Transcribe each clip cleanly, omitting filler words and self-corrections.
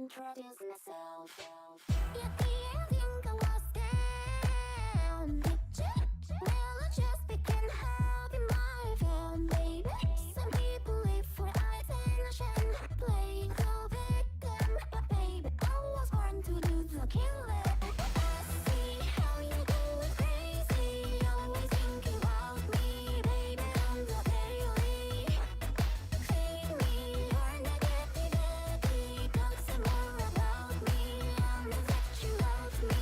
introduce myself. At the ending, I was down. Well, I just became happy, my fan, baby. Some people live for attention, playing the victim, but baby, I was born to do the killing. I see how you do it crazy, always thinking about me, baby, on the daily. Feed me your negativity, talk some more about me, and that you love me.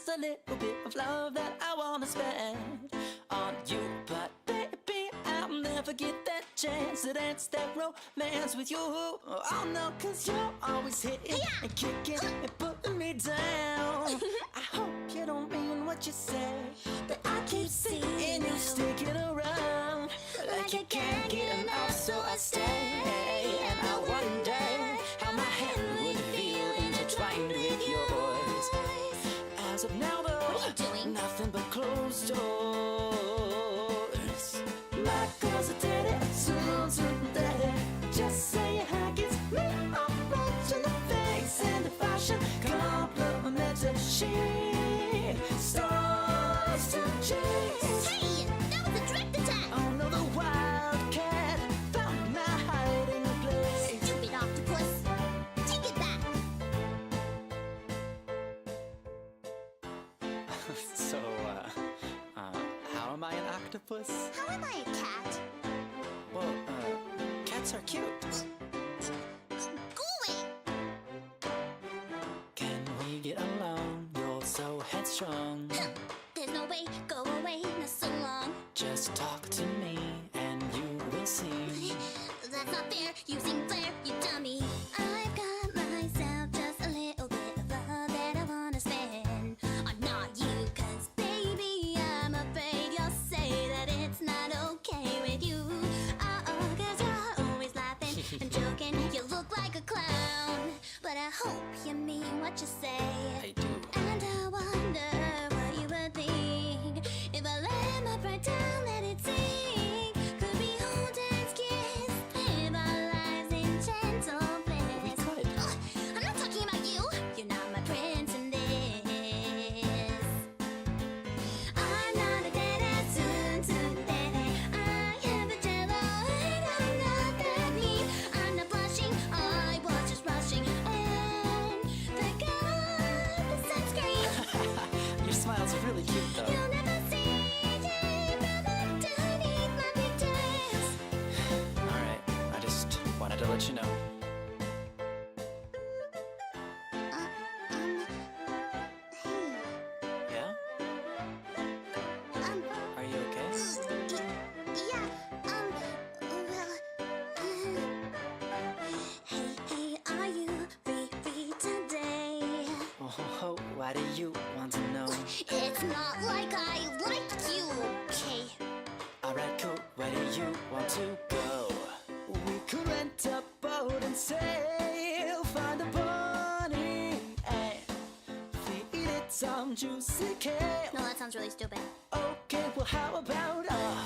just a little bit of love that I wanna spend on you. But baby, I'll never get that chance to dance that romance with you. Oh no, 'cause you're always hitting and kicking and putting me down. I hope you don't mean what you say, but I keep seeing you sticking around like you can't get enough, so I stay. And I wonder how my hand would feel intertwined with yours. As of now though, What are you doing? nothing but closed doors. My girls are dead, soon dead. Just say hi, kiss me, I'm watching the face and the fashion complimented. She starts to chase. Hey, that was a direct attack. Oh no, the wildcat found my hiding place. Stupid octopus. Take it back. So, how am I an octopus? How am I a cat? Well, cats are cute. Go away. Can we get along? You're so headstrong. There's no way. Go away. Not so long. Just talk to me and you will see. That's not fair. Using flair, you dummy. I've got myself just a little bit of love that I wanna spend on not you, 'cause baby, I'm afraid you'll say that it's not okay with you. 'Cause you're always laughing and joking. You look like a clown, but I hope you mean what you say. I do. And I wonder what you would think if I let my pride down, let it sink. Could we hold hands, kiss, live our lives in gentle bliss. could. Ugh, I'm not talking about you. You're not my prince in this. I'm not a dead soon dead. I have a jello, and I'm not that mean. I'm not blushing, I was just rushing. And pick up the sunscreen. Your smile's really cute though. You'll never see it underneath my pictures. Alright, I just wanted to let you know. Hey, Yeah? Are you okay? yeah, well, hey, are you free today? Oh, why do you want to know? It's not like I like you, okay? Alright, cool, where do you want to go? We could rent a boat and sail, find a bunny and feed it some juicy kale. No, that sounds really stupid. Okay, well how about a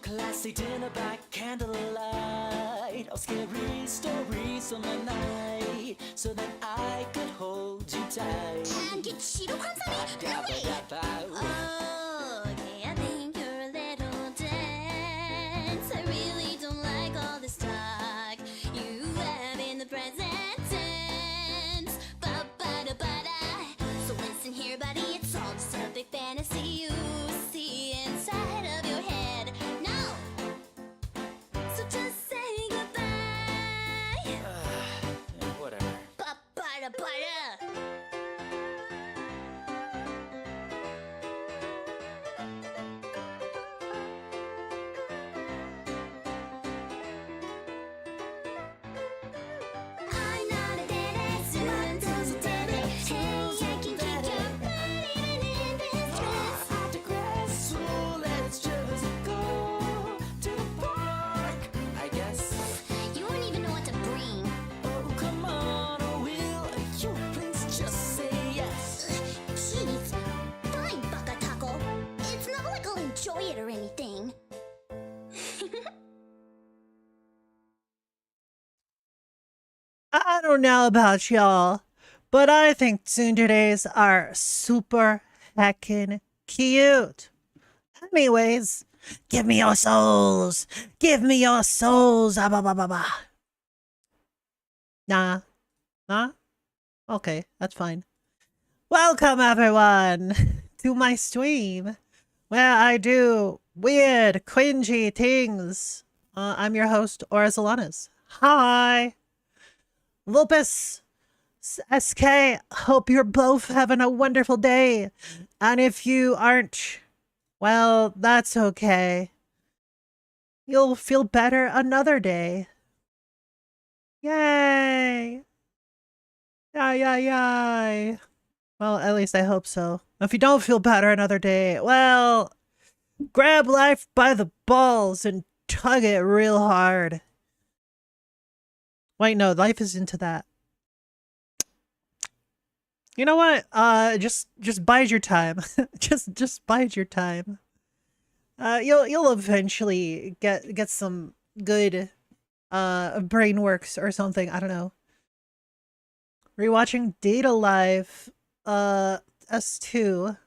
classy dinner by candlelight, or scary stories on the night, so that I could hold you tight. And get Cheeto crumbs on me? No way! Oh, okay, I think you're a little dense. I really don't like all this talk you have in the present tense. Ba-ba-da-ba-da. So listen here, buddy, it's all just a big fantasy you see inside of your head. No! So just say goodbye. Whatever. Ba-ba-da-ba-da. I'm not a dead soon dead. Hey, I can keep you running in this dress. I digress, so let's just go to the park, I guess. You don't even know what to bring. Oh, come on, oh, will you please just say yes? Jeez, fine, Baka Taco. It's not like I'll enjoy it or anything. I don't know about y'all, but I think tsunderes are super heckin' cute. Anyways, give me your souls. Give me your souls. Ah, bah, bah, bah, bah. Nah. Nah? Okay, that's fine. Welcome, everyone, to my stream where I do weird, cringy things. I'm your host, Aura Solanas. Hi! Lupus SK, hope you're both having a wonderful day. And if you aren't, well, that's okay. You'll feel better another day. Yay! Yay, yay, yay. Well, at least I hope so. If you don't feel better another day, well, grab life by the balls and tug it real hard. Wait, no, life is into that. You know what? Just bide your time. just bide your time. You'll eventually get some good brain works or something. I don't know. Rewatching Data Live S2.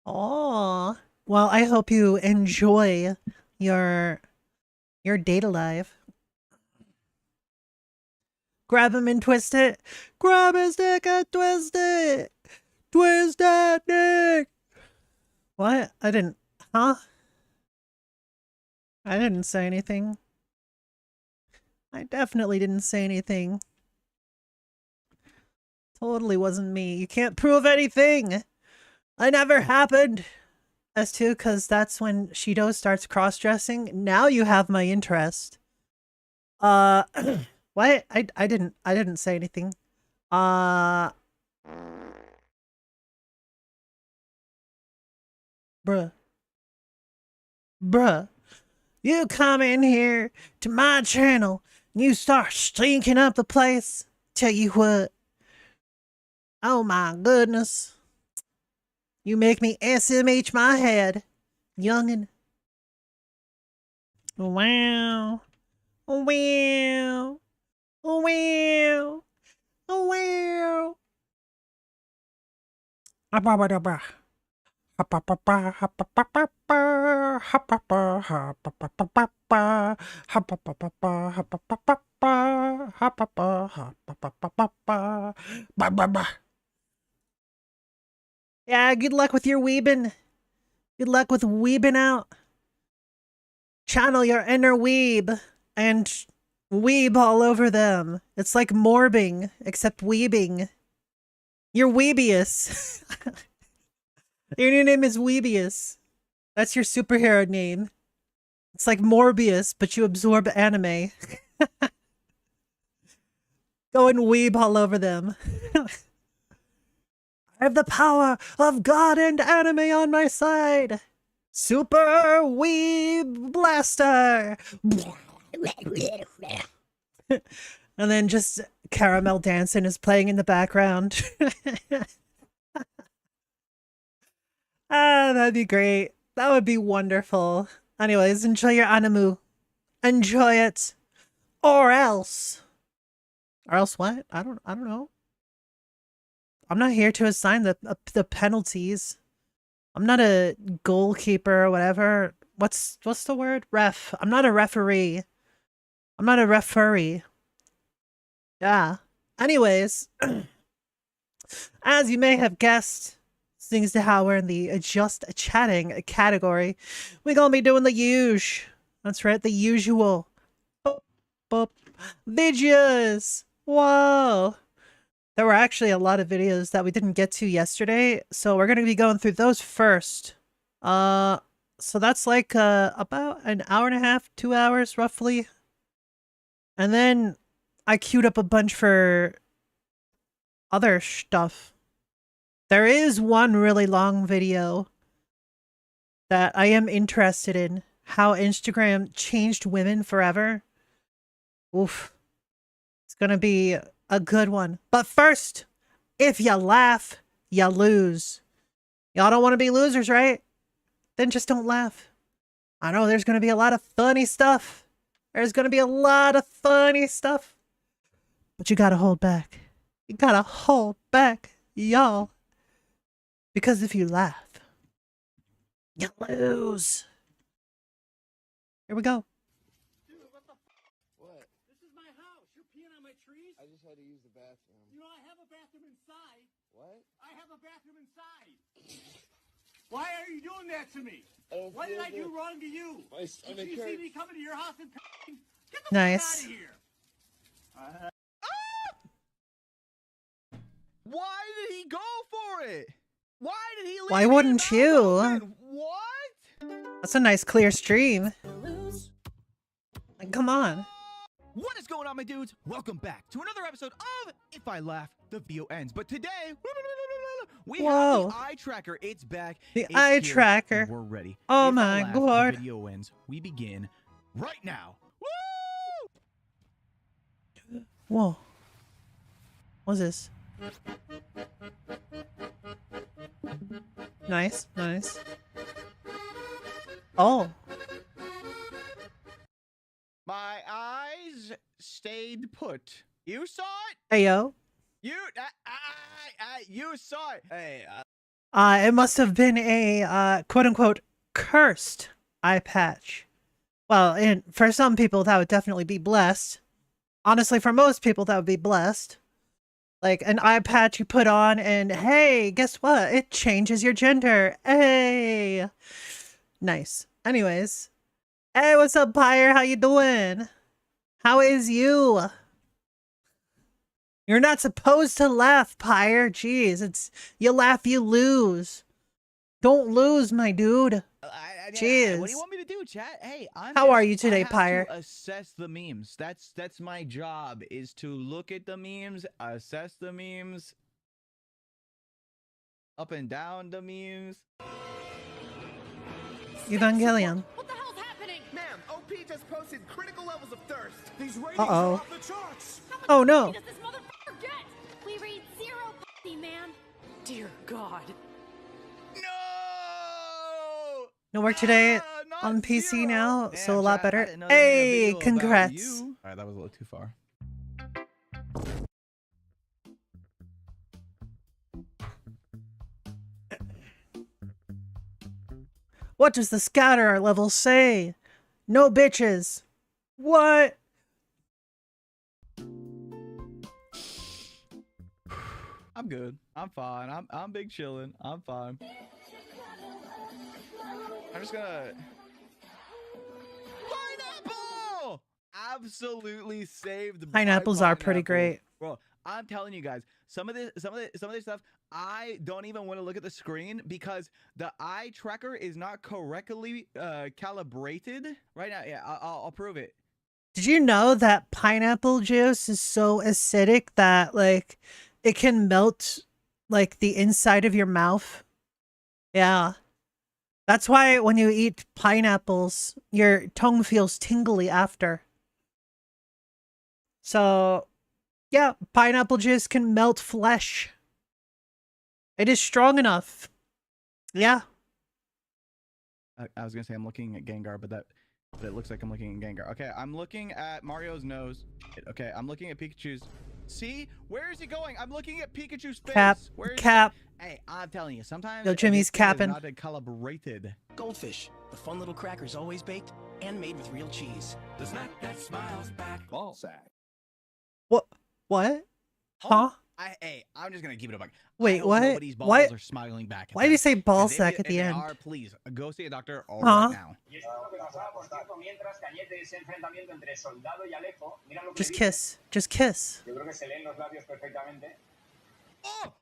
Oh. Well, I hope you enjoy your Data Live. Grab him and twist it. Grab his dick and twist it. Twist that dick. What? I didn't. Huh? I didn't say anything. I definitely didn't say anything. Totally wasn't me. You can't prove anything. I never happened. S2, because that's when Shido starts cross-dressing. Now you have my interest. What? I didn't say anything. Bruh. Bruh. You come in here to my channel and you start stinking up the place. Tell you what. Oh my goodness. You make me SMH my head, youngin'. Wow. Wow. Wow. Wow. Yeah, good luck with your weebin'. Good luck with weebin' out. Channel your inner weeb and weeb all over them. It's like morbing, except weebing. You're Weebius. Your new name is Weebius. That's your superhero name. It's like Morbius, but you absorb anime. Go and weeb all over them. I have the power of God and anime on my side. Super Weeb Blaster. And then just Caramel Dancing is playing in the background. That'd be great. That would be wonderful. Anyways, enjoy your animu. Enjoy it. Or else. Or else what? I don't know. I'm not here to assign the penalties. I'm not a goalkeeper or whatever. What's the word? Ref. I'm not a referee. I'm not a referee. Yeah. Anyways, as you may have guessed, seeing as to how we're in the just chatting category, we're gonna be doing the usual. That's right, the usual. Videos. Whoa. There were actually a lot of videos that we didn't get to yesterday, so we're gonna be going through those first. So that's like about an hour and a half, 2 hours roughly. And then I queued up a bunch for other stuff. There is one really long video that I am interested in. How Instagram changed women forever. Oof. It's gonna be a good one. But first, if you laugh, you lose. Y'all don't want to be losers, right? Then just don't laugh. I know there's gonna be a lot of funny stuff. There's gonna be a lot of funny stuff. But you gotta hold back. You gotta hold back, y'all. Because if you laugh, you lose. Here we go. Dude, what the What? This is my house. You're peeing on my trees? I just had to use the bathroom. You know, I have a bathroom inside. What? I have a bathroom inside. Why are you doing that to me? I don't What did feel I do good. wrong to you? I'm Did you encouraged. see me coming to your house and get the Nice. fuck out of here? it. Why did he leave Why me wouldn't mouth you? open? What? That's a nice clear stream. Like, come on. What is going on, my dudes? Welcome back to another episode of If I Laugh, the video ends. But today, we have Whoa. the eye tracker. It's back. The It's eye here, tracker. and we're ready. Oh If I my Laugh, God. The video ends. We begin right now. Woo! Whoa. What's this? Nice, nice. Oh. My eyes stayed put. You saw it? Hey, yo. You saw it. Hey, It must have been a, quote-unquote, cursed eye patch. Well, and for some people, that would definitely be blessed. Honestly, for most people, that would be blessed. Like, an eye patch you put on, and hey, guess what? It changes your gender. Hey! Nice. Anyways. Hey, what's up, Pyre? How you doing? How is you? You're not supposed to laugh, Pyre. Jeez, it's... You laugh, you lose. Don't lose, my dude. Jeez. What do you want me to do, chat? Hey, How are you today, I have Pyre? to assess the memes. That's my job, is to look at the memes, assess the memes, up and down the memes. Evangelion. What the hell's happening? Ma'am, OP just posted critical levels of thirst. These ratings Uh-oh. are off the charts. Oh, no. What does this motherfucker get? We read zero pussy, ma'am. Dear God. No! No work today Not on PC zero. now, Damn, so a lot chat, I better. didn't know they made a Hey, video about congrats. you. All right, that was a little too far. What does the scatterer level say? No bitches. What? I'm good. I'm fine. I'm big chillin'. I'm fine. I'm just gonna pineapple. Absolutely saved. by Pineapples are pretty pineapple. great. Bro. I'm telling you guys, some of this stuff, I don't even want to look at the screen because the eye tracker is not correctly calibrated right now. Yeah, I'll prove it. Did you know that pineapple juice is so acidic that, like, it can melt, like, the inside of your mouth? Yeah. That's why when you eat pineapples, your tongue feels tingly after. So, yeah, pineapple juice can melt flesh. It is strong enough. Yeah. I was gonna say I'm looking at Gengar, but it looks like I'm looking at Gengar. Okay, I'm looking at Mario's nose. Okay, I'm looking at Pikachu's. See, where is he going? I'm looking at Pikachu's face. Cap. Where is Cap. Hey, I'm telling you, sometimes Yo, Jimmy's this thing is capping. not calibrated. Goldfish, the fun little crackers always baked and made with real cheese. The snack that smiles back. Ball sack. What? What? Huh? Hey, I'm just gonna keep it a buck. Wait, I hope what? Nobody's balls What? are smiling back. at Why did you them. say ball If they- sack at if the they end? are, please go see a doctor Huh? right now. Just kiss. Just kiss. Oh!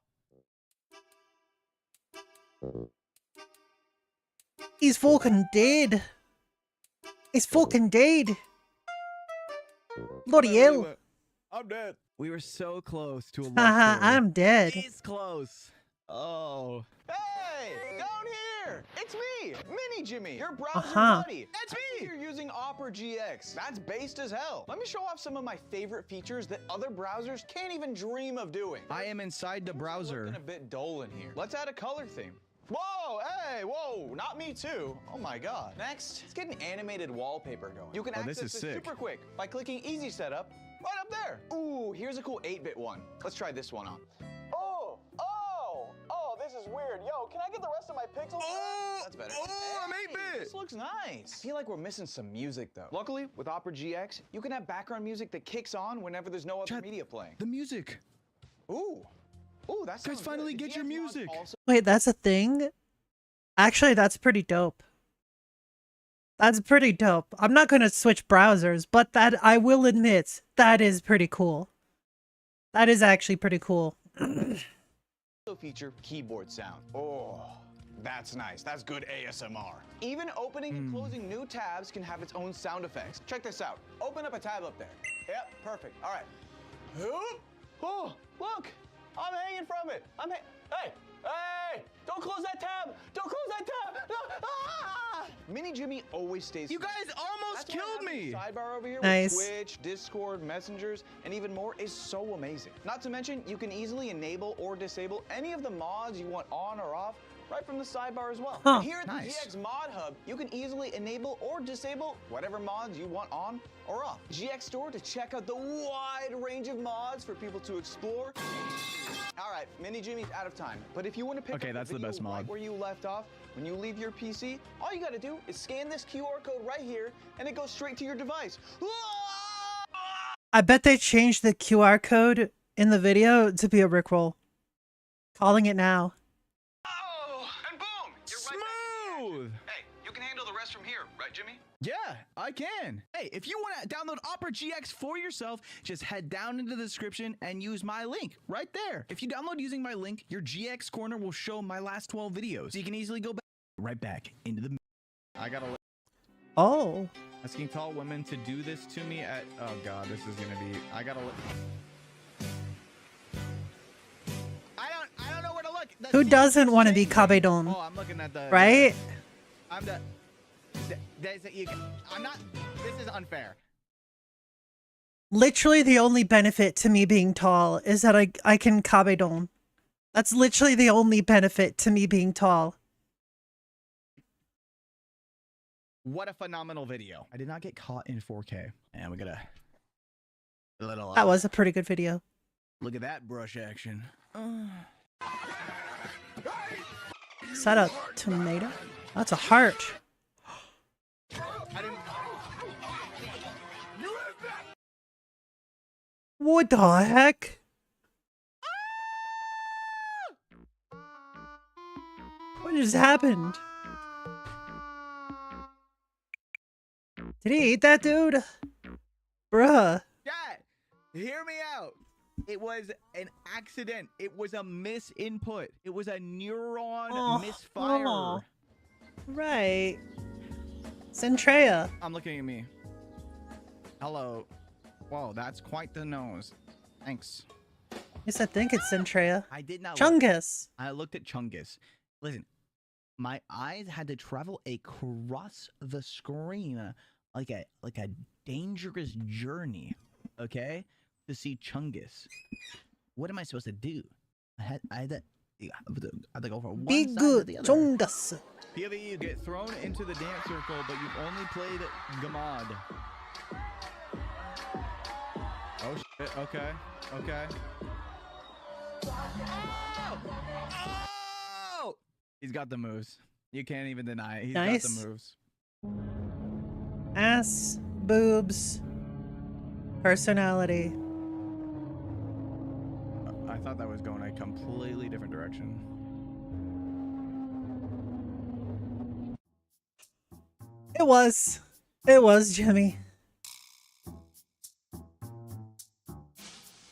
He's fucking dead. He's fucking dead. Bloody hell. I'm dead. We were so close to a love Haha, story. I'm dead. This close. Oh. Hey, down here! It's me, Mini Jimmy, your browser Uh-huh. buddy. That's me! You're using Opera GX. That's based as hell. Let me show off some of my favorite features that other browsers can't even dream of doing. I am inside the browser. Looking a bit dull in here. Let's add a color theme. Whoa, hey, whoa, not me too. Oh my god. Next, let's get an animated wallpaper going. You can Oh, access this is sick. super quick by clicking Easy Setup right up there. Ooh, here's a cool 8-bit one. Let's try this one on. Oh, this is weird. Yo, can I get the rest of my pixels? Oh, That's better. I'm Hey, 8-bit. This looks nice. I feel like we're missing some music though. Luckily, with Opera GX, you can have background music that kicks on whenever there's no other Chat, media playing. The music. Ooh, that sounds finally good. get your GX mods music. also Wait, that's a thing? Actually, that's pretty dope. That's pretty dope. I'm not gonna switch browsers, but that I will admit, that is pretty cool. That is actually pretty cool. also feature keyboard sound. Oh, that's nice. That's good ASMR. Even opening and closing new tabs can have its own sound effects. Check this out. Open up a tab up there. Yep, perfect. All right. Oh, look. I'm hanging from it. Hey, don't close that tab. Don't close that tab. No. Ah! Mini Jimmy always stays. You guys almost That's why killed having me. a sidebar over here Nice. with Twitch, Discord, Messengers, and even more is so amazing. Not to mention, you can easily enable or disable any of the mods you want on or off right from the sidebar as well. Huh. And here at the Nice. GX Mod Hub, you can easily enable or disable whatever mods you want on or off. GX Store to check out the wide range of mods for people to explore. All right, Mini Jimmy's out of time, but if you want to pick Okay, up that's the video best mod. right where you left off, when you leave your PC, all you gotta do is scan this QR code right here, and it goes straight to your device. I bet they changed the QR code in the video to be a Rickroll. Calling it now. Oh, and boom! You're right back in the Smooth. action. Hey, you can handle the rest from here, right, Jimmy? Yeah, I can. Hey, if you want to download Opera GX for yourself, just head down into the description and use my link right there. If you download using my link, your GX corner will show my last 12 videos. So you can easily go right back into the. I gotta. Oh. Asking tall women to do this to me at. Oh God, this is gonna be. I gotta. I don't know where to look. Who doesn't want to be Cabedon? Oh, I'm looking at the. Right? I'm the. I'm not. This is unfair. Literally the only benefit to me being tall is that I can Cabedon. That's literally the only benefit to me being tall. What a phenomenal video. I did not get caught in 4K. And we got a little. That was a pretty good video. Look at that brush action. Is that a tomato? That's a heart. I didn't. What the heck? What just happened? Did he eat that dude? Bruh. Chat, hear me out. It was an accident. It was a misinput. It was a neuron misfire. Oh. Right. Centrea. I'm looking at me. Hello. Whoa, that's quite the nose. Thanks. Yes, I think it's Centrea. I did not. Look. Chungus. I looked at Chungus. Listen, my eyes had to travel across the screen like a dangerous journey, okay, to see Chungus. What am I supposed to do? I had to go from one Be side good, to the other. Chungus. POV, you get thrown into the dance circle, but you've only played Gamad. Oh shit, okay, okay. Oh! He's got the moves. You can't even deny it. He's Nice. got the moves. Ass, boobs, personality. I thought that was going a completely different direction. It was. It was, Jimmy.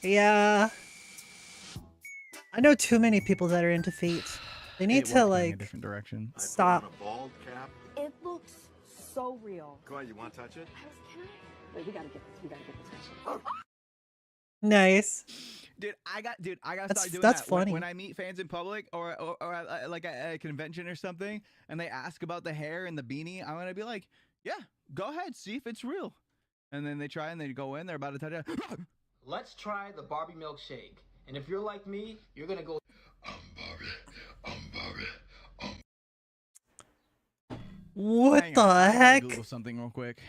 Yeah. I know too many people that are into feet. They need It to, went in a like, different direction. stop. A bald cap. It looks so real. Come on, you want to touch it? Can I? Wait, we gotta get this. We gotta get this. Nice. Dude, I gotta That's- start doing that's that. funny. When I meet fans in public or like at a convention or something, and they ask about the hair and the beanie, I'm gonna be like, yeah, go ahead, see if it's real. And then they try and they go in, they're about to touch it. Let's try the Barbie milkshake. And if you're like me, you're gonna go. What Hang the on, I gotta heck? Google something real quick.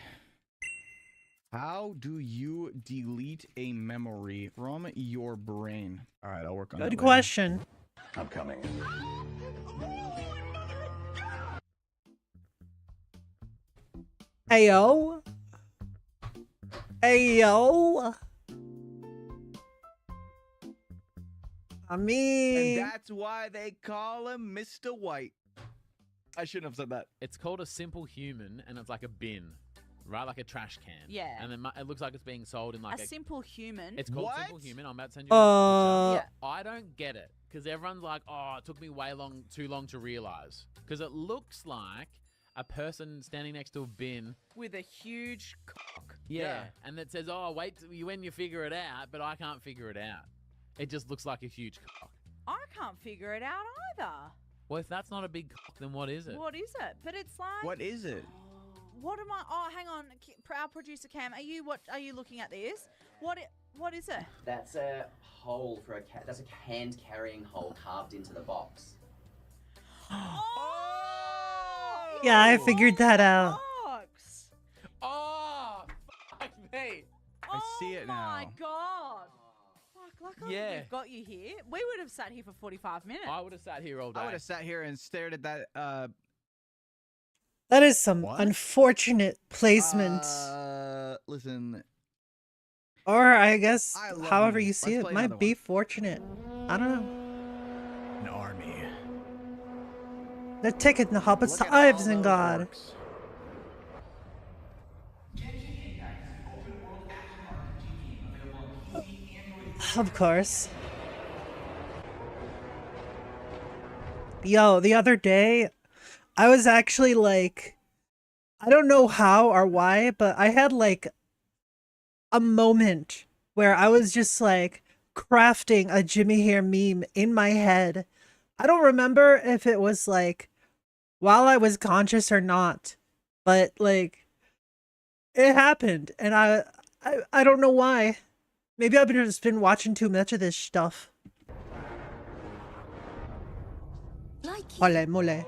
How do you delete a memory from your brain? All right, I'll work on that. Good later. question. I'm coming. Ayo. Ayo. I mean, And that's why they call him Mr. White. I shouldn't have said that. It's called a simple human, and it's like a bin, right? Like a trash can. Yeah. And then it looks like it's being sold in like a simple human. It's called What? simple human. I'm about to send you. a Uh, picture. I don't get it. because everyone's like, oh, it took me too long to realize. Because it looks like a person standing next to a bin with a huge cock. Yeah. And it says, oh, wait when you figure it out, but I can't figure it out. It just looks like a huge cock. I can't figure it out either. Well, if that's not a big cock, then what is it? What is it? But it's like... What is it? What am I... Oh, hang on. Our producer Cam, are you looking at this? What is it? That's a hole for a cat. That's a hand carrying hole carved into the box. Oh! Yeah, I figured that out. Box. Oh, fuck me. I see it now. Oh my god. Fuck, we've got you here. We would have sat here for 45 minutes. I would have sat here all day. I would have sat here and stared at that. That is some unfortunate placement. Listen. Or I guess, I love however you. you see Let's it, play might another be one. fortunate. I don't know. An army. The ticket in the Hobbit's Look to at all those Ivesengard. orcs. Of course. Yo, the other day, I was actually like, I don't know how or why, but I had like a moment where I was just like crafting a Jimmy Hair meme in my head. I don't remember if it was like while I was conscious or not, but like it happened, and I don't know why. Maybe I've just been watching too much of this stuff. Mole, mole.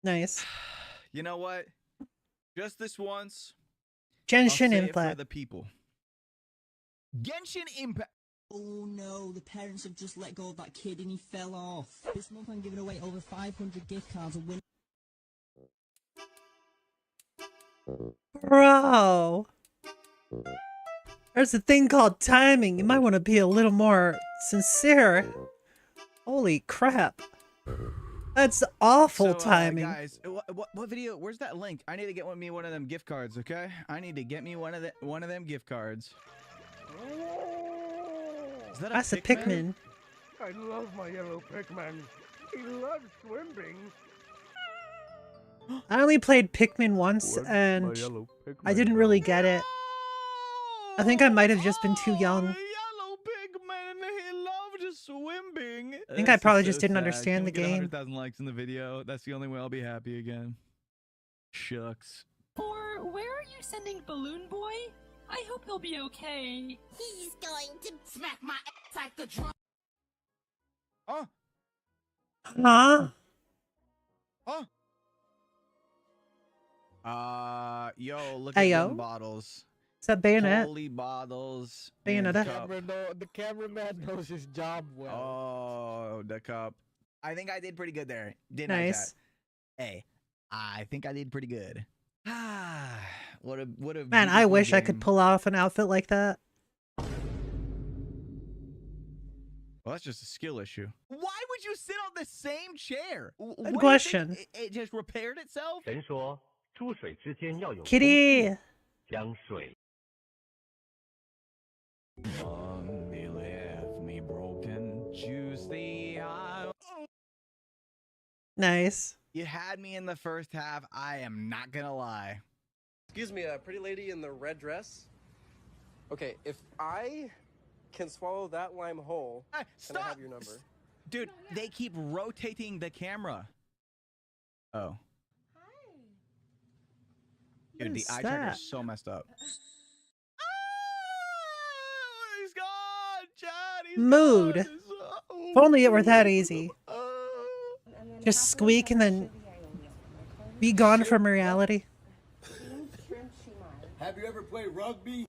Nice. You know what? Just this once. Genshin I'll say it Impact. for the people. Genshin Impact. Oh no, the parents have just let go of that kid and he fell off. This month I'm giving away over 500 gift cards and win. Bro. There's a thing called timing. You might want to be a little more sincere. Holy crap. That's awful timing. Guys, what video? Where's that link? I need to get me one of them gift cards, okay? I need to get me one of them gift cards. Is that That's a Pikmin. I love my yellow Pikmin. He loves swimming. I only played Pikmin once, and I didn't really get it. I think I might have just been too young. Yellow Pikmin, he loved swimming. I think I probably just didn't understand the game. 100,000 likes in the video. That's the only way I'll be happy again. Shucks. Or where are you sending Balloon Boy? I hope he'll be okay. He's going to smack my ass like the drum. Oh. Huh? Oh. Yo, look Hey, at yo. them bottles. Is that Bayonet? Holy bottles. Bayonetta. and cup. The cameraman knows his job well. Oh, the cup. I think I did pretty good there. Didn't I, Nice. chat? Hey, I think I did pretty good. Ah, what a Man, I beautiful wish I could game. pull off an outfit like that. Well, that's just a skill issue. Why would you sit on the same chair? What do you think? question. It just repaired itself? 人说出水之间要有 Kitty! 江水。 They left me broken, choose the aisle. Nice. You had me in the first half. I am not gonna lie. Excuse me, a pretty lady in the red dress. Okay, if I can swallow that lime whole, can I have your number? Dude, they keep rotating the camera. Oh. Dude, What the is eye tracker that? is so messed up. He's gone, Chad. He's Mood. gone. If only it were that easy. Just squeak and then be gone from reality. Have you ever played rugby?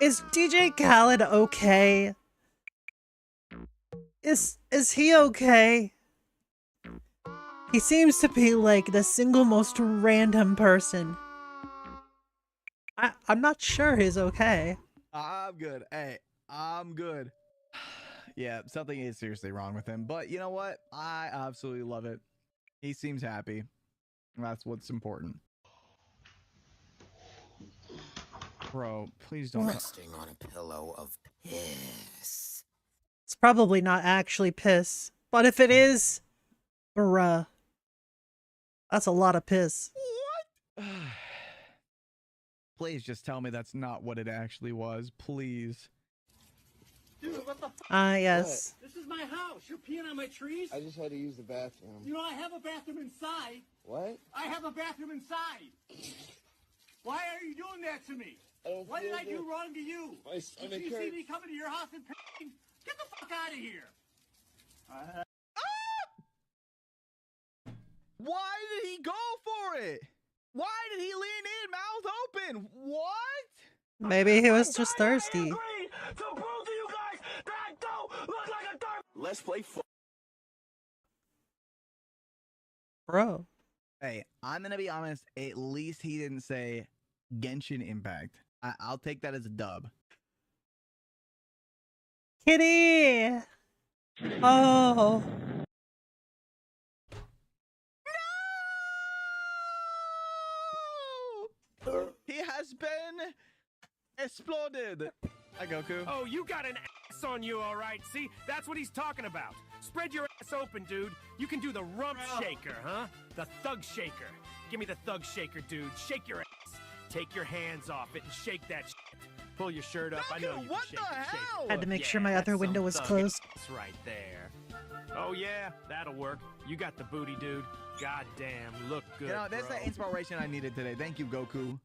Is DJ Khaled okay? Is he okay? He seems to be like the single most random person. I'm not sure he's okay. I'm good. Hey, I'm good. Yeah, something is seriously wrong with him. But you know what? I absolutely love it. He seems happy. That's what's important. Bro, please don't. Resting on a pillow of piss. It's probably not actually piss. But if it is, bruh. That's a lot of piss. What? Please just tell me that's not what it actually was. Please. Dude, what the fuck? Yes. This is my house. You're peeing on my trees? I just had to use the bathroom. You know, I have a bathroom inside. What? I have a bathroom inside. Why are you doing that to me? What did I do wrong to you? Did you see me coming to your house and peeing? Get the fuck out of here. Why did he go for it? Why did he lean in, mouth open? What? Maybe he was just thirsty. To both of you guys that I don't look like a dirt. Let's play Bro. Hey, I'm gonna be honest. At least he didn't say Genshin Impact. I'll take that as a dub. Kitty! Oh. No! He has been exploded. Hi, Goku. Oh, you got an ass on you, all right. See, that's what he's talking about. Spread your ass open, dude. You can do the rump shaker, huh? The thug shaker. Give me the thug shaker, dude. Shake your ass. Take your hands off it and shake that shit. Pull your shirt up. Goku, I know you what can shake the it. Shake hell? it. Had to make sure my Yeah, other that's window some was thug closed. ass right there. Oh yeah, that'll work. You got the booty, dude. Goddamn, look good. You know, that's bro. the inspiration I needed today. Thank you, Goku.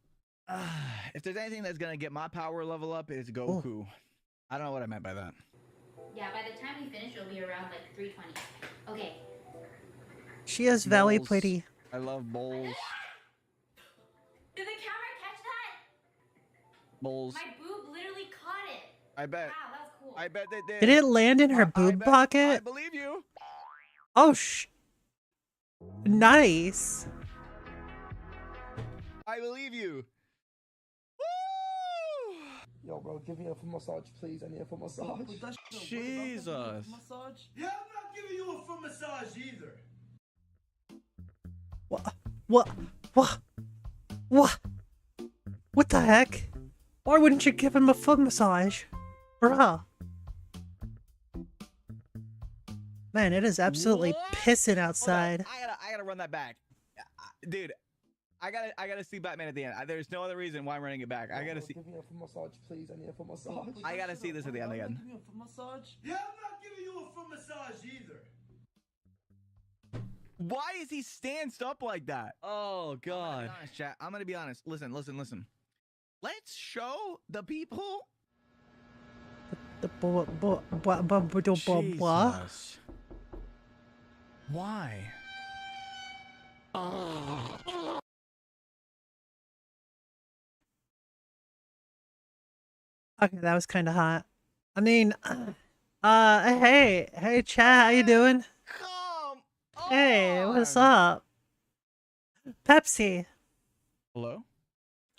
If there's anything that's gonna get my power level up, it's Goku. I don't know what I meant by that. Yeah, by the time we finish, it'll be around like 3:20. Okay. She is very Bowls. pretty. I love bowls. Did the camera catch that? Bowls. My boob literally caught it. I bet. Wow, that was cool. I bet they did. Did it land in her I boob bet- I pocket? believe you. Oh, nice. I believe you. Yo, bro, give me a foot massage, please. I need a foot massage. Jesus. Yeah, I'm not giving you a foot massage either. What the heck? Why wouldn't you give him a foot massage? Bruh. Man, it is absolutely pissing outside. I gotta run that back, dude. I gotta see Batman at the end. There's no other reason why I'm running it back. I gotta see. Give me a foot massage, please. I need a foot massage. I gotta see this at the end again. Give me a foot massage. Yeah, I'm not giving you a foot massage either. Why is he stanced up like that? Oh God. Chat. I'm gonna be honest. Listen. Let's show the people. Jesus. Why? Okay, that was kind of hot. I mean, hey, chat, how you doing? Hey, what's up? Pepsi. Hello?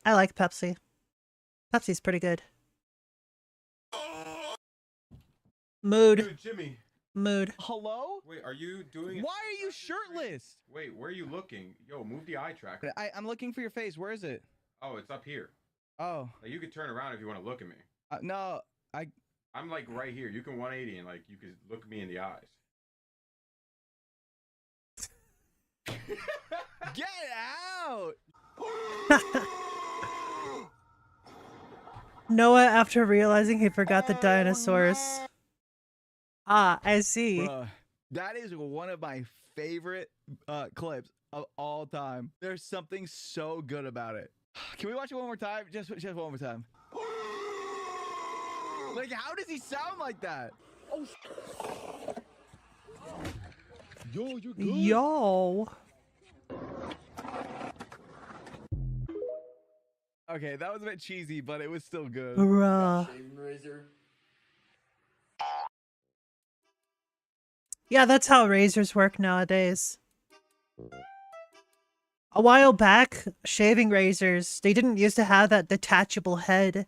I like Pepsi. Pepsi's pretty good. Mood. Dude, Jimmy. Mood. Hello? Wait, are you doing it? Why are you shirtless? Wait, where are you looking? Yo, move the eye tracker. I'm looking for your face. Where is it? Oh, it's up here. Oh. Like, you could turn around if you want to look at me. No, I'm like right here. You can 180 and like you could look me in the eyes. Get out! Noah, after realizing he forgot the dinosaurs. Ah, I see. Bruh, that is one of my favorite clips of all time. There's something so good about it. Can we watch it one more time? Just one more time. Like, how does he sound like that? Oh, yo, you're good. Yo. Okay, that was a bit cheesy, but it was still good. Bruh. Yeah, that's how razors work nowadays. A while back, shaving razors, they didn't used to have that detachable head.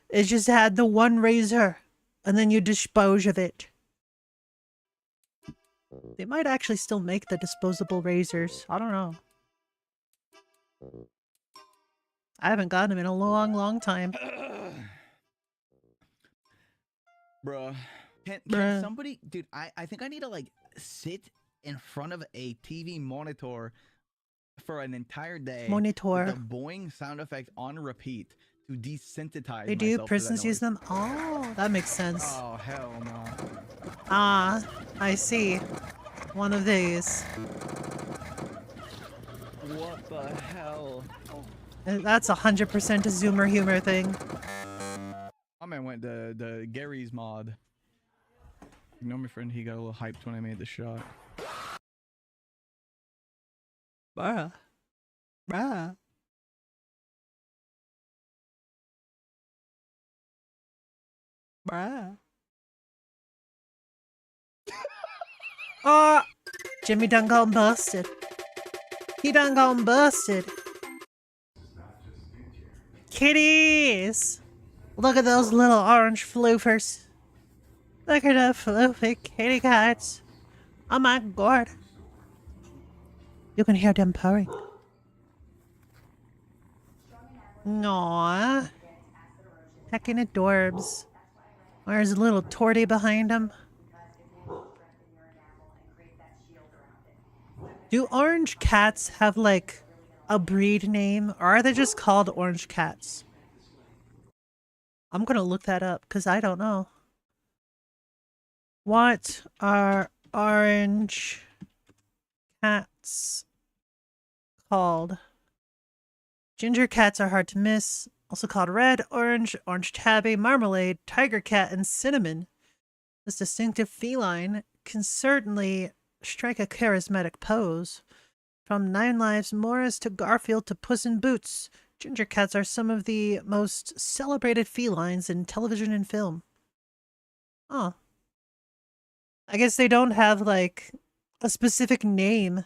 It just had the one razor, and then you dispose of it. They might actually still make the disposable razors. I don't know. I haven't gotten him in a long, long time. Bruh. Can Bruh. somebody, dude, I think I need to like sit in front of a TV monitor for an entire day Monitor. with the boing sound effect on repeat to desensitize They do? myself to that Prisons use noise. them? Oh, that makes sense. Oh, hell no. Ah, I see. One of these. What the hell? That's 100% a Zoomer humor thing. My man went to the Gary's mod. You know my friend, he got a little hyped when I made the shot. Bruh. Bruh. Bruh. Oh, Jimmy done gone busted. He done gone busted. Kitties! Look at those little orange floofers. Look at the floofy kitty cats. Oh my god. You can hear them purring. Aww. Heckin' adorbs. There's a little torty behind him. Do orange cats have like a breed name, or are they just called orange cats? I'm gonna look that up because I don't know. What are orange cats called? Ginger cats are hard to miss, also called red, orange, orange tabby, marmalade, tiger cat, and cinnamon. This distinctive feline can certainly strike a charismatic pose. From Nine Lives Morris to Garfield to Puss in Boots, ginger cats are some of the most celebrated felines in television and film. Oh. I guess they don't have, like, a specific name.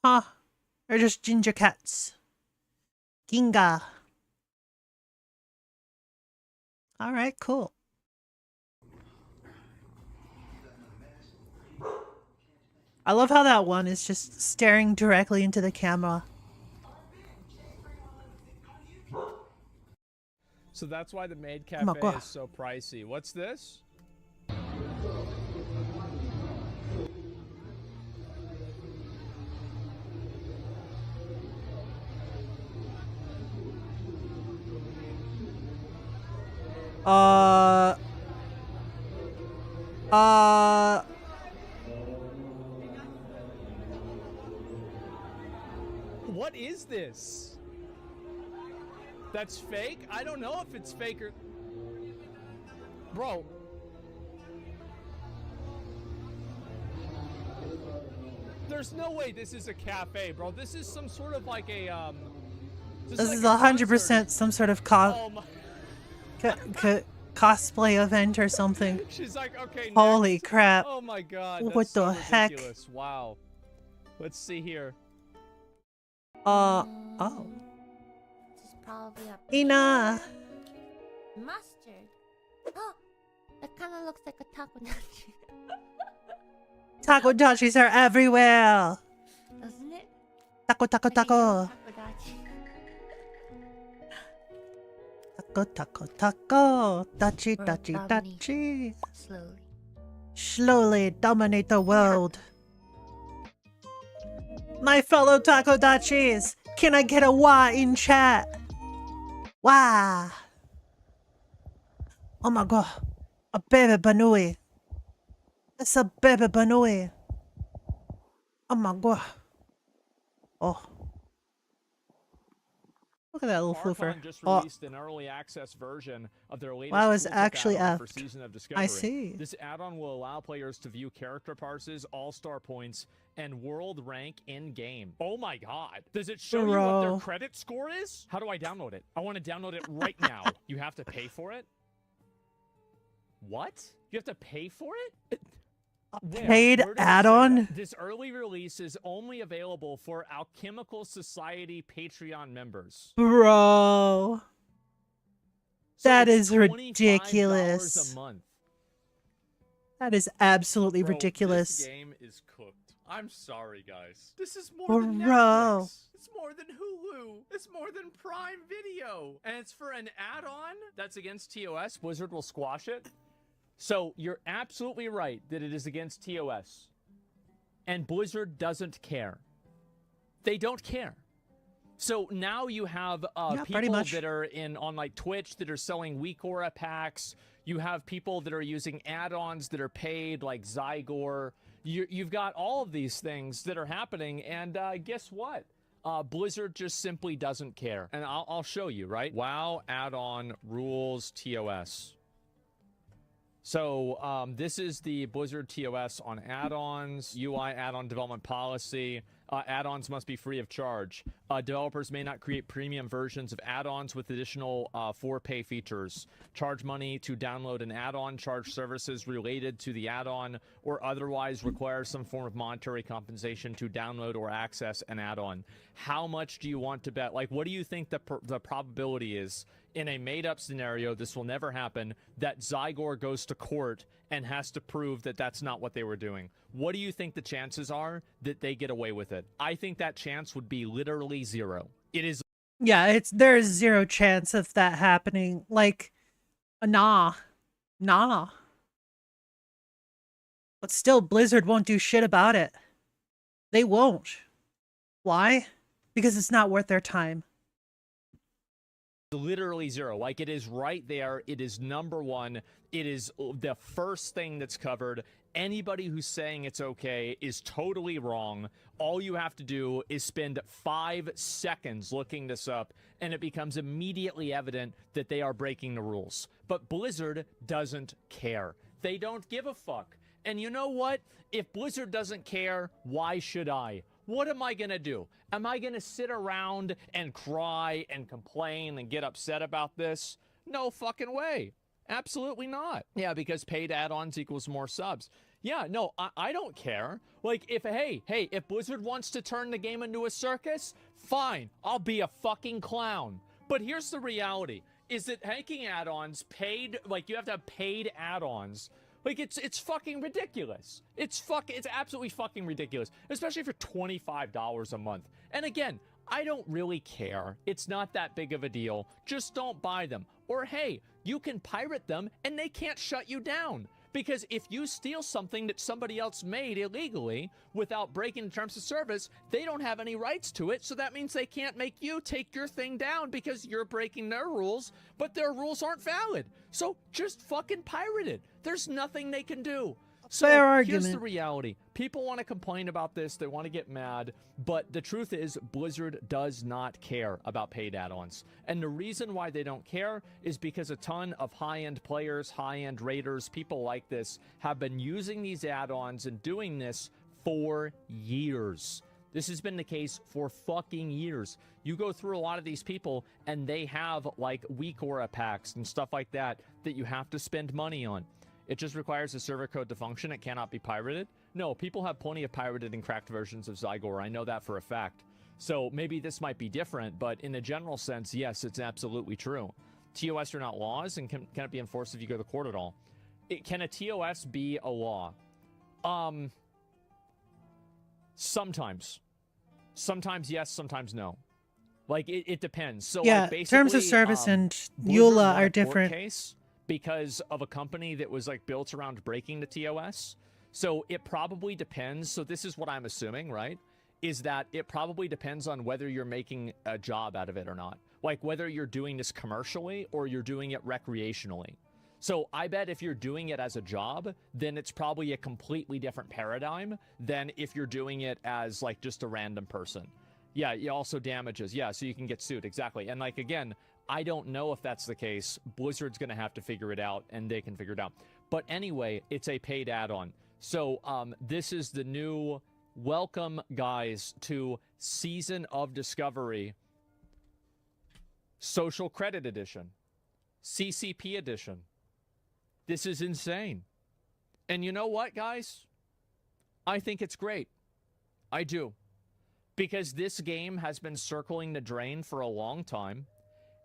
Huh. They're just ginger cats. Ginga. Alright, cool. I love how that one is just staring directly into the camera. So that's why the maid Oh my cafe God. is so pricey. What's this? What is this? That's fake? I don't know if it's fake or... Bro. There's no way this is a cafe, bro. This is some sort of like a, This is 100% some sort of cosplay event or something. She's like, okay, holy next. crap. Oh my god. What That's the so heck? ridiculous. Wow. Let's see here. Oh. This is probably a Ina. mustard. Oh, that kind of looks like a taco nachi. Taco dachis are everywhere. Doesn't it? Taco, taco, taco. Takodachi. Taco, taco, taco. Dachi, Or dachi, dominate. dachi. Slowly. Slowly dominate the world. My fellow taco dachis, can I get a wah in chat? Wah. Oh my god. A baby banui. It's a baby banui. Oh my god. Oh. Look at that little floofer. Farfan just Oh. released an early access version of their latest Wow, it's tooltip actually add-on for effed. Season of Discovery. I see. This add-on will allow players to view character parses, all-star points, and world rank in-game. Oh my god. Does it show you what Bro. their credit score is? How do I download it? I want to download it right now. You have to pay for it? What? You have to pay for it? Where? Paid Where does it say add-on? that? This early release is only available for Alchemical Society Patreon members. Bro. So That it's is $25 ridiculous. a month. That is absolutely Bro, ridiculous. This game is cooked. I'm sorry, guys. This is more Bro. than Netflix. It's more than Hulu. It's more than Prime Video. And it's for an add-on that's against TOS. Blizzard will squash it. So you're absolutely right that it is against TOS. And Blizzard doesn't care. They don't care. So now you have people that are on like Twitch that are selling weak aura packs. You have people that are using add-ons that are paid, like Zygor. You've got all of these things that are happening, and guess what? Blizzard just simply doesn't care. And I'll show you, right? WoW add-on rules TOS. So this is the Blizzard TOS on add-ons, UI add-on development policy. Add-ons must be free of charge. Developers may not create premium versions of add-ons with additional for-pay features. Charge money to download an add-on, charge services related to the add-on, or otherwise require some form of monetary compensation to download or access an add-on. How much do you want to bet? Like, what do you think the probability is in a made-up scenario, this will never happen, that Zygor goes to court and has to prove that that's not what they were doing? What do you think the chances are that they get away with it? I think that chance would be literally zero. It is. Yeah, there's zero chance of that happening. Like, nah. But still, Blizzard won't do shit about it. They won't. Why? Because it's not worth their time. Literally zero. Like, it is right there. It is number one. It is the first thing that's covered. Anybody who's saying it's okay is totally wrong. All you have to do is spend 5 seconds looking this up, and it becomes immediately evident that they are breaking the rules. But Blizzard doesn't care. They don't give a fuck. And you know what? If Blizzard doesn't care, why should I? What am I going to do? Am I going to sit around and cry and complain and get upset about this? No fucking way. Absolutely not. Yeah, because paid add-ons equals more subs. Yeah, no, I don't care. Like, if Blizzard wants to turn the game into a circus, fine, I'll be a fucking clown. But here's the reality, is that hacking add-ons paid, like, you have to have paid add-ons. Like, it's fucking ridiculous. It's absolutely fucking ridiculous, especially for $25 a month. And again, I don't really care. It's not that big of a deal. Just don't buy them. Or hey, you can pirate them and they can't shut you down. Because if you steal something that somebody else made illegally without breaking terms of service, they don't have any rights to it. So that means they can't make you take your thing down because you're breaking their rules, but their rules aren't valid. So just fucking pirate it. There's nothing they can do. So Fair argument. Here's the reality. People want to complain about this. They want to get mad. But the truth is, Blizzard does not care about paid add-ons. And the reason why they don't care is because a ton of high-end players, high-end raiders, people like this, have been using these add-ons and doing this for years. This has been the case for fucking years. You go through a lot of these people, and they have, like, weak aura packs and stuff like that that you have to spend money on. It just requires a server code to function. It cannot be pirated. No, people have plenty of pirated and cracked versions of Zygor. I know that for a fact. So maybe this might be different, but in a general sense, yes, it's absolutely true. TOS are not laws, and can it be enforced if you go to court at all? Can a TOS be a law? Sometimes. Sometimes yes, sometimes no. Like, it depends. So yeah, like, basically, terms of service and Blizzard EULA won a are court different. Case because of a company that was like built around breaking the TOS. So it probably depends. So this is what I'm assuming, right? Is that it probably depends on whether you're making a job out of it or not. Like whether you're doing this commercially or you're doing it recreationally. So I bet if you're doing it as a job, then it's probably a completely different paradigm than if you're doing it as like just a random person. Yeah, it also damages. Yeah, so you can get sued. Exactly. And like, again, I don't know if that's the case. Blizzard's going to have to figure it out, and they can figure it out. But anyway, it's a paid add-on. So this is the new welcome, guys, to Season of Discovery Social Credit Edition, CCP Edition. This is insane. And you know what, guys? I think it's great. I do. Because this game has been circling the drain for a long time.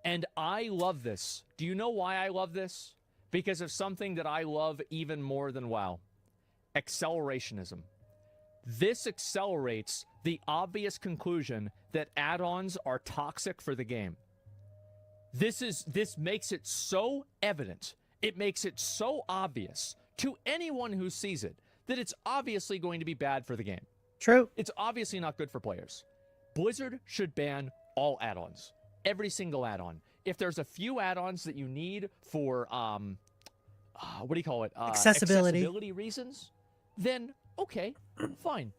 And I love this. Do you know why I love this? Because of something that I love even more than WoW. Accelerationism. This accelerates the obvious conclusion that add-ons are toxic for the game. This makes it so evident. It makes it so obvious to anyone who sees it that it's obviously going to be bad for the game. True. It's obviously not good for players. Blizzard should ban all add-ons. Every single add-on. If there's a few add-ons that you need for, what do you call it? Accessibility reasons, then okay, fine.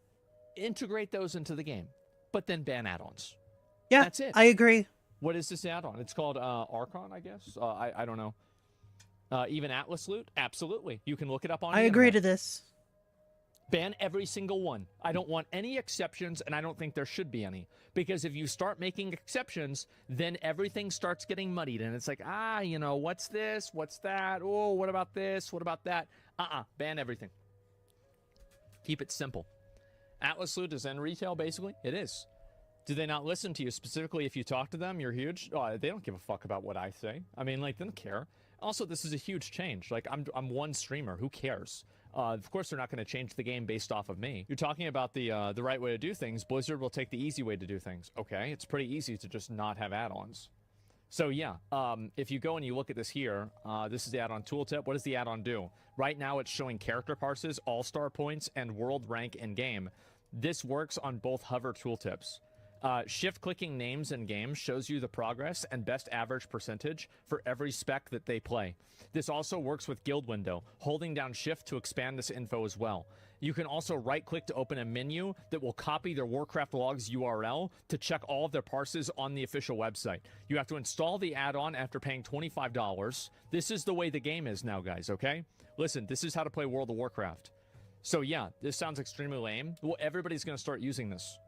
Integrate those into the game, but then ban add-ons. Yeah, that's it. I agree. What is this add-on? It's called Archon, I guess. I don't know. Even Atlas Loot? Absolutely. You can look it up on I the agree internet. to this. Ban every single one. I don't want any exceptions, and I don't think there should be any. Because if you start making exceptions, then everything starts getting muddied. And it's like, you know, what's this? What's that? Oh, what about this? What about that? Ban everything. Keep it simple. Atlas Loot is in retail, basically. It is. Do they not listen to you? Specifically, if you talk to them, you're huge. Oh, they don't give a fuck about what I say. I mean, like, they don't care. Also, this is a huge change. Like, I'm one streamer. Who cares? Of course, they're not going to change the game based off of me. You're talking about the right way to do things. Blizzard will take the easy way to do things. Okay, it's pretty easy to just not have add-ons. So yeah, if you go and you look at this here, this is the add-on tooltip. What does the add-on do? Right now, it's showing character parses, all-star points, and world rank in game. This works on both hover tooltips. Shift-clicking names in game shows you the progress and best average percentage for every spec that they play. This also works with Guild Window, holding down Shift to expand this info as well. You can also right-click to open a menu that will copy their Warcraft logs URL to check all of their parses on the official website. You have to install the add-on after paying $25. This is the way the game is now, guys, okay? Listen, this is how to play World of Warcraft. So yeah, this sounds extremely lame. Well, everybody's going to start using this.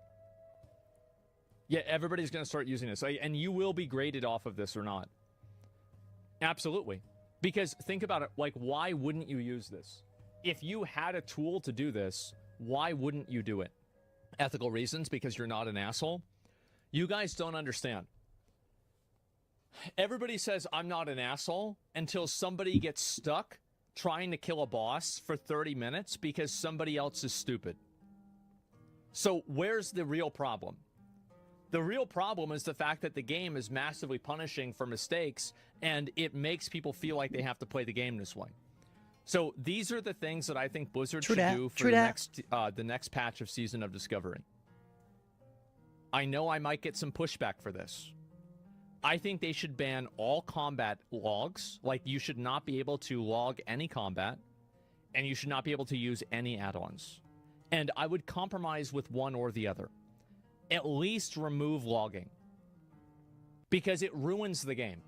Yeah, everybody's going to start using this. And you will be graded off of this or not. Absolutely. Because think about it, like, why wouldn't you use this? If you had a tool to do this, why wouldn't you do it? Ethical reasons, because you're not an asshole? You guys don't understand. Everybody says I'm not an asshole until somebody gets stuck trying to kill a boss for 30 minutes because somebody else is stupid. So where's the real problem? The real problem is the fact that the game is massively punishing for mistakes, and it makes people feel like they have to play the game this way. So these are the things that I think Blizzard should do for the next patch of Season of Discovery. I know I might get some pushback for this. I think they should ban all combat logs. Like, you should not be able to log any combat, and you should not be able to use any add-ons. And I would compromise with one or the other. At least remove logging. Because it ruins the game.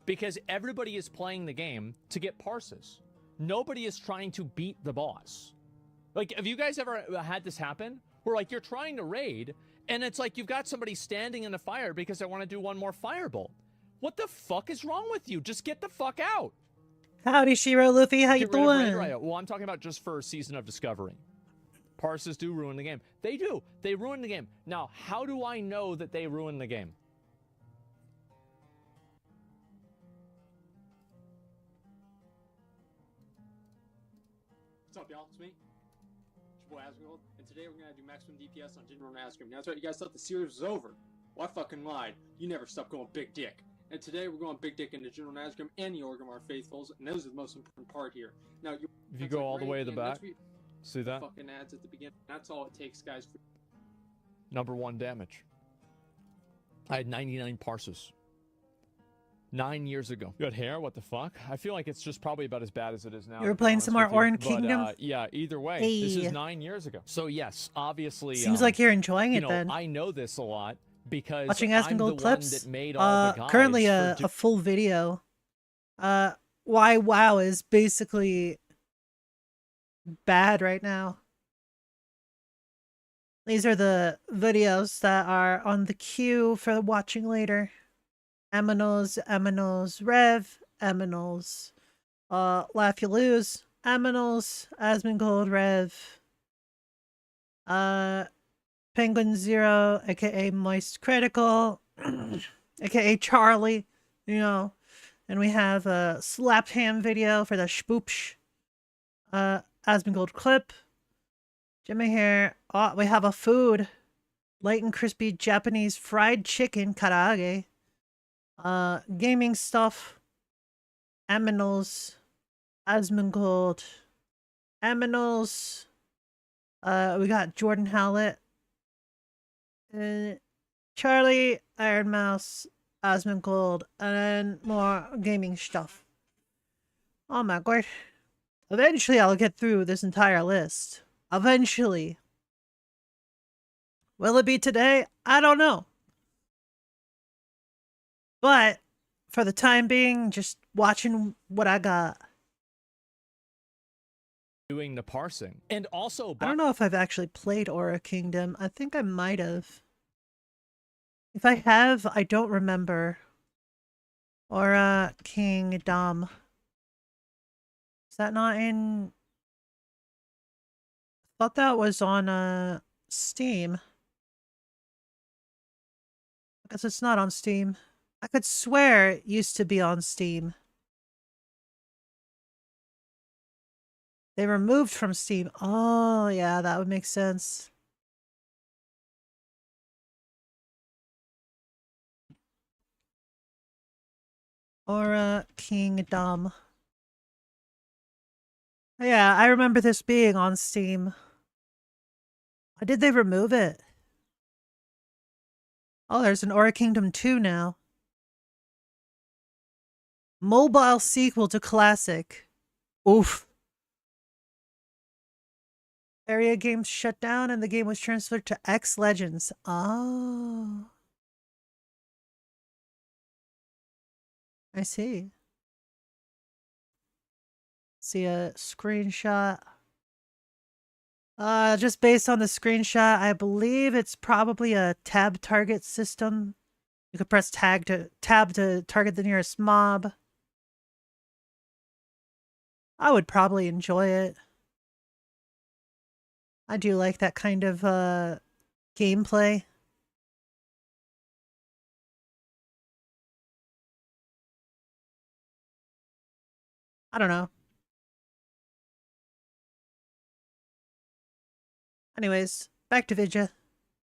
Because everybody is playing the game to get parses. Nobody is trying to beat the boss. Like, have you guys ever had this happen? Where, like, you're trying to raid, and it's like you've got somebody standing in the fire because they want to do one more firebolt. What the fuck is wrong with you? Just get the fuck out. Howdy, Shiro Luffy. How you Get rid of raid doing? riot. Well, I'm talking about just for Season of Discovery. Parses do ruin the game. They do. They ruin the game. Now, how do I know that they ruin the game? What's up, y'all? It's me. It's your boy Asmongold, and today we're gonna do maximum DPS on General Nazgrim. Now, that's right, you guys thought the series was over. Well, I fucking lied. You never stop going big dick. And today we're going big dick into General Nazgrim and the Orgrimmar Faithfuls, and those are the most important part here. Now, If you go all the way to the back, see that? Fucking ads at the beginning. That's all it takes, guys. Number 1 damage. I had 99 parses. 9 years ago. You had hair? What the fuck? I feel like it's just probably about as bad as it is now. You were playing some more Orange Kingdom? Yeah, either way. Hey. This is 9 years ago. So yes, obviously. Seems like you're enjoying it then. I know this a lot because Watching I'm Asmongold the one clips. that made all the guides Currently for a full video. Why WoW is basically bad right now. These are the videos that are on the queue for watching later. Aminos, Rev, Aminos, Laugh You Lose, Aminos, Asmongold, Rev, Penguin Zero, aka Moist Critical, aka Charlie, you know, and we have a Slap Ham video for the Spoopsh, Asmongold Clip, Jimmy here. Oh, we have a food. Light and crispy Japanese fried chicken karaage. Gaming stuff. Aminals. Asmongold. Aminals. We got Jordan Howlett. Charlie, Iron Mouse, Asmongold, and then more gaming stuff. Oh my god. Eventually I'll get through this entire list. Eventually. Will it be today? I don't know. But for the time being, just watching what I got. Doing the parsing. And also, I don't know if I've actually played Aura Kingdom. I think I might have. If I have, I don't remember. Aura Kingdom. Is that not in... I thought that was on Steam. I guess it's not on Steam. I could swear it used to be on Steam. They removed from Steam. Oh, yeah, that would make sense. Aura Kingdom. Yeah, I remember this being on Steam. Why did they remove it? Oh, there's an Aura Kingdom 2 now. Mobile sequel to Classic. Oof. Area games shut down and the game was transferred to X Legends. Oh. I see. See a screenshot. Just based on the screenshot, I believe it's probably a tab target system. You could press tab to target the nearest mob. I would probably enjoy it. I do like that kind of gameplay. I don't know. Anyways, back to Vidya.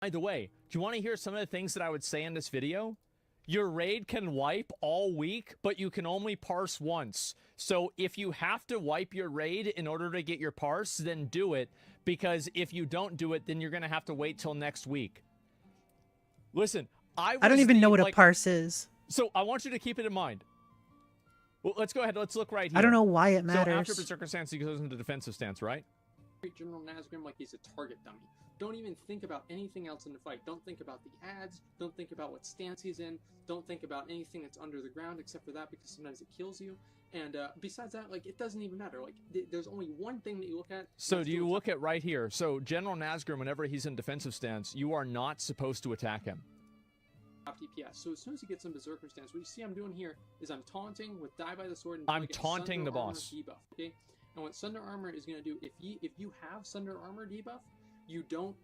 By the way, do you want to hear some of the things that I would say in this video? Your raid can wipe all week, but you can only parse once. So if you have to wipe your raid in order to get your parse, then do it. Because if you don't do it, then you're going to have to wait till next week. Listen, I don't even know what a parse is. So I want you to keep it in mind. Well, let's go ahead. Let's look right here. I don't know why it matters. So after Berserker stance, he goes into defensive stance, right? Treat General Nazgrim like he's a target dummy. Don't even think about anything else in the fight. Don't think about the ads. Don't think about what stance he's in. Don't think about anything that's under the ground except for that, because sometimes it kills you. And besides that, like, it doesn't even matter. Like, there's only one thing that you look at. So do you look at right here? So General Nazgrim, whenever he's in defensive stance, you are not supposed to attack him. DPS. So as soon as he gets in Berserker stance, what you see I'm doing here is I'm taunting with Die by the Sword. And I'm taunting the boss. Debuff, okay? And what Sunder Armor is going to do, if you have Sunder Armor debuff, you don't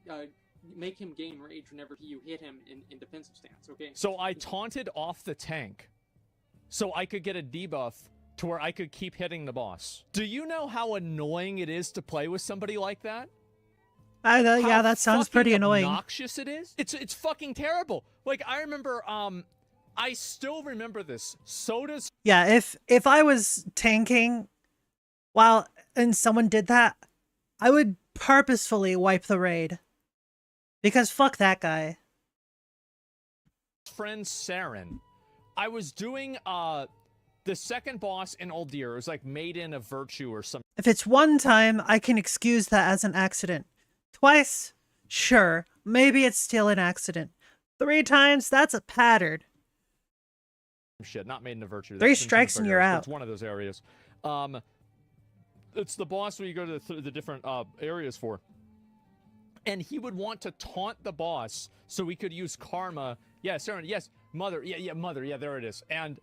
make him gain rage whenever you hit him in defensive stance, okay? So I taunted off the tank so I could get a debuff to where I could keep hitting the boss. Do you know how annoying it is to play with somebody like that? Yeah, that sounds pretty annoying. Obnoxious it is. It's fucking terrible. Like, I remember, I still remember this. Soda's. Yeah, if I was tanking and someone did that, I would purposefully wipe the raid. Because fuck that guy. Friend Saren. I was doing, the second boss in Uldir. It was like Maiden of Virtue or something. If it's one time, I can excuse that as an accident. Twice? Sure. Maybe it's still an accident. 3 times? That's a pattern. Shit, not Maiden of Virtue. 3 strikes and you're out. It's one of those areas. It's the boss where you go to the different areas for. And he would want to taunt the boss so we could use karma. Yeah, Saren, yes. Mother. Yeah, Mother. Yeah, there it is. And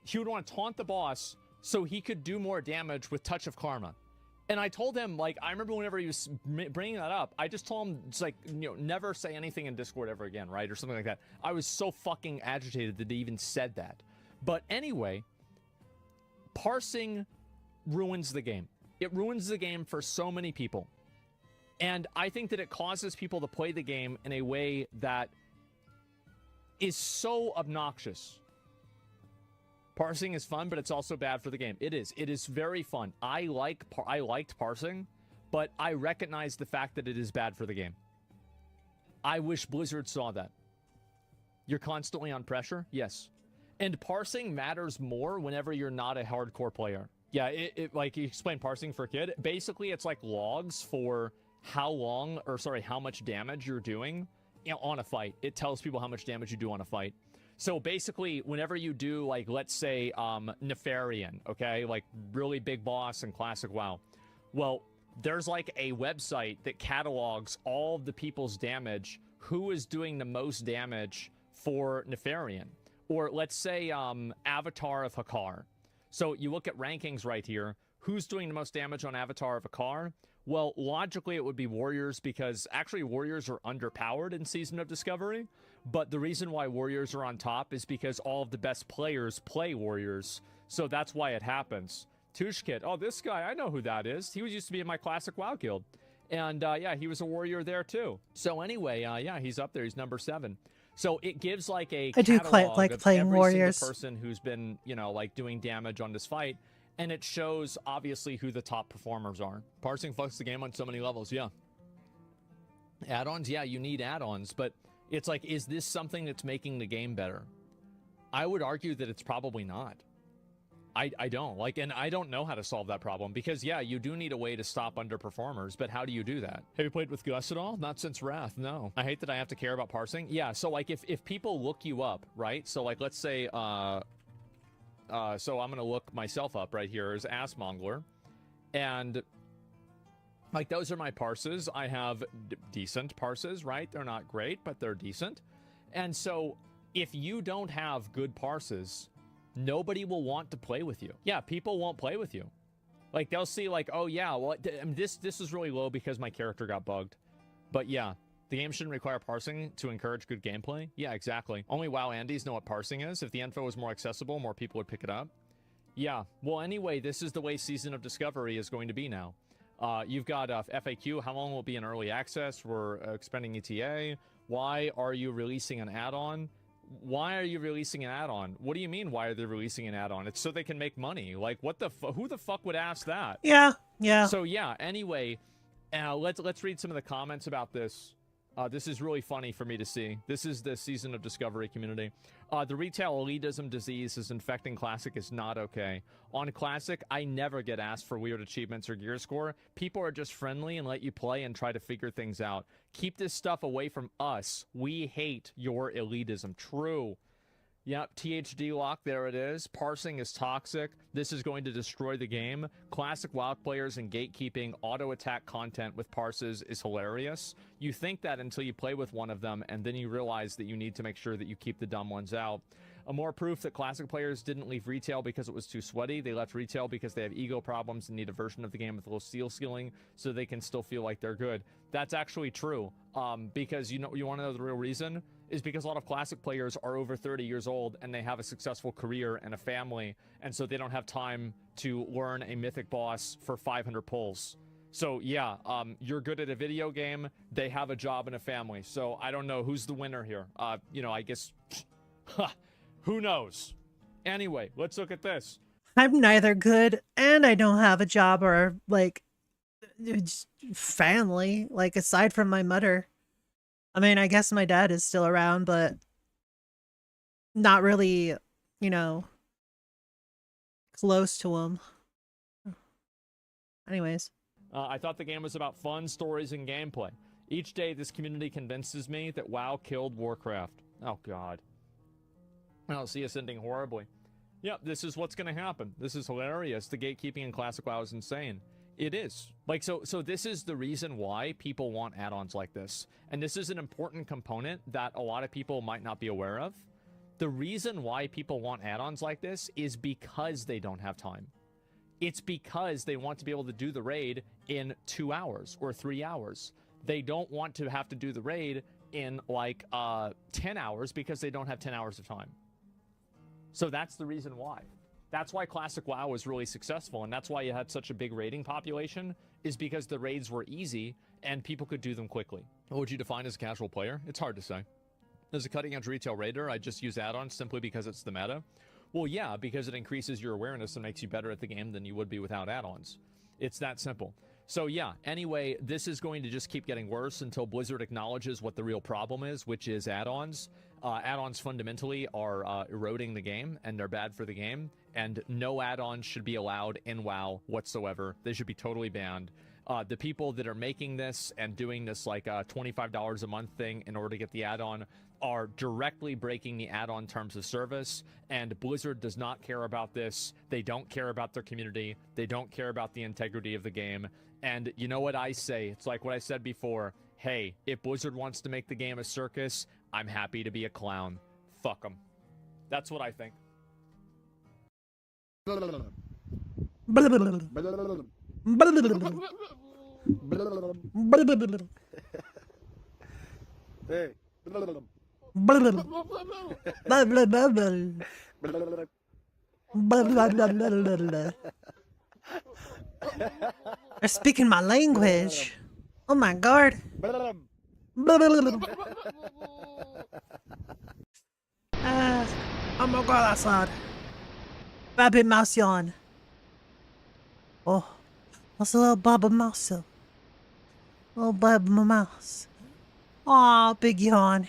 he would want to taunt the boss so he could do more damage with Touch of Karma. And I told him, like, I remember whenever he was bringing that up, I just told him, it's like, you know, never say anything in Discord ever again, right? Or something like that. I was so fucking agitated that he even said that. But anyway, parsing ruins the game. It ruins the game for so many people. And I think that it causes people to play the game in a way that is so obnoxious. Parsing is fun, but it's also bad for the game. It is. It is very fun. I liked parsing, but I recognize the fact that it is bad for the game. I wish Blizzard saw that. You're constantly on pressure? Yes. And parsing matters more whenever you're not a hardcore player. Yeah, like, you explain parsing for a kid. Basically, it's like logs for how much damage you're doing on a fight. It tells people how much damage you do on a fight. So basically, whenever you do, like, let's say, Nefarian, okay? Like, really big boss in Classic WoW. Well, there's, like, a website that catalogs all of the people's damage, who is doing the most damage for Nefarian. Or, let's say, Avatar of Hakar. So you look at rankings right here. Who's doing the most damage on Avatar of Hakar? Well, logically, it would be Warriors, because actually Warriors are underpowered in Season of Discovery. But the reason why Warriors are on top is because all of the best players play Warriors. So that's why it happens. Tushkit. Oh, this guy, I know who that is. He used to be in my Classic WoW guild. And yeah, he was a Warrior there too. So anyway, yeah, he's up there. He's number 7. So it gives like a I do quite like of playing every Warriors. single person who's been, you know, like doing damage on this fight. And it shows, obviously, who the top performers are. Parsing fucks the game on so many levels, yeah. Add-ons? Yeah, you need add-ons, but it's like, is this something that's making the game better? I would argue that it's probably not. I don't. Like, and I don't know how to solve that problem, because, yeah, you do need a way to stop underperformers, but how do you do that? Have you played with Gus at all? Not since Wrath, no. I hate that I have to care about parsing. Yeah, so, like, if people look you up, right? So, like, let's say, so I'm going to look myself up right here as Assmongler. And, like, those are my parses. I have decent parses, right? They're not great, but they're decent. And so, if you don't have good parses, nobody will want to play with you. Yeah, people won't play with you. Like, they'll see, like, oh, yeah, well, this is really low because my character got bugged. But, yeah. The game shouldn't require parsing to encourage good gameplay? Yeah, exactly. Only WoW Andes know what parsing is. If the info was more accessible, more people would pick it up. Yeah. Well, anyway, this is the way Season of Discovery is going to be now. You've got FAQ. How long will it be in early access? We're expanding ETA. Why are you releasing an add-on? Why are you releasing an add-on? What do you mean, why are they releasing an add-on? It's so they can make money. Like, what the who the fuck would ask that? Yeah, yeah. So, yeah, anyway, let's read some of the comments about this. This is really funny for me to see. This is the Season of Discovery community. The retail elitism disease is infecting Classic is not okay. On Classic, I never get asked for weird achievements or gear score. People are just friendly and let you play and try to figure things out. Keep this stuff away from us. We hate your elitism. True. Yep, THD lock, there it is. Parsing is toxic. This is going to destroy the game. Classic WoW players and gatekeeping auto-attack content with parses is hilarious. You think that until you play with one of them, and then you realize that you need to make sure that you keep the dumb ones out. A more proof that Classic players didn't leave retail because it was too sweaty. They left retail because they have ego problems and need a version of the game with a little steel ceiling so they can still feel like they're good. That's actually true. Because you want to know the real reason? Is because a lot of Classic players are over 30 years old and they have a successful career and a family, and so they don't have time to learn a mythic boss for 500 pulls. So yeah, you're good at a video game, they have a job and a family. So I don't know who's the winner here. You know, I guess who knows? Anyway, let's look at this. I'm neither good and I don't have a job or like family, like aside from my mother. I mean, I guess my dad is still around, but not really, you know, close to him. Anyways. I thought the game was about fun, stories, and gameplay. Each day, this community convinces me that WoW killed Warcraft. Oh, God. I'll see us ending horribly. Yep, this is what's going to happen. This is hilarious. The gatekeeping in Classic WoW is insane. It is. Like, so this is the reason why people want add-ons like this. And this is an important component that a lot of people might not be aware of. The reason why people want add-ons like this is because they don't have time. It's because they want to be able to do the raid in 2 hours or 3 hours. They don't want to have to do the raid in, like, 10 hours because they don't have 10 hours of time. So that's the reason why. That's why Classic WoW was really successful, and that's why you had such a big raiding population, is because the raids were easy and people could do them quickly. What would you define as a casual player? It's hard to say. As a cutting-edge retail raider, I just use add-ons simply because it's the meta. Well, yeah, because it increases your awareness and makes you better at the game than you would be without add-ons. It's that simple. So yeah, anyway, this is going to just keep getting worse until Blizzard acknowledges what the real problem is, which is add-ons. Add-ons fundamentally are eroding the game, and they're bad for the game, and no add-ons should be allowed in WoW whatsoever. They should be totally banned. The people that are making this and doing this like $25 a month thing in order to get the add-on are directly breaking the add-on terms of service, and Blizzard does not care about this. They don't care about their community. They don't care about the integrity of the game. And you know what I say? It's like what I said before. Hey, if Blizzard wants to make the game a circus, I'm happy to be a clown. Fuck them. That's what I think. Hey. They're speaking my language. Oh my god. I'm gonna go outside. Rabbit mouse yawn. Oh, what's a little Baba Mouse? Little Baba Mouse. Aw, big yawn.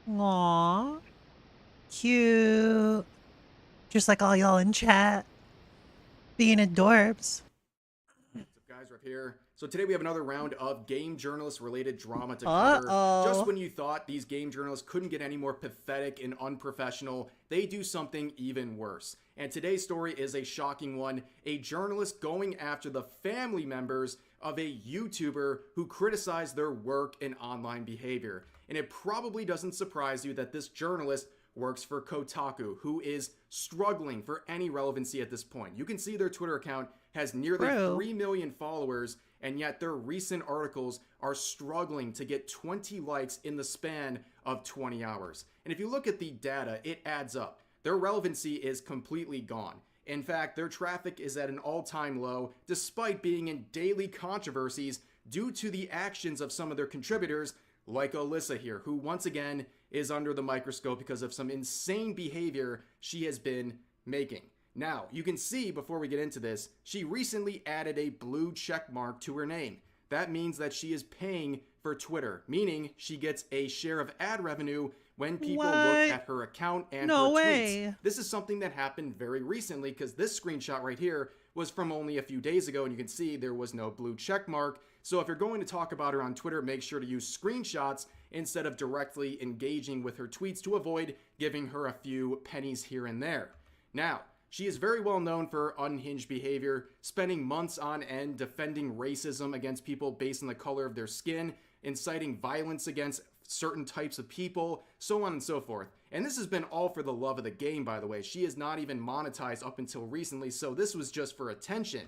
Aw. Cute. Just like all y'all in chat. Being adorbs. What's up, guys? We're up here. So today we have another round of game journalist related drama to cover. Just when you thought these game journalists couldn't get any more pathetic and unprofessional, they do something even worse. And today's story is a shocking one. A journalist going after the family members of a YouTuber who criticized their work and online behavior. And it probably doesn't surprise you that this journalist works for Kotaku, who is struggling for any relevancy at this point. You can see their Twitter account has nearly 3 million followers, and yet their recent articles are struggling to get 20 likes in the span of 20 hours. And if you look at the data, it adds up. Their relevancy is completely gone. In fact, their traffic is at an all-time low, despite being in daily controversies due to the actions of some of their contributors, like Alyssa here, who once again is under the microscope because of some insane behavior she has been making. Now, you can see before we get into this, she recently added a blue check mark to her name. That means that she is paying for Twitter, meaning she gets a share of ad revenue when people look at her account and her tweets. This is something that happened very recently because this screenshot right here was from only a few days ago, and you can see there was no blue check mark. So if you're going to talk about her on Twitter, make sure to use screenshots instead of directly engaging with her tweets to avoid giving her a few pennies here and there. Now, she is very well known for unhinged behavior, spending months on end defending racism against people based on the color of their skin, inciting violence against certain types of people, so on and so forth. And this has been all for the love of the game, by the way. She is not even monetized up until recently, so this was just for attention.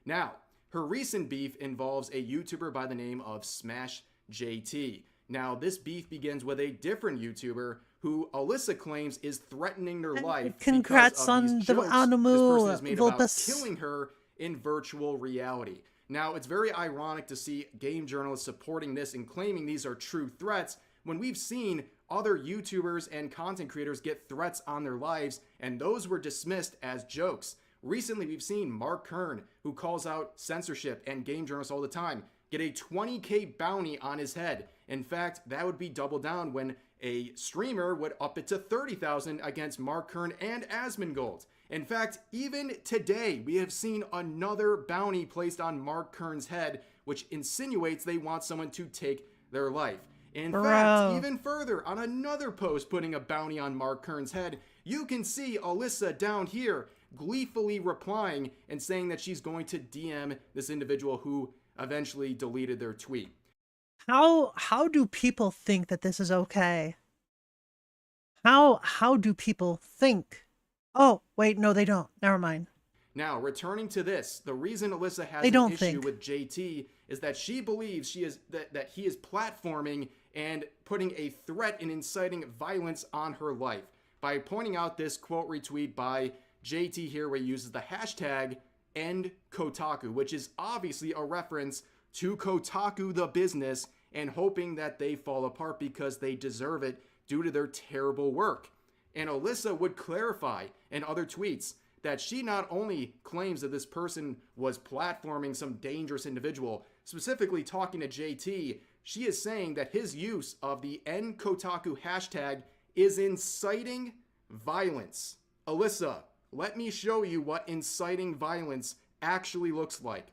Now, her recent beef involves a YouTuber by the name of Smash JT. Now, this beef begins with a different YouTuber who Alyssa claims is threatening their life Congrats because of on these the jokes animal. this person has made about killing her in virtual reality. Now, it's very ironic to see game journalists supporting this and claiming these are true threats when we've seen other YouTubers and content creators get threats on their lives, and those were dismissed as jokes. Recently, we've seen Mark Kern, who calls out censorship and game journalists all the time, get a 20K bounty on his head. In fact, that would be double down when a streamer would up it to 30,000 against Mark Kern and Asmongold. In fact, even today, we have seen another bounty placed on Mark Kern's head, which insinuates they want someone to take their life. In fact, even further, on another post putting a bounty on Mark Kern's head, you can see Alyssa down here gleefully replying and saying that she's going to DM this individual who eventually deleted their tweet. How do people think that this is okay? How do people think? Oh, wait, no, they don't. Never mind. Now, returning to this, the reason Alyssa has an issue with JT is that she believes that he is platforming and putting a threat and inciting violence on her life. by pointing out this quote retweet by JT here where he uses the hashtag #EndKotaku, which is obviously a reference to Kotaku the business and hoping that they fall apart because they deserve it due to their terrible work. And Alyssa would clarify in other tweets that she not only claims that this person was platforming some dangerous individual, specifically talking to JT, she is saying that his use of the #Kotaku hashtag is inciting violence. Alyssa, let me show you what inciting violence actually looks like.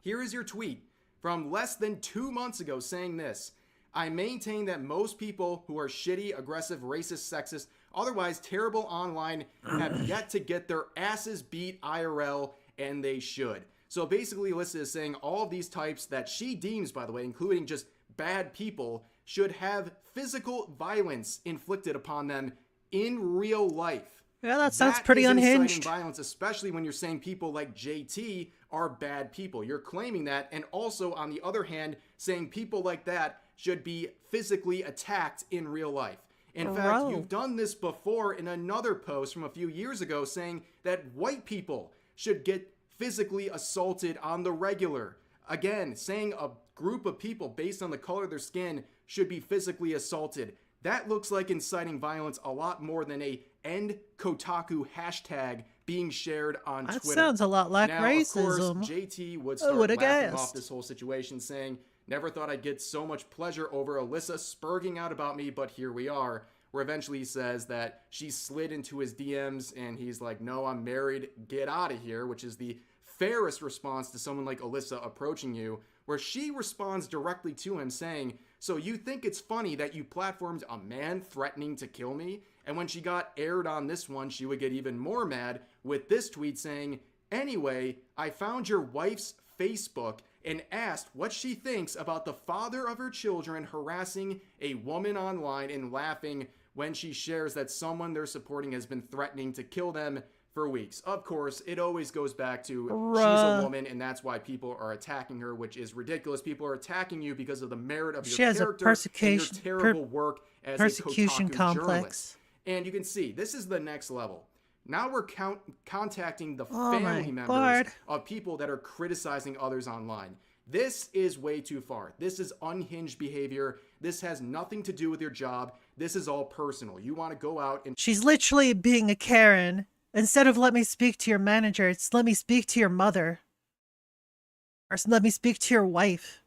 Here is your tweet from less than 2 months ago saying this: I maintain that most people who are shitty, aggressive, racist, sexist, otherwise terrible online have yet to get their asses beat IRL, and they should. So basically, Alyssa is saying all of these types that she deems, by the way, including just bad people, should have physical violence inflicted upon them in real life. Yeah, that sounds pretty unhinged. Inciting violence, especially when you're saying people like JT are bad people. You're claiming that, and also, on the other hand, saying people like that should be physically attacked in real life. In fact, you've done this before in another post from a few years ago saying that white people should get physically assaulted on the regular. Again, saying a group of people based on the color of their skin should be physically assaulted. That looks like inciting violence a lot more than a #Kotaku hashtag being shared on Twitter. That sounds a lot like now, racism. Of course, JT would start laughing off this whole situation, saying, never thought I'd get so much pleasure over Alyssa spurging out about me, but here we are. Where eventually he says that she slid into his DMs and he's like, no, I'm married, get out of here, which is the fairest response to someone like Alyssa approaching you, where she responds directly to him saying, so you think it's funny that you platformed a man threatening to kill me? And when she got aired on this one, she would get even more mad with this tweet saying, anyway, I found your wife's Facebook and asked what she thinks about the father of her children harassing a woman online and laughing when she shares that someone they're supporting has been threatening to kill them for weeks. Of course, it always goes back to she's a woman and that's why people are attacking her, which is ridiculous. People are attacking you because of the merit of your character and your terrible work as a Kotaku journalist. And you can see, this is the next level. Now we're contacting the family members of people that are criticizing others online. This is way too far. This is unhinged behavior. This has nothing to do with your job. This is all personal. You want to go out and... She's literally being a Karen. Instead of let me speak to your manager, it's let me speak to your mother. Or let me speak to your wife.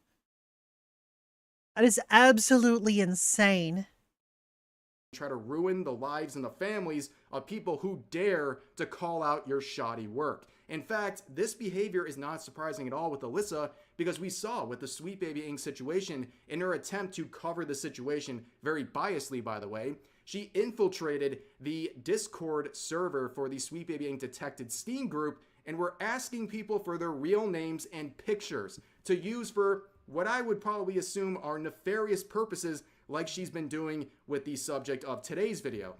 That is absolutely insane. Try to ruin the lives and the families of people who dare to call out your shoddy work. In fact, this behavior is not surprising at all with Alyssa, because we saw with the Sweet Baby Inc. situation, in her attempt to cover the situation, very biasly by the way, she infiltrated the Discord server for the Sweet Baby Inc. Detected Steam group and were asking people for their real names and pictures to use for what I would probably assume are nefarious purposes, like she's been doing with the subject of today's video.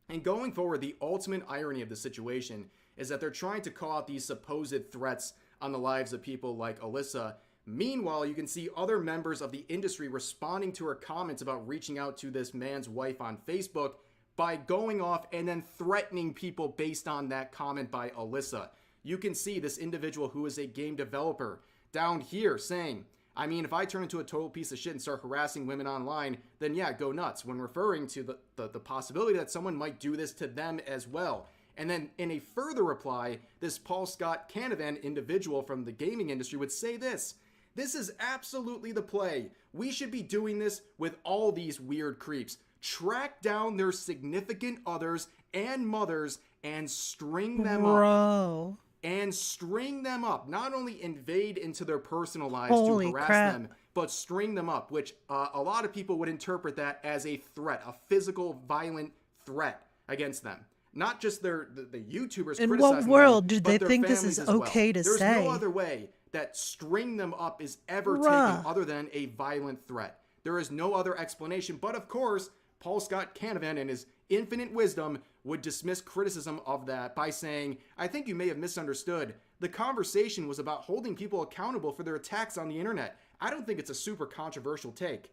And going forward, the ultimate irony of the situation is that they're trying to call out these supposed threats on the lives of people like Alyssa. Meanwhile, you can see other members of the industry responding to her comments about reaching out to this man's wife on Facebook by going off and then threatening people based on that comment by Alyssa. You can see this individual who is a game developer down here saying, I mean, if I turn into a total piece of shit and start harassing women online, then yeah, go nuts, when referring to the possibility that someone might do this to them as well. And then in a further reply, this Paul Scott Canavan individual from the gaming industry would say this: this is absolutely the play. We should be doing this with all these weird creeps. Track down their significant others and mothers and string them up. And string them up. Not only invade into their personal lives to harass them, but string them up, which a lot of people would interpret that as a threat, a physical, violent threat against them. Not just the YouTubers criticizing them, in what world do they but think this is okay to say? There's no other way that string them up is ever taken other than a violent threat. There is no other explanation. But of course, Paul Scott Canavan, in his infinite wisdom, would dismiss criticism of that by saying, I think you may have misunderstood. The conversation was about holding people accountable for their attacks on the internet. I don't think it's a super controversial take.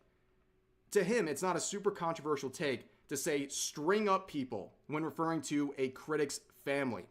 To him, it's not a super controversial take to say string up people when referring to a critic's family.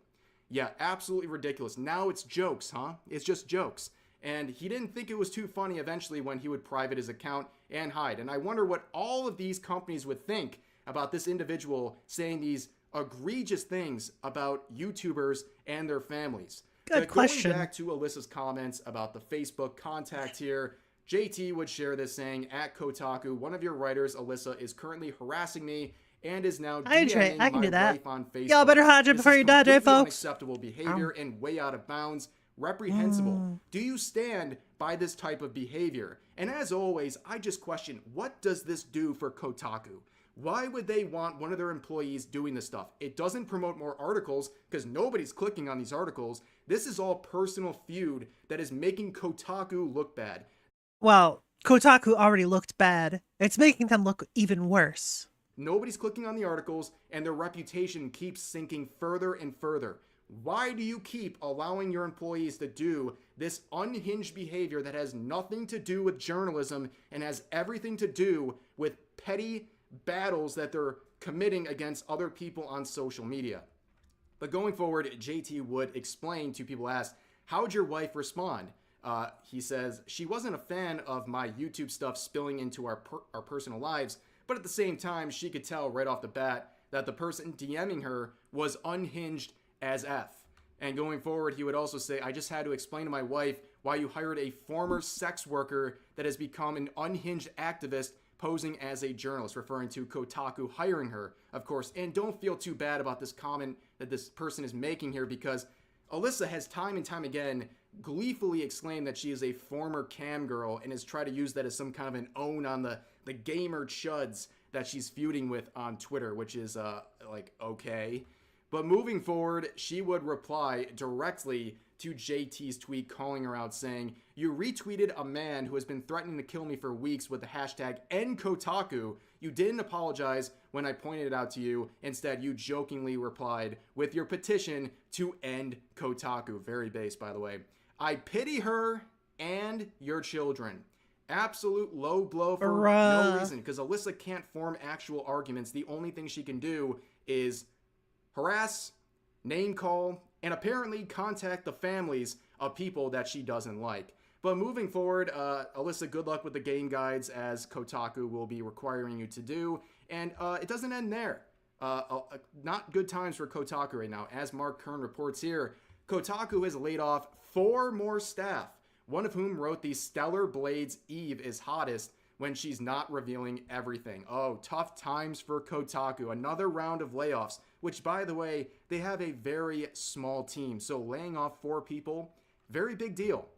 Yeah, absolutely ridiculous. Now it's jokes, huh? It's just jokes. And he didn't think it was too funny eventually when he would private his account and hide. And I wonder what all of these companies would think about this individual saying these egregious things about YouTubers and their families. Good question. Going back to Alyssa's comments about the Facebook contact here, JT would share this saying, at Kotaku, one of your writers, Alyssa, is currently harassing me and is now DMing I can my do that. wife on Facebook. Y'all better hydrate before you die, This is folks. unacceptable behavior and way out of bounds. Reprehensible. Do you stand by this type of behavior? And as always, I just question, what does this do for Kotaku? Why would they want one of their employees doing this stuff? It doesn't promote more articles because nobody's clicking on these articles. This is all personal feud that is making Kotaku look bad. Well, Kotaku already looked bad. It's making them look even worse. Nobody's clicking on the articles, and their reputation keeps sinking further and further. Why do you keep allowing your employees to do this unhinged behavior that has nothing to do with journalism and has everything to do with petty battles that they're committing against other people on social media? But going forward, JT would explain to people asked, how'd your wife respond? He says, she wasn't a fan of my YouTube stuff spilling into our personal lives, but at the same time, she could tell right off the bat that the person DMing her was unhinged as F. And going forward, he would also say, I just had to explain to my wife why you hired a former sex worker that has become an unhinged activist posing as a journalist, referring to Kotaku hiring her, of course. And don't feel too bad about this comment that this person is making here, because Alyssa has time and time again gleefully exclaimed that she is a former cam girl and has tried to use that as some kind of an own on the gamer chuds that she's feuding with on Twitter, which is like, okay. But moving forward, she would reply directly to JT's tweet calling her out saying, you retweeted a man who has been threatening to kill me for weeks with the hashtag #EndKotaku. You didn't apologize when I pointed it out to you. Instead, you jokingly replied with your petition to end Kotaku. Very base, by the way. I pity her and your children. Absolute low blow for no reason, because Alyssa can't form actual arguments. The only thing she can do is harass, name call, and apparently contact the families of people that she doesn't like. But moving forward, Alyssa, good luck with the game guides, as Kotaku will be requiring you to do. And it doesn't end there. Not good times for Kotaku right now. As Mark Kern reports here, Kotaku has laid off 4 more staff, one of whom wrote the Stellar Blades Eve is hottest when she's not revealing everything. Oh, tough times for Kotaku. Another round of layoffs, which, by the way, they have a very small team. So laying off 4 people, very big deal.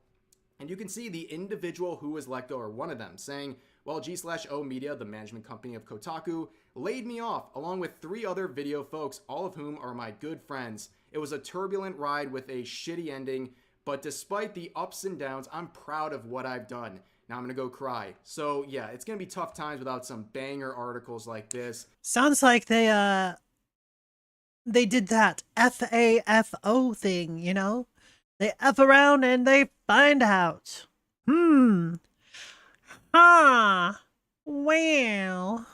And you can see the individual who was let go, or one of them, saying, well, G/O Media, the management company of Kotaku, laid me off along with 3 other video folks, all of whom are my good friends. It was a turbulent ride with a shitty ending, but despite the ups and downs, I'm proud of what I've done. Now I'm going to go cry. So yeah, it's going to be tough times without some banger articles like this. Sounds like they did that FAFO thing, you know? They F around and they find out. Well.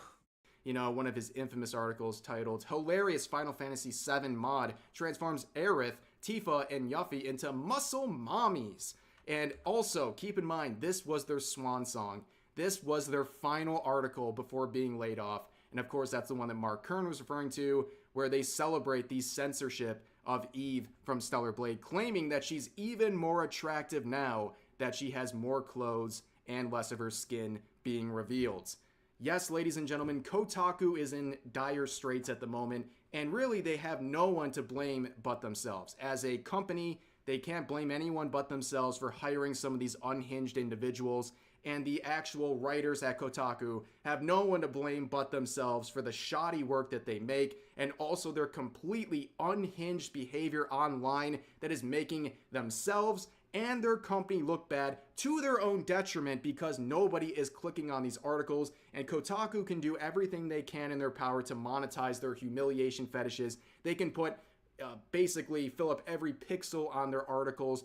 You know, one of his infamous articles titled, Hilarious Final Fantasy VII Mod Transforms Aerith, Tifa, and Yuffie into Muscle Mommies. And also, keep in mind, this was their swan song. This was their final article before being laid off. And of course, that's the one that Mark Kern was referring to, where they celebrate the censorship of Eve from Stellar Blade, claiming that she's even more attractive now that she has more clothes and less of her skin being revealed. Yes, ladies and gentlemen, Kotaku is in dire straits at the moment, and really they have no one to blame but themselves. As a company, they can't blame anyone but themselves for hiring some of these unhinged individuals, and the actual writers at Kotaku have no one to blame but themselves for the shoddy work that they make, and also their completely unhinged behavior online that is making themselves and their company look bad to their own detriment, because nobody is clicking on these articles, and Kotaku can do everything they can in their power to monetize their humiliation fetishes. They can put basically fill up every pixel on their articles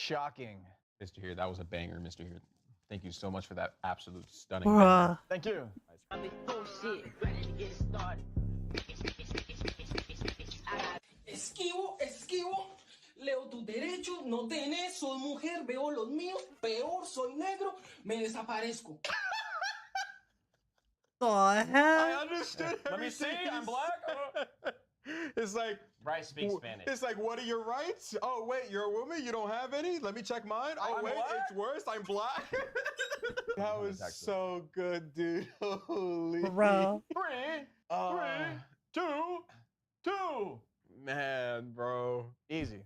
Shocking. Mr. Here, that was a banger, Mr. Here. Thank you so much for that absolute stunning. Bruh. Thank you. Esquivo, leo tus derechos, no tenés, soy mujer, veo los míos, peor, soy negro, me desaparezco. The heck? I understood. Let me see. I'm black. It's like Bryce speaks Spanish. It's like, what are your rights? Oh wait, you're a woman. You don't have any. Let me check mine. Oh I'm wait, black? it's worse. I'm black. That was so good, dude. Holy. Bro. 3, 2, 2. Man, bro. Easy.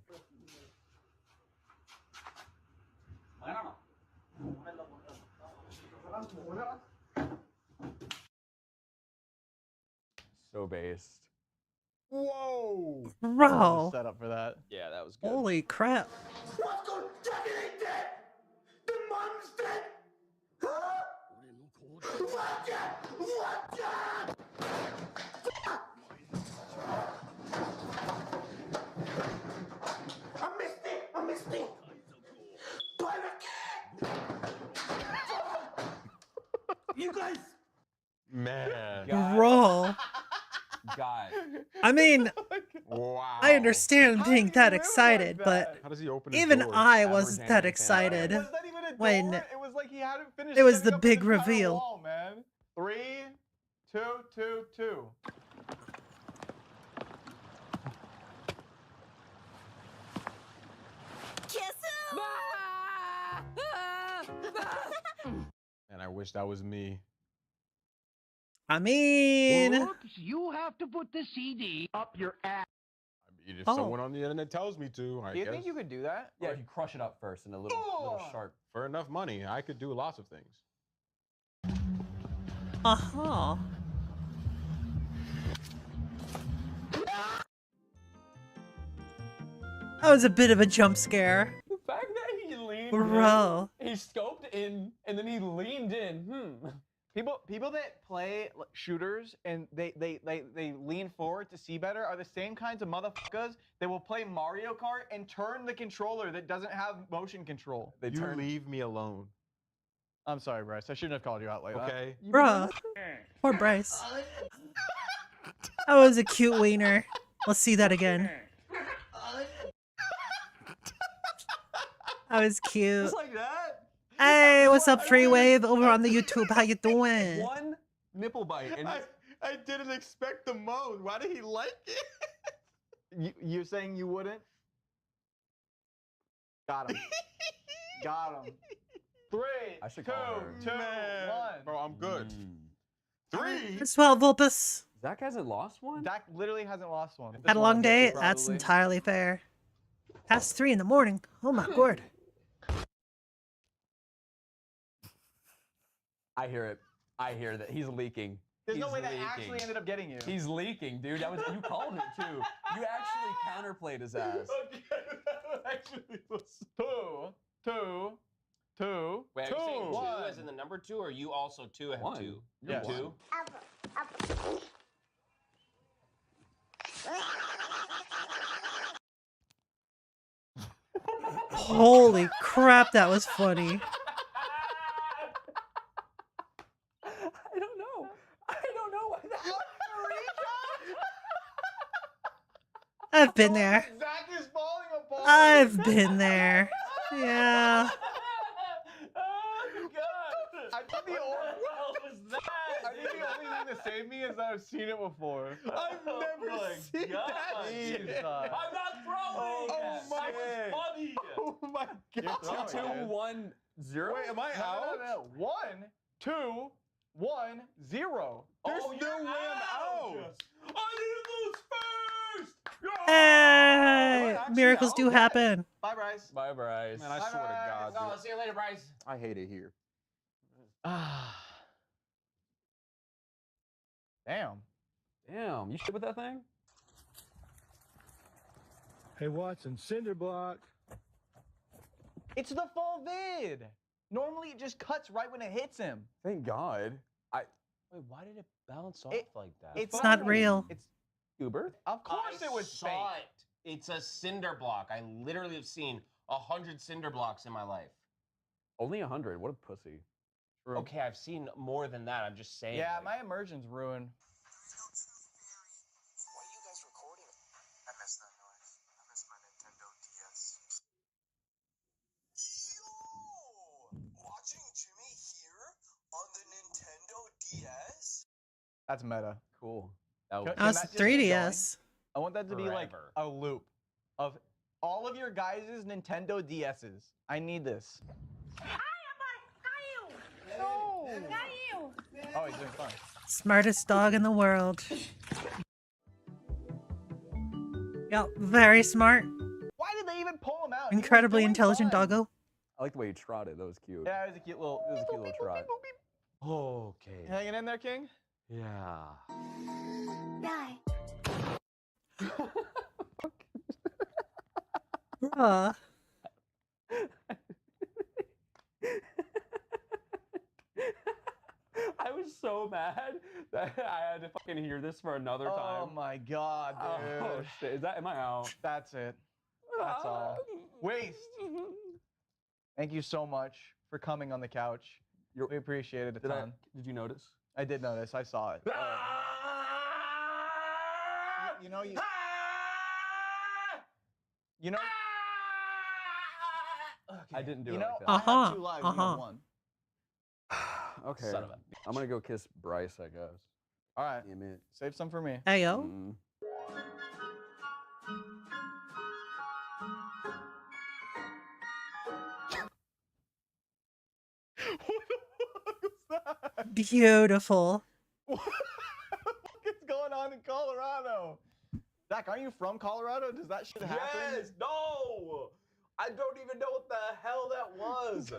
So based. Whoa. Bro. Set up for that. Yeah, that was good. Holy crap. What's going Dragon ain't dead! The mom's dead! Huh? Watcha! I missed it! You guys! Man. Bro. God. I mean, Wow. I understand being that excited, but How does he open his even doors? I Average wasn't anime that fan. excited It wasn't even a door. when It was like he hadn't finished. it was setting the up big an entire reveal. wall, man. 3, 2, 2, 2. And I wish that was me. I mean, Oops, you have to put the CD up your ass. I mean, if Oh. someone on the internet tells me to, I Do you guess. think you could do that? Yeah, Or- if you crush it up first and a little sharp. For enough money, I could do lots of things. uh-huh. That was a bit of a jump scare. The fact that he leaned Bro. in, he scoped in, and then he leaned in. People that play shooters and they lean forward to see better are the same kinds of motherfuckers that will play Mario Kart and turn the controller that doesn't have motion control. You leave me alone. I'm sorry, Bryce. I shouldn't have called you out like Okay. Bruh. Poor Bryce. That was a cute wiener. Let's see that again. That was cute. Just like that? Hey, what's up, Free Wave over on the YouTube? How you doing? One nipple bite. And I didn't expect the moan. Why did he like it? You're saying you wouldn't? Got him. Got him. 3, 2, 2, 1. Bro, I'm good. 3? As well, Vulpus. Zach hasn't lost one? Zach literally hasn't lost one. Had a long day? That's entirely fair. Past 3 in the morning. Oh my god. I hear it. I hear that he's leaking. There's no He's way that leaking. actually ended up getting you. He's leaking, dude. That was you called it too. You actually counterplayed his ass. Okay, that actually was 2, 2, 2. Wait, are two, you saying 2 one. as in the number 2, or you also 2 have 2? Yeah. 2? Holy crap, that was funny. I don't know. I don't know why that. I've been there. Zach is falling apart. I've been there. Yeah. I think the only thing that saved me is that I've seen it before. I've never seen that shit. I'm not throwing. Oh my That was funny. Oh my god. 2, 1, 0. Wait, am I out? No. 1, 2, 1, 0. There's Oh, no you're way I'm out. I didn't lose first. Hey, miracles do happen. Bye, Bryce. Bye, Bryce. Man, I Bye, swear to Bryce. God, No, dude. see you later, Bryce. I hate it here. Damn. Damn, you shit with that thing? Hey, Watson, cinder block. It's the full vid. Normally it just cuts right when it hits him. Thank God. Wait, why did it bounce off like that? It's not real. It's Uber? of course I it was saw fake. it. It's a cinder block. I literally have seen 100 cinder blocks in my life. Only 100. What a pussy. True. Okay, I've seen more than that. I'm just saying. Yeah, like, my immersion's ruined. What are you guys recording? I miss that noise. I miss my Nintendo DS. Yo! Watching Jimmy here on the Nintendo DS? That's meta. Cool. That's that just keep going? 3DS. I want that to be like Forever. a loop of all of your guys' Nintendo DSs. I need this. No! Oh, he's doing fine. Smartest dog in the world. Yep, very smart. Why did they even pull him out? Incredibly intelligent doggo. I like the way you trotted. That was cute. Yeah, it was a cute little trot. Okay. Hanging in there, King? Yeah. Die. Bruh. I was so mad that I had to fucking hear this for another time. Oh my god, dude. Oh shit. Am I out? That's it. That's all. Waste. Thank you so much for coming on the couch. We appreciate it a ton. Did you notice? I did notice. I saw it. You know you. You know. I didn't do You it know, like that. I have 2 lives. You have 1. Okay. Son of a I'm gonna go kiss Bryce, I guess. All right. Damn it. Save some for me. Ayo. Beautiful. What is going on in Colorado? Zach, aren't you from Colorado? Does that shit happen? Yes, no! I don't even know what the hell that was.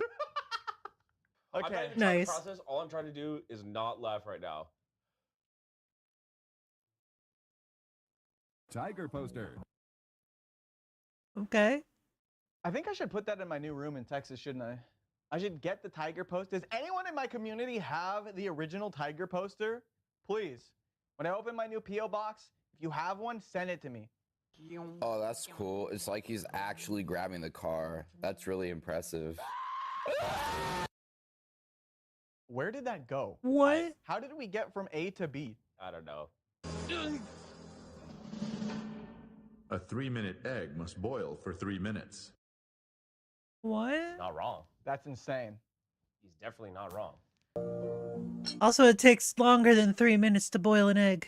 I'm not Okay. even trying Nice. to process. All I'm trying to do is not laugh right now. Tiger poster. Okay. I think I should put that in my new room in Texas, shouldn't I? I should get the tiger poster. Does anyone in my community have the original tiger poster? Please. When I open my new P.O. box, if you have one, send it to me. Oh, that's cool. It's like he's actually grabbing the car. That's really impressive. Where did that go? What? How did we get from A to B? I don't know. A 3-minute egg must boil for 3 minutes. What? Not wrong. That's insane. He's definitely not wrong. Also, it takes longer than 3 minutes to boil an egg.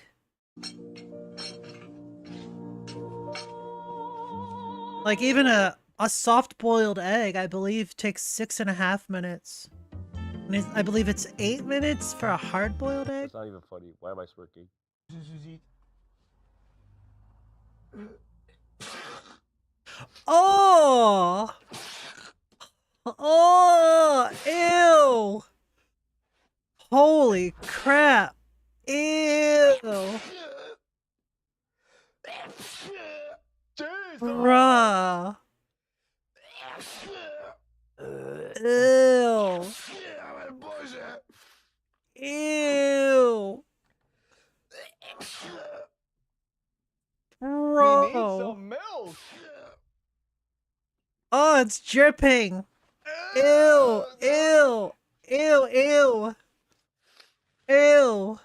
Like, even a soft-boiled egg, I believe, takes 6.5 minutes. And I believe it's 8 minutes for a hard-boiled egg. That's not even funny. Why am I smirking? Oh! Oh! Ew! Holy crap! Ew! Bruh! Ew! Ew! We need Bro! some milk. Oh, it's dripping! Ew! Ew! Ew! Ew! Ew!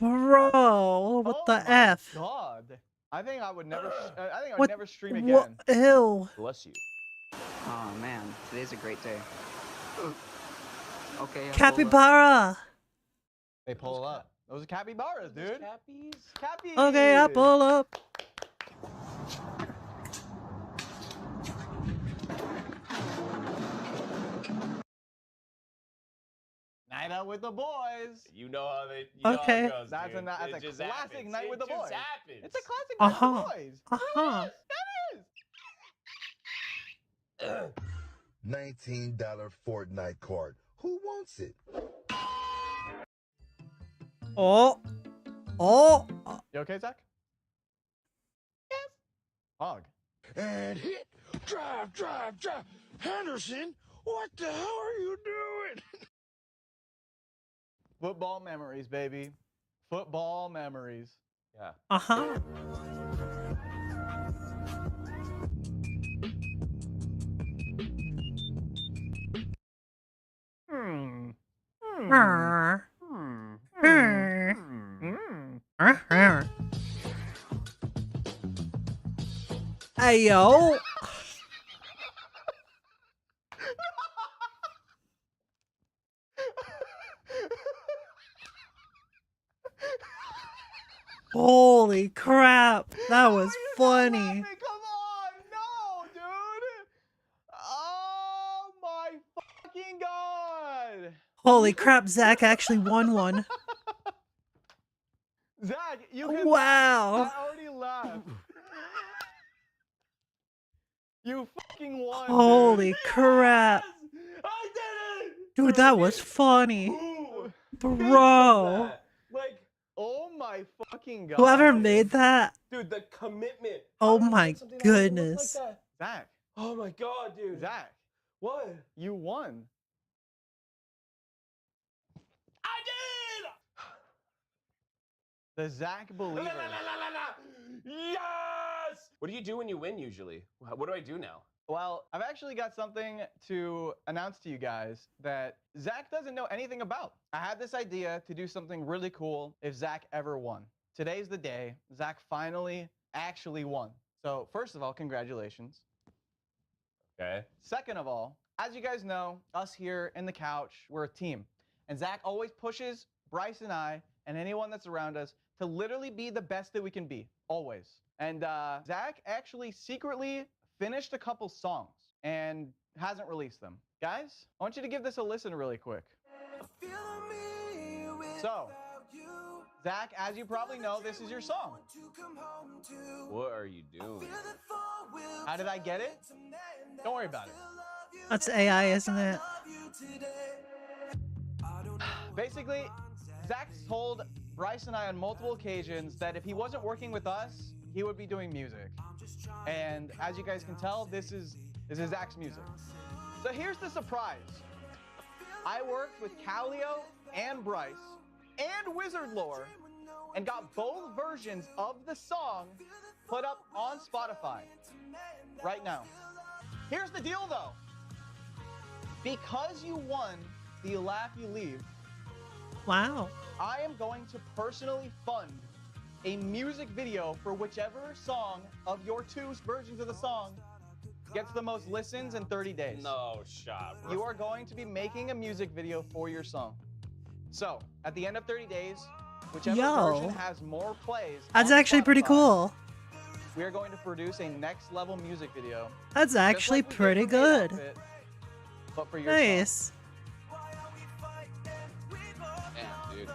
Bro! What the F? God. I think I would never. I think I would What- never stream what- again. Ew! Bless you. Oh man, today's a great day. Okay. Capybara! They pull up. Those are capybaras, dude. Cappies. Okay, I pull up. Night out with the boys. You know how they. You know Okay. how it goes, That's dude. a It just classic happens. night It with the just boys. happens. It's a classic night Uh-huh. with the boys. Uh-huh. That is. $19 Fortnite card. Who wants it? Oh! Oh! You okay, Zach? Yes. Hog. And hit, drive. Henderson, what the hell are you doing? Football memories, baby. Football memories. Yeah. Uh-huh. Hey, yo. Holy crap. That was funny. Come on, no, dude. Oh my fucking god. Holy crap, Zach actually won one. Zach, you can Wow. laugh. I already laughed. You fucking won, Holy dude. crap. I did it! Dude, that was funny. Ooh, Bro. Like, oh my fucking god. Whoever made that. dude, the commitment. Oh How did we my get something that doesn't look goodness. Like that? Zach. Oh my god, dude. Zach. What? You won. I did! The Zach believer. Yes! What do you do when you win usually? What do I do now? Well, I've actually got something to announce to you guys that Zach doesn't know anything about. I had this idea to do something really cool if Zach ever won. Today's the day. Zach finally actually won. So first of all, congratulations. Okay. Second of all, as you guys know, us here in the couch, we're a team. And Zach always pushes Bryce and I and anyone that's around us to literally be the best that we can be, always. And Zach actually secretly finished a couple songs and hasn't released them. Guys, I want you to give this a listen really quick. So, Zach, as you probably know, this is your song. What are you doing? How did I get it? Don't worry about it. That's AI, isn't it? Basically, Zach's told Bryce and I on multiple occasions that if he wasn't working with us, he would be doing music. And as you guys can tell, this is Zach's music. So here's the surprise. I worked with Calio and Bryce and Wizard Lore and got both versions of the song put up on Spotify right now. Here's the deal though. Because you won the Laugh You Leave, Wow. I am going to personally fund a music video for whichever song of your two versions of the song gets the most listens in 30 days. No shot, bro. You are going to be making a music video for your song. So, at the end of 30 days, whichever version has more plays. That's on actually pretty Spotify, cool. We are going to produce a next level music video. That's just actually like we did pretty for Made good. Outfit, but for your Nice. song. Damn, dude.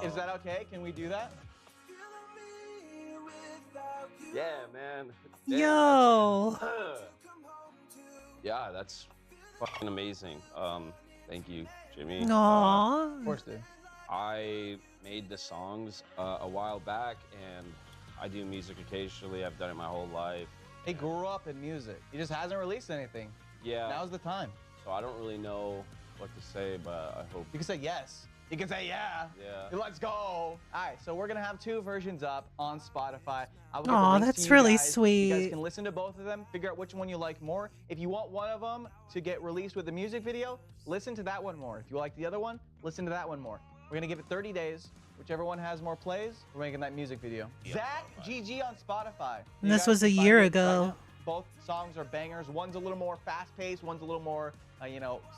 Is that okay? Can we do that? Yeah, man. Damn, Yo. Yeah, that's fucking amazing. Thank you, Jimmy. Aww. Of course, dude. I made the songs a while back, and I do music occasionally. I've done it my whole life. He grew up in music. He just hasn't released anything. Yeah. Now's the time. So I don't really know what to say, but I hope. You can say yes. You can say yeah. Yeah. Let's go. All right, so we're gonna have two versions up on Spotify. I will give the Aw, links that's to you really guys. You guys sweet. can listen to both of them, figure out which one you like more. If you want one of them to get released with a music video, listen to that one more. If you like the other one, listen to that one more. We're gonna give it 30 days. Whichever one has more plays, we're making that music video. Zach GG on Spotify. And You this guys was a can find year it right ago. now. Both songs are bangers. One's a little more fast-paced. One's a little more,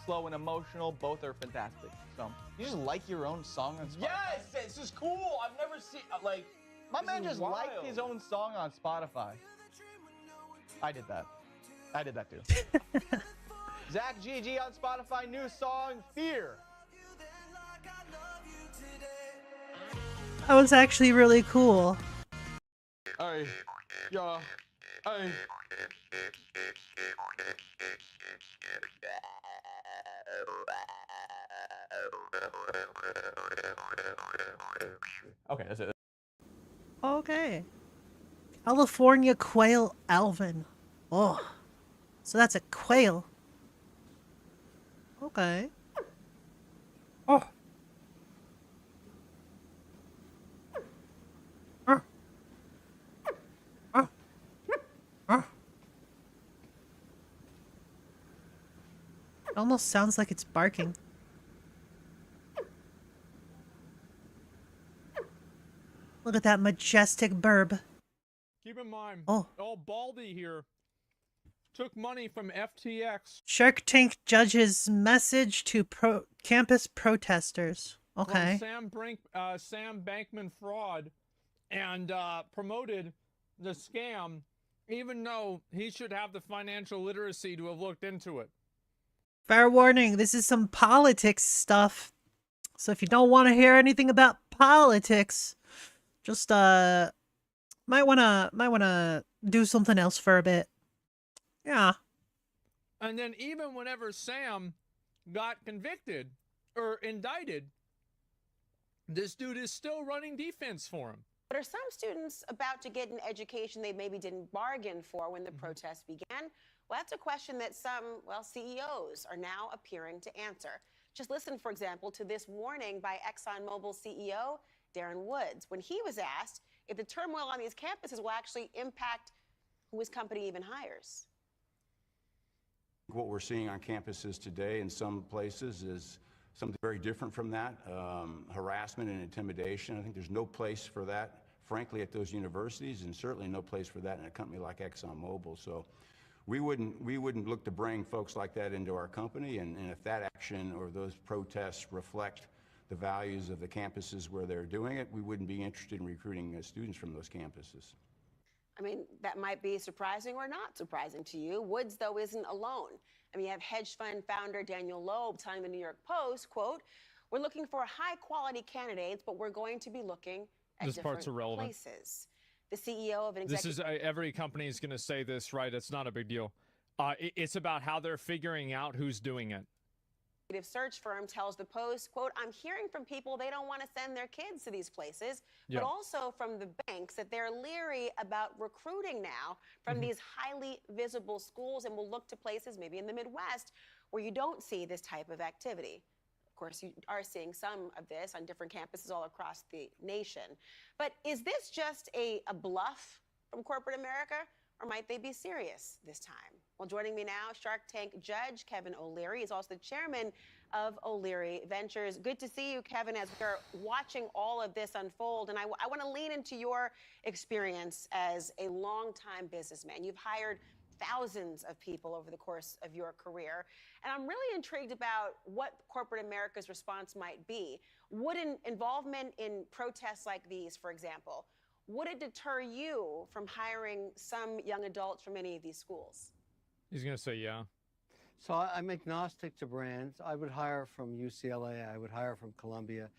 slow and emotional. Both are fantastic. So you just like your own song on Spotify. Yes, this is cool. I've never seen My this man is just liked wild. his own song on Spotify. I did that. I did that too. Zach GG on Spotify. New song, Fear. That was actually really cool. Hey, yeah, hey. Okay, that's it. Okay. California quail Alvin. Oh. So that's a quail. Okay. Oh. It almost sounds like it's barking. Look at that majestic burb. Keep in mind, Oh. Baldy here took money from FTX. Shark Tank judges message to campus protesters. Okay. From Sam Bankman-Fried and promoted the scam, even though he should have the financial literacy to have looked into it. Fair warning, this is some politics stuff. So if you don't want to hear anything about politics, just might wanna do something else for a bit. Yeah. And then even whenever Sam got convicted or indicted, this dude is still running defense for him. But are some students about to get an education they maybe didn't bargain for when the protests began? Well, that's a question that some, CEOs are now appearing to answer. Just listen, for example, to this warning by ExxonMobil CEO Darren Woods when he was asked if the turmoil on these campuses will actually impact who his company even hires. What we're seeing on campuses today in some places is something very different from that, harassment and intimidation. I think there's no place for that, frankly, at those universities, and certainly no place for that in a company like ExxonMobil. So we wouldn't look to bring folks like that into our company, and if that action or those protests reflect the values of the campuses where they're doing it, we wouldn't be interested in recruiting students from those campuses. I mean, that might be surprising or not surprising to you. Woods, though, isn't alone. I mean, you have hedge fund founder Daniel Loeb telling the New York Post, quote, "We're looking for high-quality candidates, but we're going to be looking at This different part's irrelevant. places." The CEO of an This executive... is every company is going to say this, right? It's not a big deal. It's about how they're figuring out who's doing it. search firm tells the Post, quote, "I'm hearing from people they don't want to send their kids to these places, Yeah. but also from the banks that they're leery about recruiting now from these highly visible schools and will look to places maybe in the Midwest where you don't see this type of activity." Of course, you are seeing some of this on different campuses all across the nation. But is this just a bluff from corporate America, or might they be serious this time? Well, joining me now, Shark Tank judge Kevin O'Leary is also the chairman of O'Leary Ventures. Good to see you, Kevin, as we're watching all of this unfold. And I want to lean into your experience as a longtime businessman. You've hired thousands of people over the course of your career. And I'm really intrigued about what corporate America's response might be. Would an involvement in protests like these, for example, would it deter you from hiring some young adults from any of these schools? He's going to say yeah. So I'm agnostic to brands. I would hire from UCLA. I would hire from Columbia.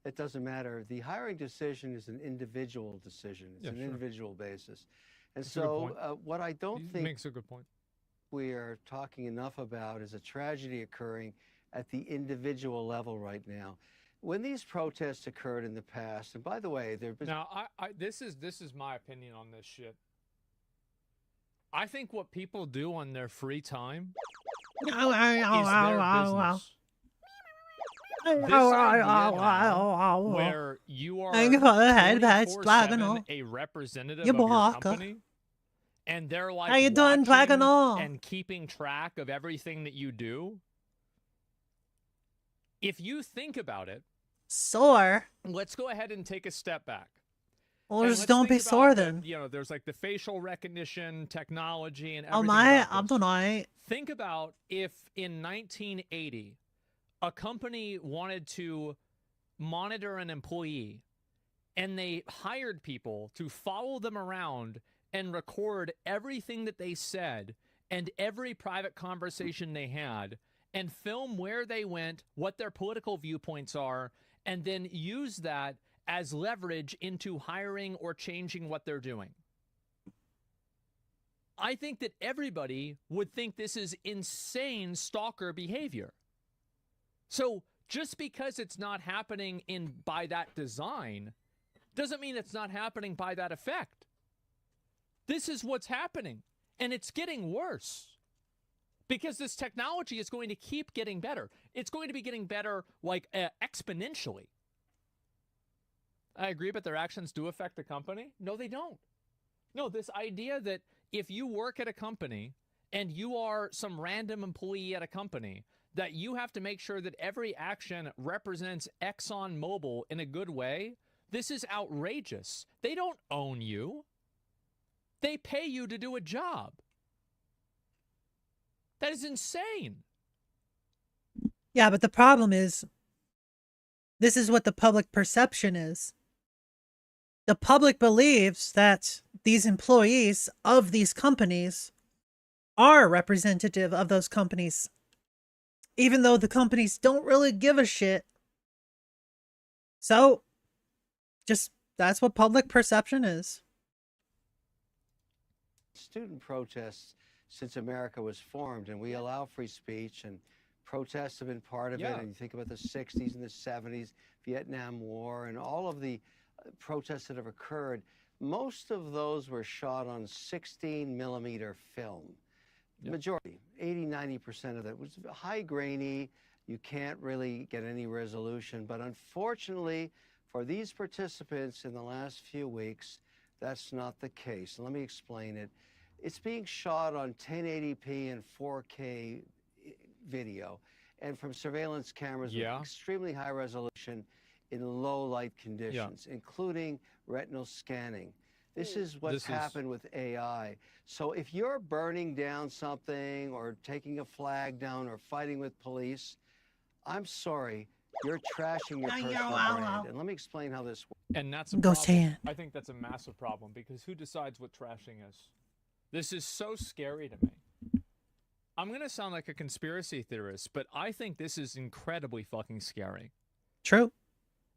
It doesn't matter. The hiring decision is an individual decision. It's an individual basis. And That's a good so what I don't think makes a good point. we are talking enough about is a tragedy occurring at the individual level right now. When these protests occurred in the past, and by the way, there have been... Now, this is my opinion on this shit. I think what people do on their free time is their business. This idea where you are Thank you for the head patch, 24/7 Platinum. a representative You of your walk. company, and they're like How you doing, watching Platinum? and keeping track of everything that you do. If you think about it, Sore. let's go ahead and take a step back. Well, And just let's don't be think about sore the- then. You know, there's like the facial recognition technology and Oh everything. my, about I'm this. doing alright. Think about if in 1980, a company wanted to monitor an employee and they hired people to follow them around and record everything that they said and every private conversation they had and film where they went, what their political viewpoints are, and then use that as leverage into hiring or changing what they're doing. I think that everybody would think this is insane stalker behavior. So just because it's not happening by that design doesn't mean it's not happening by that effect. This is what's happening, and it's getting worse because this technology is going to keep getting better. It's going to be getting better like exponentially. I agree, but their actions do affect the company? No, they don't. No, this idea that if you work at a company and you are some random employee at a company, that you have to make sure that every action represents ExxonMobil in a good way, This is outrageous. They don't own you. They pay you to do a job. That is insane. Yeah, but the problem is, this is what the public perception is. The public believes that these employees of these companies are representative of those companies, even though the companies don't really give a shit. So, just that's what public perception is. Student protests since America was formed, and we allow free speech, and protests have been part of it. And you think about the 60s and the 70s, Vietnam War, and all of the protests that have occurred. Most of those were shot on 16mm film. The majority, 80–90% of that was high grainy. You can't really get any resolution. But unfortunately, for these participants in the last few weeks, that's not the case. Let me explain it. It's being shot on 1080p and 4K video, and from surveillance cameras with extremely high resolution in low light conditions, including retinal scanning. This is what's happened with AI. So if you're burning down something or taking a flag down or fighting with police, I'm sorry, you're trashing your personal brand. And let me explain how this works. And that's a Ghost problem. hand. I think that's a massive problem, because who decides what trashing is? This is so scary to me. I'm going to sound like a conspiracy theorist, but I think this is incredibly fucking scary. True.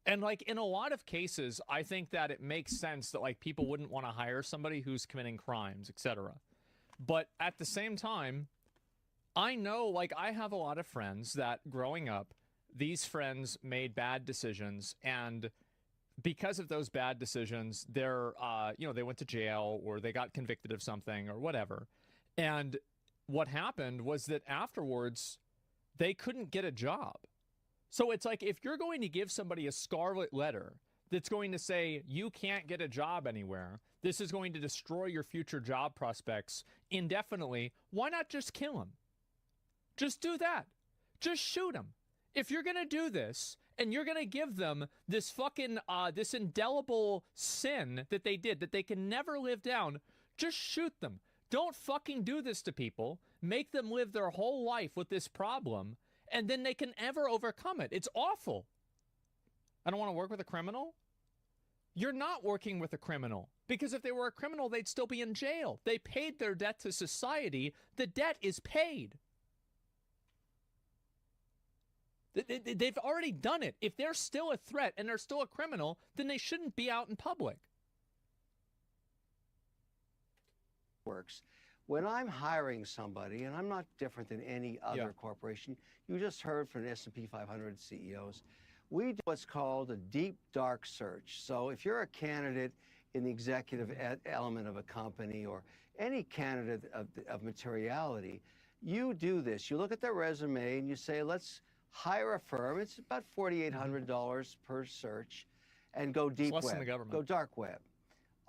And like in a lot of cases, I think that it makes sense that like people wouldn't want to hire somebody who's committing crimes, etc. But at the same time, I know, like, I have a lot of friends that growing up, these friends made bad decisions, and because of those bad decisions, they're you know, they went to jail or they got convicted of something or whatever. And what happened was that afterwards, they couldn't get a job. So it's like, if you're going to give somebody a scarlet letter that's going to say, you can't get a job anywhere, this is going to destroy your future job prospects indefinitely, why not just kill him? Just do that. Just shoot him. If you're going to do this, and you're going to give them this fucking, this indelible sin that they did, that they can never live down, just shoot them. Don't fucking do this to people. Make them live their whole life with this problem, and then they can ever overcome it. It's awful. I don't want to work with a criminal. You're not working with a criminal, because if they were a criminal, they'd still be in jail. They paid their debt to society. The debt is paid. They've already done it. If they're still a threat and they're still a criminal, then they shouldn't be out in public. Works. When I'm hiring somebody, and I'm not different than any other corporation, you just heard from the S&P 500 CEOs, we do what's called a deep, dark search. So if you're a candidate in the executive element of a company or any candidate of materiality, you do this. You look at their resume and you say, let's hire a firm. It's about $4,800 per search, and go deep less web, than the government. go dark web.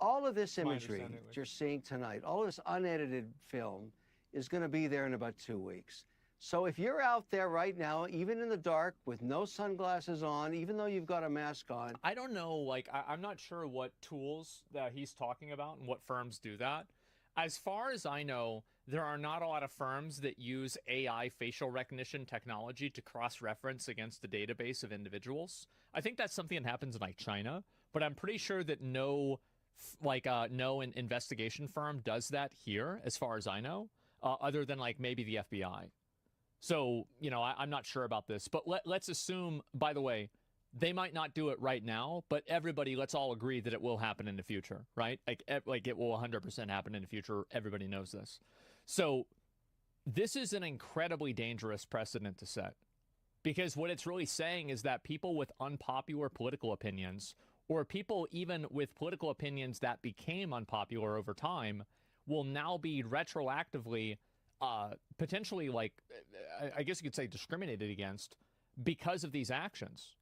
All of this My imagery understanding. that you're seeing tonight, all of this unedited film is going to be there in about 2 weeks. So if you're out there right now, even in the dark with no sunglasses on, even though you've got a mask on. I don't know, like, I'm not sure what tools that he's talking about and what firms do that. As far as I know, there are not a lot of firms that use AI facial recognition technology to cross-reference against the database of individuals. I think that's something that happens in like China, but I'm pretty sure that no investigation firm does that here, as far as I know, other than like maybe the FBI. So, you know, I'm not sure about this, but let's assume, by the way, they might not do it right now, but everybody, let's all agree that it will happen in the future, right? Like it will 100% happen in the future. Everybody knows this. So this is an incredibly dangerous precedent to set, because what it's really saying is that people with unpopular political opinions, or people even with political opinions that became unpopular over time, will now be retroactively, potentially, like, I guess you could say discriminated against because of these actions.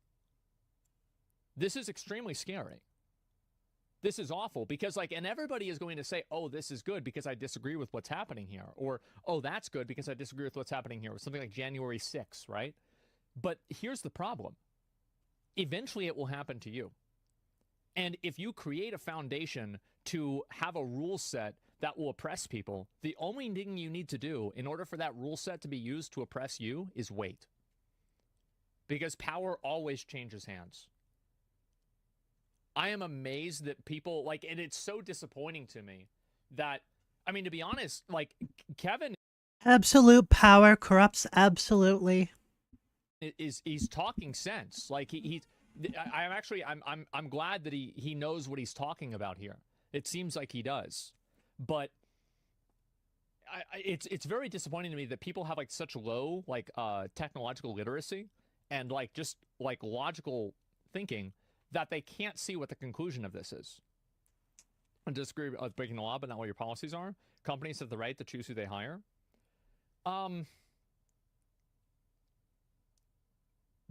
This is extremely scary. This is awful, because like, and everybody is going to say, oh, this is good because I disagree with what's happening here. Or, oh, that's good because I disagree with what's happening here. Or something like January 6th, right? But here's the problem. Eventually it will happen to you. And if you create a foundation to have a rule set that will oppress people, the only thing you need to do in order for that rule set to be used to oppress you is wait. Because power always changes hands. I am amazed that people, like, and it's so disappointing to me that, I mean, to be honest, like, Kevin Absolute power corrupts absolutely. he's talking sense. Like, I'm glad that he knows what he's talking about here. It seems like he does. But it's very disappointing to me that people have, like, such low, like, technological literacy and, like, just, like, logical thinking that they can't see what the conclusion of this is. I disagree with breaking the law, but not what your policies are. Companies have the right to choose who they hire.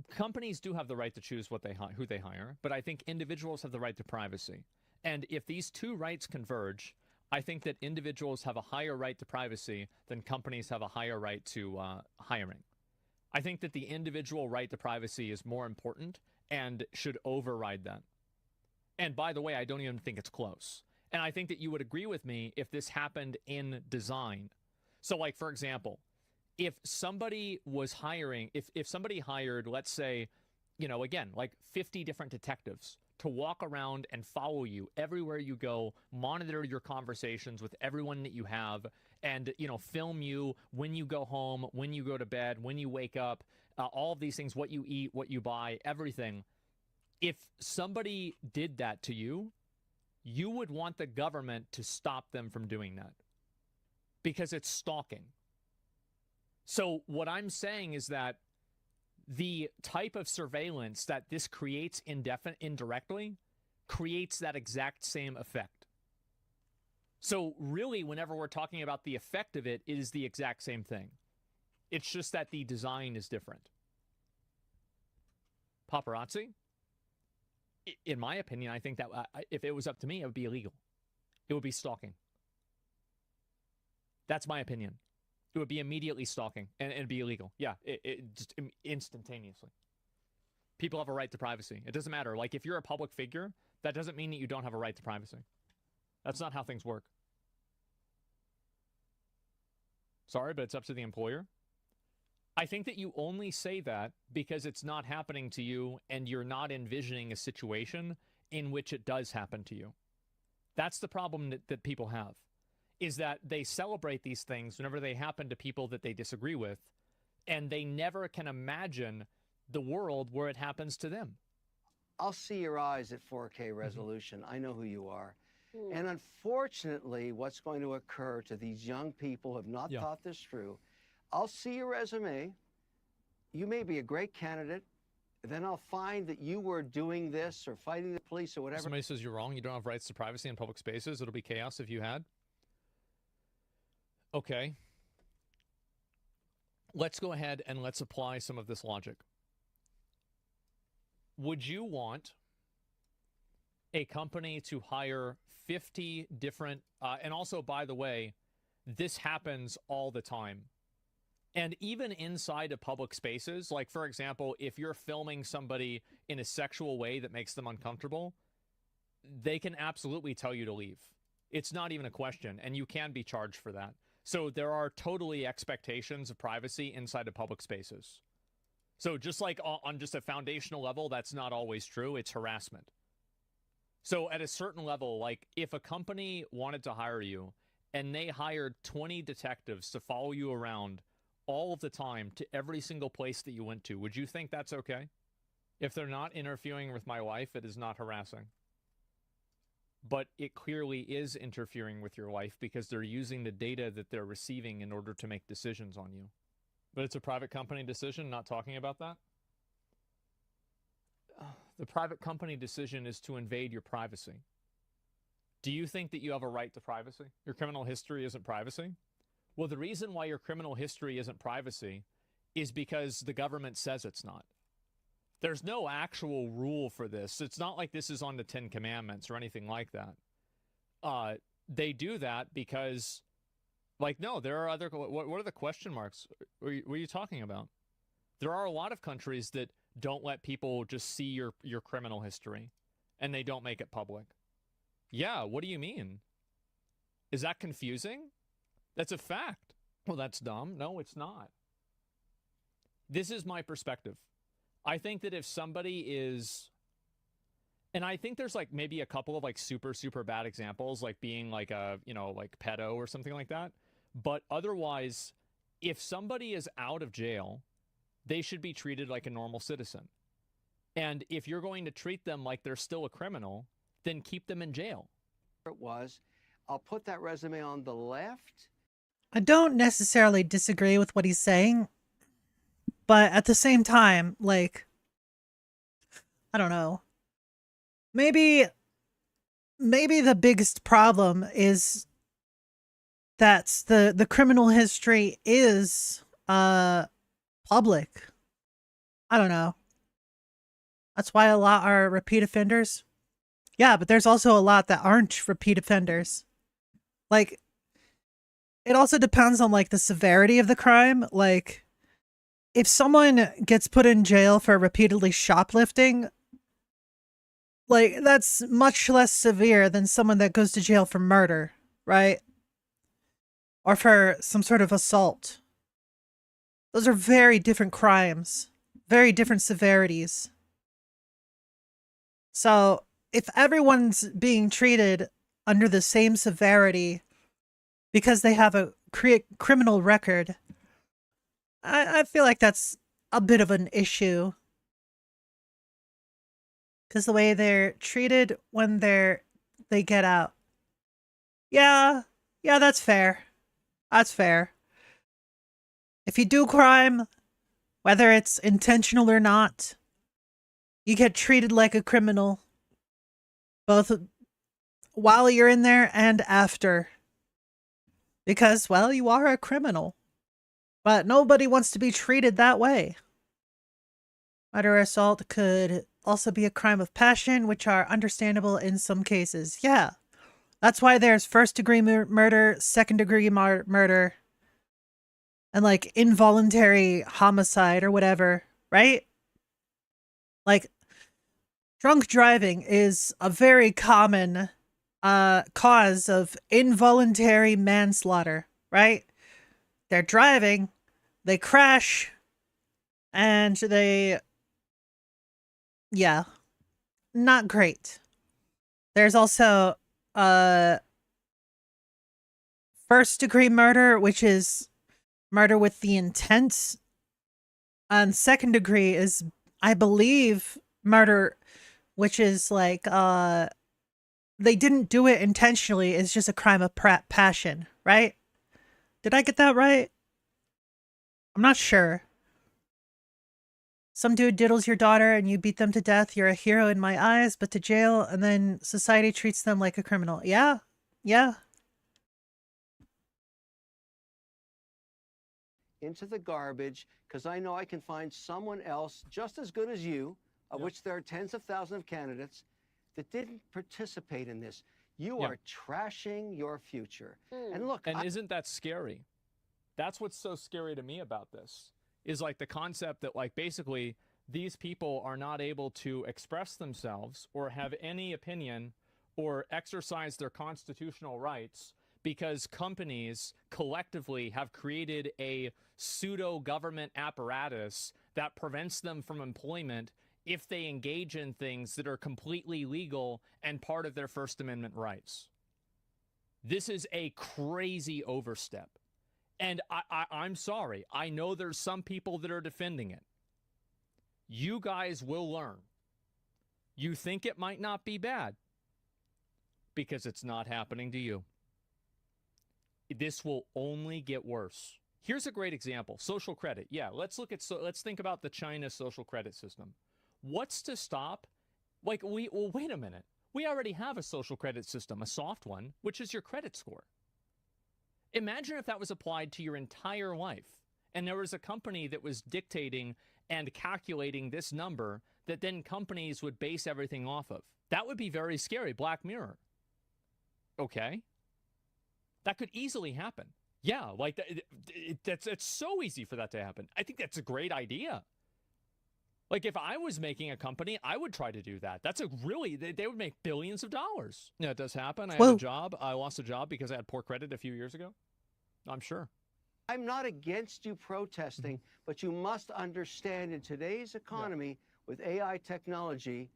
Companies do have the right to choose who they hire, but I think individuals have the right to privacy. And if these two rights converge, I think that individuals have a higher right to privacy than companies have a higher right to hiring. I think that the individual right to privacy is more important and should override that. And by the way, I don't even think it's close. And I think that you would agree with me if this happened in design. So, like, for example, if somebody was hiring, if somebody hired, let's say, you know, again, like 50 different detectives to walk around and follow you everywhere you go, monitor your conversations with everyone that you have, and, you know, film you when you go home, when you go to bed, when you wake up, all of these things, what you eat, what you buy, everything. If somebody did that to you, you would want the government to stop them from doing that because it's stalking. So what I'm saying is that the type of surveillance that this creates indirectly creates that exact same effect. So really, whenever we're talking about the effect of it, it is the exact same thing. It's just that the design is different. Paparazzi? In my opinion, I think that if it was up to me, it would be illegal. It would be stalking. That's my opinion. It would be immediately stalking and it'd be illegal. Yeah, it just instantaneously. People have a right to privacy. It doesn't matter. Like, if you're a public figure, that doesn't mean that you don't have a right to privacy. That's not how things work. Sorry, but it's up to the employer. I think that you only say that because it's not happening to you and you're not envisioning a situation in which it does happen to you. That's the problem that people have, is that they celebrate these things whenever they happen to people that they disagree with, and they never can imagine the world where it happens to them. I'll see your eyes at 4K resolution. I know who you are. And unfortunately, what's going to occur to these young people who have not thought this through, I'll see your resume. You may be a great candidate. Then I'll find that you were doing this or fighting the police or whatever. Somebody says you're wrong. You don't have rights to privacy in public spaces. It'll be chaos if you had. Okay. Let's go ahead and let's apply some of this logic. Would you want a company to hire 50 different, and also, by the way, this happens all the time. And even inside of public spaces, like, for example, if you're filming somebody in a sexual way that makes them uncomfortable, they can absolutely tell you to leave. It's not even a question, and you can be charged for that. So there are totally expectations of privacy inside of public spaces. So just like on just a foundational level, that's not always true. It's harassment. So at a certain level, like, if a company wanted to hire you and they hired 20 detectives to follow you around all of the time to every single place that you went to, would you think that's okay? If they're not interfering with my life, it is not harassing. But it clearly is interfering with your life because they're using the data that they're receiving in order to make decisions on you. But it's a private company decision, not talking about that? The private company decision is to invade your privacy. Do you think that you have a right to privacy? Your criminal history isn't privacy? Well, the reason why your criminal history isn't privacy is because the government says it's not. There's no actual rule for this. It's not like this is on the 10 Commandments or anything like that. They do that because, like, no, there are other, what are the question marks? What are you talking about? There are a lot of countries that don't let people just see your criminal history. and they don't make it public. Yeah, what do you mean? Is that confusing? That's a fact. Well, that's dumb. No, it's not. This is my perspective. I think that if somebody is, and I think there's like maybe a couple of like super, super bad examples, like being like a, you know, like pedo or something like that. But otherwise, if somebody is out of jail, they should be treated like a normal citizen. And if you're going to treat them like they're still a criminal, then keep them in jail. It was. I'll put that resume on the left. I don't necessarily disagree with what he's saying, but at the same time, like, I don't know. Maybe the biggest problem is that the criminal history is public. I don't know. That's why a lot are repeat offenders. Yeah, but there's also a lot that aren't repeat offenders. Like, it also depends on like the severity of the crime. Like, if someone gets put in jail for repeatedly shoplifting, like, that's much less severe than someone that goes to jail for murder, right? Or for some sort of assault. Those are very different crimes, very different severities. So, if everyone's being treated under the same severity because they have a criminal record, I feel like that's a bit of an issue. Because the way they're treated when they get out. Yeah, that's fair. That's fair. If you do crime, whether it's intentional or not, you get treated like a criminal, both while you're in there and after. Because, well, you are a criminal. But nobody wants to be treated that way. Murder or assault could also be a crime of passion, which are understandable in some cases. Yeah. That's why there's first-degree murder, second-degree murder, and, like, involuntary homicide or whatever, right? Like, drunk driving is a very common cause of involuntary manslaughter, right? They're driving, they crash, and yeah, not great. There's also first-degree murder, which is murder with the intent. And second degree is, I believe, murder, which is like, they didn't do it intentionally. It's just a crime of passion, right? Did I get that right? I'm not sure. Some dude diddles your daughter and you beat them to death. You're a hero in my eyes, but to jail, and then society treats them like a criminal. Yeah. Into the garbage, because I know I can find someone else just as good as you, of which there are tens of thousands of candidates, that didn't participate in this. You are trashing your future. And look, isn't that scary? That's what's so scary to me about this, is like the concept that like basically these people are not able to express themselves or have any opinion or exercise their constitutional rights because companies collectively have created a pseudo-government apparatus that prevents them from employment if they engage in things that are completely legal and part of their First Amendment rights. This is a crazy overstep. And I'm sorry. I know there's some people that are defending it. You guys will learn. You think it might not be bad because it's not happening to you. This will only get worse. Here's a great example. Social credit. Yeah, let's think about the China social credit system. What's to stop? Like, wait a minute. We already have a social credit system, a soft one, which is your credit score. Imagine if that was applied to your entire life and there was a company that was dictating and calculating this number that then companies would base everything off of. That would be very scary. Black Mirror. Okay. That could easily happen. Yeah, like it's so easy for that to happen. I think that's a great idea. Like, if I was making a company, I would try to do that. That's a really, they would make billions of dollars. Yeah, it does happen. I had a job. I lost a job because I had poor credit a few years ago. I'm sure. I'm not against you protesting, but you must understand in today's economy with AI technology,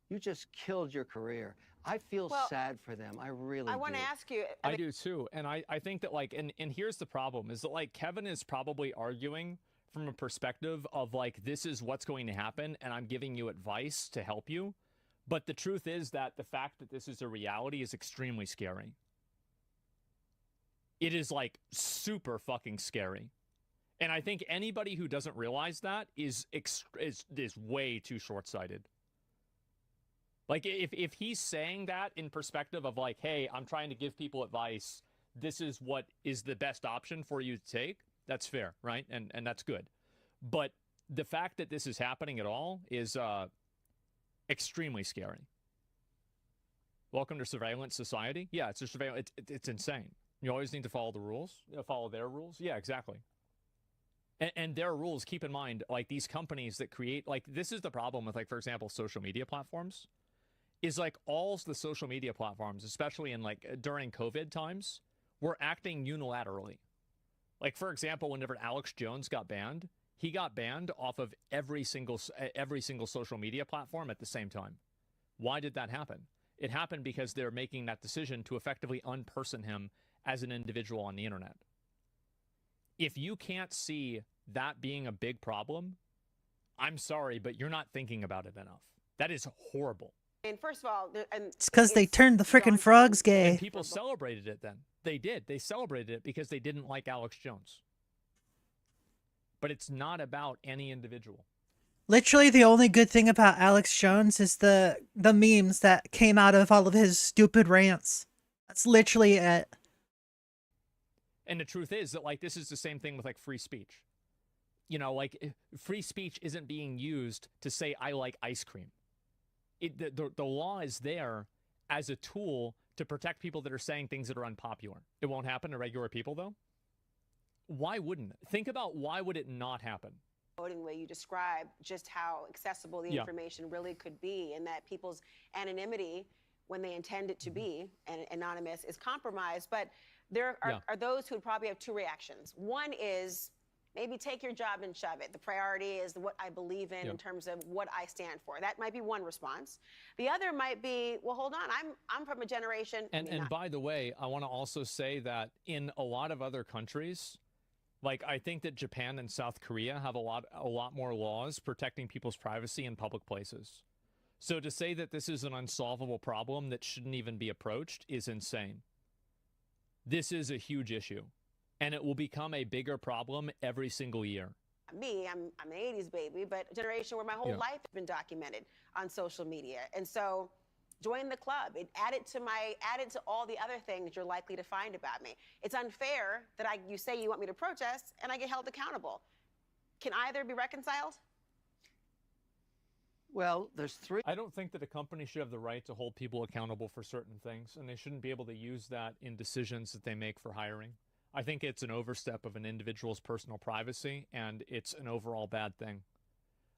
you just killed your career. I feel sad for them. I really do. I want to ask you. I do too. And I think that, like, and here's the problem is that, like, Kevin is probably arguing from a perspective of, like, this is what's going to happen and I'm giving you advice to help you. But the truth is that the fact that this is a reality is extremely scary. It is, like, super fucking scary. And I think anybody who doesn't realize that is way too short-sighted. Like, if he's saying that in perspective of, like, hey, I'm trying to give people advice, this is what is the best option for you to take, that's fair, right? And that's good. But the fact that this is happening at all is extremely scary. Welcome to surveillance society. Yeah, it's a surveillance. It's insane. You always need to follow the rules. Follow their rules. Yeah, exactly. And their rules, keep in mind, like, these companies that create, like, this is the problem with, like, for example, social media platforms, is, like, all the social media platforms, especially in, like, during COVID times, were acting unilaterally. Like, for example, whenever Alex Jones got banned, he got banned off of every single social media platform at the same time. Why did that happen? It happened because they're making that decision to effectively unperson him as an individual on the internet. If you can't see that being a big problem, I'm sorry, but you're not thinking about it enough. That is horrible. And first of all, It's because they turned the freaking frogs gay. And people celebrated it then. They did. They celebrated it because they didn't like Alex Jones. But it's not about any individual. Literally, the only good thing about Alex Jones is the memes that came out of all of his stupid rants. That's literally it. And the truth is that, like, this is the same thing with, like, free speech. You know, like, free speech isn't being used to say, I like ice cream. The law is there as a tool to protect people that are saying things that are unpopular. It won't happen to regular people, though. Why wouldn't it? Think about why would it not happen? Voting way you describe just how accessible the information really could be, and that people's anonymity, when they intend it to be anonymous, is compromised. But there are those who would probably have two reactions. One is maybe take your job and shove it. The priority is what I believe in terms of what I stand for. That might be one response. The other might be, well, hold on, I'm from a generation. And by the way, I want to also say that in a lot of other countries, like, I think that Japan and South Korea have a lot more laws protecting people's privacy in public places. So to say that this is an unsolvable problem that shouldn't even be approached is insane. This is a huge issue, and it will become a bigger problem every single year. Me, I'm an 80s baby, but a generation where my whole life has been documented on social media. And so join the club. Add it to all the other things you're likely to find about me. It's unfair that you say you want me to protest and I get held accountable. Can either be reconciled? Well, there's three. I don't think that a company should have the right to hold people accountable for certain things, and they shouldn't be able to use that in decisions that they make for hiring. I think it's an overstep of an individual's personal privacy, and it's an overall bad thing.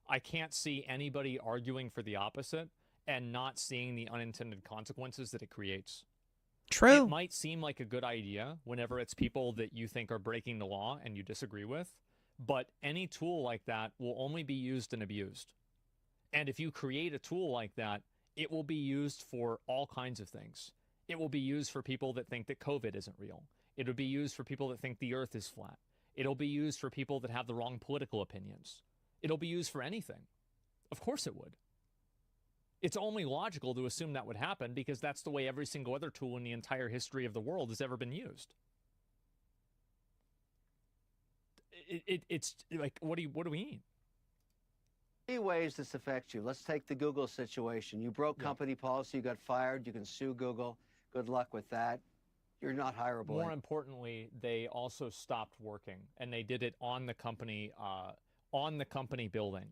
I can't see anybody arguing for the opposite and not seeing the unintended consequences that it creates. True. It might seem like a good idea whenever it's people that you think are breaking the law and you disagree with, but any tool like that will only be used and abused. And if you create a tool like that, it will be used for all kinds of things. It will be used for people that think that COVID isn't real. It'll be used for people that think the earth is flat. It'll be used for people that have the wrong political opinions. It'll be used for anything. Of course it would. It's only logical to assume that would happen because that's the way every single other tool in the entire history of the world has ever been used. It's like, what do we mean? Three ways this affects you. Let's take the Google situation. You broke company policy, you got fired, you can sue Google. Good luck with that. You're not hireable. More importantly, they also stopped working, and they did it on the company building.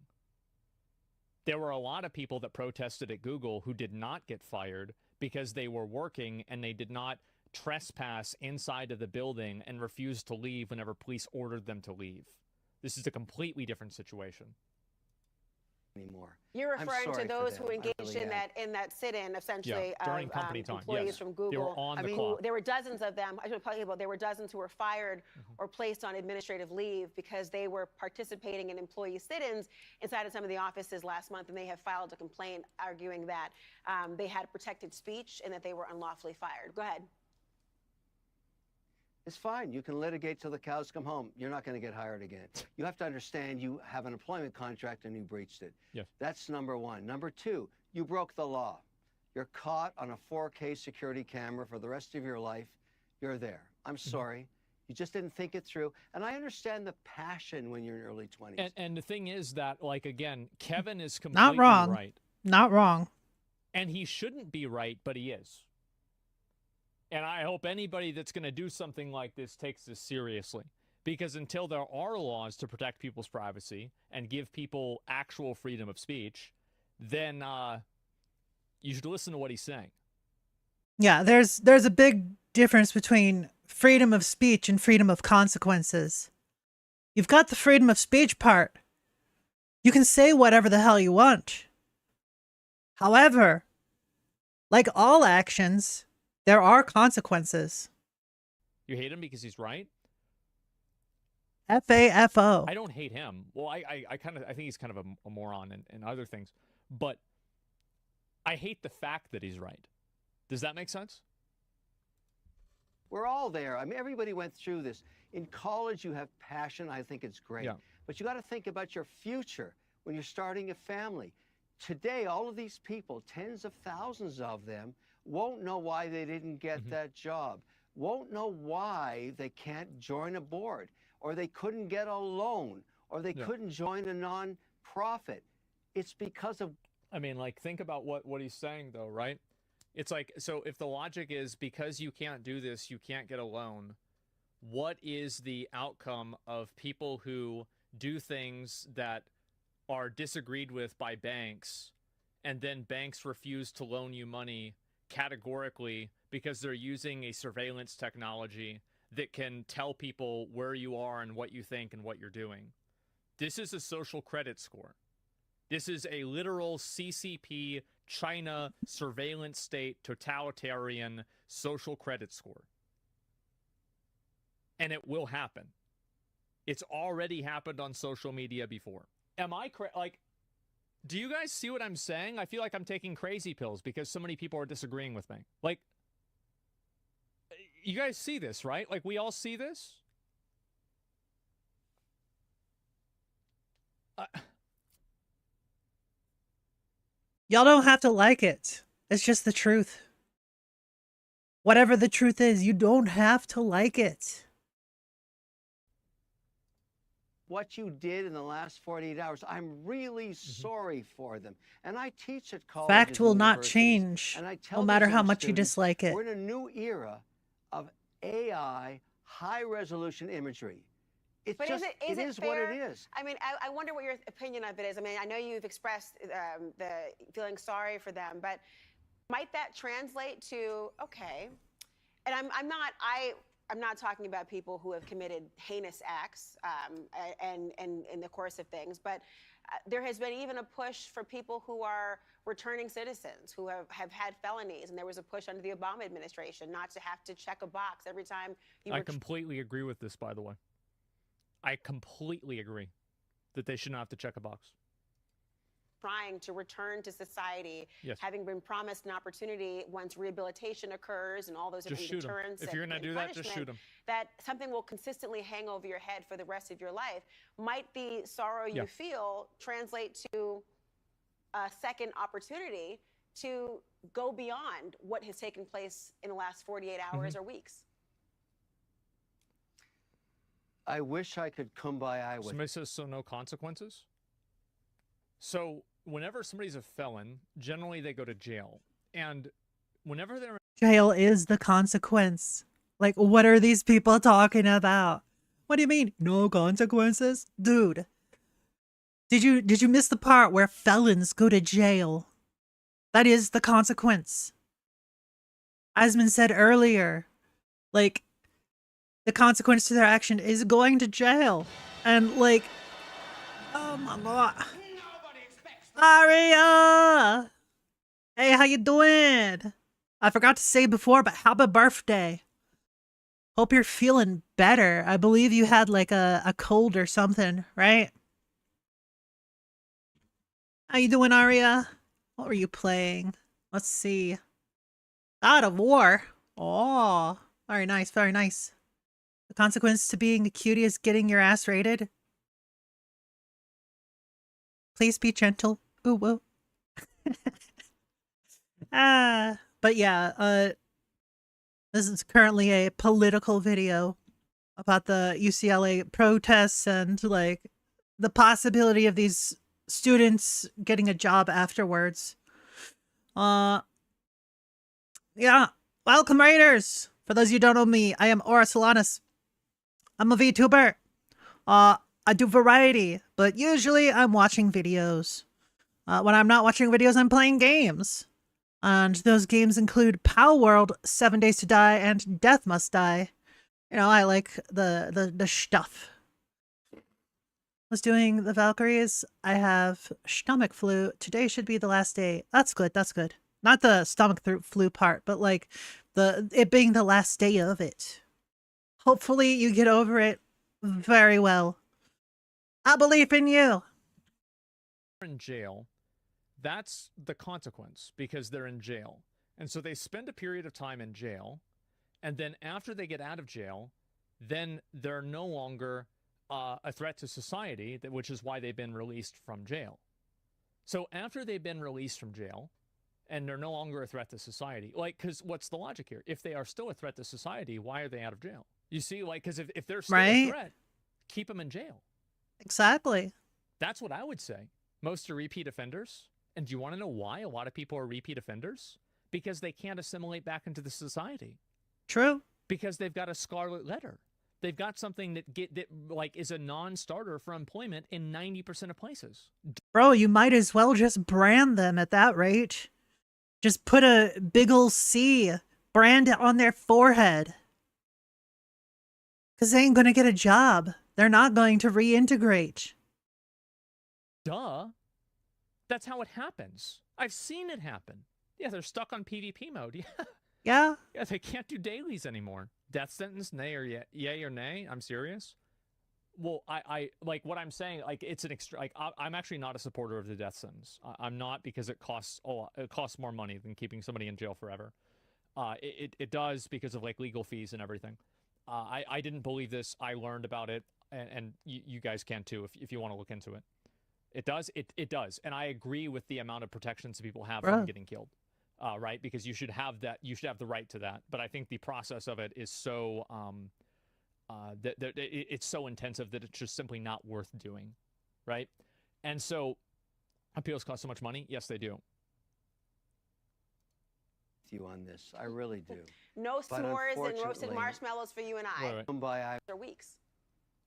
There were a lot of people that protested at Google who did not get fired because they were working and they did not trespass inside of the building and refused to leave whenever police ordered them to leave. This is a completely different situation. anymore. You're I'm referring sorry to for those who them. I engaged really in am. that sit-in, essentially, during of company time, employees yes. from They were Google. on the who- clock. There were dozens of them. I should tell you about. There were dozens who were fired or placed on administrative leave because they were participating in employee sit-ins inside of some of the offices last month, and they have filed a complaint arguing that they had protected speech and that they were unlawfully fired. Go ahead. It's fine. You can litigate till the cows come home. You're not going to get hired again. You have to understand you have an employment contract and you breached it. Yes. That's number one. Number two, you broke the law. You're caught on a 4K security camera for the rest of your life. You're there. I'm sorry. You just didn't think it through. And I understand the passion when you're in your early 20s. And the thing is that, like, again, Kevin is completely Not wrong. right. Not wrong. And he shouldn't be right, but he is. And I hope anybody that's going to do something like this takes this seriously. Because until there are laws to protect people's privacy and give people actual freedom of speech, then you should listen to what he's saying. Yeah, there's a big difference between freedom of speech and freedom of consequences. You've got the freedom of speech part. You can say whatever the hell you want. However, like all actions, there are consequences. You hate him because he's right? FAFO. I don't hate him. Well, I think he's kind of a moron and other things. But I hate the fact that he's right. Does that make sense? We're all there. I mean, everybody went through this. In college, you have passion. I think it's great. Yeah. But you got to think about your future when you're starting a family. Today, all of these people, tens of thousands of them, won't know why they didn't get that job, won't know why they can't join a board, or they couldn't get a loan, or they couldn't join a non-profit. It's because of... I mean, like, think about what he's saying, though, right? It's like, so if the logic is because you can't do this, you can't get a loan, what is the outcome of people who do things that are disagreed with by banks, and then banks refuse to loan you money categorically because they're using a surveillance technology that can tell people where you are and what you think and what you're doing? This is a social credit score. This is a literal CCP, China, surveillance state, totalitarian social credit score. And it will happen. It's already happened on social media before. Am I like, do you guys see what I'm saying? I feel like I'm taking crazy pills because so many people are disagreeing with me. Like, you guys see this, right? Like, we all see this? Y'all don't have to like it. It's just the truth. Whatever the truth is, you don't have to like it. what you did in the last 48 hours. I'm really sorry for them. And I teach at colleges. Fact will and not universities, change, and I tell no the matter how same much you students, dislike it. We're in a new era of AI, high-resolution imagery. It's But just, is it what fair? it is. I mean, I wonder what your opinion of it is. I mean, I know you've expressed the feeling sorry for them, but might that translate to, okay, and I'm not talking about people who have committed heinous acts and in the course of things, but there has been even a push for people who are returning citizens who have had felonies, and there was a push under the Obama administration not to have to check a box every time you I completely agree with this, by the way. I completely agree that they should not have to check a box. trying to return to society, Yes. having been promised an opportunity once rehabilitation occurs and all those Just different shoot 'em. deterrents. If you're gonna do that, just shoot 'em. That something will consistently hang over your head for the rest of your life. Might the sorrow Yeah. you feel translate to a second opportunity to go beyond what has taken place in the last 48 hours or weeks? I wish I could kumbaya with Somebody says, so no consequences? So whenever somebody's a felon, generally they go to jail. And whenever they're Jail is the consequence. Like, what are these people talking about? What do you mean? No consequences? Dude. Did you miss the part where felons go to jail? That is the consequence. Asman said earlier, like, the consequence to their action is going to jail. And like, oh my God. Nobody expects Aria! Hey, how you doing? I forgot to say before, but happy birthday. Hope you're feeling better. I believe you had like a cold or something, right? How you doing, Aria? What were you playing? Let's see. God of War. Oh, very nice, very nice. The consequence to being a cutie is getting your ass raided. Please be gentle. Ooh, whoa. But yeah, this is currently a political video about the UCLA protests and like the possibility of these students getting a job afterwards. Yeah. Welcome, Raiders! For those of you who don't know me, I am Aura Solanus. I'm a VTuber. I do variety, but usually I'm watching videos. When I'm not watching videos, I'm playing games. And those games include Pow World, 7 Days to Die, and Death Must Die. You know, I like the stuff. Was doing the Valkyries. I have stomach flu. Today should be the last day. That's good, that's good. Not the stomach flu part, but like it being the last day of it. Hopefully you get over it very well. I believe in you. In jail, that's the consequence because they're in jail. And so they spend a period of time in jail, and then after they get out of jail, then they're no longer a threat to society, which is why they've been released from jail. So after they've been released from jail, and they're no longer a threat to society, like, because what's the logic here? If they are still a threat to society, why are they out of jail? You see, like, because if they're still a threat, keep them in jail. Exactly. That's what I would say. Most are repeat offenders. And do you want to know why a lot of people are repeat offenders? Because they can't assimilate back into the society. True. Because they've got a scarlet letter. They've got something that like is a non-starter for employment in 90% of places. Bro, you might as well just brand them at that rate. Just put a big ol' C, brand it on their forehead. Because they ain't going to get a job. They're not going to reintegrate. Duh. That's how it happens. I've seen it happen. Yeah, they're stuck on PvP mode. Yeah. Yeah. Yeah, they can't do dailies anymore. Death sentence, nay or yay or nay? I'm serious. Well, I like what I'm saying. Like it's an extra. Like I'm actually not a supporter of the death sentence. I'm not because it costs more money than keeping somebody in jail forever. It does because of like legal fees and everything. I didn't believe this. I learned about it, and you guys can too if you want to look into it. It does. It does, and I agree with the amount of protections people have from getting killed. Right, because you should have that. You should have the right to that. But I think the process of it is so it's so intensive that it's just simply not worth doing, right? And so appeals cost so much money. Yes, they do. You on this, I really do. No s'mores and roasted marshmallows for you and I. Kumbaya. For weeks.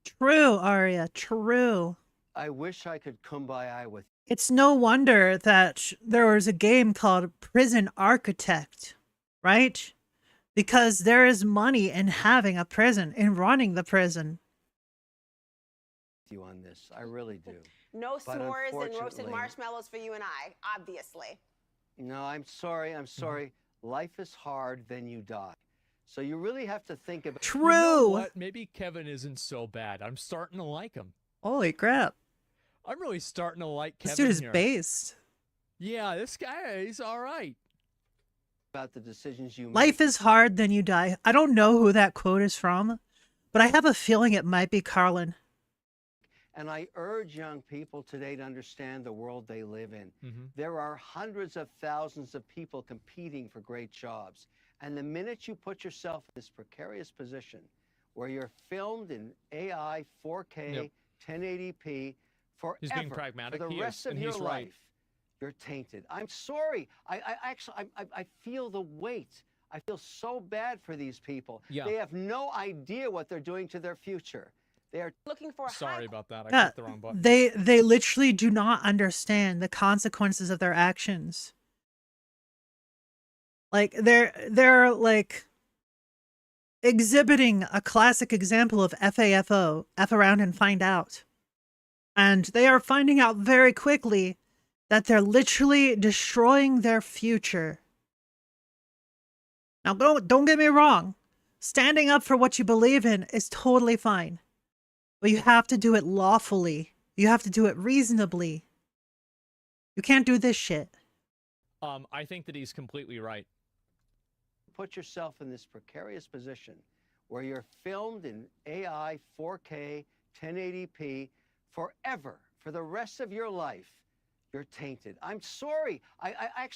True, Arya. True. I wish I could kumbaya with. It's no wonder that there was a game called Prison Architect, right? Because there is money in having a prison, in running the prison. You on this, I really do. No s'mores and roasted marshmallows for you and I, obviously. No, I'm sorry. I'm sorry. Life is hard, then you die. So you really have to think about. True. You know what? Maybe Kevin isn't so bad. I'm starting to like him. Holy crap. I'm really starting to like Kevin. This dude is here. based. Yeah, this guy, he's all right. About the decisions you make. Life is hard, then you die. I don't know who that quote is from, but I have a feeling it might be Carlin. And I urge young people today to understand the world they live in. There are hundreds of thousands of people competing for great jobs. And the minute you put yourself in this precarious position where you're filmed in AI, 4K, 1080p, forever, He's being pragmatic. for the rest of your life, you're tainted. I'm sorry. I feel the weight. I feel so bad for these people. Yeah. They have no idea what they're doing to their future. They are looking for. Sorry about that. I Yeah, clicked the wrong button. they literally do not understand the consequences of their actions. Like they're like exhibiting a classic example of FAFO, F around and find out. And they are finding out very quickly that they're literally destroying their future. Now, don't get me wrong. Standing up for what you believe in is totally fine. But you have to do it lawfully. You have to do it reasonably. You can't do this shit. I think that he's completely right. Put yourself in this precarious position where you're filmed in AI 4K 1080p forever, for the rest of your life. You're tainted. I'm sorry. I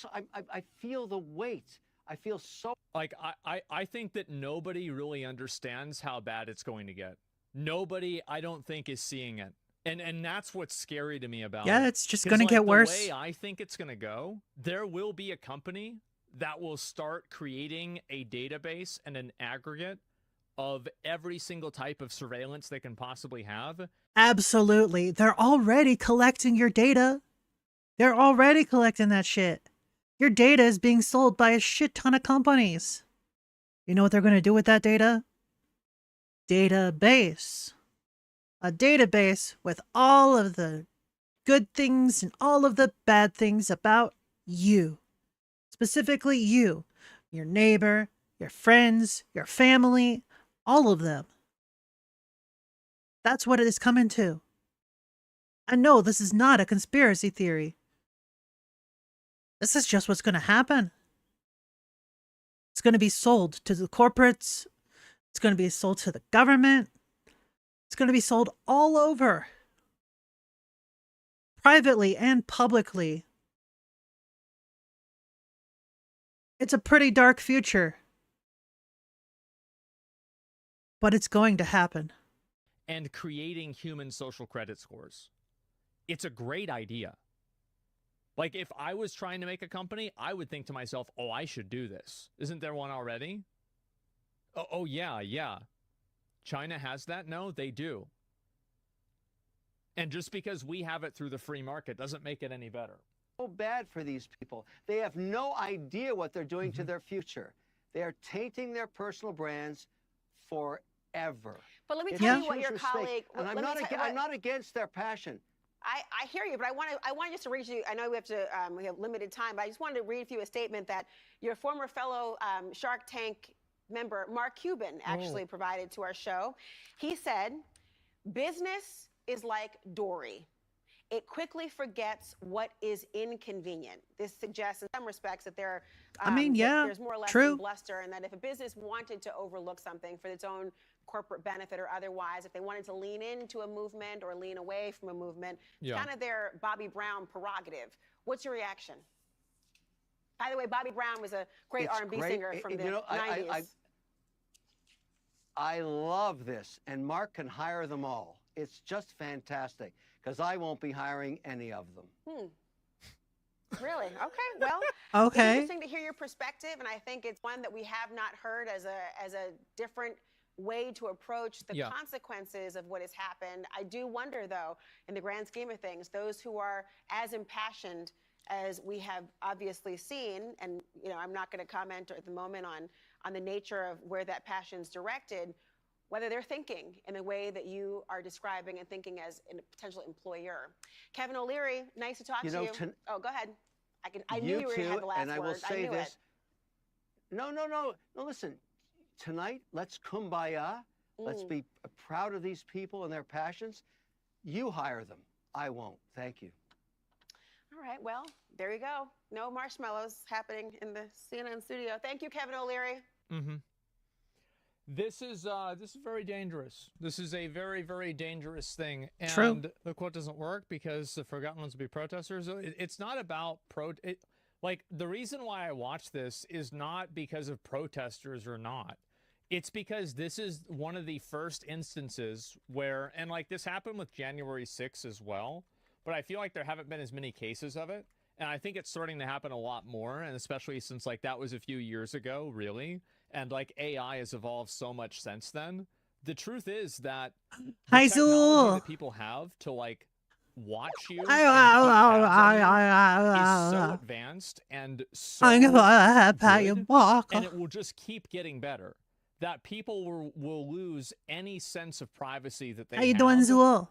feel the weight. I feel so like I think that nobody really understands how bad it's going to get. Nobody, I don't think, is seeing it. And that's what's scary to me about it. Yeah, it's just gonna get worse. The way I think it's gonna go, there will be a company that will start creating a database and an aggregate of every single type of surveillance they can possibly have. Absolutely. They're already collecting your data. They're already collecting that shit. Your data is being sold by a shit ton of companies. You know what they're going to do with that data? Database. A database with all of the good things and all of the bad things about you. Specifically you, your neighbor, your friends, your family, all of them. That's what it is coming to. And no, this is not a conspiracy theory. This is just what's going to happen. It's going to be sold to the corporates. It's going to be sold to the government. It's going to be sold all over. Privately and publicly. It's a pretty dark future. But it's going to happen. And creating human social credit scores. It's a great idea. Like, if I was trying to make a company, I would think to myself, oh, I should do this. Isn't there one already? Oh yeah. China has that? No, they do. And just because we have it through the free market doesn't make it any better. So bad for these people. They have no idea what they're doing to their future. They are tainting their personal brands forever. But let me It's tell a you what huge your mistake. colleague. And I'm not against their passion. I hear you, but I want just to read you. I know we have limited time, but I just wanted to read you a statement that your former fellow Shark Tank member Mark Cuban actually provided to our show. He said, "Business is like Dory. It quickly forgets what is inconvenient." This suggests, in some respects, that there. There's more or less true. some bluster, and that if a business wanted to overlook something for its own corporate benefit or otherwise, if they wanted to lean into a movement or lean away from a movement, it's kind of their Bobby Brown prerogative. What's your reaction? By the way, Bobby Brown was a great R&B singer from the 90s. I love this, and Mark can hire them all. It's just fantastic, because I won't be hiring any of them. Really? Okay. Well, okay. It's interesting to hear your perspective, and I think it's one that we have not heard as a different way to approach the consequences of what has happened. I do wonder, though, in the grand scheme of things, those who are as impassioned as we have obviously seen, and I'm not going to comment at the moment on the nature of where that passion's directed, whether they're thinking in the way that you are describing and thinking as a potential employer. Kevin O'Leary, nice to talk to you. Oh, go ahead. I knew you were going to have the last word. And I will say this. It. No, listen. Tonight, let's kumbaya. Let's be proud of these people and their passions. You hire them. I won't. Thank you. All right. Well, there you go. No marshmallows happening in the CNN studio. Thank you, Kevin O'Leary. This is very dangerous. This is a very, very dangerous thing. And True. the quote doesn't work because the forgotten ones will be protesters. It's not about like, the reason why I watch this is not because of protesters or not. It's because this is one of the first instances where, and like this happened with January 6th as well, but I feel like there haven't been as many cases of it. And I think it's starting to happen a lot more, and especially since like that was a few years ago, really. And like AI has evolved so much since then. The truth is that the technology that people have to like watch you is so advanced and so good, and it will just keep getting better. That people will lose any sense of privacy that they have, Zool?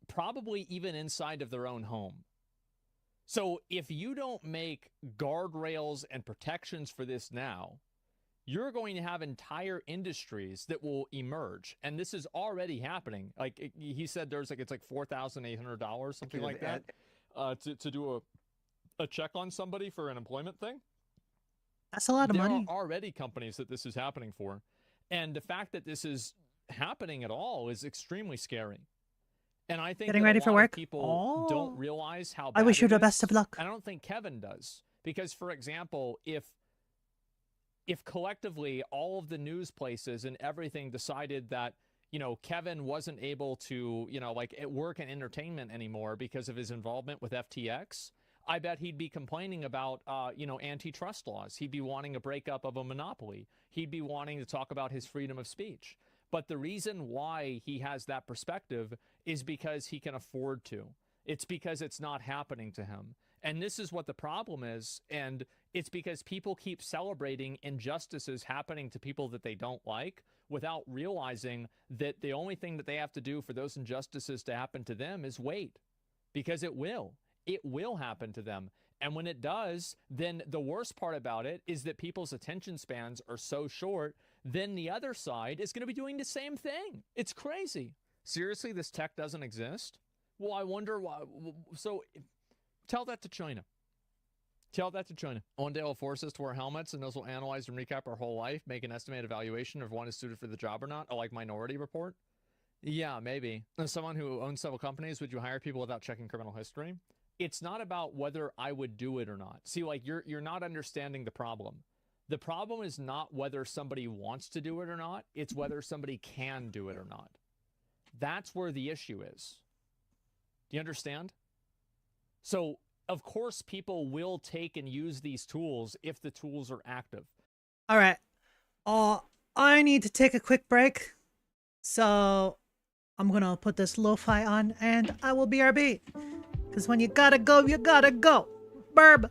probably even inside of their own home. So if you don't make guardrails and protections for this now, you're going to have entire industries that will emerge. And this is already happening. Like he said, there's like, it's like $4,800, something like that, to do a check on somebody for an employment thing. That's a lot of money. There are already companies that this is happening for. And the fact that this is happening at all is extremely scary. And I think Getting that ready a for lot work? of people don't realize how I bad wish you it the best is. of luck. I don't think Kevin does. Because, for example, if collectively all of the news places and everything decided that, you know, Kevin wasn't able to, you know, like at work and entertainment anymore because of his involvement with FTX, I bet he'd be complaining about, you know, antitrust laws. He'd be wanting a breakup of a monopoly. He'd be wanting to talk about his freedom of speech. But the reason why he has that perspective is because he can afford to. It's because it's not happening to him. And this is what the problem is. And it's because people keep celebrating injustices happening to people that they don't like without realizing that the only thing that they have to do for those injustices to happen to them is wait. Because it will. It will happen to them. And when it does, then the worst part about it is that people's attention spans are so short, then the other side is going to be doing the same thing. It's crazy. Seriously, this tech doesn't exist? Well, I wonder why. So tell that to China. Tell that to China. One day will force us to wear helmets, and those will analyze and recap our whole life, make an estimated evaluation of one is suited for the job or not, like Minority Report. Yeah, maybe. As someone who owns several companies, would you hire people without checking criminal history? It's not about whether I would do it or not. See, like you're not understanding the problem. The problem is not whether somebody wants to do it or not. It's whether somebody can do it or not. That's where the issue is. Do you understand? So, of course, people will take and use these tools if the tools are active. All right. I need to take a quick break. So I'm going to put this lo-fi on and I will BRB. Because when you gotta go, you gotta go. Burb.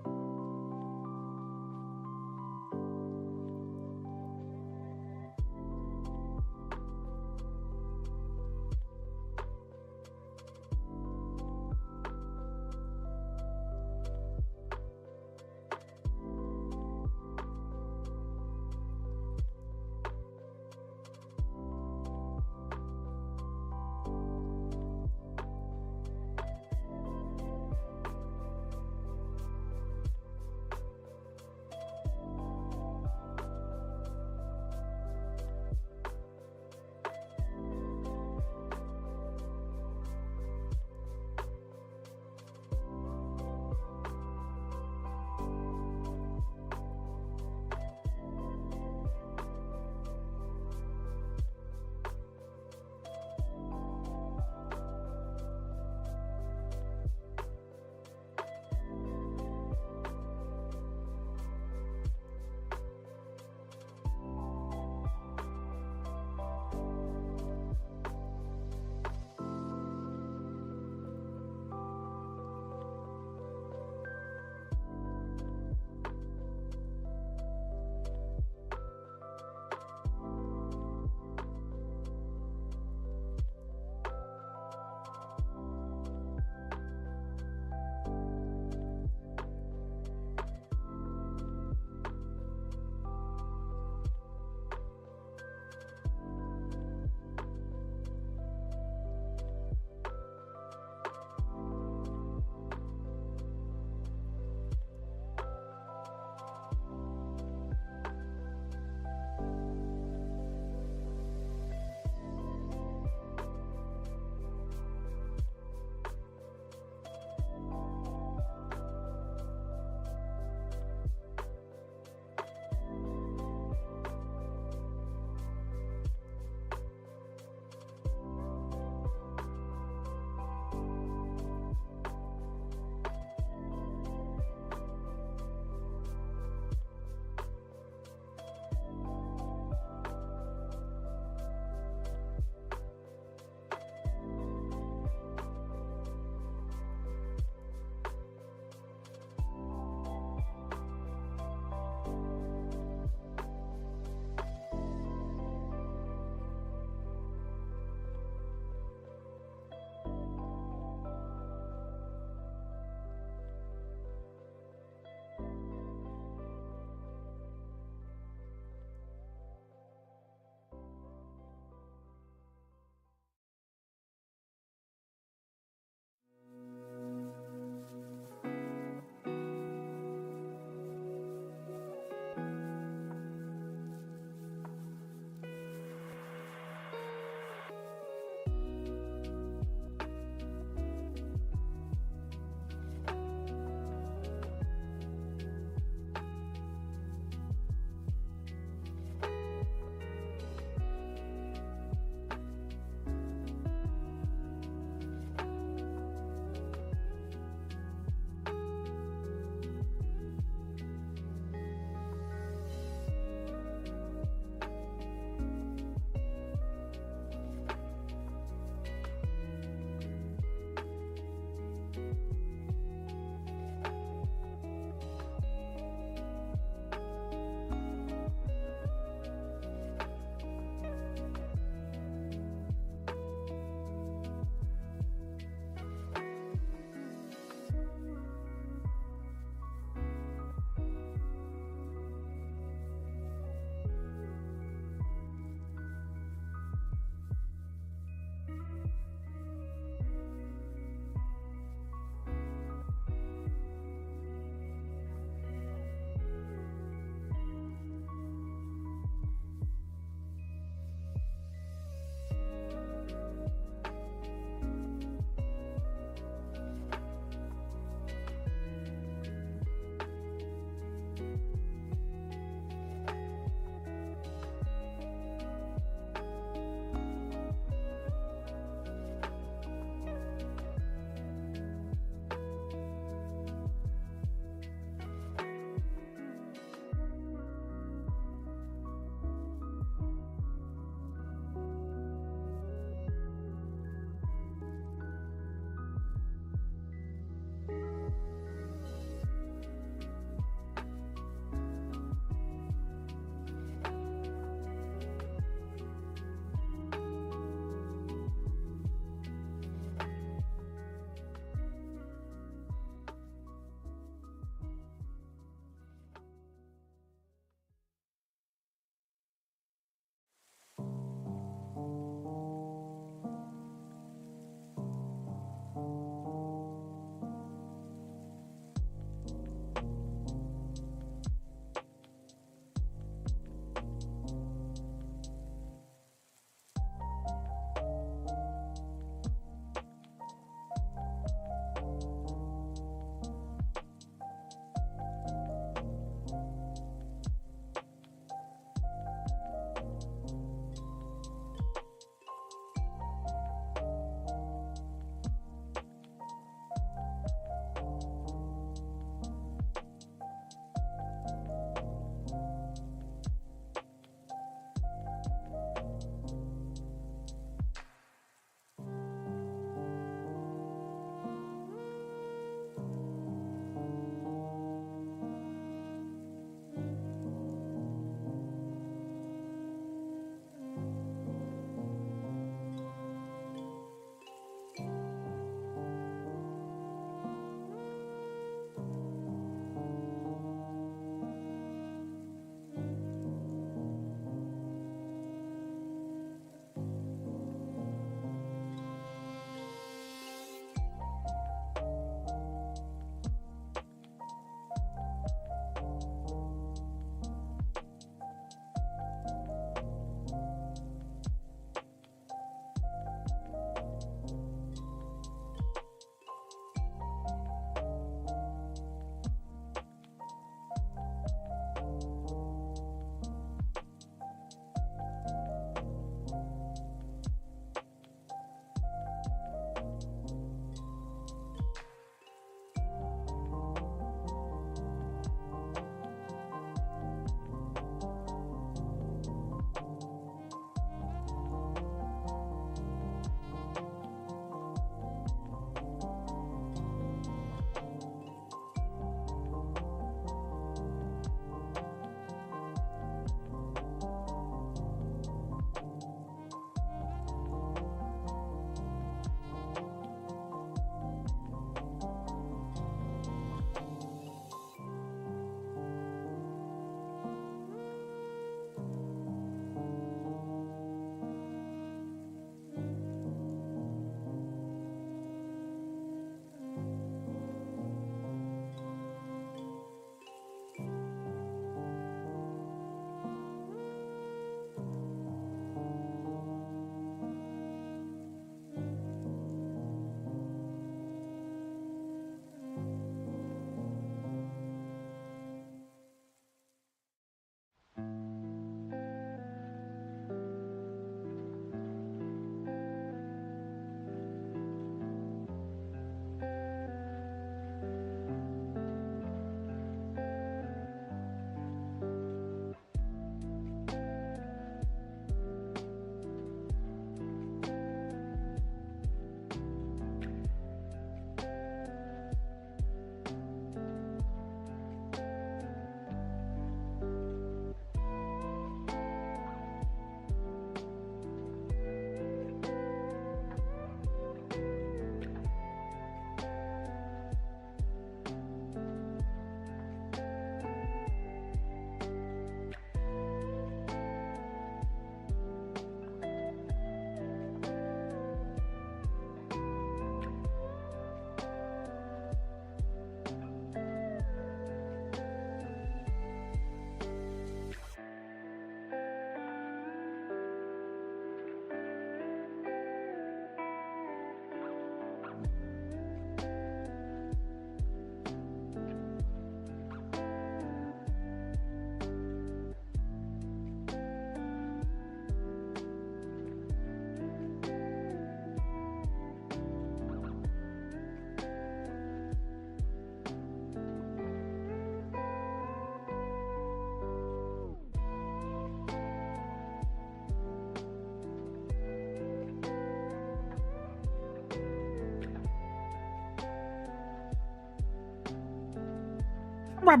I'm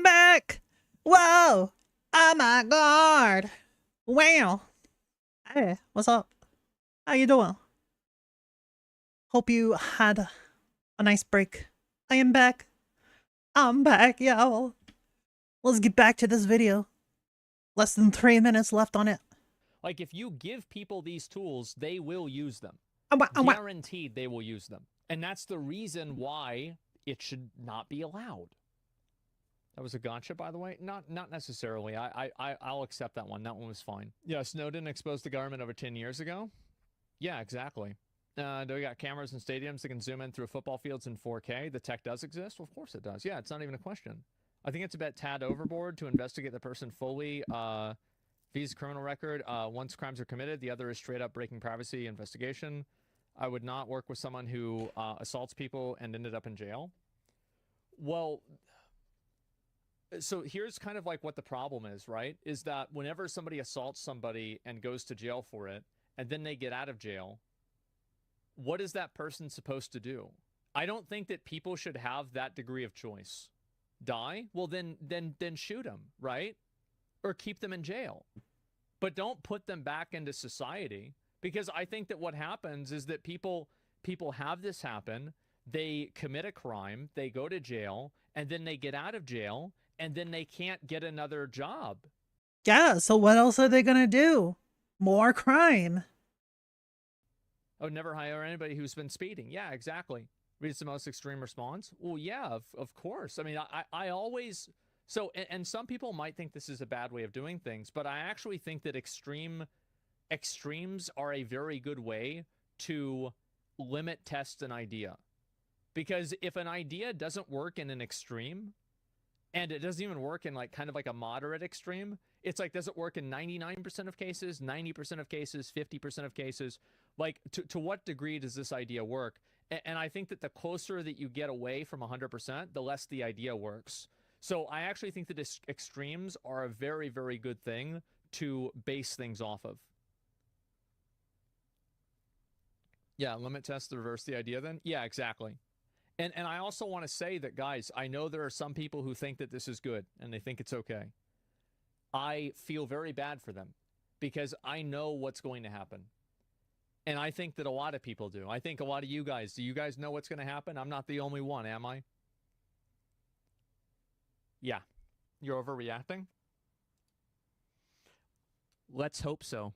back. Whoa. Oh my god. Wow. Hey, what's up? How you doing? Hope you had a nice break. I am back. I'm back, y'all. Let's get back to this video. Less than 3 minutes left on it. Like, if you give people these tools, they will use them. Guaranteed Guaranteed they will use them. And that's the reason why it should not be allowed. That was a gotcha, by the way? Not necessarily. I'll accept that one. That one was fine. Yeah, Snowden exposed the government over 10 years ago. Yeah, exactly. Do we got cameras in stadiums that can zoom in through football fields in 4K? The tech does exist? Well, of course it does. Yeah, it's not even a question. I think it's a bit tad overboard to investigate the person fully. V's criminal record. Once crimes are committed, the other is straight up breaking privacy investigation. I would not work with someone who assaults people and ended up in jail. Well, so here's kind of like what the problem is, right? Is that whenever somebody assaults somebody and goes to jail for it, and then they get out of jail, what is that person supposed to do? I don't think that people should have that degree of choice. Die? Well, then shoot them, right? Or keep them in jail. But don't put them back into society, because I think that what happens is that people have this happen, they commit a crime, they go to jail, and then they get out of jail, and then they can't get another job. Yeah, so what else are they gonna do? More crime. I would never hire anybody who's been speeding. Yeah, exactly. It's the most extreme response. Well, yeah, of course. I mean, I always... So, and some people might think this is a bad way of doing things, but I actually think that extremes are a very good way to limit test an idea. Because if an idea doesn't work in an extreme, and it doesn't even work in like kind of like a moderate extreme, it's like, does it work in 99% of cases, 90% of cases, 50% of cases? Like, to what degree does this idea work? And I think that the closer that you get away from 100%, the less the idea works. So I actually think that extremes are a very, very good thing to base things off of. Yeah, limit test to reverse the idea then? Yeah, exactly. And I also want to say that, guys, I know there are some people who think that this is good and they think it's okay. I feel very bad for them because I know what's going to happen. And I think that a lot of people do. I think a lot of you guys, do you guys know what's going to happen? I'm not the only one, am I? Yeah. You're overreacting? Let's hope so.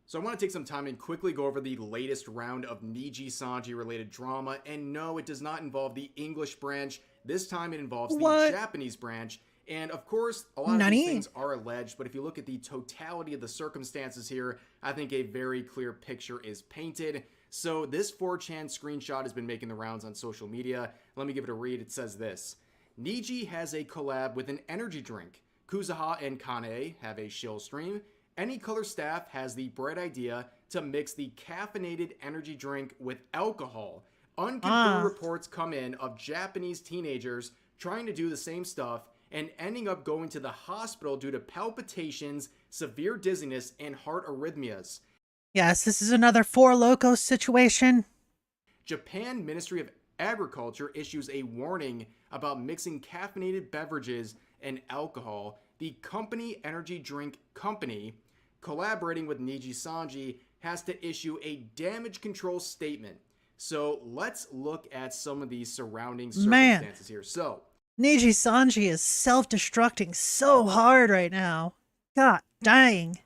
So I want to take some time and quickly go over the latest round of Niji Sanji related drama. And no, it does not involve the English branch. This time it involves the Japanese branch. And of course, a lot of these things are alleged, but if you look at the totality of the circumstances here, I think a very clear picture is painted. So this 4chan screenshot has been making the rounds on social media. Let me give it a read. It says this: Niji has a collab with an energy drink. Kuzuha and Kane have a shill stream. Any Color staff has the bright idea to mix the caffeinated energy drink with alcohol. Unconfirmed reports come in of Japanese teenagers trying to do the same stuff and ending up going to the hospital due to palpitations, severe dizziness, and heart arrhythmias. Yes, this is another Four Locos situation. Japan Ministry of Agriculture issues a warning about mixing caffeinated beverages and alcohol. The company Energy Drink Company, collaborating with Niji Sanji, has to issue a damage control statement. So let's look at some of these surrounding circumstances here. So Niji Sanji is self-destructing so hard right now. God dang.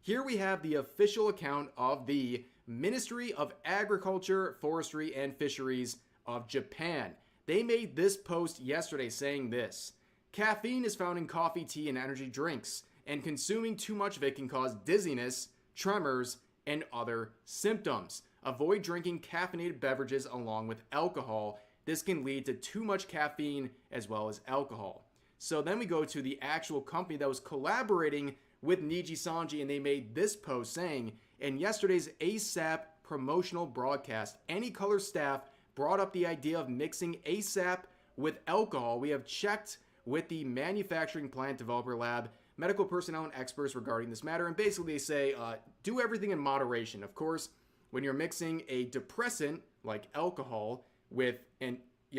Here we have the official account of the Ministry of Agriculture, Forestry, and Fisheries of Japan. They made this post yesterday saying this: caffeine is found in coffee, tea, and energy drinks, and consuming too much of it can cause dizziness, tremors, and other symptoms. Avoid drinking caffeinated beverages along with alcohol. This can lead to too much caffeine as well as alcohol. So then we go to the actual company that was collaborating with Niji Sanji, and they made this post saying, in yesterday's ASAP promotional broadcast, Any Color staff brought up the idea of mixing ASAP with alcohol. We have checked with the manufacturing plant developer lab, medical personnel, and experts regarding this matter, and basically they say, do everything in moderation. Of course, when you're mixing a depressant like alcohol with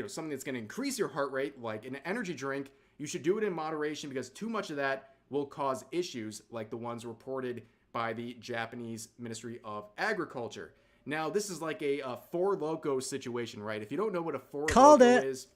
something that's going to increase your heart rate like an energy drink, you should do it in moderation because too much of that will cause issues like the ones reported by the Japanese Ministry of Agriculture. Now, this is like a Four Loko situation, right? If you don't know what a Four Loko is,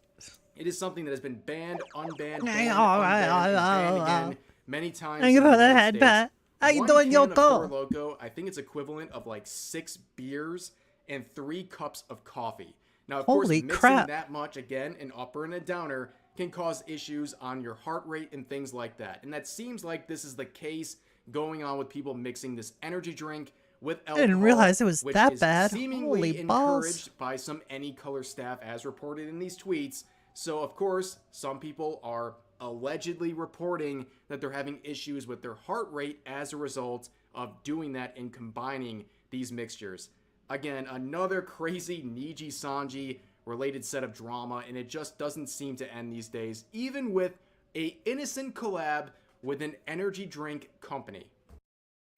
it is something that has been banned, unbanned, banned, unbanned, and banned again many times. Thank you in the for the United head States. pat. How you One doing, can of Four Yoko? Loko, I think it's equivalent of like 6 beers and 3 cups of coffee. Now, of course, Holy mixing crap. that much, again, an upper and a downer, can cause issues on your heart rate and things like that. And that seems like this is the case going on with people mixing this energy drink with alcohol. I didn't realize it was which that is bad. seemingly Holy balls. encouraged by some Any Color staff as reported in these tweets. So, of course, some people are allegedly reporting that they're having issues with their heart rate as a result of doing that and combining these mixtures. Again, another crazy Niji Sanji related set of drama, and it just doesn't seem to end these days, even with a innocent collab with an energy drink company.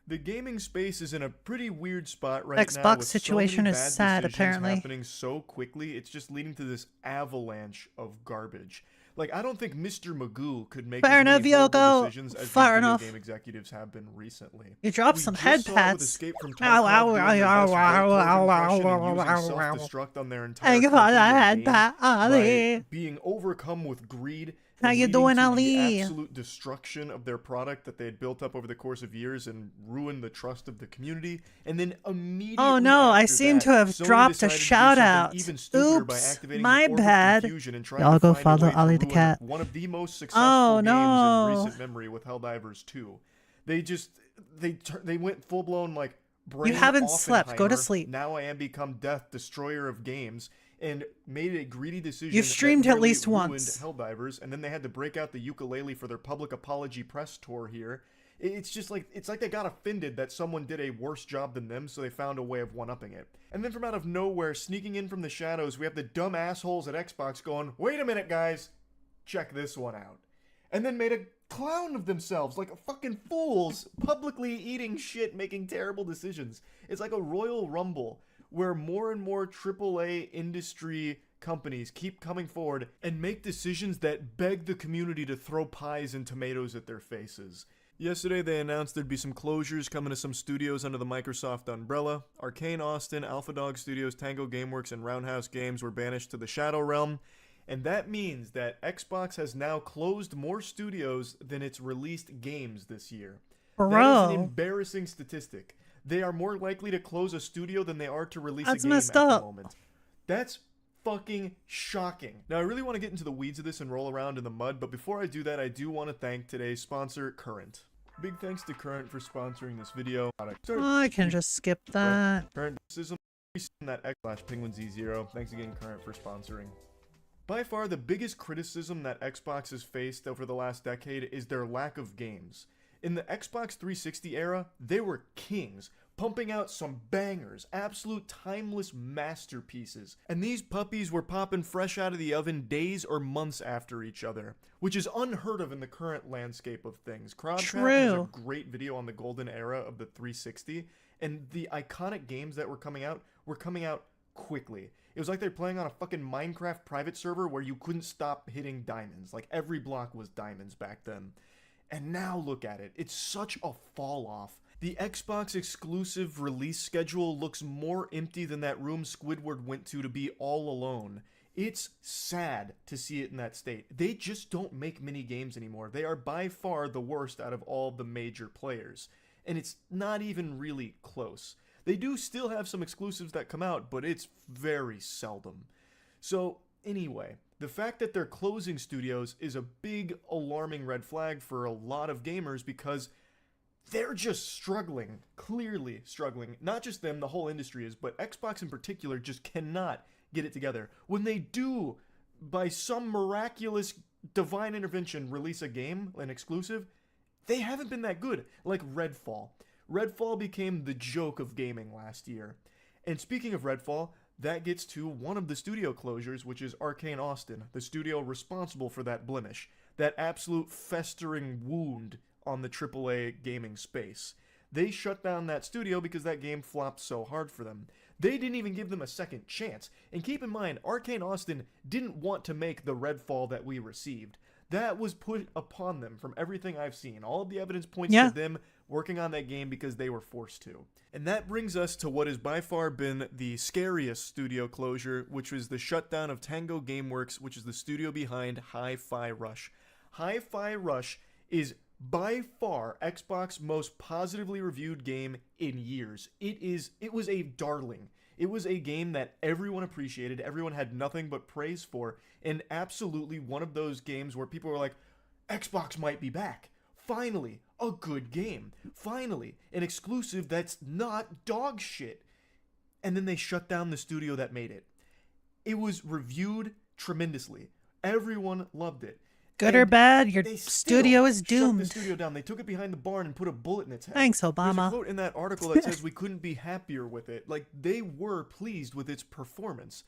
The gaming space is in a pretty weird spot right now. Xbox With situation so many is bad sad, decisions apparently. happening so quickly, it's just leading to this avalanche of garbage. Like, I don't think Mr. Magoo could make Fair as many enough, horrible Yoko. decisions as Fair these video enough. game executives have been recently. You dropped We some just head saw it with pats. Escape from Ow, Tarkov ow, doing their ow, best ow, Voltorb ow, impression and ow, using ow, ow. self-destruct on their entire Thank you for company that and head game pat, by Ali. being overcome with greed. How and you leading doing, to Ali? The absolute destruction of their product that they had built up over the course of years and ruined the trust of the community. And then immediately Oh no, I after seem that, to have Sony dropped a decided to do shout something out. even stupider by Oops, activating my the Orb of bad. Confusion and trying Y'all to go find a follow way to Ali the ruin cat. one of the most successful Oh games no. in recent memory with Helldivers 2. They went full blown like brain You haven't slept. Go to Oppenheimer, sleep. Now I am become death, destroyer of games, and made a greedy decision. You've streamed that at nearly least ruined once. Helldivers, and then they had to break out the ukulele for their public apology press tour here. It's just like they got offended that someone did a worse job than them, so they found a way of one-upping it. And then from out of nowhere, sneaking in from the shadows, we have the dumb assholes at Xbox going, "Wait a minute, guys, check this one out," and then made a clown of themselves like fucking fools, publicly eating shit, making terrible decisions. It's like a Royal Rumble where more and more AAA industry companies keep coming forward and make decisions that beg the community to throw pies and tomatoes at their faces. Yesterday, they announced there'd be some closures coming to some studios under the Microsoft umbrella. Arcane Austin, Alpha Dog Studios, Tango Gameworks, and Roundhouse Games were banished to the Shadow Realm. And that means that Xbox has now closed more studios than it's released games this year. That is Bro. an embarrassing statistic. They are more likely to close a studio than they are to release That's a game messed at up. the moment. That's fucking shocking. Now, I really want to get into the weeds of this and roll around in the mud, but before I do that, I do want to thank today's sponsor, Current. Big thanks to Current for sponsoring this video. I can just skip that. Current, this is that X/Penguin Z0. Thanks again, Current, for sponsoring. By far, the biggest criticism that Xbox has faced over the last decade is their lack of games. In the Xbox 360 era, they were kings, pumping out some bangers, absolute timeless masterpieces. And these puppies were popping fresh out of the oven days or months after each other, which is unheard of in the current landscape of things. Crowdcraft has a True. great video on the golden era of the 360, and the iconic games that were coming out quickly. It was like they're playing on a fucking Minecraft private server where you couldn't stop hitting diamonds. Like, every block was diamonds back then. And now look at it. It's such a fall off. The Xbox exclusive release schedule looks more empty than that room Squidward went to be all alone. It's sad to see it in that state. They just don't make many games anymore. They are by far the worst out of all the major players. And it's not even really close. They do still have some exclusives that come out, but it's very seldom. So, anyway, the fact that they're closing studios is a big alarming red flag for a lot of gamers because they're just struggling, clearly struggling. Not just them, the whole industry is, but Xbox in particular just cannot get it together. When they do, by some miraculous divine intervention, release a game, an exclusive, they haven't been that good. Like Redfall. Redfall became the joke of gaming last year. And speaking of Redfall, that gets to one of the studio closures, which is Arcane Austin, the studio responsible for that blemish, that absolute festering wound on the AAA gaming space. They shut down that studio because that game flopped so hard for them. They didn't even give them a second chance. And keep in mind, Arcane Austin didn't want to make the Redfall that we received. That was put upon them from everything I've seen. All of the evidence points to them working on that game because they were forced to. And that brings us to what has by far been the scariest studio closure, which was the shutdown of Tango Gameworks, which is the studio behind Hi-Fi Rush. Hi-Fi Rush is by far Xbox's most positively reviewed game in years. It was a darling. It was a game that everyone appreciated, everyone had nothing but praise for, and absolutely one of those games where people were like, Xbox might be back. Finally, a good game. Finally, an exclusive that's not dog shit. And then they shut down the studio that made it. It was reviewed tremendously. Everyone loved it. Good or bad, your studio is Shut doomed. the studio down. They took it behind the barn and put a bullet in its head. Thanks, There's Obama. a quote in that article that says we couldn't be happier with it. Like, they were pleased with its performance.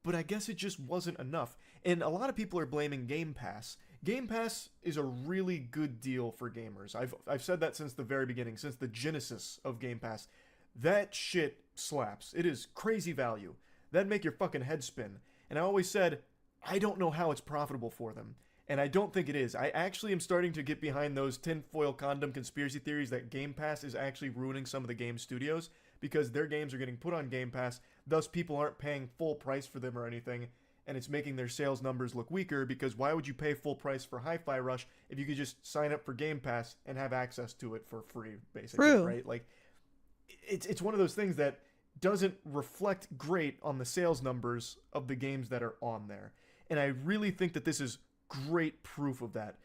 But I guess it just wasn't enough. And a lot of people are blaming Game Pass. Game Pass is a really good deal for gamers. I've said that since the very beginning, since the genesis of Game Pass. That shit slaps. It is crazy value. That'd make your fucking head spin. And I always said, I don't know how it's profitable for them. And I don't think it is. I actually am starting to get behind those tinfoil condom conspiracy theories that Game Pass is actually ruining some of the game studios because their games are getting put on Game Pass, thus people aren't paying full price for them or anything, and it's making their sales numbers look weaker because why would you pay full price for Hi-Fi Rush if you could just sign up for Game Pass and have access to it for free, basically, True. right? Like, it's one of those things that doesn't reflect great on the sales numbers of the games that are on there. And I really think that this is great proof of that.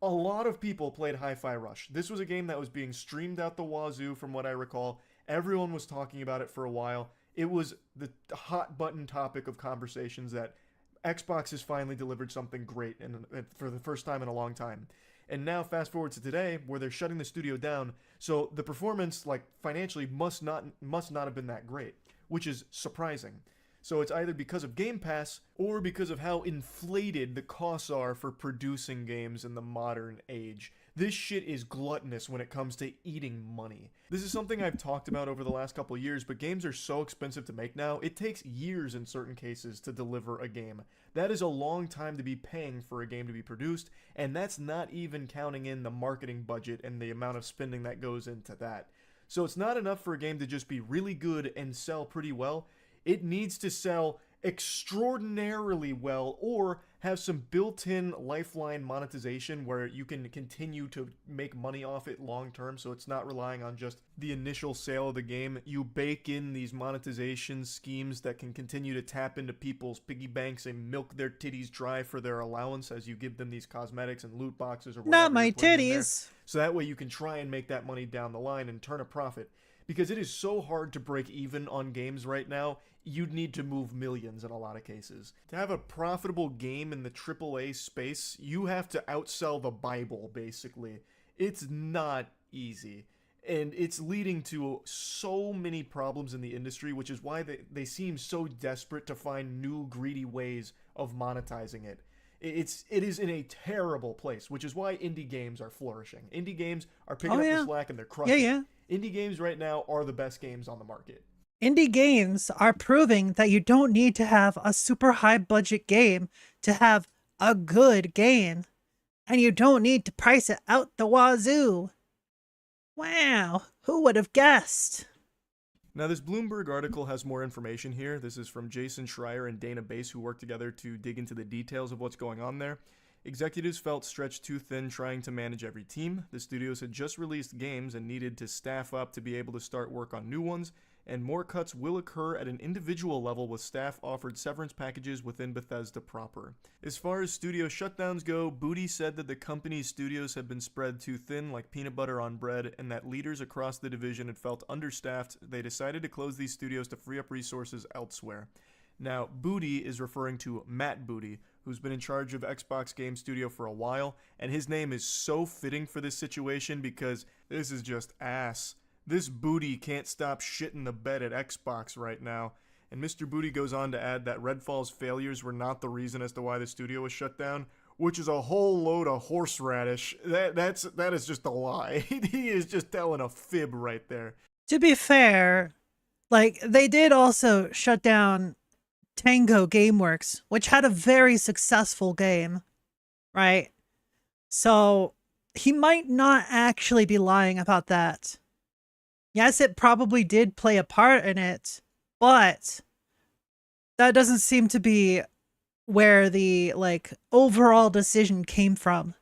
A lot of people played Hi-Fi Rush. This was a game that was being streamed out the wazoo from what I recall. Everyone was talking about it for a while. It was the hot button topic of conversations that Xbox has finally delivered something great and for the first time in a long time. And now fast forward to today where they're shutting the studio down. So the performance, like financially, must not have been that great, which is surprising. So it's either because of Game Pass or because of how inflated the costs are for producing games in the modern age. This shit is gluttonous when it comes to eating money. This is something I've talked about over the last couple of years, but games are so expensive to make now, it takes years in certain cases to deliver a game. That is a long time to be paying for a game to be produced, and that's not even counting in the marketing budget and the amount of spending that goes into that. So it's not enough for a game to just be really good and sell pretty well. It needs to sell extraordinarily well or have some built-in lifeline monetization where you can continue to make money off it long term, so it's not relying on just the initial sale of the game. You bake in these monetization schemes that can continue to tap into people's piggy banks and milk their titties dry for their allowance as you give them these cosmetics and loot boxes or whatever. Not my you're putting in there. titties. So that way you can try and make that money down the line and turn a profit. Because it is so hard to break even on games right now, you'd need to move millions in a lot of cases. To have a profitable game in the AAA space, you have to outsell the Bible, basically. It's not easy. And it's leading to so many problems in the industry, which is why they seem so desperate to find new greedy ways of monetizing it. It is in a terrible place, which is why indie games are flourishing. Indie games are picking up the slack and they're crushing. Yeah. Indie games right now are the best games on the market. Indie games are proving that you don't need to have a super high budget game to have a good game. And you don't need to price it out the wazoo. Wow, who would have guessed? Now, this Bloomberg article has more information here. This is from Jason Schreier and Dana Bass, who worked together to dig into the details of what's going on there. Executives felt stretched too thin trying to manage every team. The studios had just released games and needed to staff up to be able to start work on new ones, and more cuts will occur at an individual level with staff offered severance packages within Bethesda proper. As far as studio shutdowns go, Booty said that the company's studios had been spread too thin like peanut butter on bread, and that leaders across the division had felt understaffed. They decided to close these studios to free up resources elsewhere. Now, Booty is referring to Matt Booty, who's been in charge of Xbox Game Studio for a while, and his name is so fitting for this situation because this is just ass. This Booty can't stop shitting the bed at Xbox right now. And Mr. Booty goes on to add that Redfall's failures were not the reason as to why the studio was shut down. which is a whole load of horseradish. That is just a lie. He is just telling a fib right there. To be fair, like, they did also shut down Tango Gameworks, which had a very successful game, right? So he might not actually be lying about that. Yes, it probably did play a part in it, but that doesn't seem to be where the, like, overall decision came from.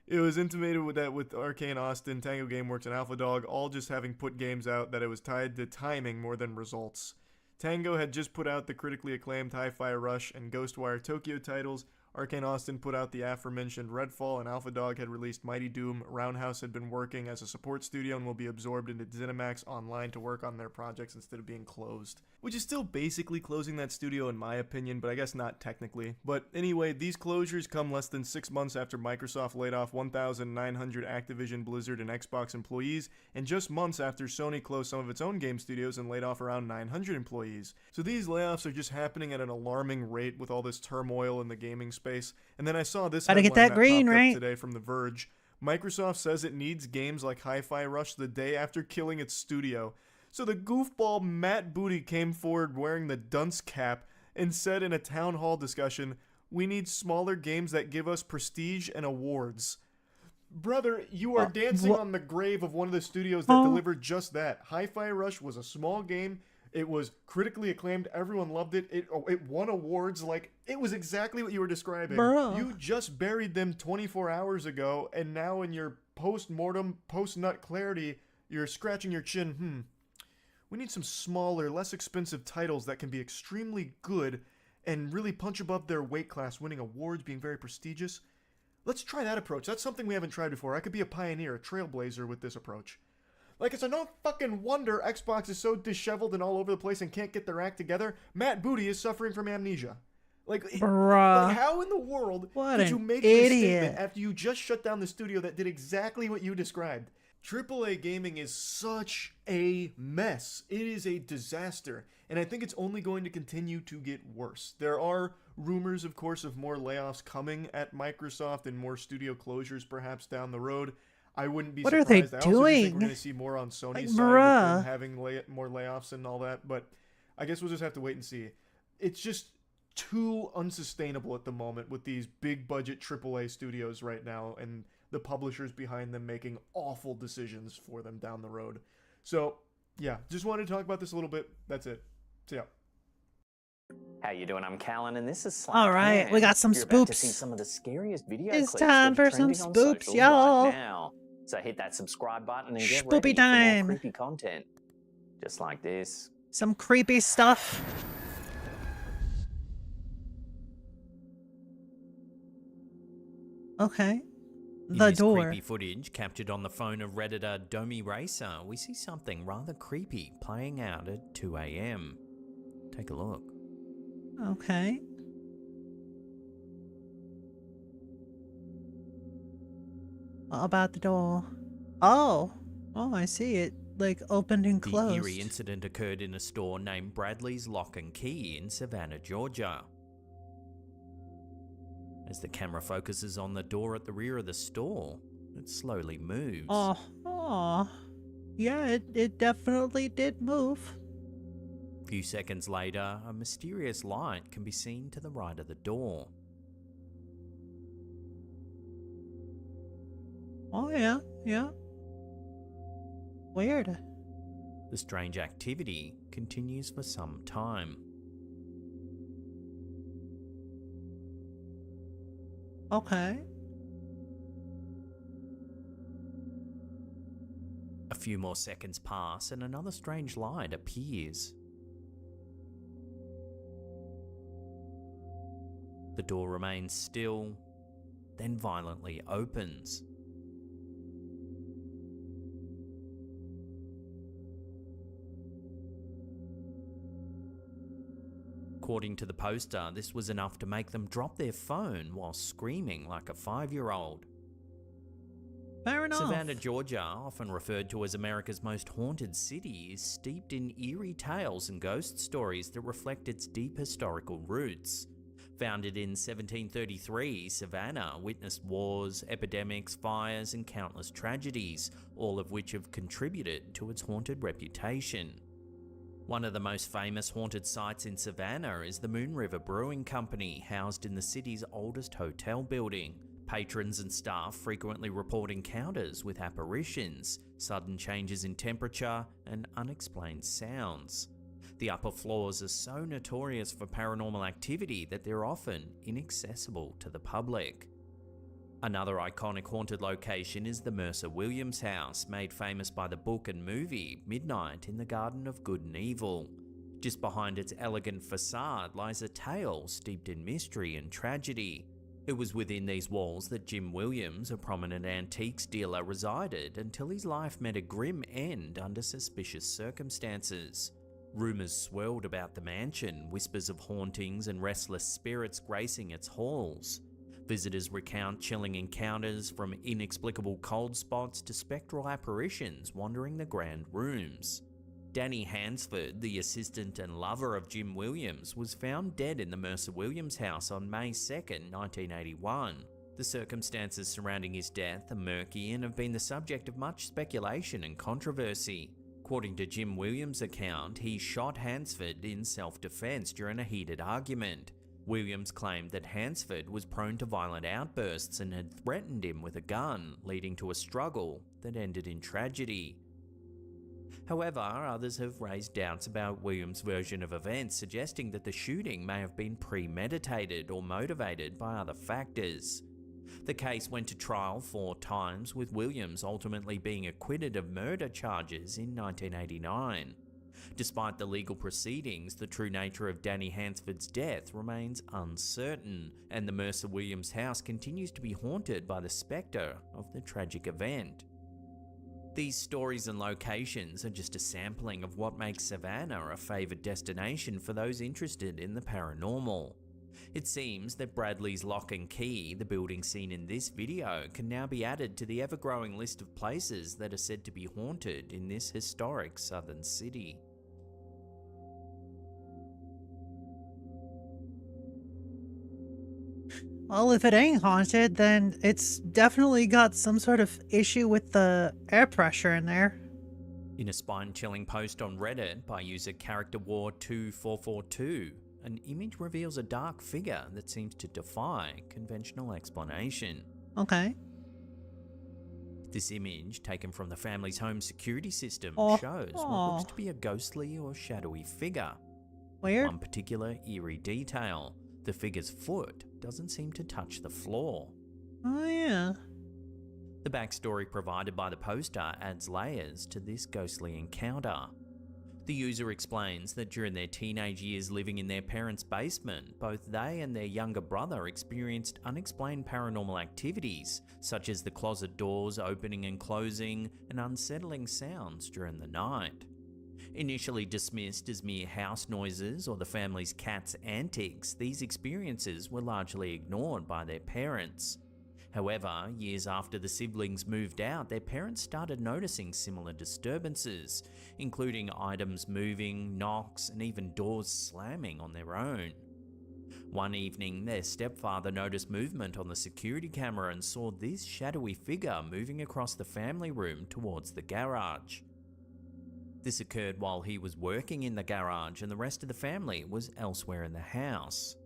It was intimated with Arcane Austin, Tango Gameworks, and Alpha Dog all just having put games out that it was tied to timing more than results. Tango had just put out the critically acclaimed Hi-Fi Rush and Ghostwire Tokyo titles. Arcane Austin put out the aforementioned Redfall, and Alpha Dog had released Mighty Doom. Roundhouse had been working as a support studio and will be absorbed into ZeniMax Online to work on their projects instead of being closed. Which is still basically closing that studio in my opinion, but I guess not technically. But anyway, these closures come less than 6 months after Microsoft laid off 1,900 Activision, Blizzard, and Xbox employees, and just months after Sony closed some of its own game studios and laid off around 900 employees. So these layoffs are just happening at an alarming rate with all this turmoil in the gaming space. And then I saw this Gotta headline get that green, popped up right? today from The Verge. Microsoft says it needs games like Hi-Fi Rush the day after killing its studio. So the goofball Matt Booty came forward wearing the dunce cap and said in a town hall discussion, "We need smaller games that give us prestige and awards." Brother, you are dancing on the grave of one of the studios that delivered just that. Hi-Fi Rush was a small game. It was critically acclaimed. Everyone loved it. It won awards. Like, it was exactly what you were describing. Bruh. You just buried them 24 hours ago, and now in your post-mortem, post-nut clarity, you're scratching your chin. We need some smaller, less expensive titles that can be extremely good and really punch above their weight class, winning awards, being very prestigious. Let's try that approach. That's something we haven't tried before. I could be a pioneer, a trailblazer with this approach. Like, it's a no fucking wonder Xbox is so disheveled and all over the place and can't get their act together. Matt Booty is suffering from amnesia. Like, Bruh. like how in the world What could you an make this idiot. statement after you just shut down the studio that did exactly what you described? AAA gaming is such a mess. It is a disaster. And I think it's only going to continue to get worse. There are rumors, of course, of more layoffs coming at Microsoft and more studio closures perhaps down the road. I wouldn't be What are surprised. they I also just think doing? we're going to see more on Sony's Like, side with bruh. them having more layoffs and all that. But I guess we'll just have to wait and see. It's just too unsustainable at the moment with these big budget AAA studios right now and the publishers behind them making awful decisions for them down the road. So, yeah, just wanted to talk about this a little bit. That's it. See ya. How you doing? I'm Callan, and this is Slack All right, Hand. we got some You're about to see spoops. some of the scariest video It's clips time that are for some trending on spoops, socials y'all. right now. So hit that subscribe button and get Spoopy ready for time. more creepy content, just like this. Some creepy stuff. Okay. In The this door. creepy footage captured on the phone of Redditor Domi Racer, we see something rather creepy playing out at 2 a.m. Take a look. Okay. What about the door? Oh, I see it. Like opened and The closed. eerie incident occurred in a store named Bradley's Lock and Key in Savannah, Georgia. As the camera focuses on the door at the rear of the store, it slowly moves. Oh. Yeah, it definitely did move. A few seconds later, a mysterious light can be seen to the right of the door. Oh yeah. Weird. The strange activity continues for some time. Okay. A few more seconds pass and another strange light appears. The door remains still, then violently opens. According to the poster, this was enough to make them drop their phone while screaming like a 5-year-old. Fair enough. Savannah, Georgia, often referred to as America's most haunted city, is steeped in eerie tales and ghost stories that reflect its deep historical roots. Founded in 1733, Savannah witnessed wars, epidemics, fires, and countless tragedies, all of which have contributed to its haunted reputation. One of the most famous haunted sites in Savannah is the Moon River Brewing Company, housed in the city's oldest hotel building. Patrons and staff frequently report encounters with apparitions, sudden changes in temperature, and unexplained sounds. The upper floors are so notorious for paranormal activity that they're often inaccessible to the public. Another iconic haunted location is the Mercer Williams house, made famous by the book and movie Midnight in the Garden of Good and Evil. Just behind its elegant facade lies a tale steeped in mystery and tragedy. It was within these walls that Jim Williams, a prominent antiques dealer, resided until his life met a grim end under suspicious circumstances. Rumours swirled about the mansion, whispers of hauntings and restless spirits gracing its halls. Visitors recount chilling encounters, from inexplicable cold spots to spectral apparitions wandering the grand rooms. Danny Hansford, the assistant and lover of Jim Williams, was found dead in the Mercer Williams house on May 2, 1981. The circumstances surrounding his death are murky and have been the subject of much speculation and controversy. According to Jim Williams' account, he shot Hansford in self-defense during a heated argument. Williams claimed that Hansford was prone to violent outbursts and had threatened him with a gun, leading to a struggle that ended in tragedy. However, others have raised doubts about Williams' version of events, suggesting that the shooting may have been premeditated or motivated by other factors. The case went to trial 4 times, with Williams ultimately being acquitted of murder charges in 1989. Despite the legal proceedings, the true nature of Danny Hansford's death remains uncertain, and the Mercer Williams house continues to be haunted by the spectre of the tragic event. These stories and locations are just a sampling of what makes Savannah a favoured destination for those interested in the paranormal. It seems that Bradley's Lock and Key, the building seen in this video, can now be added to the ever-growing list of places that are said to be haunted in this historic southern city. Well, if it ain't haunted, then it's definitely got some sort of issue with the air pressure in there. In a spine-chilling post on Reddit by user CharacterWar2442, an image reveals a dark figure that seems to defy conventional explanation. Okay. This image, taken from the family's home security system, Oh. shows what looks to be a ghostly or shadowy figure. Weird. One particular eerie detail: the figure's foot doesn't seem to touch the floor. Oh yeah. The backstory provided by the poster adds layers to this ghostly encounter. The user explains that during their teenage years living in their parents' basement, both they and their younger brother experienced unexplained paranormal activities, such as the closet doors opening and closing and unsettling sounds during the night. Initially dismissed as mere house noises or the family's cat's antics, these experiences were largely ignored by their parents. However, years after the siblings moved out, their parents started noticing similar disturbances, including items moving, knocks, and even doors slamming on their own. One evening, their stepfather noticed movement on the security camera and saw this shadowy figure moving across the family room towards the garage. This occurred while he was working in the garage and the rest of the family was elsewhere in the house.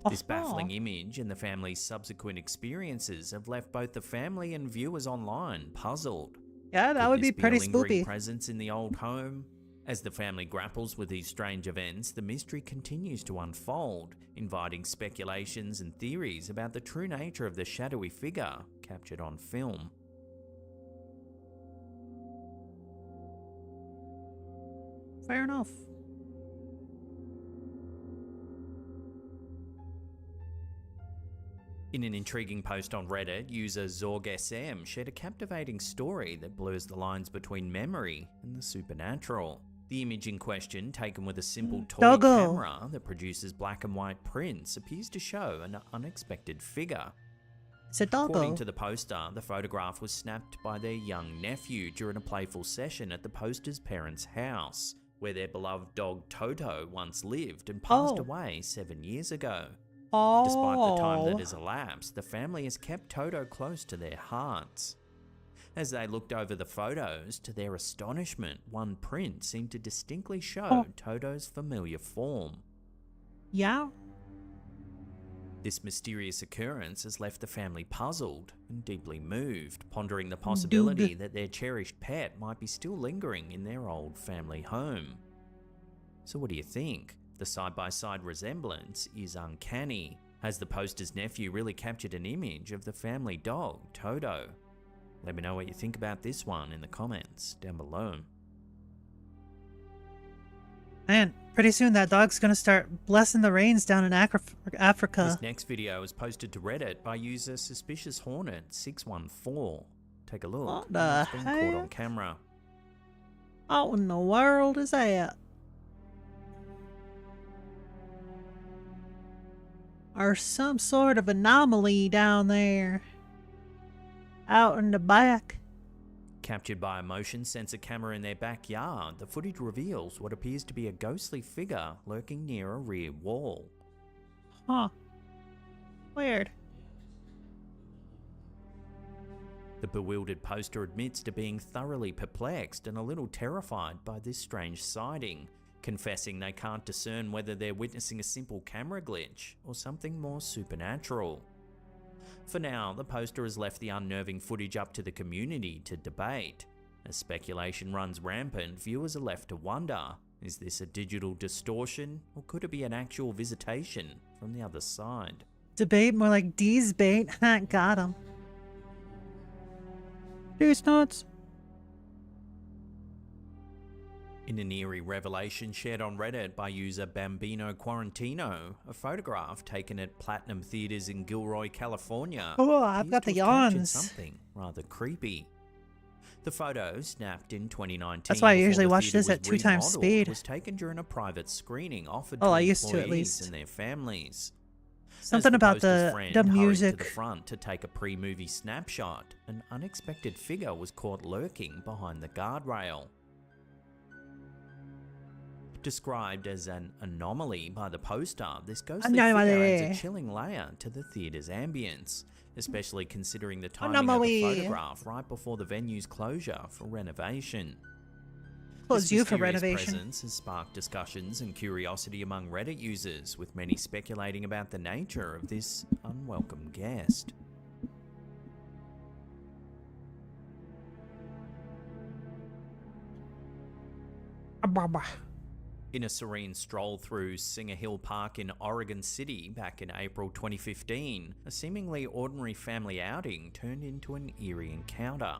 This baffling image and the family's subsequent experiences have left both the family and viewers online puzzled. Yeah, that would be pretty a lingering spooky. presence in the old home? As the family grapples with these strange events, the mystery continues to unfold, inviting speculations and theories about the true nature of the shadowy figure captured on film. Fair enough. In an intriguing post on Reddit, user ZorgSM shared a captivating story that blurs the lines between memory and the supernatural. The image in question, taken with a simple toy Doggo. camera that produces black and white prints, appears to show an unexpected figure. It's a doggo. According to the poster, the photograph was snapped by their young nephew during a playful session at the poster's parents' house. where their beloved dog Toto once lived and passed Oh. away 7 years ago. Oh. Despite the time that has elapsed, the family has kept Toto close to their hearts. As they looked over the photos, to their astonishment, one print seemed to distinctly show Toto's familiar form. Yeah. This mysterious occurrence has left the family puzzled and deeply moved, pondering the possibility that their cherished pet might be still lingering in their old family home. So what do you think? The side-by-side resemblance is uncanny. Has the poster's nephew really captured an image of the family dog, Toto? Let me know what you think about this one in the comments down below. Man, pretty soon that dog's gonna start blessing the rains down in Africa. This next video was posted to Reddit by user Suspicious Hornet 614. Take a look. What the It's been caught on heck? camera. What in the world is that? Or some sort of anomaly down there. Out in the back. Captured by a motion sensor camera in their backyard, the footage reveals what appears to be a ghostly figure lurking near a rear wall. Huh. Weird. The bewildered poster admits to being thoroughly perplexed and a little terrified by this strange sighting, confessing they can't discern whether they're witnessing a simple camera glitch or something more supernatural. For now, the poster has left the unnerving footage up to the community to debate. As speculation runs rampant, viewers are left to wonder, is this a digital distortion or could it be an actual visitation from the other side? Debate, more like D's bait. Got him. D's nuts. In an eerie revelation shared on Reddit by user Bambino Quarantino, a photograph taken at Platinum Theaters in Gilroy, California, Oh, I've got the appears to have captured yawns. something rather creepy. The photo, snapped in 2019, That's why I before usually the watch theater this at was 2 times remodeled, speed. was taken during a private screening offered Oh, to I used to, at employees least. and their families. Something As the about poster's the friend hurried music. to the front to take a pre-movie snapshot, an unexpected figure was caught lurking behind the guardrail. Described as an anomaly by the poster, this ghostly figure adds a chilling layer to the theatre's ambience, especially considering the timing Anomaly. of the photograph right before the venue's closure for renovation. Close This you for mysterious renovation. presence has sparked discussions and curiosity among Reddit users, with many speculating about the nature of this unwelcome guest. In a serene stroll through Singer Hill Park in Oregon City back in April 2015, a seemingly ordinary family outing turned into an eerie encounter.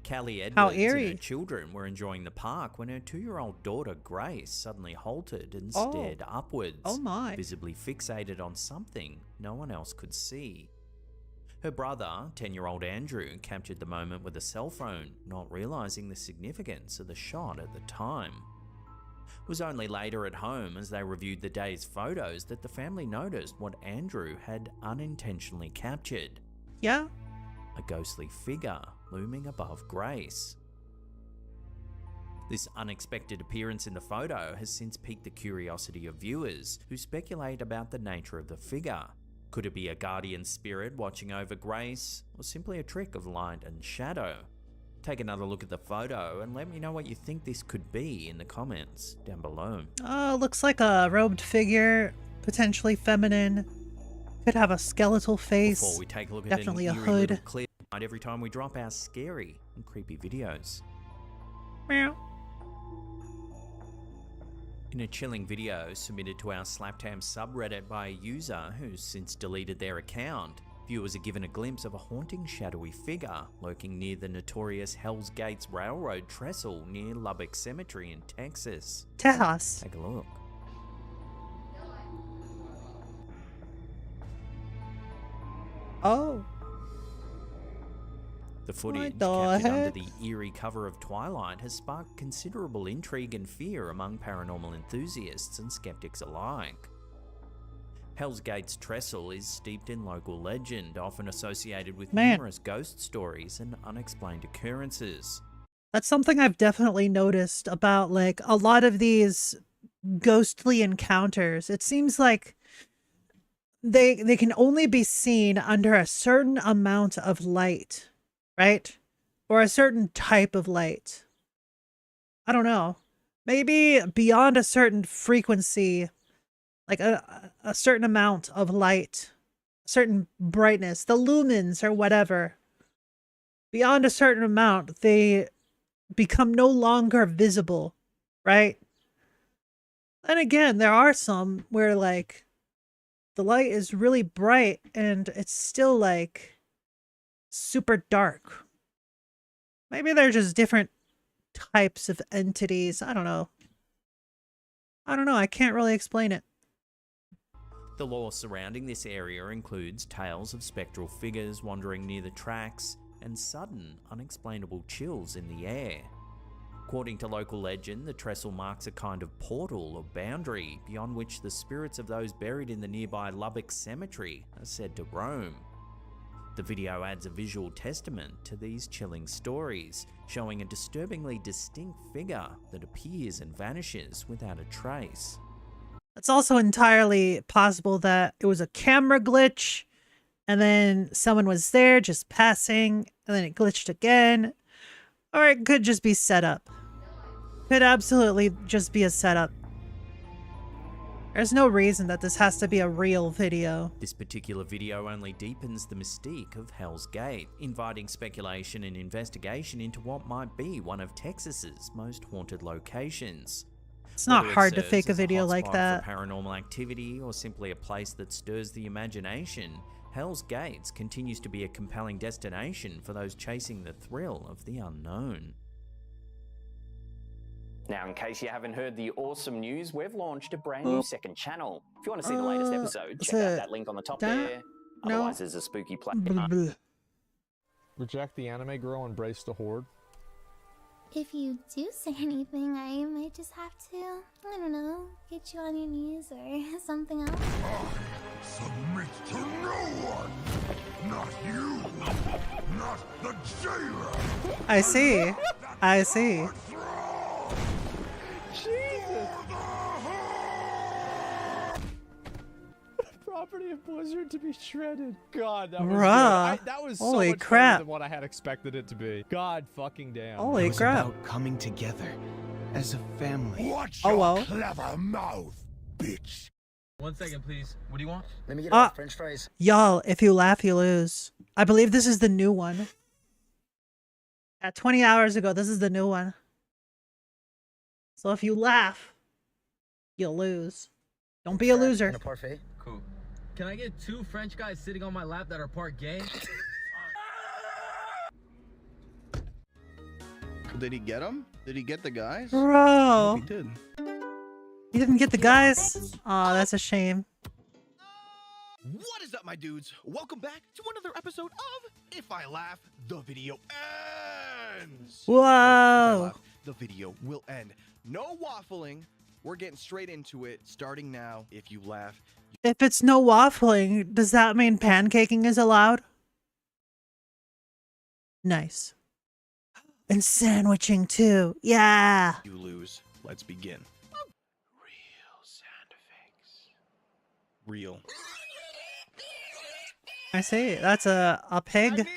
Callie Edwards and her children were enjoying the park when her 2-year-old daughter Grace suddenly halted and stared upwards, visibly fixated on something no one else could see. Her brother, 10-year-old Andrew, captured the moment with a cell phone, not realizing the significance of the shot at the time. It was only later at home, as they reviewed the day's photos, that the family noticed what Andrew had unintentionally captured. Yeah? A ghostly figure looming above Grace. This unexpected appearance in the photo has since piqued the curiosity of viewers, who speculate about the nature of the figure. Could it be a guardian spirit watching over Grace, or simply a trick of light and shadow? Take another look at the photo and let me know what you think this could be in the comments down below. Looks like a robed figure, potentially feminine. Could have a skeletal face. Before we take a look at Definitely a an eerie little hood. clip every time we drop our scary and creepy videos. Meow. In a chilling video submitted to our Slaptam subreddit by a user who's since deleted their account, viewers are given a glimpse of a haunting shadowy figure lurking near the notorious Hell's Gates Railroad trestle near Lubbock Cemetery in Texas. Tejas. Take a look. Oh. The footage, the captured under heck? the eerie cover of Twilight, has sparked considerable intrigue and fear among paranormal enthusiasts and skeptics alike. Hell's Gates Trestle is steeped in local legend, often associated with Man. numerous ghost stories and unexplained occurrences. That's something I've definitely noticed about like a lot of these ghostly encounters. It seems like they can only be seen under a certain amount of light, right? Or a certain type of light. I don't know. Maybe beyond a certain frequency, like a certain amount of light, certain brightness, the lumens or whatever. Beyond a certain amount, they become no longer visible, right? And again, there are some where like the light is really bright and it's still like super dark. Maybe they're just different types of entities. I don't know. I can't really explain it. The lore surrounding this area includes tales of spectral figures wandering near the tracks and sudden, unexplainable chills in the air. According to local legend, the trestle marks a kind of portal or boundary beyond which the spirits of those buried in the nearby Lubbock Cemetery are said to roam. The video adds a visual testament to these chilling stories, showing a disturbingly distinct figure that appears and vanishes without a trace. It's also entirely possible that it was a camera glitch and then someone was there just passing and then it glitched again. Or it could just be set up. Could absolutely just be a setup. There's no reason that this has to be a real video. This particular video only deepens the mystique of Hell's Gate, inviting speculation and investigation into what might be one of Texas's most haunted locations. It's not Whether it hard to serves fake a as video like hotspot that. for paranormal activity or simply a place that stirs the imagination, Hell's Gates continues to be a compelling destination for those chasing the thrill of the unknown. Now, in case you haven't heard the awesome news, we've launched a brand new second channel. If you want to see the latest episode, check out that link on the top there. Otherwise, there's a spooky play. Reject the anime girl, embrace the horde. If you do say anything, I might just have to, I don't know, get you on your knees or something else. Submit to no one! Not you! Not the jailer! I see. I see. Jesus! Property of Blizzard to be shredded. God, that was Bruh. good. That was Holy so much crap. better than what I had expected it to be. God fucking damn. Holy It was crap. about coming together as a family. Watch Oh, your well. clever mouth, bitch! 1 second, please. What do you want? Let me get Ah. French fries. Y'all, if you laugh, you lose. I believe this is the new one. At 20 hours ago, this is the new one. So if you laugh, you'll lose. Don't be a loser. And a parfait. Cool. Can I get 2 French guys sitting on my lap that are part gay? Did he get him? Did he get the guys? Bro. He did. You didn't get the guys? Aw, that's a shame. What is up, my dudes? Welcome back to another episode of If I Laugh, the video ends. Whoa. If I laugh, the video will end. No waffling. We're getting straight into it, starting now. If you laugh. If it's no waffling, does that mean pancaking is allowed? Nice. And sandwiching too. Yeah. You lose. Let's begin. Real. I see. That's a pig.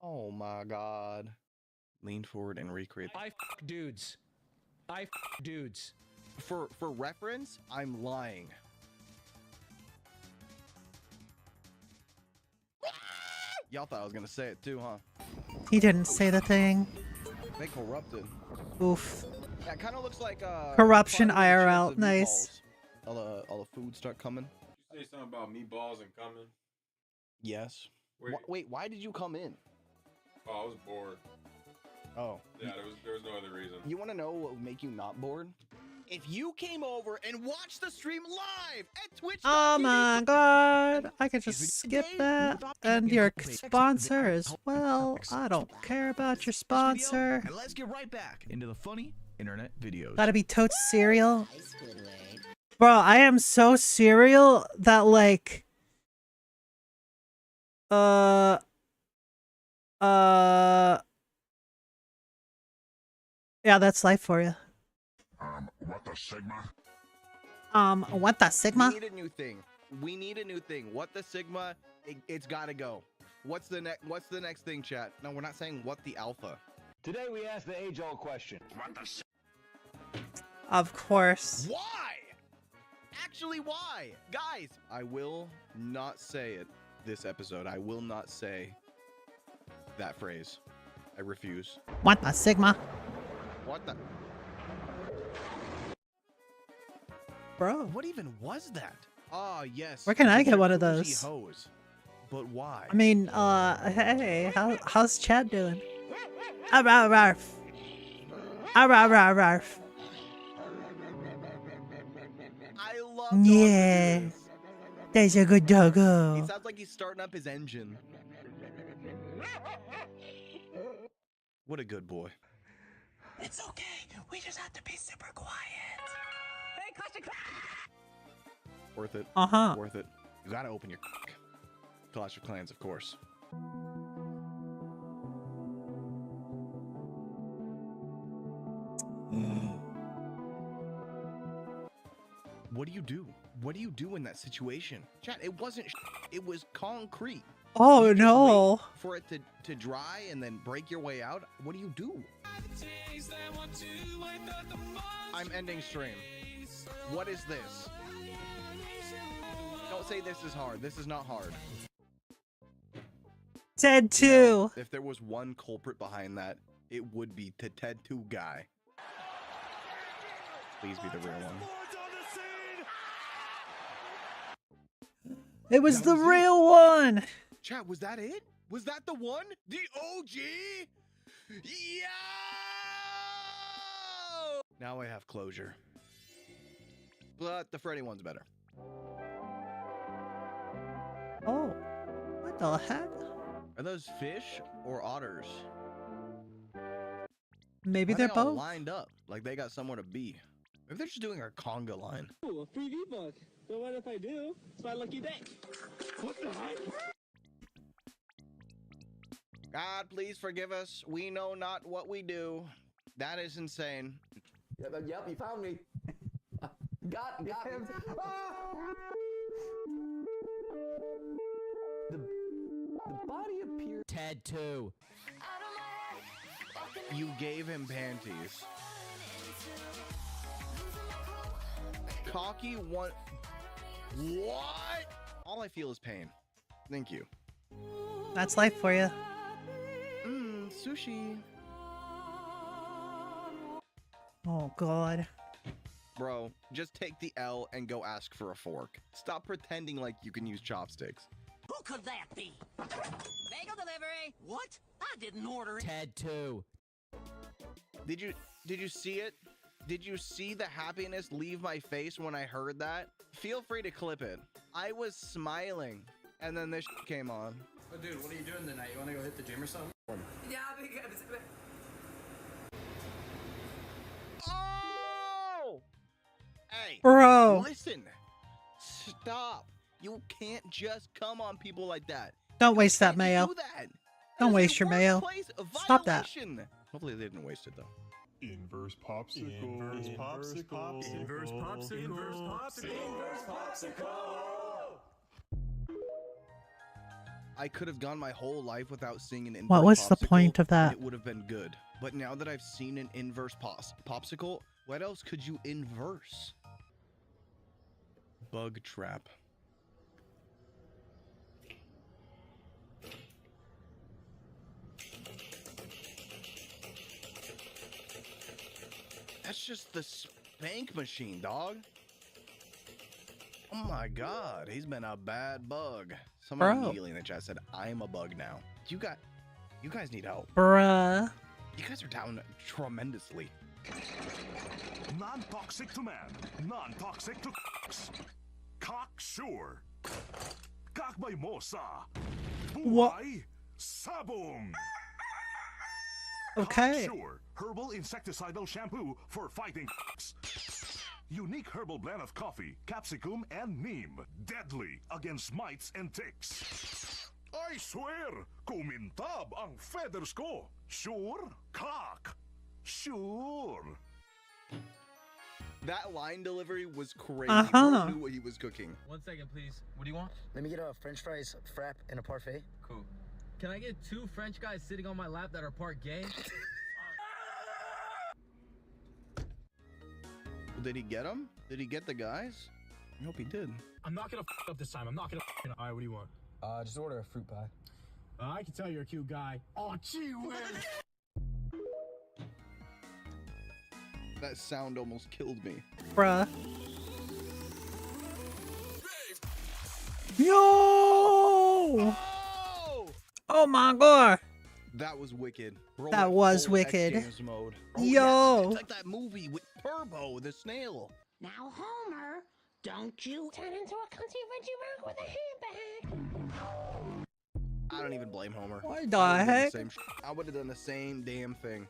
Oh my god. Lean forward and recreate. I f dudes. I f dudes. For reference, I'm lying. Y'all thought I was gonna say it too, huh? He didn't say the thing. They corrupted. Oof. That kind of looks like Corruption part of the IRL. chance of Nice. meatballs. All the food start coming. You say something about meatballs and coming? Yes. Wait. Wait, why did you come in? Oh, I was bored. Oh. Yeah, there was no other reason. You want to know what would make you not bored? If you came over and watched the stream live at Twitch. Oh my god. I could just skip that. And your sponsor as well. I don't care about your sponsor. And let's get right back into the funny internet videos. Gotta be totes cereal. Bro, I am so cereal that like Uh. Yeah, that's life for you. What the Sigma? What the Sigma? We need a new thing. We need a new thing. What the Sigma? It's got to go. What's the next thing, chat? No, we're not saying what the Alpha. Today we ask the age-old question. What the Of course. Why? Actually, why? Guys, I will not say it this episode. I will not say that phrase. I refuse. What the Sigma? What the? Bro. What even was that? Ah, yes. Where can I get one of Bougie those? Hose. But why? I mean, hey, how's Chad doing? Arf. Arf. I love Yeah. That's a good He doggo. sounds like he's starting up his engine. What a good boy. It's okay. We just have to be super quiet. Worth it. Uh-huh. Worth it. You gotta open your Clash of Clans, of course. What do you do? What do you do in that situation? Chat, it wasn't it was concrete. Oh You just no. wait for it to dry and then break your way out. What do you do? I'm ending stream. What is this? Don't say this is hard. This is not hard. Ted 2. You know, if there was one culprit behind that, it would be the Ted 2 guy. Please be the real one. It was the real one. Chat, was that it? Was that the one? The OG? Yeah! Now I have closure. But the Freddy one's better. Oh, what the heck? Are those fish or otters? Maybe Why they're they all both. lined up like they got somewhere to be. Maybe they're just doing our conga line. Ooh, a free V-Buck. So what if I do? It's my lucky day. What the heck? God, please forgive us. We know not what we do. That is insane. Yep, you found me. got him. The body appears. Ted 2. You gave him panties. Cocky one. What? All I feel is pain. Thank you. That's life for you. Sushi. Oh god. Bro, just take the L and go ask for a fork. Stop pretending like you can use chopsticks. Who could that be? Bagel delivery. What? I didn't order it. Ted 2. Did you see it? Did you see the happiness leave my face when I heard that? Feel free to clip it. I was smiling, and then this came on. Oh, dude, what are you doing tonight? You want to go hit the gym or something? Yeah, because... Oh! Hey, Bro. listen. Stop. You can't just come on people like that. Don't waste that mayo. Do that. Don't waste your mayo. Workplace Stop that. violation. Hopefully they didn't waste it though. Inverse popsicle. Inverse popsicle. Inverse popsicle. Inverse popsicle. Inverse popsicle. I could have gone my whole life without seeing an inverse What was the popsicle, point of that? and it would have been good. But now that I've seen an inverse popsicle, what else could you inverse? Bug trap. That's just the spank machine, dog. Oh my god, he's been a bad bug. Someone Bro. immediately in the chat said, I'm a bug now. You guys need help. Bruh. You guys are down tremendously. Non-toxic to man. Non-toxic to cocks. Cock sure. Kakbay mo sa. What? Buhay sabong. Okay. Sure, herbal insecticidal shampoo for fighting cocks. Unique herbal blend of coffee, capsicum, and neem. Deadly against mites and ticks. I swear, kumintab ang feathers ko. Sure, cock. Sure. That line delivery was crazy. Uh-huh. Bro knew what he was cooking. 1 second, please. What do you want? Let me get a French fries, frap, and a parfait. Cool. Can I get 2 French guys sitting on my lap that are part gay? Did he get him? Did he get the guys? I hope he did. I'm not gonna f up this time. I'm not gonna f. Alright, what do you want? Just order a fruit pie. I can tell you're a cute guy. Oh, gee whiz. That sound almost killed me. Bruh. Yo! Oh my god. That was wicked. Bro, That went was full wicked. X Games mode. Oh, Yo. yes, it's like that movie with Turbo, the snail. Now, Homer, don't you turn into a country Reggie Rock with a handbag. I don't even blame Homer. What the I would've done heck? same I would have done the same damn thing.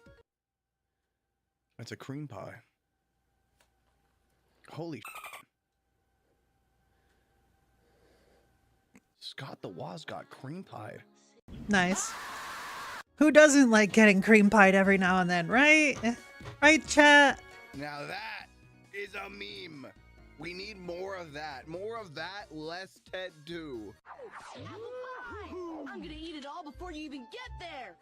It's a cream pie. Holy Scott the Woz got cream pied. Nice. Who doesn't like getting cream pied every now and then, right? Right, chat? Now that is a meme. We need more of that. More of that, less Ted 2. Apple pie! I'm gonna eat it all before you even get there!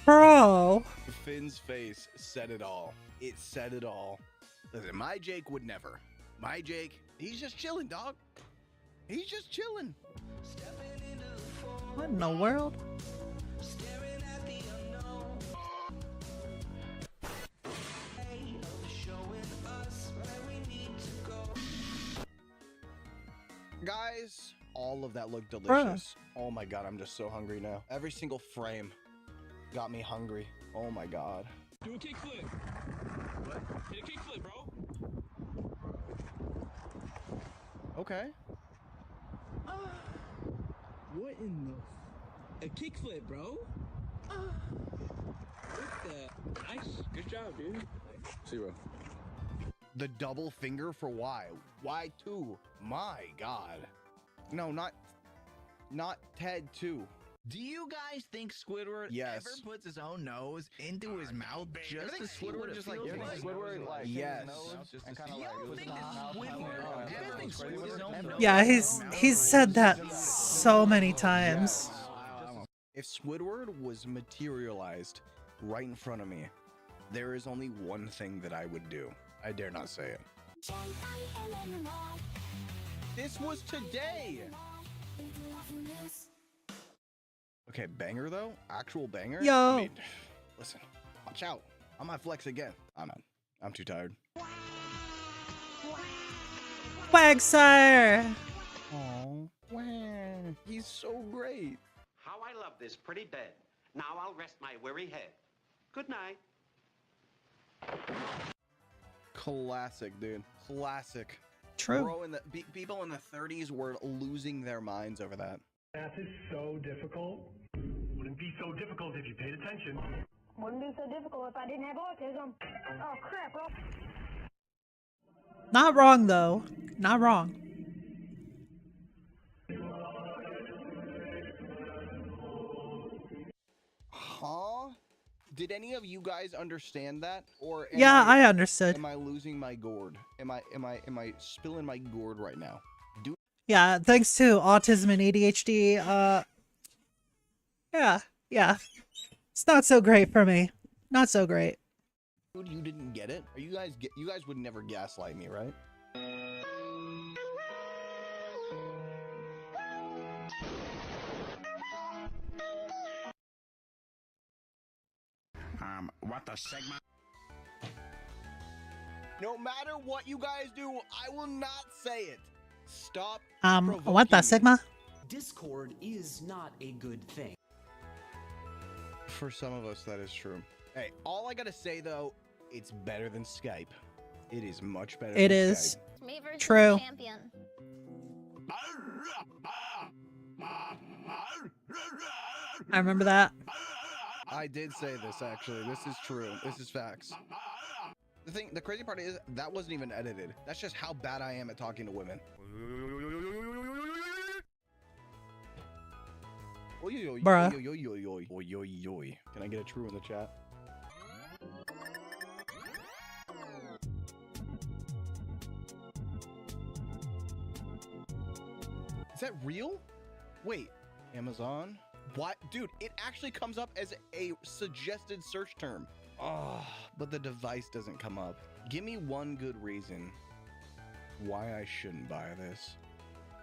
Bro. Finn's face said it all. It said it all. Listen, my Jake would never. My Jake, he's just chilling, dog. He's just chilling. What in the world? Guys, all of that looked delicious. Oh my god, I'm just so hungry now. Every single frame got me hungry. Oh my god. Do a kickflip. What? Hit a kickflip, bro. Okay. What in the... A kickflip, bro? What the... Nice. Good job, dude. 0. The double finger for Y. Y2. My god. No, not Ted 2. Do you guys think Squidward Yes. ever puts his own nose into his mouth just to see what it just feels like like? Squidward like Yes. Do you think that Squidward ever puts his own nose Yeah, in his he's said that so many times. If Squidward was materialized right in front of me, there is only one thing that I would do. I dare not say it. This was today! Okay, banger though? Actual banger? Yo. I mean, listen, watch out. I might flex again. I'm not. I'm too tired. Wagsire! Oh, wow. He's so great. How I love this pretty bed. Now I'll rest my weary head. Good night. Classic, dude. Classic. True. Bro, people in the 30s were losing their minds over that. Math is so difficult. Wouldn't be so difficult if you paid attention. Wouldn't be so difficult if I didn't have autism. Oh crap, bro. Not wrong, though. Not wrong. Huh? Did any of you guys understand that? Or Yeah, I understood. Am I losing my gourd? Am I spilling my gourd right now? Yeah, thanks to autism and ADHD, yeah. It's not so great for me. Not so great. Dude, you didn't get it? Are you guys you guys would never gaslight me, right? What the Sigma? No matter what you guys do, I will not say it. Stop. What the Sigma? Discord is not a good thing. For some of us, that is true. Hey, all I gotta say though, it's better than Skype. It is much better. It than is. Skype. Me versus True. the champion. I remember that. I did say this actually. This is true. This is facts. The crazy part is that wasn't even edited. That's just how bad I am at talking to women. Bruh. Can I get a true in the chat? Is that real? Wait, Amazon? What? Dude, it actually comes up as a suggested search term. Oh, but the device doesn't come up. Give me one good reason why I shouldn't buy this.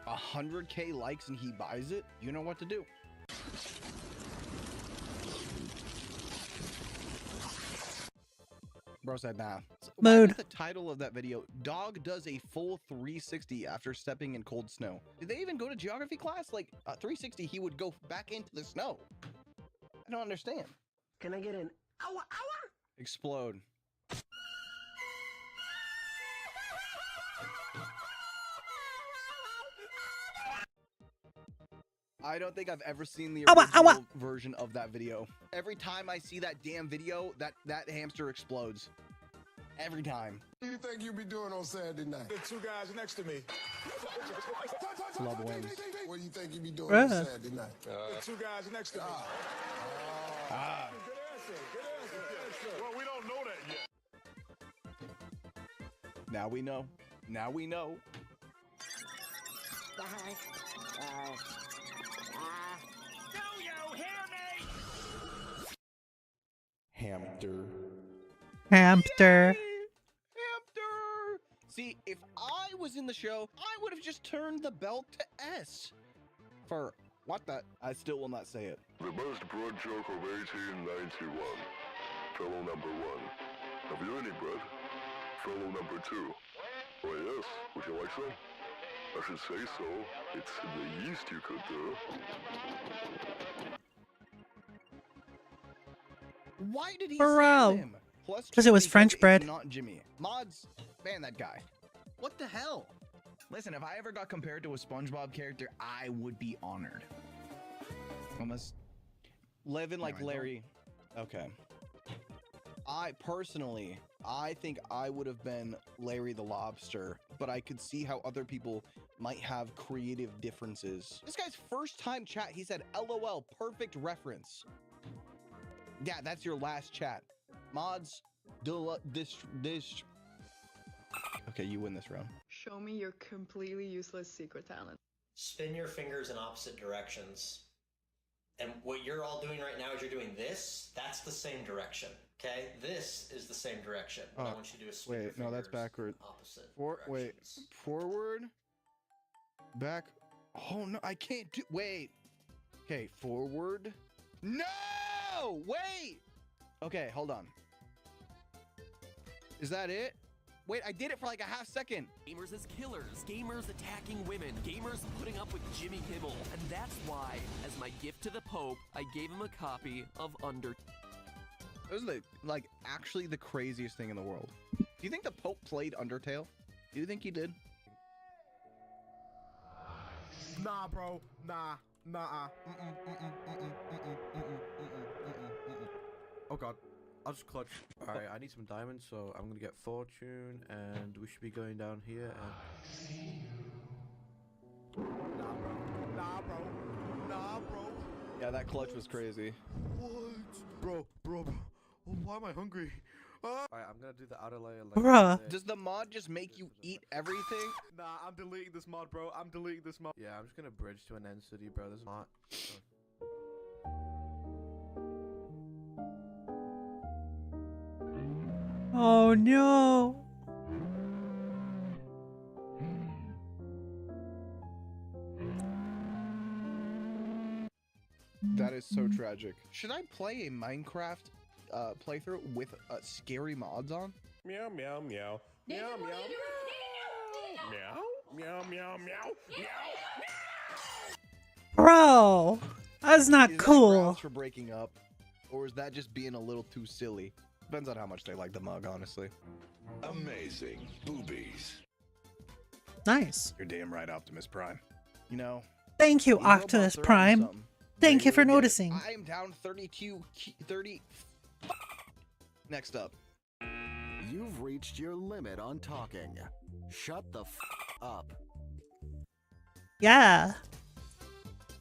100K likes and he buys it? You know what to do. Bro said nah. Mood. The title of that video, dog does a full 360 after stepping in cold snow. Did they even go to geography class? Like 360, he would go back into the snow. I don't understand. Can I get an ow, ow? Explode. I don't think I've ever seen the original version of that video. Every time I see that damn video, that hamster explodes. Every time. What do you think you be doing on Saturday night? The two guys next to me. Love wins. What do you think you be doing on Saturday night? The two guys next to me. Good answer. Good answer. Well, we don't know that yet. Now we know. Now we know. Hamster. Hamster. Hamster. See, if I was in the show, I would have just turned the belt to S. For what the? I still will not say it. The most broad joke of 1891. Fellow number 1. Have you any bread? Fellow number 2. Why yes, would you like some? I should say so. It's the least you could do. Why did he Bro. send him? Plus, Because it was French it's bread. Not Jimmy. Mods, ban that guy. What the hell? Listen, if I ever got compared to a SpongeBob character, I would be honored. Almost living like Larry. Okay. I think I would have been Larry the Lobster, but I could see how other people might have creative differences. This guy's first time chat, he said, LOL, perfect reference. Yeah, that's your last chat. Mods, this. Okay, you win this round. Show me your completely useless secret talent. Spin your fingers in opposite directions. And what you're all doing right now is you're doing this. That's the same direction. Okay? This is the same direction. What I want you to do is spin your Wait, no, that's fingers backward. opposite Wait, directions. forward, back. Oh no, I can't do. Wait. Okay, forward. No, wait. Okay, hold on. Is that it? Wait, I did it for like a half second. Gamers as killers, gamers attacking women, gamers putting up with Jimmy Kimmel. And that's why, as my gift to the Pope, I gave him a copy of Undertale. It was actually the craziest thing in the world. Do you think the Pope played Undertale? Do you think he did? Nah, bro. Nah. Oh god. I'll just clutch. Alright, I need some diamonds, so I'm gonna get fortune, and we should be going down here and... Nah, bro. Yeah, that clutch was crazy. What? Bro. Why am I hungry? Alright, I'm gonna do the outer layer. Bruh. Does the mod just make you eat everything? Nah, I'm deleting this mod, bro. Yeah, I'm just gonna bridge to an end city, bro. This is not... Oh no. That is so tragic. Should I play a Minecraft playthrough with scary mods on? Meow, meow, meow. Meow, meow. Meow, meow, meow, meow, meow. Bro, that's not Is that cool. grounds for breaking up, or is that just being a little too silly? Depends on how much they like the mug, honestly. Amazing boobies. Nice. You're damn right, Optimus Prime. You know. Thank you, these robots Optimus are on Prime. something. Thank you for Really get it. noticing. I am down 30. Next up. You've reached your limit on talking. Shut the up. Yeah.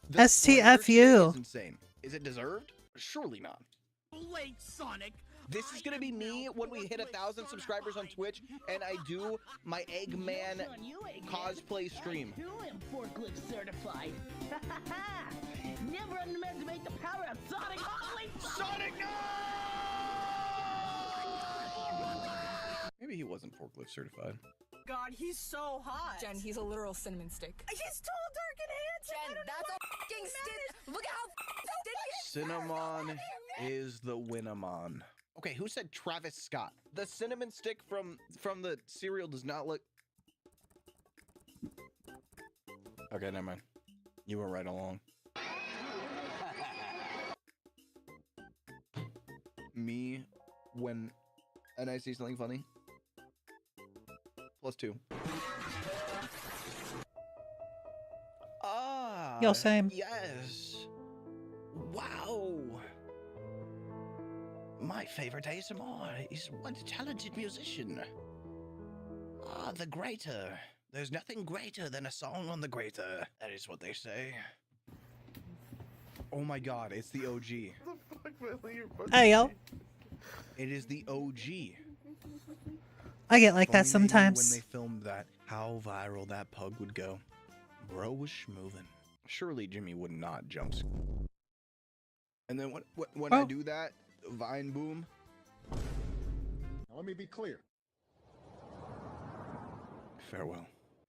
The slander today STFU. is insane. Is it deserved? Surely not. Late Sonic. This is gonna be me when we hit 1,000 subscribers on Twitch and I do my Eggman cosplay stream. You am forklift certified. Never underestimate the power of Sonic. Holy Sonic, no! Maybe he wasn't forklift certified. God, he's so hot. Jen, he's a literal cinnamon stick. He's tall, dark, and handsome. Jen, that's a fucking stick. Look at how Cinnamon is the Winamon. Okay, who said Travis Scott? The cinnamon stick from the cereal does not look... Okay, never mind. You were right along. Me, when... and I see something funny. +2. Ah. Yo, same. Yes. Wow. My favorite ASMR is one talented musician. Ah, the grater. There's nothing greater than a song on the grater. That is what they say. Oh my god, it's the OG. The fuck, Willie, you're fucking Hey, yo. It is the OG. I get like that If only they knew sometimes. When they filmed that, how viral that pug would go. Bro was schmovin'. Surely Jimmy would not jump. And then when I do that, Vine boom. Now let me be clear. Farewell.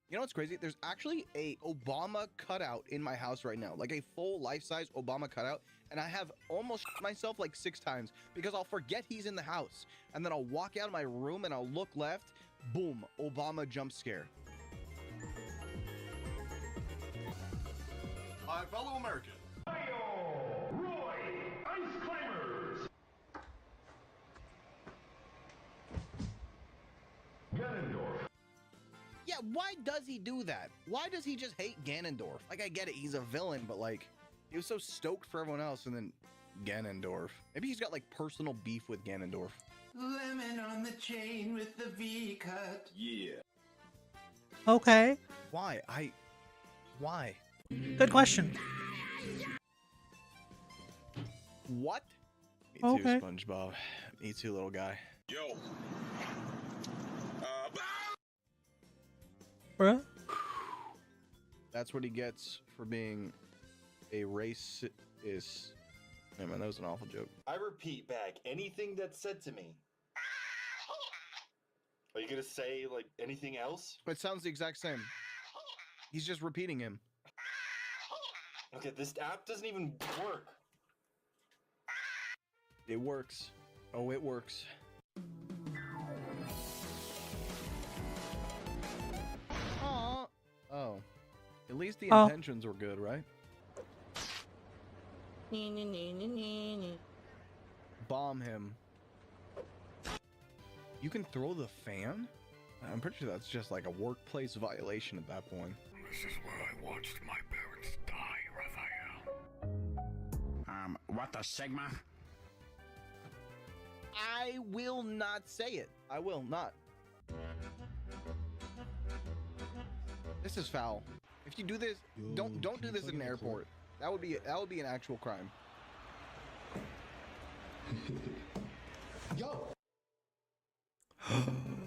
You know what's crazy? There's actually a Obama cutout in my house right now. Like a full life-size Obama cutout. And I have almost myself like 6 times because I'll forget he's in the house. And then I'll walk out of my room and I'll look left. Boom. Obama jump scare. My fellow Americans. Roy, Ice Climbers. Ganondorf. Yeah, why does he do that? Why does he just hate Ganondorf? Like, I get it, he's a villain, but like, he was so stoked for everyone else, and then Ganondorf. Maybe he's got like personal beef with Ganondorf. Lemon on the chain with the V cut. Yeah. Okay. Why? Why? Good question. What? Me too, Okay. SpongeBob. Me too, little guy. Yo. Bruh. That's what he gets for being a racist. Hey man, that was an awful joke. I repeat back anything that's said to me. Are you gonna say like anything else? It sounds the exact same. He's just repeating him. Okay, this app doesn't even work. It works. Oh, it works. Aww. Oh. At least the intentions were good, right? Bomb him. You can throw the fan? I'm pretty sure that's just like a workplace violation at that point. This is where I watched my parents die, Raphael. What the Sigma? I will not say it. I will not. This is foul. If you do this, don't do this in an airport. That would be an actual crime. Yo.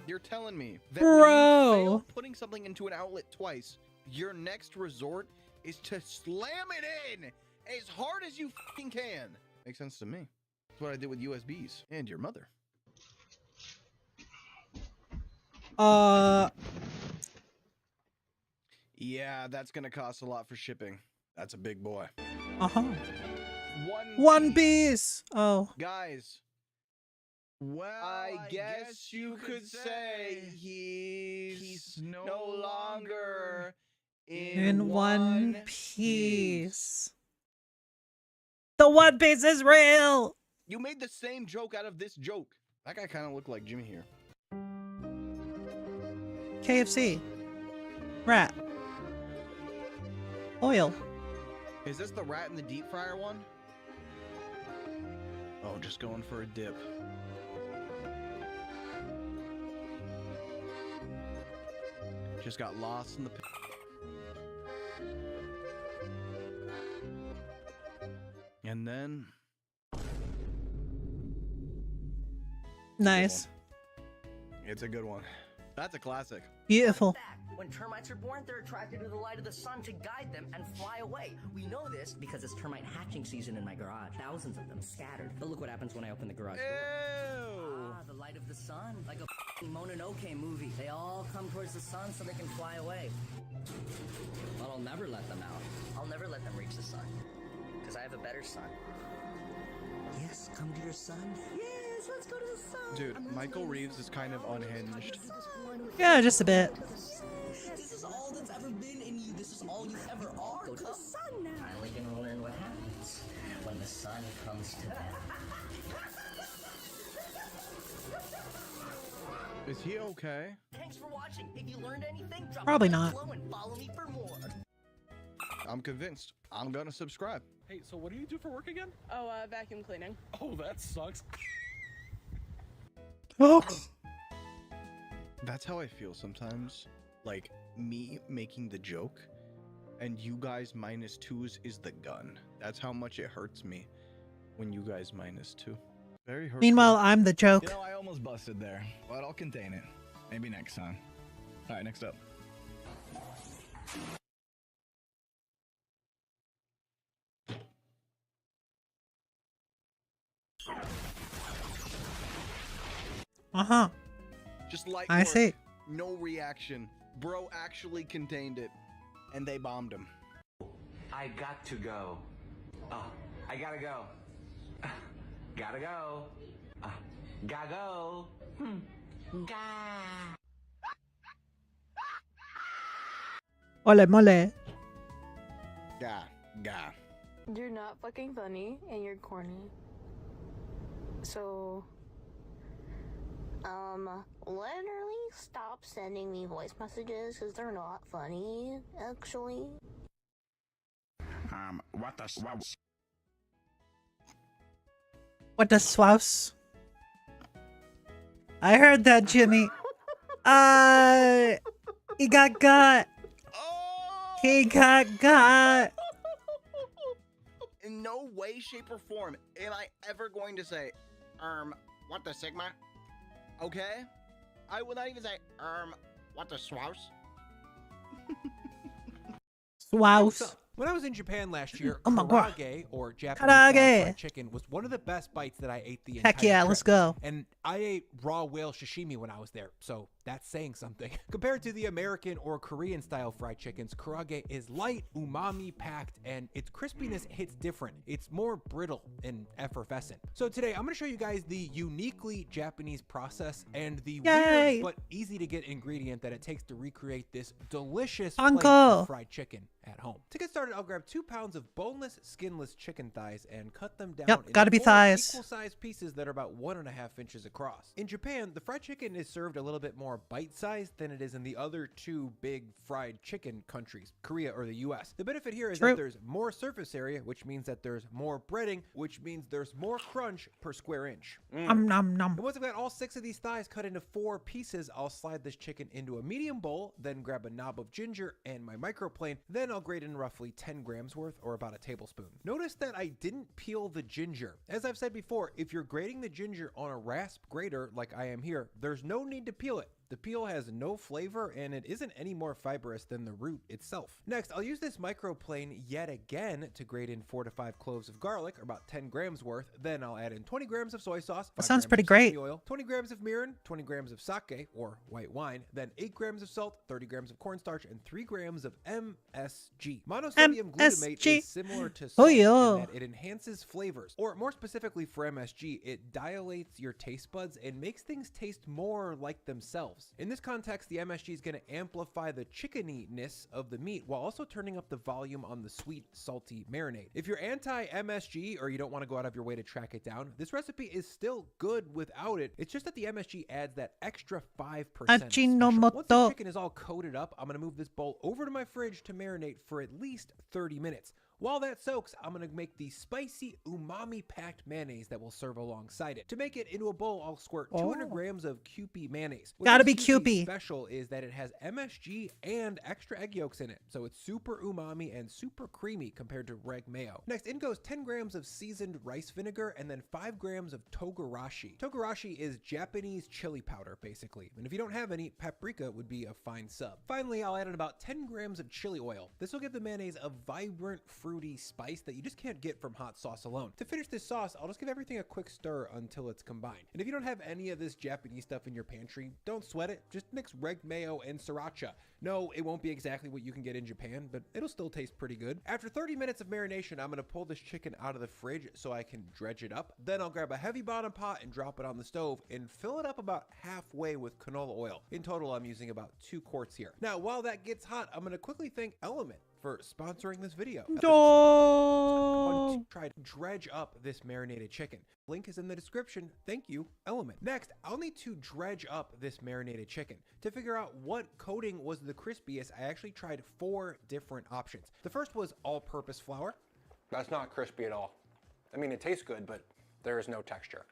You're telling me that Bro. when you fail putting something into an outlet twice, your next resort is to slam it in as hard as you fucking can. Makes sense to me. That's what I did with USBs and your mother. Yeah, that's gonna cost a lot for shipping. That's a big boy. Uh-huh. One Piece. Oh. Guys. Well, I guess you could say he's no longer In One Piece. The One Piece is real. You made the same joke out of this joke. That guy kind of looked like Jimmy here. KFC. Rat. Oil. Is this the rat in the deep fryer one? Oh, just going for a dip. Just got lost in the. And then. Nice. It's a good one. That's a classic. Beautiful. When termites are born, they're attracted to the light of the sun to guide them and fly away. We know this because it's termite hatching season in my garage. Thousands of them scattered. But look what happens when I open the garage door. Ah, the light of the sun. Like a f***ing Mononoke movie. They all come towards the sun so they can fly away. But I'll never let them out. I'll never let them reach the sun. Because I have a better sun. Yes, come to your sun. Yes, let's go to the sun. Dude, Michael Reeves is kind of unhinged. Yeah, just a bit. This is all that's ever been in you. This is all you ever are. Go to the sun now. Finally gonna learn what happens when the sun comes to bed. Is he okay? Thanks for watching. If you learned anything, drop Probably a not. like below and follow me for more. I'm convinced. I'm gonna subscribe. Hey, so what do you do for work again? Oh, vacuum cleaning. Oh, that sucks. Oh. That's how I feel sometimes. Like, me making the joke, and you guys -2s is the gun. That's how much it hurts me when you guys -2. Very hurtful. Meanwhile, I'm the joke. You know, I almost busted there, but I'll contain it. Maybe next time. All right, next up. Uh-huh. Just like I see. No reaction. Bro actually contained it, and they bombed him. I got to go. Oh, I gotta go. Gotta go. Gotta go. Ole mole. Gah. You're not fucking funny and you're corny. So, literally stop sending me voice messages because they're not funny, actually. What the swouse? What the swouse? I heard that, Jimmy. He got. He got. In no way, shape, or form am I ever going to say, what the Sigma? Okay? I will not even say, what the swouse? Swouse. When I was in Japan last year, Oh my God. karage, or Japanese style Karage. fried chicken, was one of the best bites that I ate the entire Heck yeah, trip. let's go. And I ate raw whale sashimi when I was there, so that's saying something. Compared to the American or Korean style fried chickens, karage is light, umami packed, and its crispiness hits different. It's more brittle and effervescent. So today, I'm going to show you guys the uniquely Japanese process and the Yay. weird but easy to get ingredient that it takes to recreate this delicious Uncle. plate of fried chicken at home. To get started, I'll grab 2 pounds of boneless, skinless chicken thighs and cut them down Yep, into gotta be 4 thighs. equal-sized pieces that are about 1.5 inches across. In Japan, the fried chicken is served a little bit more bite-sized than it is in the other 2 big fried chicken countries, Korea or the US. The benefit here is True. that there's more surface area, which means that there's more breading, which means there's more crunch per square inch. Nom And once I've got all 6 of these thighs cut into 4 pieces, I'll slide this chicken into a medium bowl, then grab a knob of ginger and my microplane, then I'll grate in roughly 10 grams worth, or about a tablespoon. Notice that I didn't peel the ginger. As I've said before, if you're grating the ginger on a rasp grater like I am here, there's no need to peel it. The peel has no flavor and it isn't any more fibrous than the root itself. Next, I'll use this microplane yet again to grate in 4 to 5 cloves of garlic, or about 10 grams worth. Then I'll add in 20 grams of soy sauce, 5 That sounds grams pretty of great. sesame oil, 20 grams of mirin, 20 grams of sake or white wine, then 8 grams of salt, 30 grams of cornstarch, and 3 grams of MSG. Monosodium glutamate MSG. is similar to Oh, salt yeah. in that it enhances flavors, or more specifically for MSG, it dilates your taste buds and makes things taste more like themselves. In this context, the MSG is going to amplify the chickeniness of the meat while also turning up the volume on the sweet, salty marinade. If you're anti-MSG or you don't want to go out of your way to track it down, this recipe is still good without it. It's just that the MSG adds that extra 5% Ajinomoto. Once the chicken is all coated up, I'm going to move this bowl over to my fridge to marinate for at least 30 minutes. While that soaks, I'm gonna make the spicy umami-packed mayonnaise that will serve alongside it. To make it into a bowl, I'll squirt 200 grams of Kewpie mayonnaise. What Gotta be makes Kewpie. special is that it has MSG and extra egg yolks in it, so it's super umami and super creamy compared to reg mayo. Next, in goes 10 grams of seasoned rice vinegar and then 5 grams of togarashi. Togarashi is Japanese chili powder, basically, and if you don't have any, paprika would be a fine sub. Finally, I'll add in about 10 grams of chili oil. This will give the mayonnaise a vibrant, fruity spice that you just can't get from hot sauce alone. To finish this sauce, I'll just give everything a quick stir until it's combined. And if you don't have any of this Japanese stuff in your pantry, don't sweat it. Just mix reg mayo and sriracha. No, it won't be exactly what you can get in Japan, but it'll still taste pretty good. After 30 minutes of marination, I'm gonna pull this chicken out of the fridge so I can dredge it up. Then I'll grab a heavy bottom pot and drop it on the stove and fill it up about halfway with canola oil. In total, I'm using about 2 quarts here. Now, while that gets hot, I'm gonna quickly thank Element for sponsoring this video. Try to dredge up this marinated chicken. Link is in the description. Thank you, Element. Next, I'll need to dredge up this marinated chicken. To figure out what coating was the crispiest, I actually tried 4 different options. The first was all-purpose flour. That's not crispy at all. I mean, it tastes good, but there is no texture.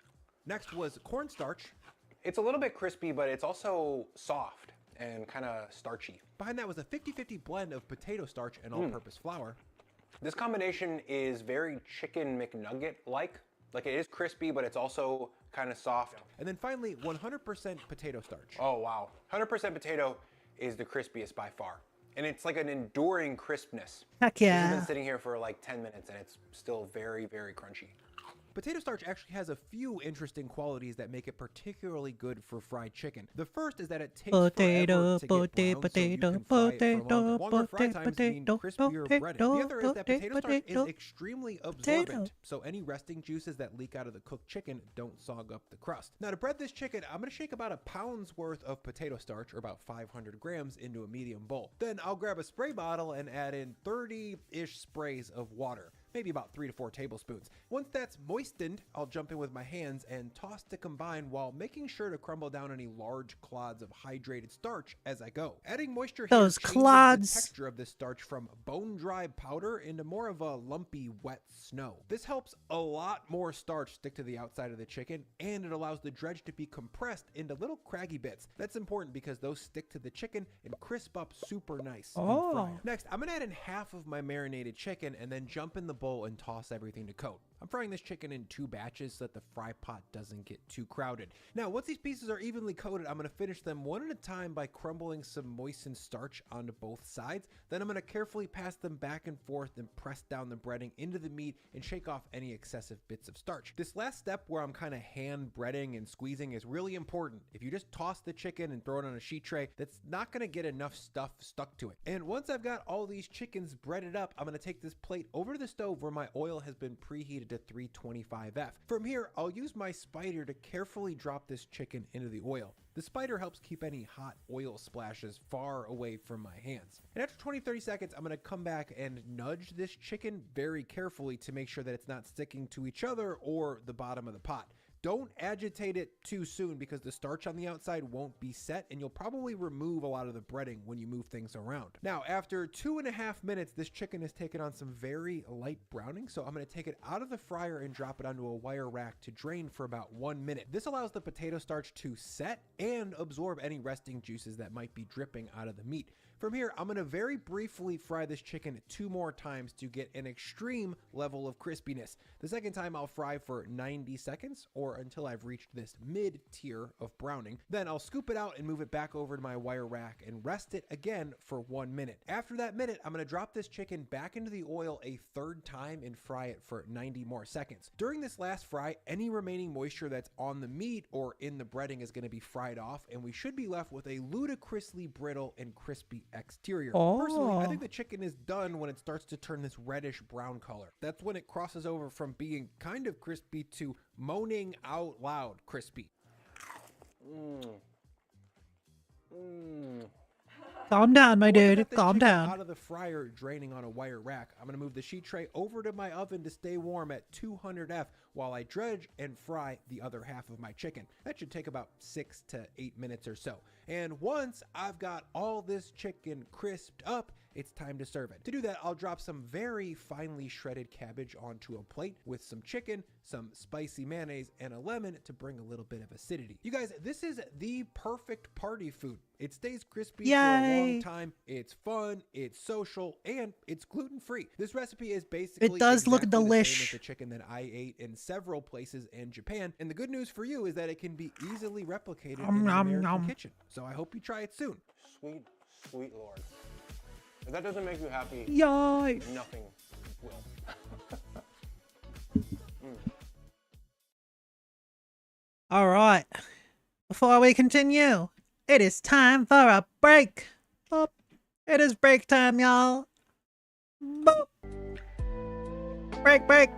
Next was cornstarch. It's a little bit crispy, but it's also soft and kind of starchy. Behind that was a 50-50 blend of potato starch and all-purpose flour. This combination is very chicken McNugget-like. Like, it is crispy, but it's also kind of soft. And then finally, 100% potato starch. Oh, wow. 100% potato is the crispiest by far. And it's like an enduring crispness. Heck yeah. This has been sitting here for like 10 minutes and it's still very, very crunchy. Potato starch actually has a few interesting qualities that make it particularly good for fried chicken. The first is that it takes forever to get brown, so you can fry it for longer. Longer fry times mean crispier breading. The other is that potato starch is extremely absorbent, so any resting juices that leak out of the cooked chicken don't sog up the crust. Now, to bread this chicken, I'm going to shake about a pound's worth of potato starch, or about 500 grams, into a medium bowl. Then I'll grab a spray bottle and add in 30-ish sprays of water. Maybe about 3 to 4 tablespoons. Once that's moistened, I'll jump in with my hands and toss to combine while making sure to crumble down any large clods of hydrated starch as I go. Adding moisture here changes the texture of this starch from bone-dry powder into more of a lumpy, wet snow. This helps a lot more starch stick to the outside of the chicken, and it allows the dredge to be compressed into little craggy bits. That's important because those stick to the chicken and crisp up super nice when fried. Next, I'm gonna add in half of my marinated chicken and then jump in the bowl and toss everything to coat. I'm frying this chicken in 2 batches so that the fry pot doesn't get too crowded. Now, once these pieces are evenly coated, I'm going to finish them one at a time by crumbling some moistened starch onto both sides. Then I'm going to carefully pass them back and forth and press down the breading into the meat and shake off any excessive bits of starch. This last step where I'm kind of hand breading and squeezing is really important. If you just toss the chicken and throw it on a sheet tray, that's not going to get enough stuff stuck to it. And once I've got all these chickens breaded up, I'm going to take this plate over to the stove where my oil has been preheated to 325F. From here, I'll use my spider to carefully drop this chicken into the oil. The spider helps keep any hot oil splashes far away from my hands. And after 20-30 seconds, I'm going to come back and nudge this chicken very carefully to make sure that it's not sticking to each other or the bottom of the pot. Don't agitate it too soon because the starch on the outside won't be set and you'll probably remove a lot of the breading when you move things around. Now, after 2.5 minutes, this chicken has taken on some very light browning, so I'm going to take it out of the fryer and drop it onto a wire rack to drain for about 1 minute. This allows the potato starch to set and absorb any resting juices that might be dripping out of the meat. From here, I'm going to very briefly fry this chicken 2 more times to get an extreme level of crispiness. The second time I'll fry for 90 seconds or until I've reached this mid tier of browning. Then I'll scoop it out and move it back over to my wire rack and rest it again for 1 minute. After that minute, I'm going to drop this chicken back into the oil a 3rd time and fry it for 90 more seconds. During this last fry, any remaining moisture that's on the meat or in the breading is going to be fried off, and we should be left with a ludicrously brittle and crispy exterior. Personally, I think the chicken is done when it starts to turn this reddish brown color. That's when it crosses over from being kind of crispy to moaning out loud crispy. Calm down, my Once I dude. got this Calm chicken down. out of the fryer draining on a wire rack, I'm going to move the sheet tray over to my oven to stay warm at 200F while I dredge and fry the other half of my chicken. That should take about 6 to 8 minutes or so. And once I've got all this chicken crisped up, it's time to serve it. To do that, I'll drop some very finely shredded cabbage onto a plate with some chicken, some spicy mayonnaise, and a lemon to bring a little bit of acidity. You guys, this is the perfect party food. It stays crispy for a long time, it's fun, it's social, and it's gluten-free. This recipe is basically It does look exactly the same delish. as the chicken that I ate in several places in Japan, and the good news for you is that it can be easily replicated in an American kitchen. So I hope you try it soon. Sweet, sweet Lord. If that doesn't make you happy, Yikes. nothing will. All right. Before we continue, it is time for a break. Boop. It is break time, y'all. Boop. Break, break.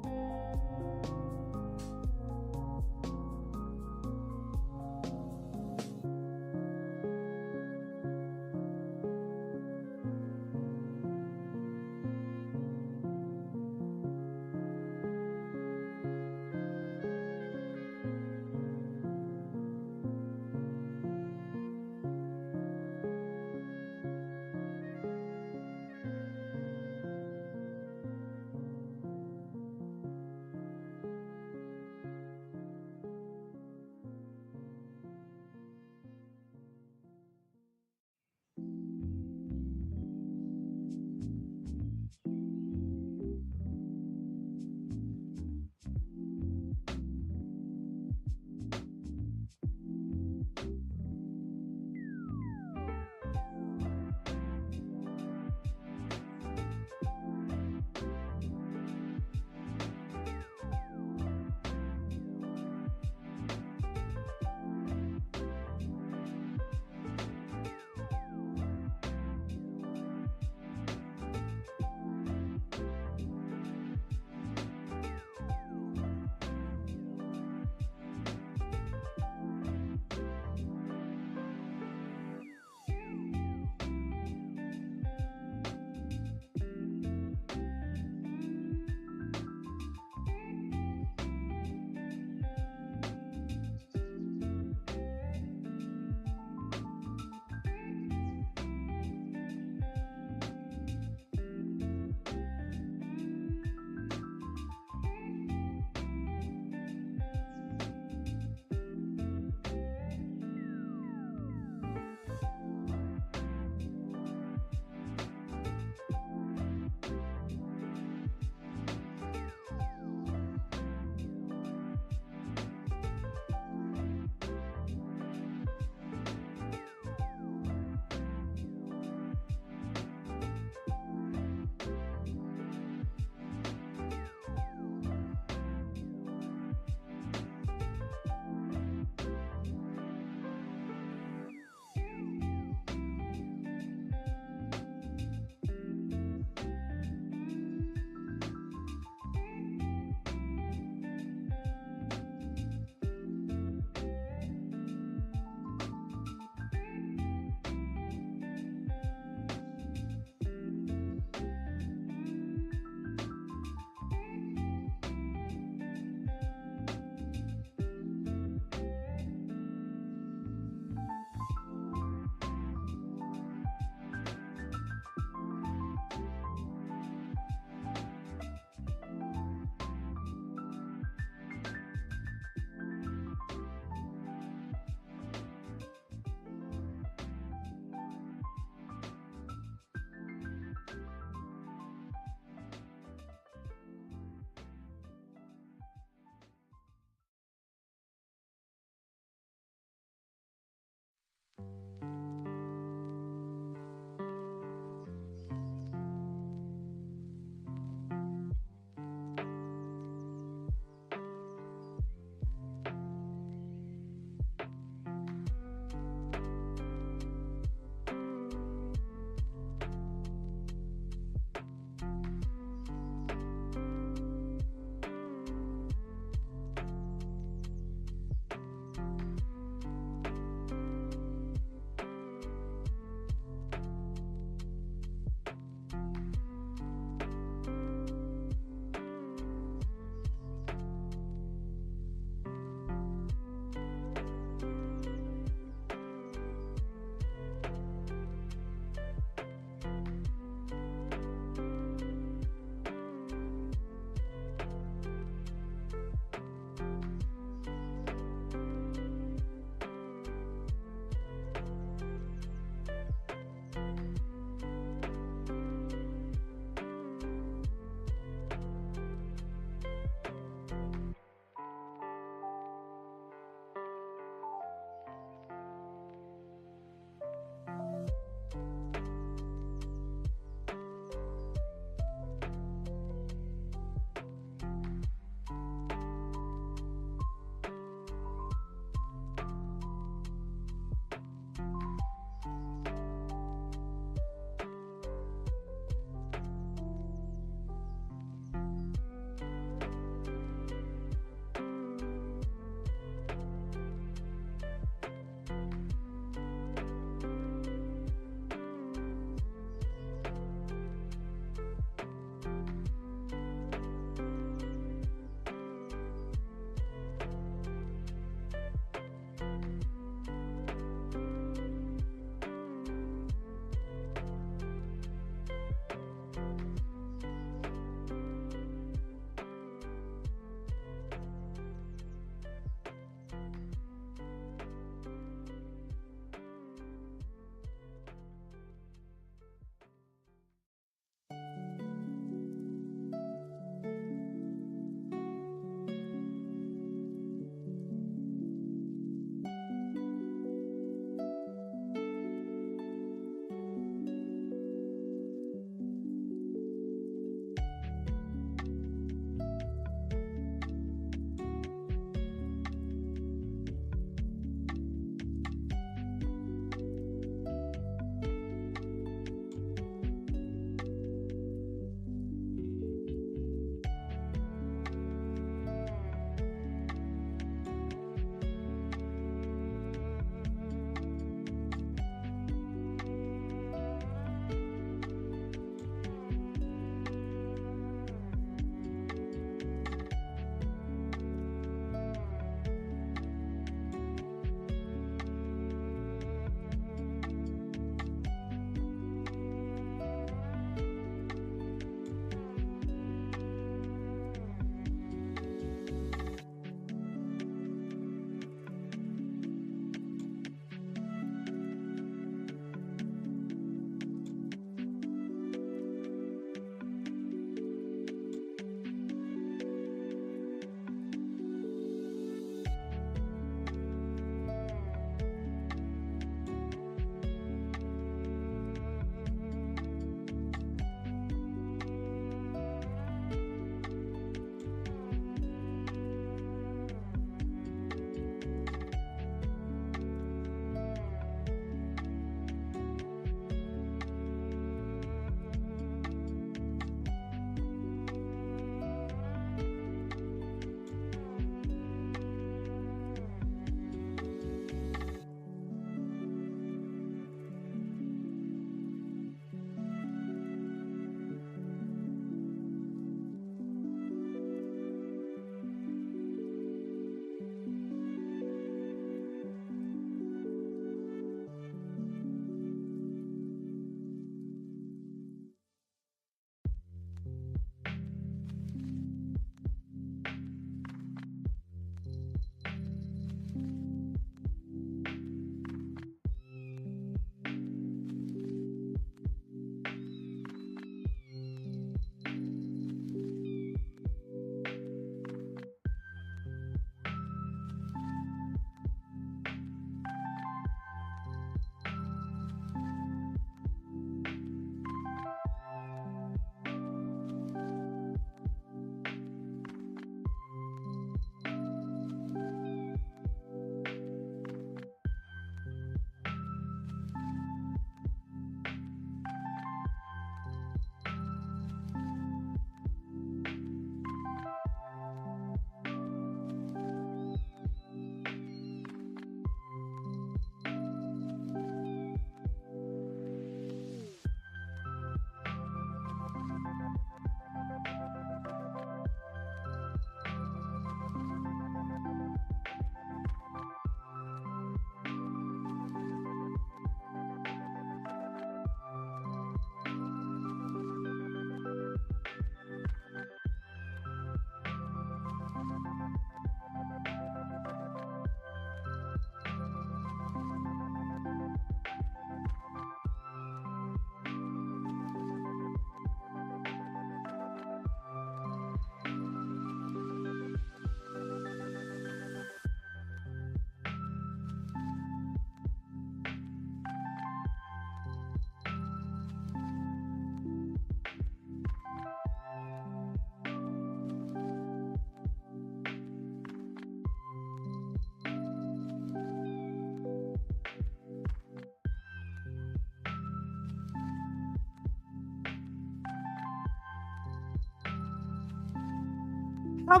I'm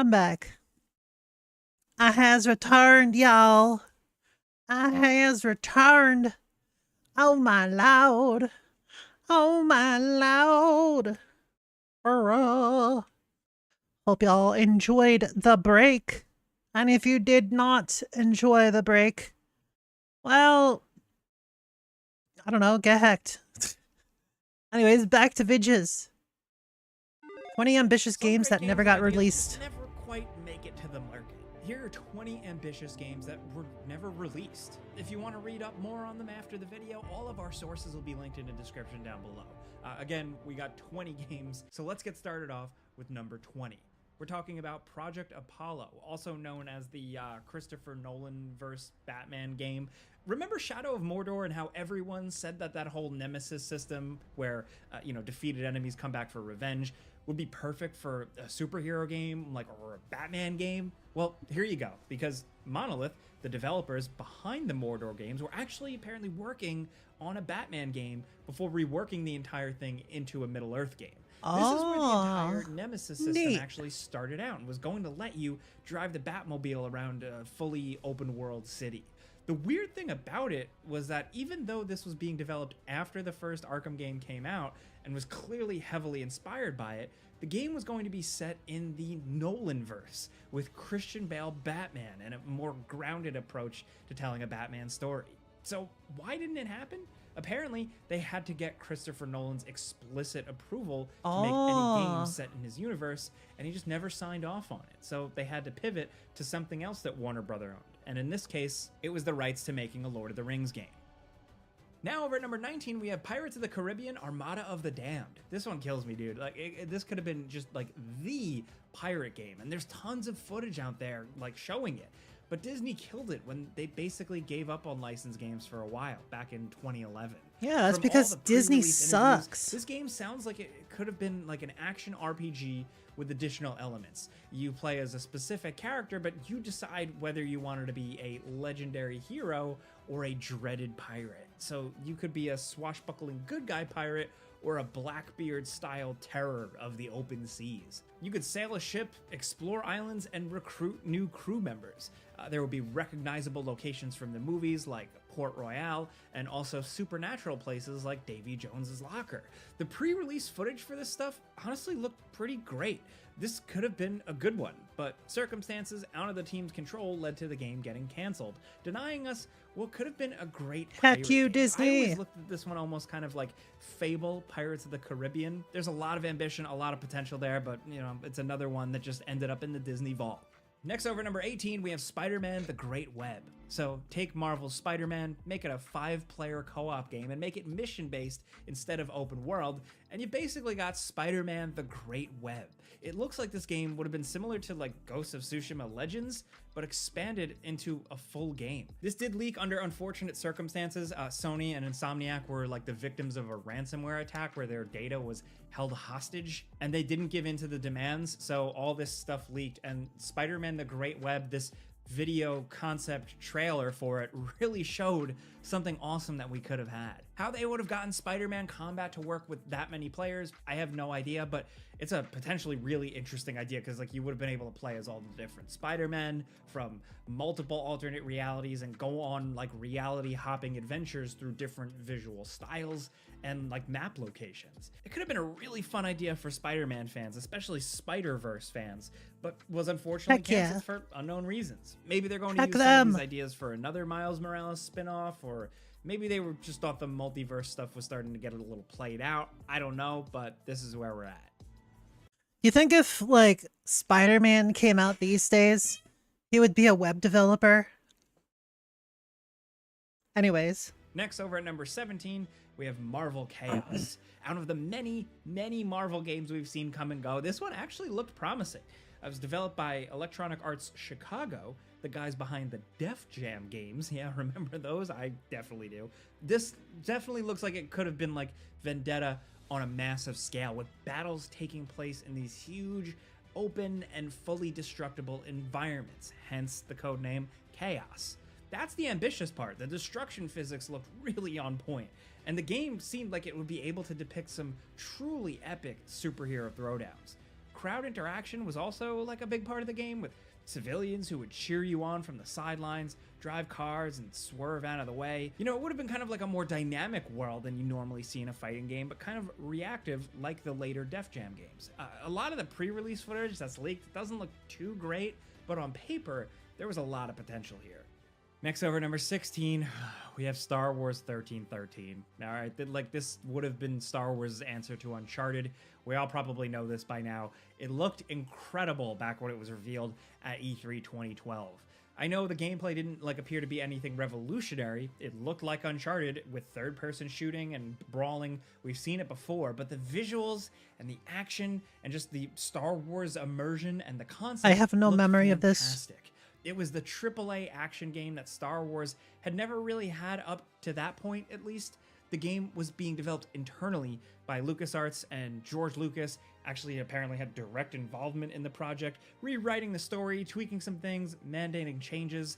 back. I has returned, y'all. I has returned. Oh my lord. Oh my lord. Hope y'all enjoyed the break. And if you did not enjoy the break, well, I don't know, get hacked. Anyways, back to vidges. 20 ambitious games that never got released. Never quite make it to the market. Here are 20 ambitious games that were never released. If you want to read up more on them after the video, all of our sources will be linked in the description down below. Again, we got 20 games, so let's get started off with number 20. We're talking about Project Apollo, also known as the Christopher Nolan verse Batman game. Remember Shadow of Mordor and how everyone said that that whole Nemesis system where, defeated enemies come back for revenge would be perfect for a superhero game, or a Batman game? Well, here you go, because Monolith, the developers behind the Mordor games, were actually apparently working on a Batman game before reworking the entire thing into a Middle-earth game. This is where the entire Nemesis system actually started out and was going to let you drive the Batmobile around a fully open-world city. The weird thing about it was that even though this was being developed after the first Arkham game came out and was clearly heavily inspired by it, the game was going to be set in the Nolanverse with Christian Bale Batman and a more grounded approach to telling a Batman story. So why didn't it happen? Apparently, they had to get Christopher Nolan's explicit approval to make any game set in his universe, and he just never signed off on it. So they had to pivot to something else that Warner Bros. Owned. And in this case, it was the rights to making a Lord of the Rings game. Now over at number 19, we have Pirates of the Caribbean Armada of the Damned. This one kills me, dude. This could have been just the pirate game, and there's tons of footage out there showing it. But Disney killed it when they basically gave up on licensed games for a while, back in 2011. Yeah, that's because Disney sucks. This game sounds like it could have been like an action RPG with additional elements. You play as a specific character, but you decide whether you wanted to be a legendary hero or a dreaded pirate. So you could be a swashbuckling good guy pirate or a Blackbeard-style terror of the open seas. You could sail a ship, explore islands, and recruit new crew members. There will be recognizable locations from the movies like Port Royale, and also supernatural places like Davy Jones's locker. The pre-release footage for this stuff honestly looked pretty great. This could have been a good one, but circumstances out of the team's control led to the game getting canceled, denying us what could have been a great pirate Heck you, game. Disney! I always looked at this one almost kind of like Fable, Pirates of the Caribbean. There's a lot of ambition, a lot of potential there, but it's another one that just ended up in the Disney vault. Next, over number 18, we have Spider-Man: The Great Web. So take Marvel's Spider-Man, make it a 5-player co-op game, and make it mission-based instead of open world, and you basically got Spider-Man: The Great Web. It looks like this game would have been similar to Ghost of Tsushima Legends, but expanded into a full game. This did leak under unfortunate circumstances. Sony and Insomniac were the victims of a ransomware attack where their data was held hostage, and they didn't give in to the demands, so all this stuff leaked, and Spider-Man: The Great Web, this video concept trailer for it, really showed something awesome that we could have had. How they would have gotten Spider-Man combat to work with that many players, I have no idea, but it's a potentially really interesting idea because you would have been able to play as all the different Spider-Men from multiple alternate realities and go on reality hopping adventures through different visual styles and map locations. It could have been a really fun idea for Spider-Man fans, especially Spider-Verse fans, but was unfortunately canceled for unknown reasons. Maybe they're going to use some of these ideas for another Miles Morales spin-off, or maybe they were just thought the multiverse stuff was starting to get a little played out. I don't know, but this is where we're at. You think if Spider-Man came out these days, he would be a web developer? Anyways. Next, over at number 17, we have Marvel Chaos. Out of the many, many Marvel games we've seen come and go, this one actually looked promising. It was developed by Electronic Arts Chicago, the guys behind the Def Jam games. Yeah, remember those? I definitely do. This definitely looks like it could have been Vendetta on a massive scale, with battles taking place in these huge, open, and fully destructible environments, hence the codename Chaos. That's the ambitious part. The destruction physics looked really on point, and the game seemed like it would be able to depict some truly epic superhero throwdowns. Crowd interaction was also like a big part of the game, with civilians who would cheer you on from the sidelines, drive cars, and swerve out of the way. You know, it would have been kind of like a more dynamic world than you normally see in a fighting game, but kind of reactive like the later Def Jam games. A lot of the pre-release footage that's leaked doesn't look too great, but on paper, there was a lot of potential here. Next over, number 16, we have Star Wars 1313. All right, like this would have been Star Wars' answer to Uncharted. We all probably know this by now. It looked incredible back when it was revealed at E3 2012. I know the gameplay didn't appear to be anything revolutionary. It looked like Uncharted with third-person shooting and brawling. We've seen it before, but the visuals and the action and just the Star Wars immersion and the concept I have no looked memory of this. fantastic. It was the AAA action game that Star Wars had never really had up to that point, at least. The game was being developed internally by LucasArts, and George Lucas actually apparently had direct involvement in the project, rewriting the story, tweaking some things, mandating changes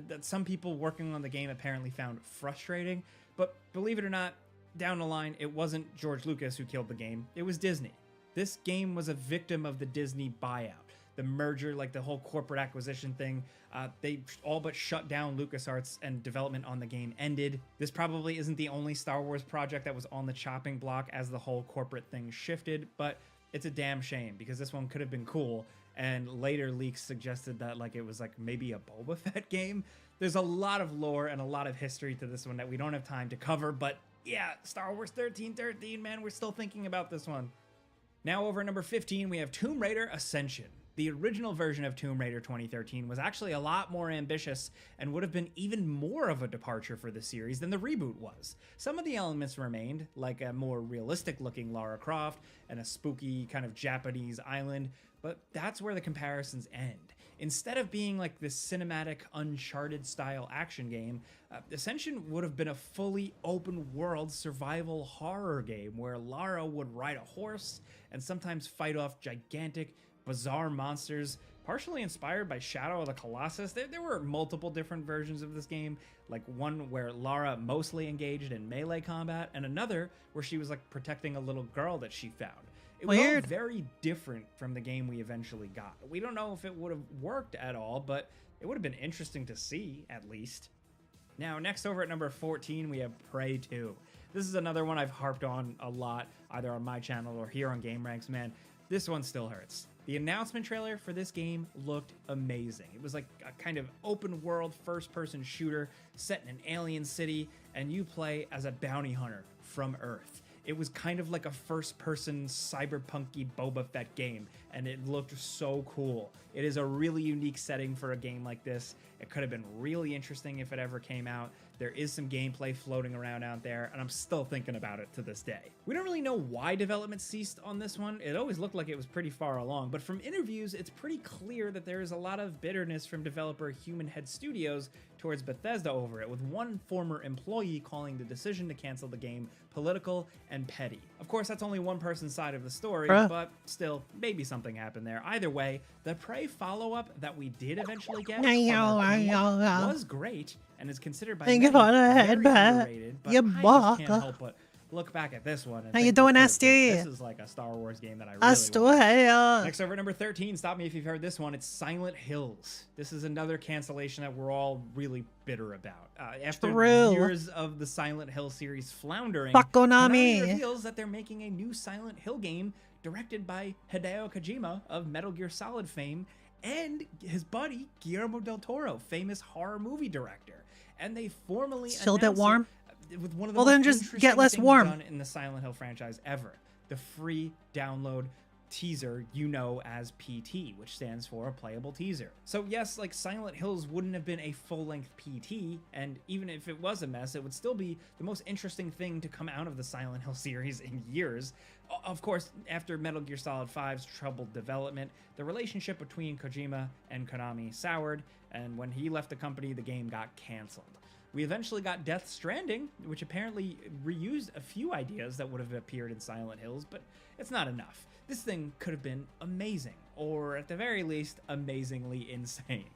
that some people working on the game apparently found frustrating. But believe it or not, down the line, it wasn't George Lucas who killed the game, it was Disney. This game was a victim of the Disney buyout. The merger, like the whole corporate acquisition thing, they all but shut down LucasArts and development on the game ended. This probably isn't the only Star Wars project that was on the chopping block as the whole corporate thing shifted, but it's a damn shame because this one could have been cool, and later leaks suggested that it was maybe a Boba Fett game. There's a lot of lore and a lot of history to this one that we don't have time to cover, but yeah, Star Wars 1313, man, we're still thinking about this one. Now over at number 15, we have Tomb Raider Ascension. The original version of Tomb Raider 2013 was actually a lot more ambitious and would have been even more of a departure for the series than the reboot was. Some of the elements remained, like a more realistic looking Lara Croft and a spooky kind of Japanese island, but that's where the comparisons end. Instead of being like this cinematic Uncharted style action game, Ascension would have been a fully open world survival horror game where Lara would ride a horse and sometimes fight off gigantic bizarre monsters, partially inspired by Shadow of the Colossus. There were multiple different versions of this game, like one where Lara mostly engaged in melee combat, and another where she was protecting a little girl that she found. It was all very different from the game we eventually got. We don't know if it would have worked at all, but it would have been interesting to see, at least. Now, next over at number 14, we have Prey 2. This is another one I've harped on a lot, either on my channel or here on Game Ranks, man. This one still hurts. The announcement trailer for this game looked amazing. It was like a kind of open world first-person shooter set in an alien city, and you play as a bounty hunter from Earth. It was kind of like a first-person cyberpunky Boba Fett game, and it looked so cool. It is a really unique setting for a game like this. It could have been really interesting if it ever came out. There is some gameplay floating around out there, and I'm still thinking about it to this day. We don't really know why development ceased on this one. It always looked like it was pretty far along, but from interviews, it's pretty clear that there is a lot of bitterness from developer Human Head Studios towards Bethesda over it, with one former employee calling the decision to cancel the game political and petty. Of course, that's only one person's side of the story, but still, maybe something happened there. Either way, the Prey follow-up that we did eventually get was great, and is considered by many very underrated, but I just can't help but look back at this one and How you think doing, this SD? is like a Star Wars game that I really want. Hey, Next over, number 13, stop me if you've heard this one, it's Silent Hills. This is another cancellation that we're all really bitter about. After years of the Silent Hill series floundering, Fuck Konami Konami. reveals that they're making a new Silent Hill game directed by Hideo Kojima of Metal Gear Solid fame and his buddy Guillermo del Toro, famous horror movie director. And they formally Still a bit warm? With one of the Well, most then just interesting get less things warm. done in the Silent Hill franchise ever. The free download teaser you know as PT, which stands for a playable teaser. So yes, like Silent Hills wouldn't have been a full-length PT, and even if it was a mess, it would still be the most interesting thing to come out of the Silent Hill series in years. Of course, after Metal Gear Solid 5's troubled development, the relationship between Kojima and Konami soured, and when he left the company, the game got canceled. We eventually got Death Stranding, which apparently reused a few ideas that would have appeared in Silent Hills, but it's not enough. This thing could have been amazing, or at the very least, amazingly insane.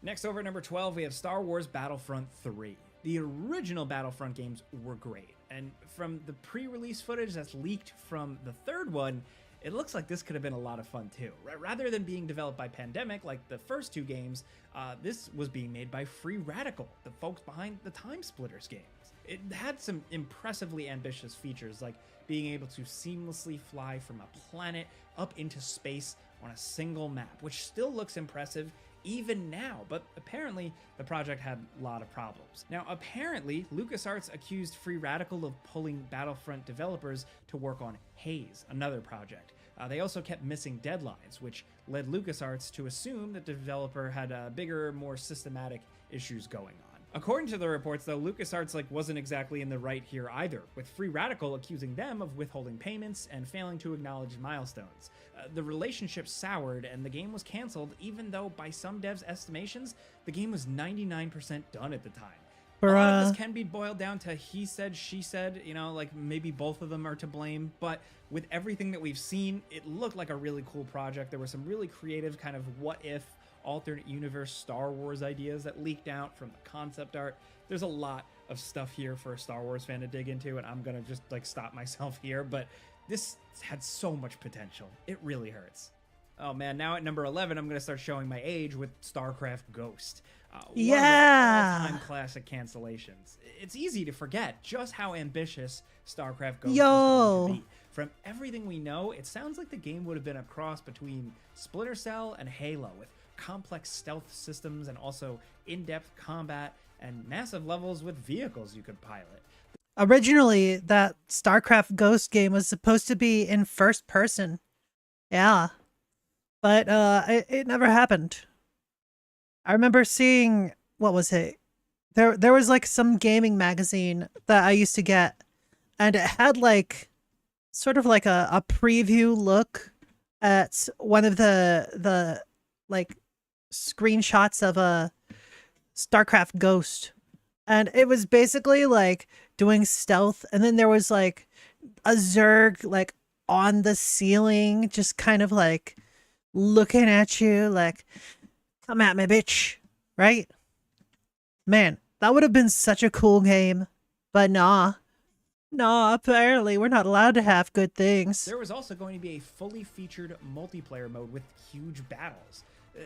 Next over at number 12, we have Star Wars Battlefront 3. The original Battlefront games were great, and from the pre-release footage that's leaked from the third one, it looks like this could have been a lot of fun too. Rather than being developed by Pandemic like the first two games, this was being made by Free Radical, the folks behind the Time Splitters games. It had some impressively ambitious features like being able to seamlessly fly from a planet up into space on a single map, which still looks impressive even now, but apparently the project had a lot of problems. Now, apparently, LucasArts accused Free Radical of pulling Battlefront developers to work on Haze, another project. They also kept missing deadlines, which led LucasArts to assume that the developer had bigger, more systematic issues going on. According to the reports, though, LucasArts wasn't exactly in the right here either, with Free Radical accusing them of withholding payments and failing to acknowledge milestones. The relationship soured and the game was canceled, even though by some devs' estimations, the game was 99% done at the time. A lot of this can be boiled down to he said, she said, maybe both of them are to blame, but with everything that we've seen, it looked like a really cool project. There were some really creative kind of what-if alternate universe Star Wars ideas that leaked out from the concept art. There's a lot of stuff here for a Star Wars fan to dig into, and I'm gonna just stop myself here, but this had so much potential. It really hurts. Oh man, now at number 11, I'm gonna start showing my age with StarCraft Ghost. One of the all-time classic cancellations. It's easy to forget just how ambitious StarCraft Ghost was going to be. From everything we know, it sounds like the game would have been a cross between Splinter Cell and Halo, with complex stealth systems and also in-depth combat and massive levels with vehicles you could pilot. Originally, that StarCraft Ghost game was supposed to be in first person. Yeah. But it never happened. I remember seeing, what was it? There was some gaming magazine that I used to get, and it had sort of a preview look at one of the screenshots of a StarCraft Ghost, and it was basically doing stealth, and then there was a Zerg on the ceiling, just kind of looking at you come at me, bitch, right? Man, that would have been such a cool game, but nah, apparently we're not allowed to have good things. There was also going to be a fully featured multiplayer mode with huge battles.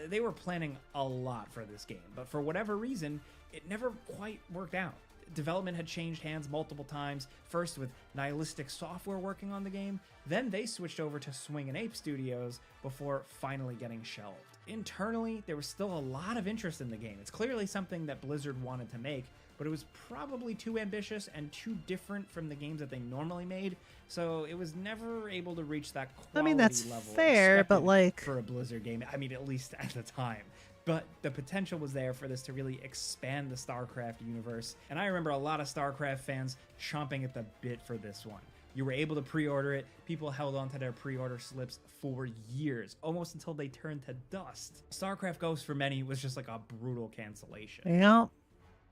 They were planning a lot for this game, but for whatever reason, it never quite worked out. Development had changed hands multiple times, first with Nihilistic Software working on the game, then they switched over to Swing and Ape Studios before finally getting shelved. Internally, there was still a lot of interest in the game. It's clearly something that Blizzard wanted to make, but it was probably too ambitious and too different from the games that they normally made, so it was never able to reach that quality that's level fair, but for a Blizzard game. I mean, at least at the time. But the potential was there for this to really expand the StarCraft universe, and I remember a lot of StarCraft fans chomping at the bit for this one. You were able to pre-order it, people held onto their pre-order slips for years, almost until they turned to dust. StarCraft Ghost for many was just a brutal cancellation. Yeah.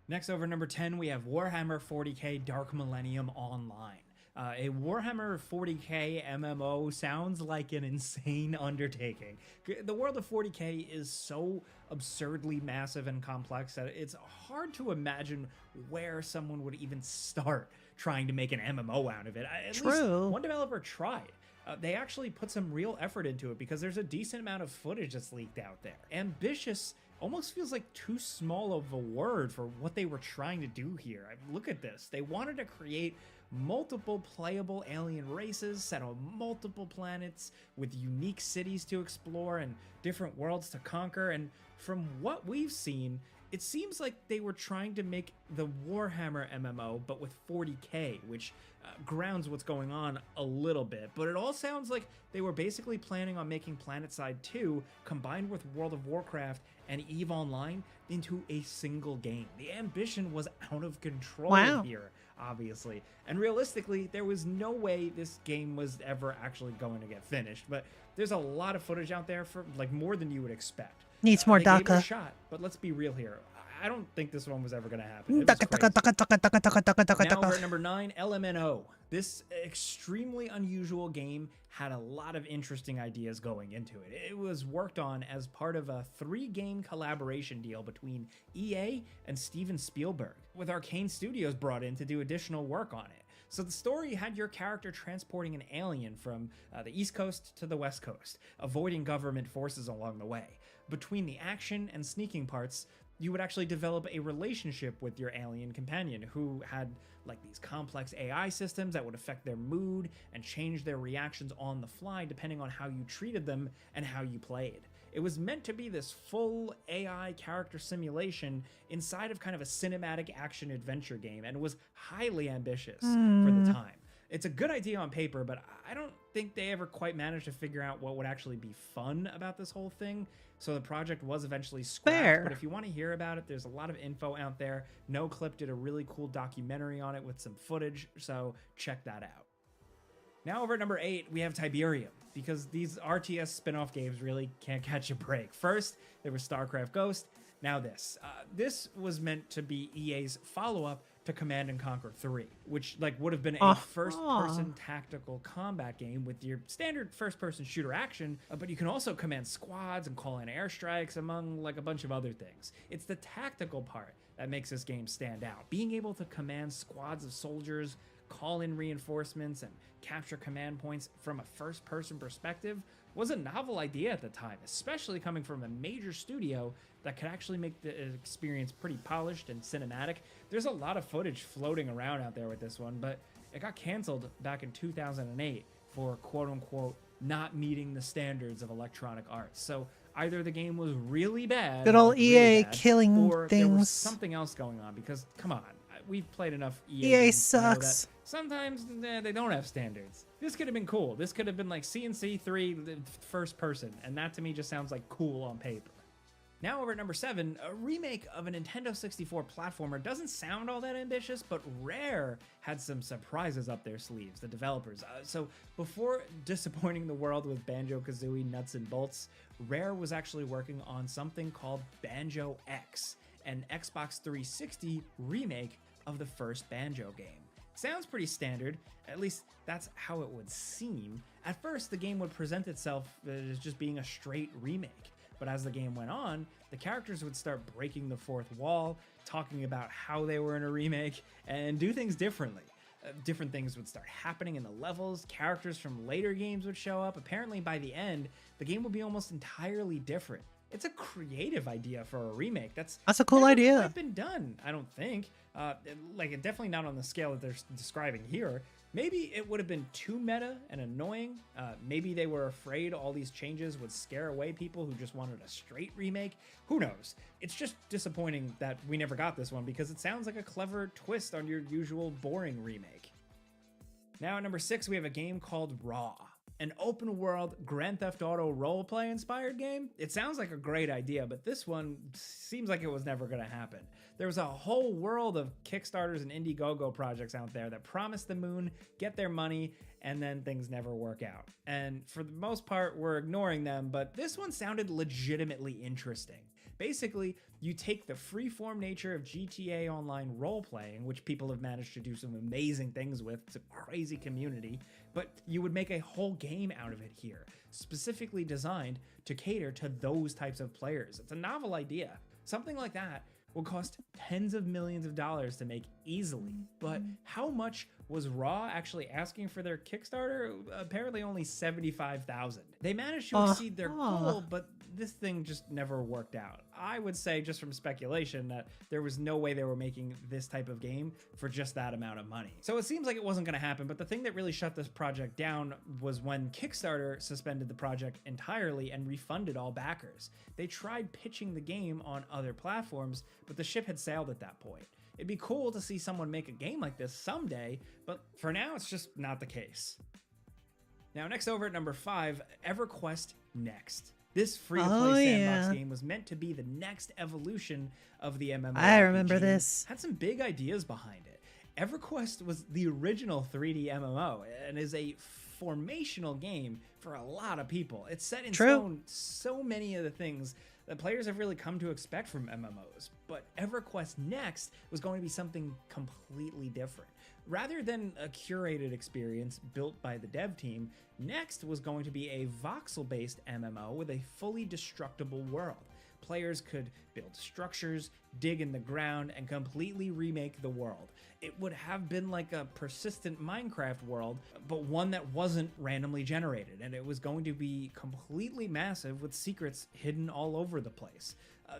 Next over number 10, we have Warhammer 40k Dark Millennium Online. A Warhammer 40k MMO sounds like an insane undertaking. The world of 40k is so absurdly massive and complex that it's hard to imagine where someone would even start trying to make an MMO out of it. At least one developer tried. They actually put some real effort into it because there's a decent amount of footage that's leaked out there. Ambitious almost feels like too small of a word for what they were trying to do here. Look at this. They wanted to create multiple playable alien races set on multiple planets with unique cities to explore and different worlds to conquer, and from what we've seen, it seems like they were trying to make the Warhammer MMO but with 40k, which grounds what's going on a little bit, but it all sounds like they were basically planning on making PlanetSide 2 combined with World of Warcraft and EVE Online into a single game. The ambition was out of control here, obviously, and realistically there was no way this game was ever actually going to get finished, but there's a lot of footage out there for more than you would expect. Needs more they gave it a DACA. shot, but let's be real here. I don't think this one was ever going to happen. It was crazy. Now we're at number 9, LMNO. This extremely unusual game had a lot of interesting ideas going into it. It was worked on as part of a 3-game collaboration deal between EA and Steven Spielberg, with Arcane Studios brought in to do additional work on it. So the story had your character transporting an alien from the East Coast to the West Coast, avoiding government forces along the way. Between the action and sneaking parts, you would actually develop a relationship with your alien companion, who had like these complex AI systems that would affect their mood and change their reactions on the fly depending on how you treated them and how you played. It was meant to be this full AI character simulation inside of kind of a cinematic action adventure game, and was highly ambitious for the time. It's a good idea on paper, but I don't think they ever quite managed to figure out what would actually be fun about this whole thing. So the project was eventually scrapped. But if you want to hear about it, there's a lot of info out there. NoClip did a really cool documentary on it with some footage, so check that out. Now over at number 8, we have Tiberium, because these RTS spin-off games really can't catch a break. First, there was StarCraft Ghost, now this. This was meant to be EA's follow-up to Command & Conquer 3, which would have been a first-person tactical combat game with your standard first-person shooter action, but you can also command squads and call in airstrikes, among a bunch of other things. It's the tactical part that makes this game stand out. Being able to command squads of soldiers, call in reinforcements, and capture command points from a first-person perspective was a novel idea at the time, especially coming from a major studio that could actually make the experience pretty polished and cinematic. There's a lot of footage floating around out there with this one, but it got canceled back in 2008 for quote-unquote not meeting the standards of Electronic Arts. So either the game was really bad, good old really EA bad, killing or there was things. something else going on, because come on, we've played enough EA EA games to know that sucks. sometimes they don't have standards. This could have been cool. This could have been like CNC 3 first person, and that to me just sounds like cool on paper. Now over at number 7, a remake of a Nintendo 64 platformer doesn't sound all that ambitious, but Rare had some surprises up their sleeves, the developers. So before disappointing the world with Banjo-Kazooie Nuts and Bolts, Rare was actually working on something called Banjo X, an Xbox 360 remake of the first Banjo game. Sounds pretty standard, at least that's how it would seem. At first, the game would present itself as just being a straight remake. But as the game went on, the characters would start breaking the fourth wall, talking about how they were in a remake, and do things differently. Different things would start happening in the levels, characters from later games would show up. Apparently by the end, the game would be almost entirely different. It's a creative idea for a remake. That's a cool never idea. quite been done, I don't think. Definitely not on the scale that they're describing here. Maybe it would have been too meta and annoying. Maybe they were afraid all these changes would scare away people who just wanted a straight remake. Who knows? It's just disappointing that we never got this one, because it sounds like a clever twist on your usual boring remake. Now at number 6, we have a game called Raw, an open world Grand Theft Auto roleplay inspired game. It sounds like a great idea, but this one seems like it was never going to happen. There was a whole world of Kickstarters and Indiegogo projects out there that promise the moon, get their money, and then things never work out. And for the most part, we're ignoring them, but this one sounded legitimately interesting. Basically, you take the freeform nature of GTA Online roleplaying, which people have managed to do some amazing things with, it's a crazy community, but you would make a whole game out of it here, specifically designed to cater to those types of players. It's a novel idea. Something like that would cost tens of millions of dollars to make easily. But how much was Raw actually asking for their Kickstarter? Apparently only $75,000. They managed to exceed their goal, but this thing just never worked out. I would say, just from speculation, that there was no way they were making this type of game for just that amount of money. So it seems like it wasn't going to happen, but the thing that really shut this project down was when Kickstarter suspended the project entirely and refunded all backers. They tried pitching the game on other platforms, but the ship had sailed at that point. It'd be cool to see someone make a game like this someday, but for now it's just not the case. Now next over at number 5, EverQuest Next. This free-to-play sandbox game was meant to be the next evolution of the MMORPG. I remember this. Had some big ideas behind it. EverQuest was the original 3D MMO and is a formational game for a lot of people. It's set in True. stone so many of the things that players have really come to expect from MMOs. But EverQuest Next was going to be something completely different. Rather than a curated experience built by the dev team, Next was going to be a voxel-based MMO with a fully destructible world. Players could build structures, dig in the ground, and completely remake the world. It would have been like a persistent Minecraft world, but one that wasn't randomly generated, and it was going to be completely massive with secrets hidden all over the place.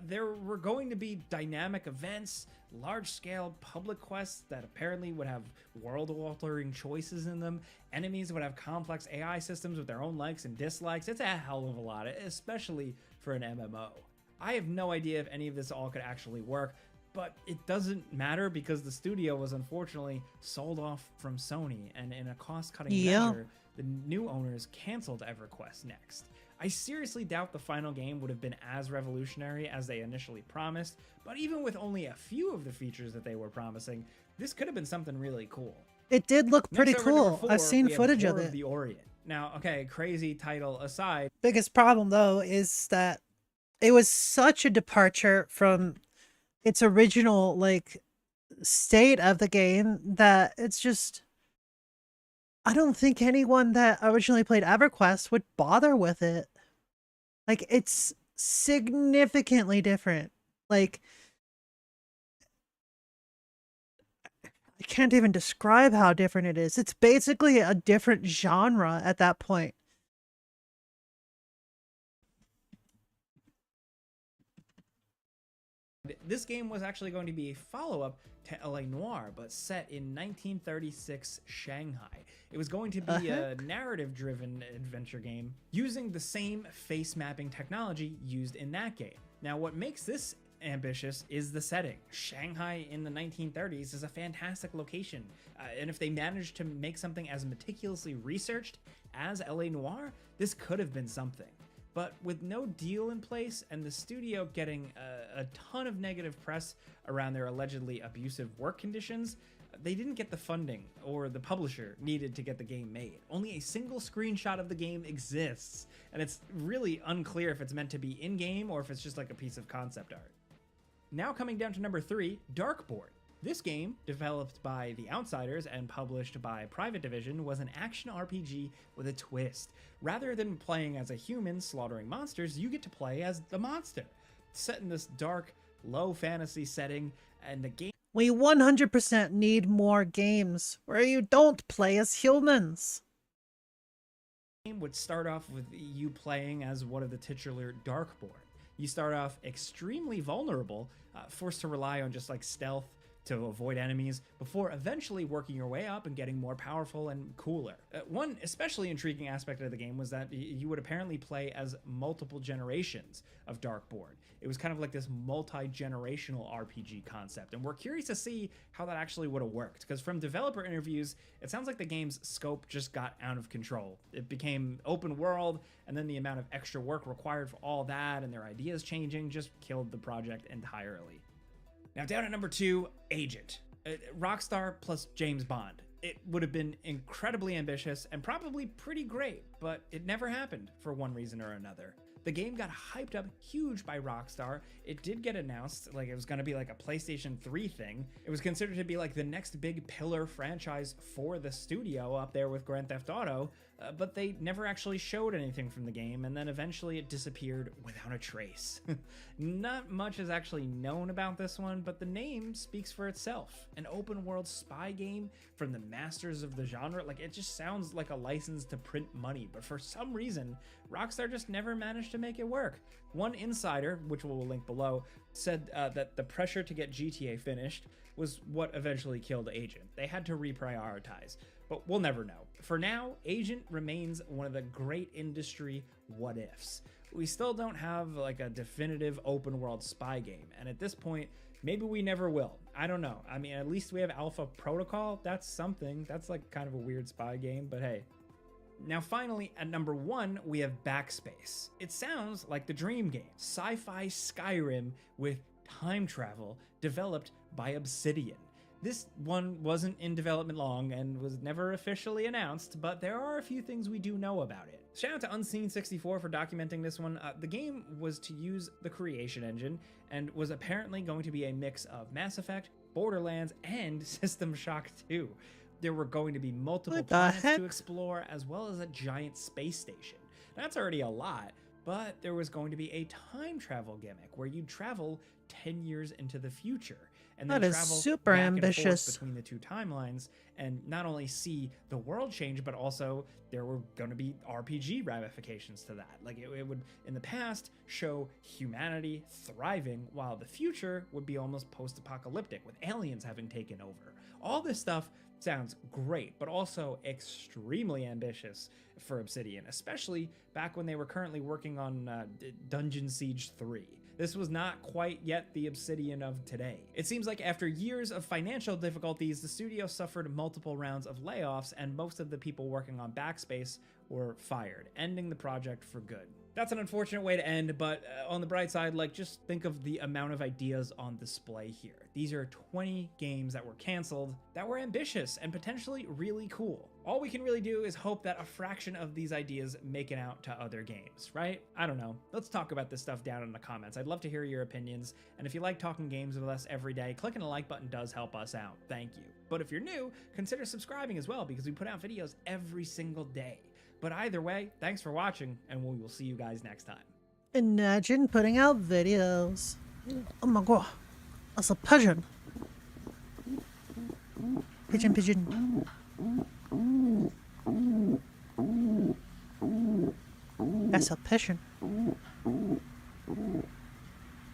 There were going to be dynamic events, large-scale public quests that apparently would have world-altering choices in them. Enemies would have complex AI systems with their own likes and dislikes. It's a hell of a lot, especially for an MMO. I have no idea if any of this all could actually work, but it doesn't matter because the studio was unfortunately sold off from Sony, and in a cost-cutting measure, the new owners canceled EverQuest Next. I seriously doubt the final game would have been as revolutionary as they initially promised, but even with only a few of the features that they were promising, this could have been something really cool. It did look pretty Next, over to number cool. 4, I've seen we have footage of War it. the Orient. Now, okay, crazy title aside. Biggest problem though is that it was such a departure from its original like state of the game that it's just, I don't think anyone that originally played EverQuest would bother with it. Like, it's significantly different. Like, I can't even describe how different it is. It's basically a different genre at that point. This game was actually going to be a follow-up to L.A. Noire, but set in 1936 Shanghai. It was going to be a narrative-driven adventure game using the same face mapping technology used in that game. Now, what makes this ambitious is the setting. Shanghai in the 1930s is a fantastic location, and if they managed to make something as meticulously researched as L.A. Noire, this could have been something. But with no deal in place and the studio getting a ton of negative press around their allegedly abusive work conditions, they didn't get the funding or the publisher needed to get the game made. Only a single screenshot of the game exists, and it's really unclear if it's meant to be in-game or if it's just like a piece of concept art. Now coming down to number 3, Darkboard. This game, developed by The Outsiders and published by Private Division, was an action RPG with a twist. Rather than playing as a human slaughtering monsters, you get to play as the monster. Set in this dark, low fantasy setting, and the game We 100% need more games where you don't play as humans. would start off with you playing as one of the titular Darkborn. You start off extremely vulnerable, forced to rely on just like stealth to avoid enemies, before eventually working your way up and getting more powerful and cooler. One especially intriguing aspect of the game was that you would apparently play as multiple generations of Darkboard. It was kind of like this multi-generational RPG concept, and we're curious to see how that actually would have worked, because from developer interviews, it sounds like the game's scope just got out of control. It became open world, and then the amount of extra work required for all that and their ideas changing just killed the project entirely. Now down at number 2, Agent. Rockstar plus James Bond. It would have been incredibly ambitious and probably pretty great, but it never happened for one reason or another. The game got hyped up huge by Rockstar. It did get announced like it was going to be like a PlayStation 3 thing. It was considered to be like the next big pillar franchise for the studio up there with Grand Theft Auto, but they never actually showed anything from the game, and then eventually it disappeared without a trace. Not much is actually known about this one, but the name speaks for itself. An open world spy game from the masters of the genre. Like, it just sounds like a license to print money, but for some reason, Rockstar just never managed to make it work. One insider, which we'll link below, said that the pressure to get GTA finished was what eventually killed Agent. They had to reprioritize, but we'll never know. For now, Agent remains one of the great industry what-ifs. We still don't have like a definitive open world spy game, and at this point, maybe we never will. I don't know. I mean, at least we have Alpha Protocol. That's something. That's like kind of a weird spy game, but hey. Now finally, at number 1, we have Backspace. It sounds like the dream game. Sci-fi Skyrim with time travel, developed by Obsidian. This one wasn't in development long and was never officially announced, but there are a few things we do know about it. Shout out to Unseen64 for documenting this one. The game was to use the Creation Engine and was apparently going to be a mix of Mass Effect, Borderlands, and System Shock 2. There were going to be multiple planets to explore, as well as a giant space station. That's already a lot, but there was going to be a time travel gimmick where you'd travel 10 years into the future and then That is travel super back and forth ambitious. between the two timelines and not only see the world change, but also there were going to be RPG ramifications to that. Like it would, in the past, show humanity thriving, while the future would be almost post-apocalyptic with aliens having taken over. All this stuff sounds great, but also extremely ambitious for Obsidian, especially back when they were currently working on Dungeon Siege 3. This was not quite yet the Obsidian of today. It seems like after years of financial difficulties, the studio suffered multiple rounds of layoffs, and most of the people working on Backspace were fired, ending the project for good. That's an unfortunate way to end, but on the bright side, like, just think of the amount of ideas on display here. These are 20 games that were canceled, that were ambitious and potentially really cool. All we can really do is hope that a fraction of these ideas make it out to other games, right? I don't know. Let's talk about this stuff down in the comments. I'd love to hear your opinions, and if you like talking games with us every day, clicking the like button does help us out. Thank you. But if you're new, consider subscribing as well, because we put out videos every single day. But either way, thanks for watching, and we will see you guys next time. Imagine putting out videos. Oh my god. That's a pigeon. Pigeon, pigeon. That's a pigeon.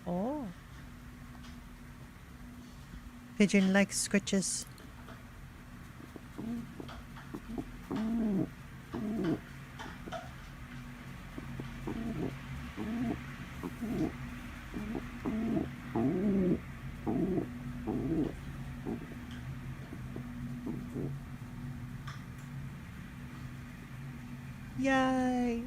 Oh. Pigeon like scratches. Yay!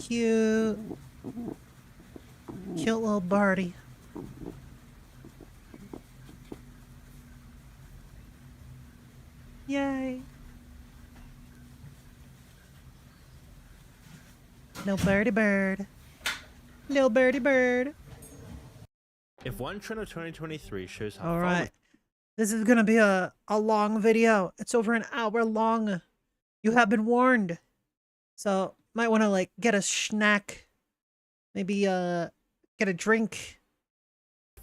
Cute. Cute little birdie. Yay. No birdie bird. No birdie bird. If one trend of 2023 shows how All far right. This is gonna be a long video. It's over an hour long. You have been warned. So might want to like get a snack. Maybe get a drink.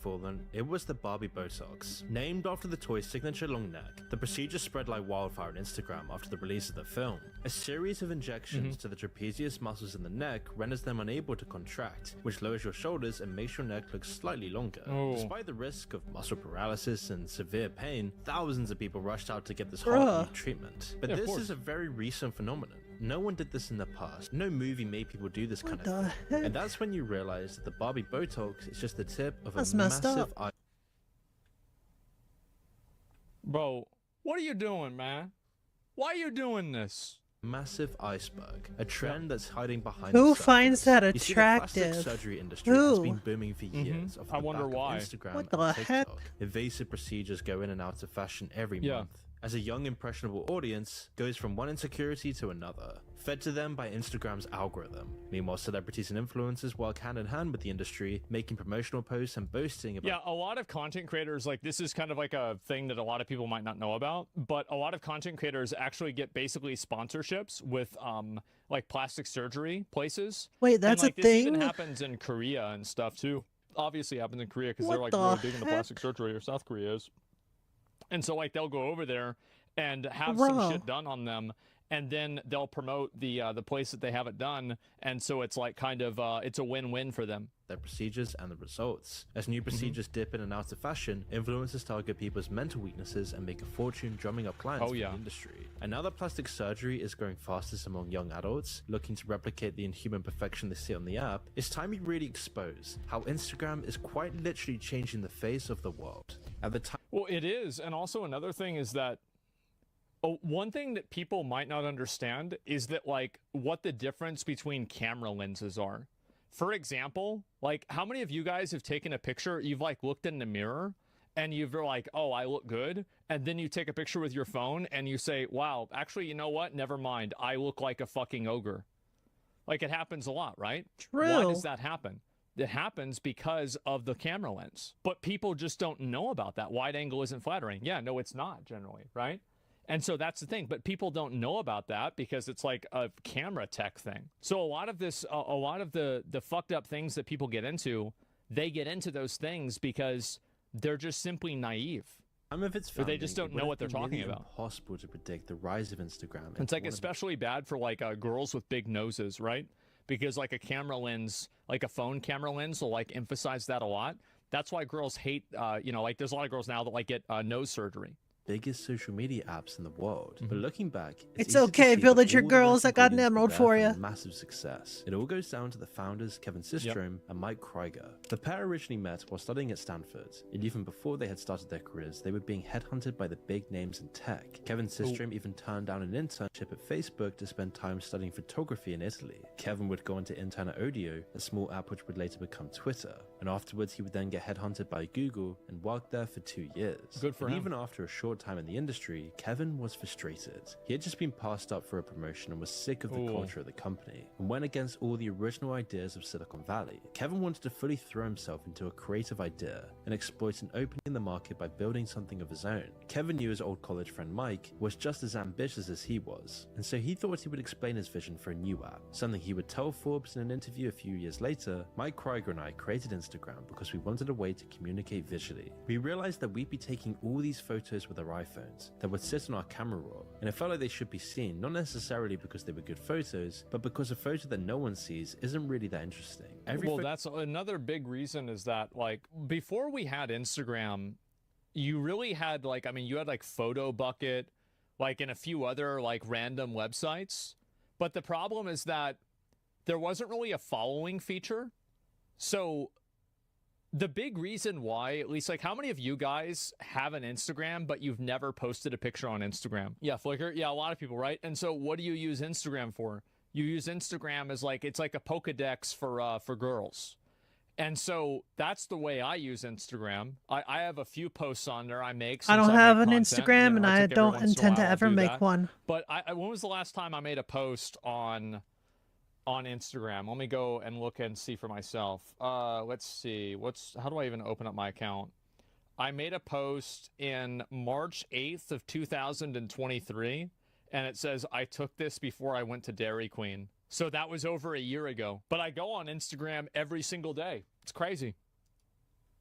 fallen, it was the Barbie Botox. Named after the toy's signature long neck, the procedure spread like wildfire on Instagram after the release of the film. A series of injections to the trapezius muscles in the neck renders them unable to contract, which lowers your shoulders and makes your neck look slightly longer. Despite the risk of muscle paralysis and severe pain, thousands of people rushed out to get this hot new treatment. But this is a very recent phenomenon. No one did this in the past. No movie made people do this kind of thing. And that's when you realize that the Barbie Botox is just the tip of a massive eye. Bro, what are you doing, man? Why are you doing this? Massive iceberg, a trend that's hiding behind. Who the finds that You see, the plastic attractive? surgery industry has been booming for years. Off I the wonder back why. Of Instagram What and the TikTok. heck? Invasive procedures go in and out of fashion every month. As a young impressionable audience goes from one insecurity to another, fed to them by Instagram's algorithm. Meanwhile, celebrities and influencers work hand in hand with the industry, making promotional posts and boasting about. Yeah, a lot of content creators, like, this is kind of like a thing that a lot of people might not know about, but a lot of content creators actually get basically sponsorships with like plastic surgery places. Wait, that's and, like, a this even thing? happens in Korea and stuff too. Obviously happens in Korea because they're What like the really big into heck? plastic surgery, or South Korea is. And so like they'll go over there and have Bro. some shit done on them, and then they'll promote the place that they have it done, and so it's like kind of it's a win-win for them. Their procedures and the results. As new procedures dip in and out of fashion, influencers target people's mental weaknesses and make a fortune drumming up clients for the industry. And now that plastic surgery is growing fastest among young adults looking to replicate the inhuman perfection they see on the app, it's time we really expose how Instagram is quite literally changing the face of the world. At the time. Well, it is, and also another thing is that Oh, one thing that people might not understand is that, like, what the difference between camera lenses are. For example, like, how many of you guys have taken a picture, you've, like, looked in the mirror, and you've like, oh, I look good, and then you take a picture with your phone, and you say, wow, actually, you know what? Never mind. I look like a fucking ogre. Like, it happens a lot, right? True. Why does that happen? It happens because of the camera lens. But people just don't know about that. Wide angle isn't flattering. Yeah, no, it's not generally, right? And so that's the thing. But people don't know about that because it's like a camera tech thing. So a lot of this, a lot of the fucked up things that people get into, they get into those things because they're just simply naive. Or they just don't know what they're talking about. Impossible to predict the rise of Instagram. It's like especially bad for like girls with big noses, right? Because like a camera lens, like a phone camera lens will like emphasize that a lot. That's why girls hate, you know, like there's a lot of girls now that like get nose surgery. Biggest social media apps in the world. But looking back, It's okay, Villager Girls. I got an emerald for you. Massive success. It all goes down to the founders, Kevin Systrom and Mike Krieger. The pair originally met while studying at Stanford, and even before they had started their careers, they were being headhunted by the big names in tech. Kevin Systrom even turned down an internship at Facebook to spend time studying photography in Italy. Kevin would go on to intern at Odeo, a small app which would later become Twitter, and afterwards he would then get headhunted by Google and worked there for 2 years. Good for him. Even after a short time in the industry, Kevin was frustrated. He had just been passed up for a promotion and was sick of the culture of the company, and went against all the original ideas of Silicon Valley. Kevin wanted to fully throw himself into a creative idea and exploit an opening in the market by building something of his own. Kevin knew his old college friend Mike was just as ambitious as he was, and so he thought he would explain his vision for a new app, something he would tell Forbes in an interview a few years later. Mike Krieger and I created Instagram because we wanted a way to communicate visually. We realized that we'd be taking all these photos with our iPhones that would sit on our camera roll, and it felt like they should be seen, not necessarily because they were good photos, but because a photo that no one sees isn't really that interesting. Well, that's another big reason is that, like, before we had Instagram, you really had, like, I mean, you had, like, Photo Bucket, like, and a few other, like, random websites, but the problem is that there wasn't really a following feature. So the big reason why, at least, like, how many of you guys have an Instagram, but you've never posted a picture on Instagram? Yeah, Flickr. Yeah, a lot of people, right? And so what do you use Instagram for? You use Instagram as, like, it's like a Pokedex for girls. And so that's the way I use Instagram. I have a few posts on there I make. I don't have an content. Instagram, You know, and I I think every don't once in a intend to while I'll ever do make that. one. But when was the last time I made a post on Instagram? Let me go and look and see for myself. Let's see. How do I even open up my account? I made a post in March 8th of 2023, and it says, I took this before I went to Dairy Queen. So that was over a year ago. But I go on Instagram every single day. It's crazy.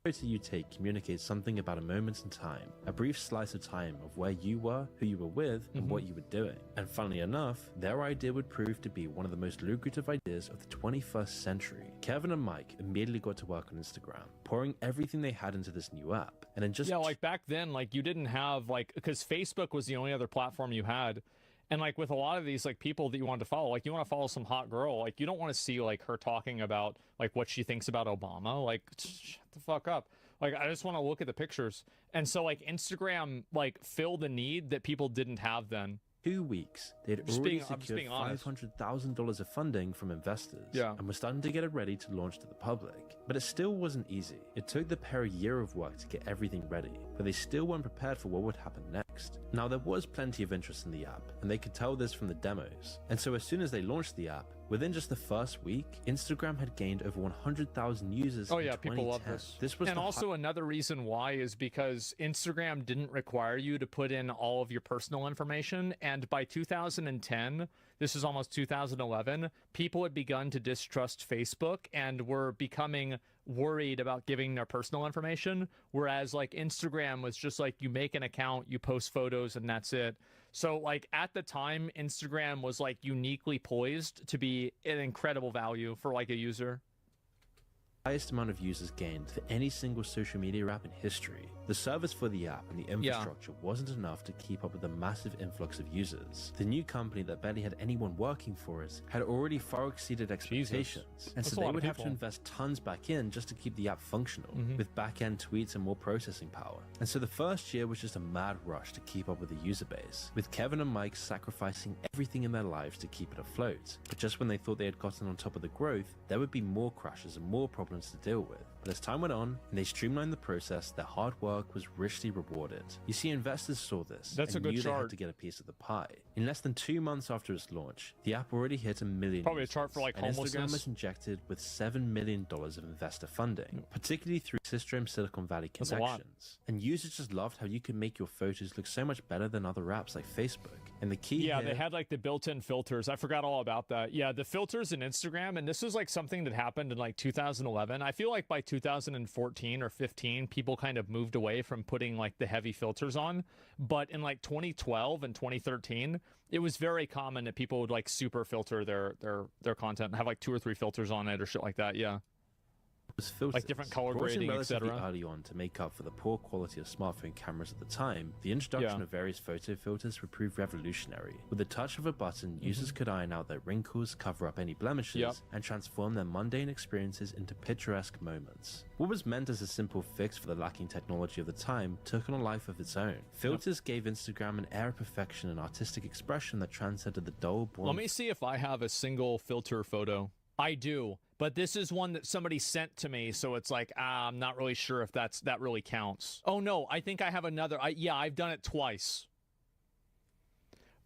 Photo you take communicates something about a moment in time, a brief slice of time of where you were, who you were with, and what you were doing. And funnily enough, their idea would prove to be one of the most lucrative ideas of the 21st century. Kevin and Mike immediately got to work on Instagram, pouring everything they had into this new app. And in just like back then, like, you didn't have, like, because Facebook was the only other platform you had. And, like, with a lot of these, like, people that you wanted to follow, like, you want to follow some hot girl, like, you don't want to see, like, her talking about, like, what she thinks about Obama. Like, shut the fuck up. Like, I just want to look at the pictures. And so, like, Instagram, like, filled a need that people didn't have then. 2 weeks, they had already secured $500,000 of funding from investors, and were starting to get it ready to launch to the public. But it still wasn't easy. It took the pair a year of work to get everything ready, but they still weren't prepared for what would happen next. Now, there was plenty of interest in the app, and they could tell this from the demos. And so as soon as they launched the app, within just the first week, Instagram had gained over 100,000 users. Oh yeah, people love this. This was and also another reason why is because Instagram didn't require you to put in all of your personal information, and by 2010, this is almost 2011, people had begun to distrust Facebook and were becoming worried about giving their personal information, whereas, like, Instagram was just like, you make an account, you post photos, and that's it. So, like, at the time, Instagram was, like, uniquely poised to be an incredible value for, like, a user. highest amount of users gained for any single social media app in history. The service for the app and the infrastructure wasn't enough to keep up with the massive influx of users. The new company that barely had anyone working for it had already far exceeded expectations, and so they would have to invest tons back in just to keep the app functional, with back-end tweets and more processing power. And so the first year was just a mad rush to keep up with the user base, with Kevin and Mike sacrificing everything in their lives to keep it afloat. But just when they thought they had gotten on top of the growth, there would be more crashes and more problems to deal with. But as time went on and they streamlined the process, their hard work was richly rewarded. You see, investors saw this and knew they had to get a piece of the pie. In less than 2 months after its launch, the app already hit 1 million Probably users, a chart for like and homelessness. Instagram was injected with $7 million of investor funding, particularly through System Silicon Valley That's a lot. connections. And users just loved how you could make your photos look so much better than other apps like Facebook. And the key Yeah, here, they had like the built-in filters. I forgot all about that. Yeah, the filters in Instagram, and this was like something that happened in like 2011. I feel like by 2014 or 15, people kind of moved away from putting like the heavy filters on. But in like 2012 and 2013, it was very common that people would like super filter their content and have like 2 or 3 filters on it or shit like that. Yeah. was filters, like different color brought in grading, relatively etc. early on to make up for the poor quality of smartphone cameras at the time. The introduction of various photo filters would prove revolutionary. With the touch of a button, users could iron out their wrinkles, cover up any blemishes, and transform their mundane experiences into picturesque moments. What was meant as a simple fix for the lacking technology of the time took on a life of its own. Filters gave Instagram an air of perfection and artistic expression that transcended the dull, boring... Let me see if I have a single filter photo. I do, but this is one that somebody sent to me, so it's like, I'm not really sure if that really counts. Oh no, I think I have another. Yeah, I've done it twice.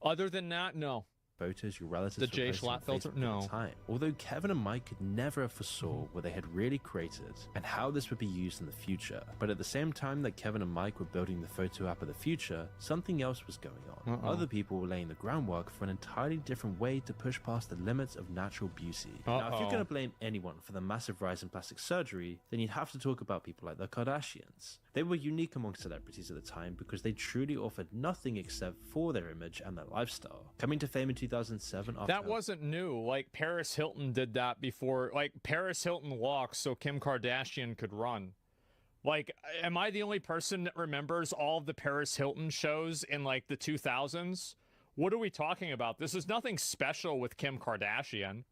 Other than that, no. Photos your relatives the J Schlatt filter? No. Time. Although Kevin and Mike could never have foresaw what they had really created and how this would be used in the future. But at the same time that Kevin and Mike were building the photo app of the future, something else was going on. Other people were laying the groundwork for an entirely different way to push past the limits of natural beauty. Now, if you're going to blame anyone for the massive rise in plastic surgery, then you'd have to talk about people like the Kardashians. They were unique among celebrities at the time because they truly offered nothing except for their image and their lifestyle. Coming to fame in 2007 after... That wasn't new. Like, Paris Hilton did that before. Like, Paris Hilton walked so Kim Kardashian could run. Like, am I the only person that remembers all of the Paris Hilton shows in, like, the 2000s? What are we talking about? This is nothing special with Kim Kardashian.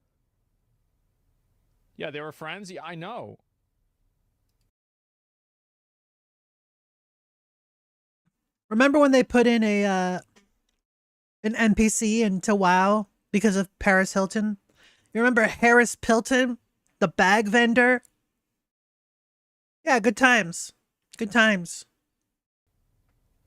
Yeah, they were friends? Yeah, I know. Remember when they put in an NPC into WoW because of Paris Hilton? You remember Harris Pilton, the bag vendor? Yeah, good times. Good times.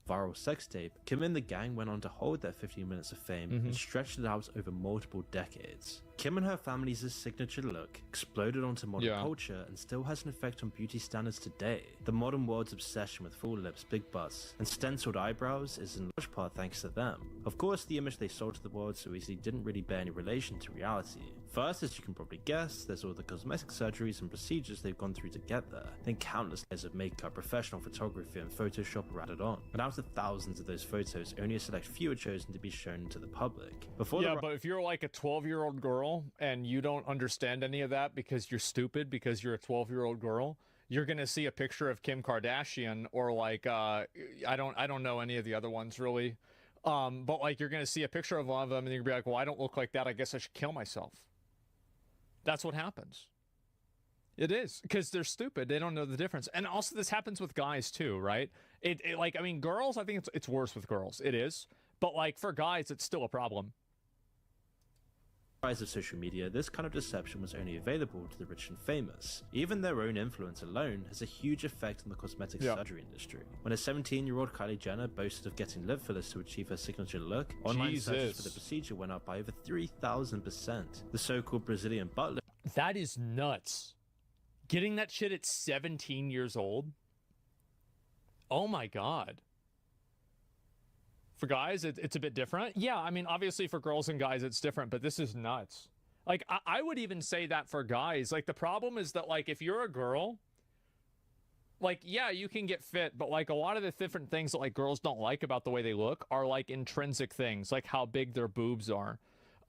Viral sex tape, Kim and the gang went on to hold their 15 minutes of fame and stretched it out over multiple decades. Kim and her family's signature look exploded onto modern culture and still has an effect on beauty standards today. The modern world's obsession with full lips, big butts, and stenciled eyebrows is in large part thanks to them. Of course, the image they sold to the world so easily didn't really bear any relation to reality. First, as you can probably guess, there's all the cosmetic surgeries and procedures they've gone through to get there. Then countless layers of makeup, professional photography, and Photoshop are added on. But out of thousands of those photos, only a select few are chosen to be shown to the public. But if you're like a 12-year-old girl and you don't understand any of that because you're stupid because you're a 12-year-old girl, you're gonna see a picture of Kim Kardashian or like I don't know any of the other ones really, but like you're gonna see a picture of one of them and you're gonna be like, well, I don't look like that, I guess I should kill myself. That's what happens. It is, because they're stupid. They don't know the difference. And also this happens with guys too, right? It like, I mean, girls, I think it's worse with girls. It is. But like for guys, it's still a problem. Rise of social media, this kind of deception was only available to the rich and famous. Even their own influence alone has a huge effect on the cosmetic surgery industry. When a 17-year-old Kylie Jenner boasted of getting lip fillers to achieve her signature look, online searches for the procedure went up by over 3,000%. The so-called Brazilian butt lift... That is nuts. Getting that shit at 17 years old? Oh my god. For guys, it's a bit different. Yeah, I mean, obviously for girls and guys, it's different, but this is nuts. Like, I would even say that for guys. Like, the problem is that, like, if you're a girl, like, yeah, you can get fit, but, like, a lot of the different things that, like, girls don't like about the way they look are, like, intrinsic things, like how big their boobs are.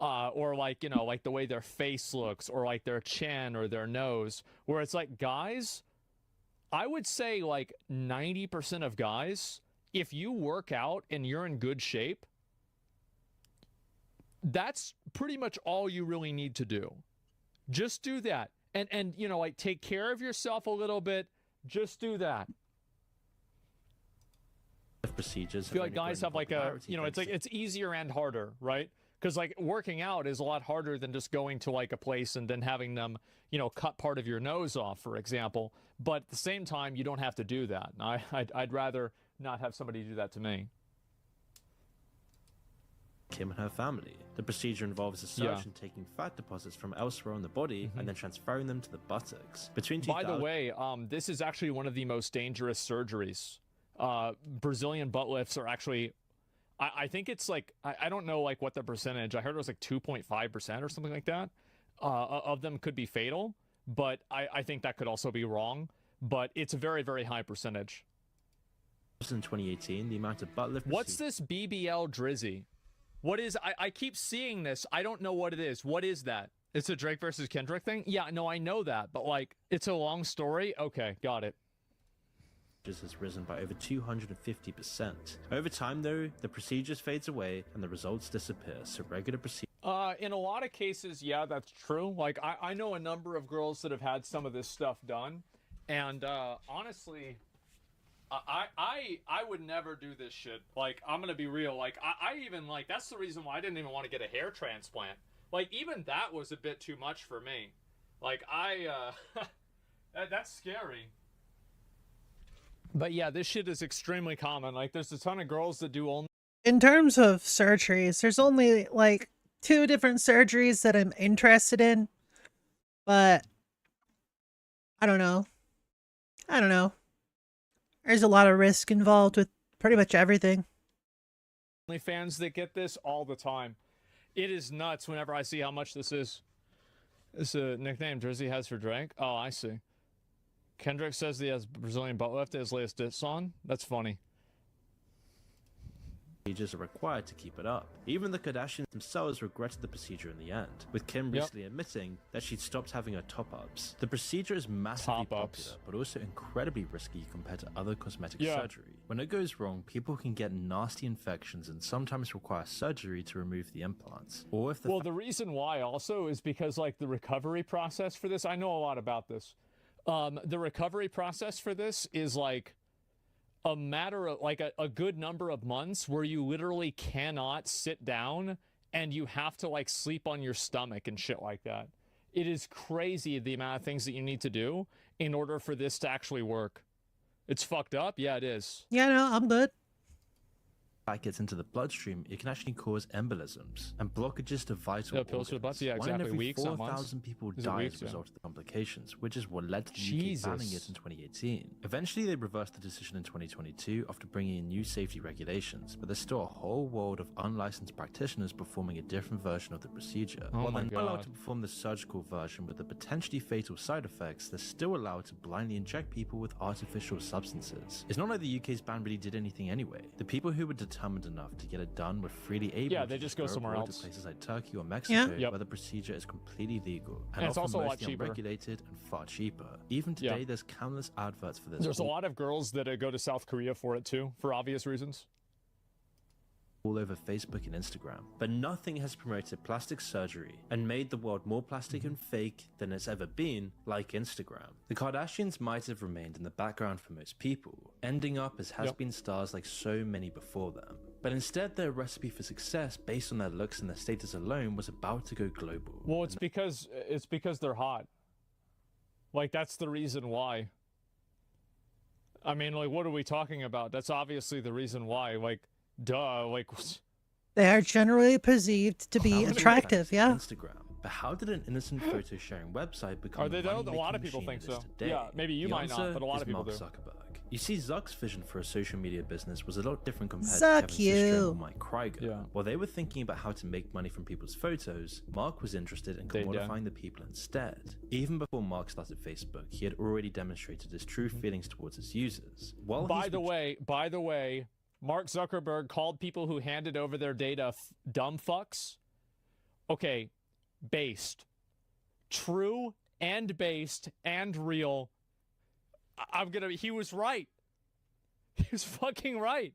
or like, you know, like the way their face looks, or like their chin or their nose, where it's like, guys, I would say like 90% of guys, if you work out and you're in good shape, that's pretty much all you really need to do. Just do that. And you know, like, take care of yourself a little bit. Just do that. Procedures. I feel like guys have like a, you know, it's like, it's easier and harder, right? Because like working out is a lot harder than just going to like a place and then having them, you know, cut part of your nose off, for example. But at the same time, you don't have to do that. I'd rather not have somebody do that to me. Kim and her family. The procedure involves a surgeon taking fat deposits from elsewhere on the body and then transferring them to the buttocks. Between By the way, this is actually one of the most dangerous surgeries. Brazilian butt lifts are actually, I think it's like, I don't know like what the percentage, I heard it was like 2.5% or something like that, of them could be fatal, but I think that could also be wrong, but it's a very, very high percentage. In 2018, the amount of butt lift... What's this BBL Drizzy? What is, I keep seeing this, I don't know what it is. What is that? It's a Drake versus Kendrick thing? Yeah, no, I know that, but like, it's a long story? Okay, got it. Has risen by over 250%. Over time, though, the procedures fades away and the results disappear, so regular procedures... In a lot of cases, yeah, that's true. Like, I know a number of girls that have had some of this stuff done, and honestly, I would never do this shit. Like, I'm gonna be real. Like, I even, like, that's the reason why I didn't even want to get a hair transplant. Like, even that was a bit too much for me. Like, that's scary. But yeah, this shit is extremely common. Like, there's a ton of girls that do only... In terms of surgeries, there's only like 2 different surgeries that I'm interested in, but I don't know. There's a lot of risk involved with pretty much everything. fans that get this all the time. It is nuts whenever I see how much this is. It's a nickname Drizzy has for Drake. Oh, I see. Kendrick says he has Brazilian butt lift at his latest diss song. That's funny. Procedures are required to keep it up. Even the Kardashians themselves regretted the procedure in the end, with Kim recently admitting that she'd stopped having her top-ups. The procedure is massively popular, but also incredibly risky compared to other cosmetic surgery. When it goes wrong, people can get nasty infections and sometimes require surgery to remove the implants. Or if the reason why also is because, like, the recovery process for this, I know a lot about this. The recovery process for this is like a matter of like a good number of months where you literally cannot sit down and you have to like sleep on your stomach and shit like that. It is crazy the amount of things that you need to do in order for this to work. It's fucked up. Yeah, it is. Yeah, no, I'm good. That gets into the bloodstream, it can actually cause embolisms and blockages to vital organs. To the blood, yeah, exactly. One in every Weeks, 4,000 people die as a result of the complications, which is what led to the UK banning it in 2018. Eventually, they reversed the decision in 2022 after bringing in new safety regulations, but there's still a whole world of unlicensed practitioners performing a different version of the procedure. While they're not allowed to perform the surgical version with the potentially fatal side effects, they're still allowed to blindly inject people with artificial substances. It's not like the UK's ban really did anything anyway. The people who were determined enough to get it done were freely able they just go somewhere else. To places like Turkey or Mexico where the procedure is completely legal and it's also a lot cheaper, unregulated and far cheaper. Even today, there's countless adverts for this. There's a lot of girls that go to South Korea for it too, for obvious reasons. All over Facebook and Instagram. But nothing has promoted plastic surgery and made the world more plastic and fake than it's ever been, like Instagram. The Kardashians might have remained in the background for most people, ending up as has-been stars like so many before them. But instead, their recipe for success based on their looks and their status alone was about to go global. Well, it's because they're hot. Like, that's the reason why. I mean, like, what are we talking about? That's obviously the reason why. Like, duh, like... They are generally perceived to be attractive, Instagram. But how did an innocent photo sharing website become a lot of people think so. Yeah, maybe you might not, but a lot of people do. Zuckerberg. You see, Zuck's vision for a social media business was a lot different compared to Kevin Systrom or Mike Krieger. While they were thinking about how to make money from people's photos, Mark was interested in commodifying the people instead. Even before Mark started Facebook, he had already demonstrated his true feelings towards his users. By the way, Mark Zuckerberg called people who handed over their data dumb fucks. Okay, based. True and based and real. He was right. He was fucking right.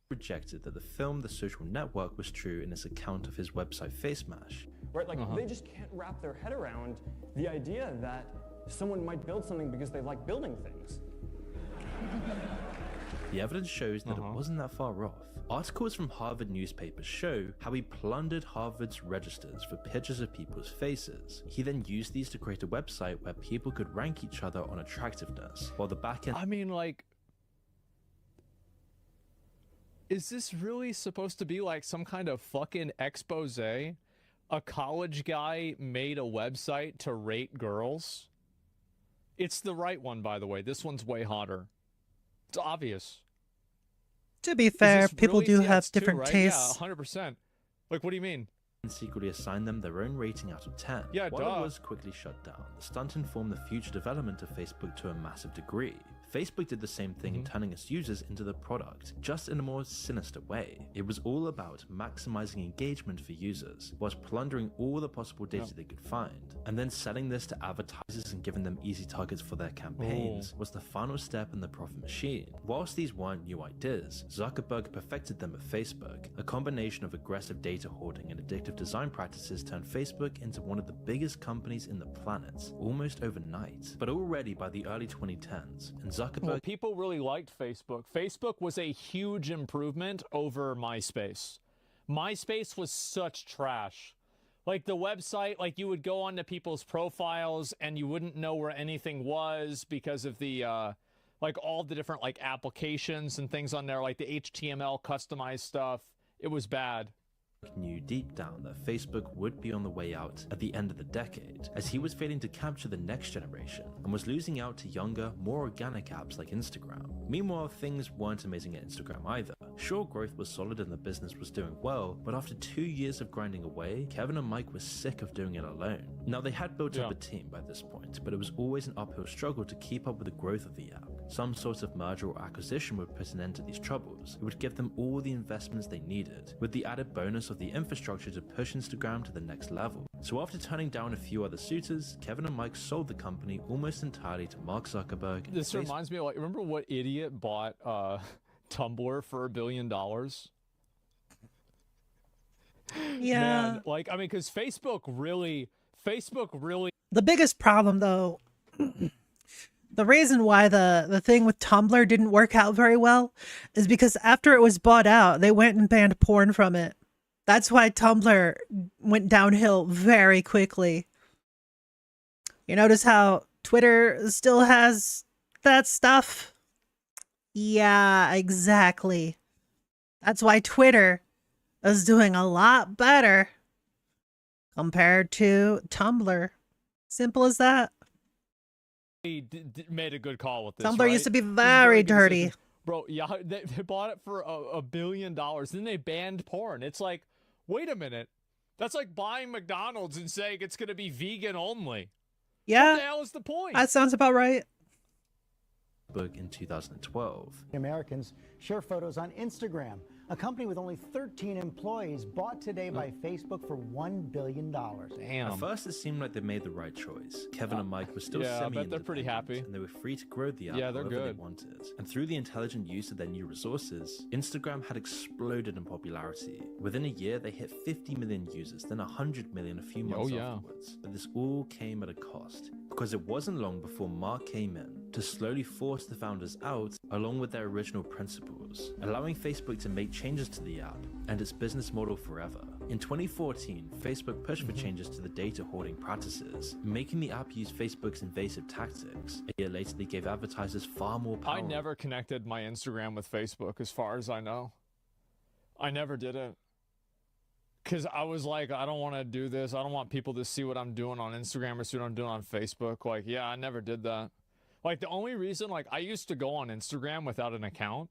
Rejected that the film The Social Network was true in its account of his website FaceMash. Right, like they just can't wrap their head around the idea that someone might build something because they like building things. The evidence shows that it wasn't that far off. Articles from Harvard newspapers show how he plundered Harvard's registers for pictures of people's faces. He then used these to create a website where people could rank each other on attractiveness, while the backend— I mean, like, is this really supposed to be like some kind of fucking expose? A college guy made a website to rate girls? It's the right one, by the way. This one's way hotter. It's obvious. To be fair, people really, do yeah, have it's two, different right? tastes. Yeah, 100%. Like, what do you mean? and secretly assigned them their own rating out of 10. Yeah, While duh. it was quickly shut down, the stunt informed the future development of Facebook to a massive degree. Facebook did the same thing in turning its users into the product, just in a more sinister way. It was all about maximizing engagement for users, whilst plundering all the possible data they could find, and then selling this to advertisers and giving them easy targets for their campaigns was the final step in the profit machine. Whilst these weren't new ideas, Zuckerberg perfected them at Facebook. A combination of aggressive data hoarding and addictive design practices turned Facebook into one of the biggest companies in the planet, almost overnight. But already by the early 2010s, and Zuckerberg— Well, people really liked Facebook. Facebook was a huge improvement over MySpace. MySpace was such trash. Like, the website, like, you would go onto people's profiles and you wouldn't know where anything was because of the, like, all the different, like, applications and things on there, like the HTML customized stuff. It was bad. Knew deep down that Facebook would be on the way out at the end of the decade, as he was failing to capture the next generation and was losing out to younger, more organic apps like Instagram. Meanwhile, things weren't amazing at Instagram either. Sure, growth was solid and the business was doing well, but after 2 years of grinding away, Kevin and Mike were sick of doing it alone. Now, they had built up a team by this point, but it was always an uphill struggle to keep up with the growth of the app. Some sort of merger or acquisition would put an end to these troubles. It would give them all the investments they needed, with the added bonus of the infrastructure to push Instagram to the next level. So after turning down a few other suitors, Kevin and Mike sold the company almost entirely to Mark Zuckerberg. This reminds me of, like, remember what idiot bought Tumblr for $1 billion? Yeah. Man, like, I mean, because Facebook really. The biggest problem, though, the reason why the thing with Tumblr didn't work out very well is because after it was bought out, they went and banned porn from it. That's why Tumblr went downhill very quickly. You notice how Twitter still has that stuff? Yeah, exactly. That's why Twitter is doing a lot better compared to Tumblr. Simple as that. He made a good call with this. Tumblr used to be very dirty. Bro, yeah, they bought it for $1 billion. Then they banned porn. It's like, wait a minute. That's like buying McDonald's and saying it's going to be vegan only. Yeah. What the hell is the point? That sounds about right. Book in 2012. Americans share photos on Instagram. A company with only 13 employees bought today by Facebook for $1 billion. At first, it seemed like they made the right choice. Kevin and Mike were still I bet they're pretty happy. and they were free to grow the app Yeah, they're however good. they wanted. And through the intelligent use of their new resources, Instagram had exploded in popularity. Within a year, they hit 50 million users, then 100 million a few months afterwards. But this all came at a cost, because it wasn't long before Mark came in to slowly force the founders out along with their original principles, allowing Facebook to make changes to the app and its business model forever. In 2014, Facebook pushed for changes to the data hoarding practices, making the app use Facebook's invasive tactics. A year later, they gave advertisers far more power. I never connected my Instagram with Facebook, as far as I know. I never did it. Because I was like, I don't want to do this. I don't want people to see what I'm doing on Instagram or see what I'm doing on Facebook. Like, yeah, I never did that. Like, the only reason, like, I used to go on Instagram without an account.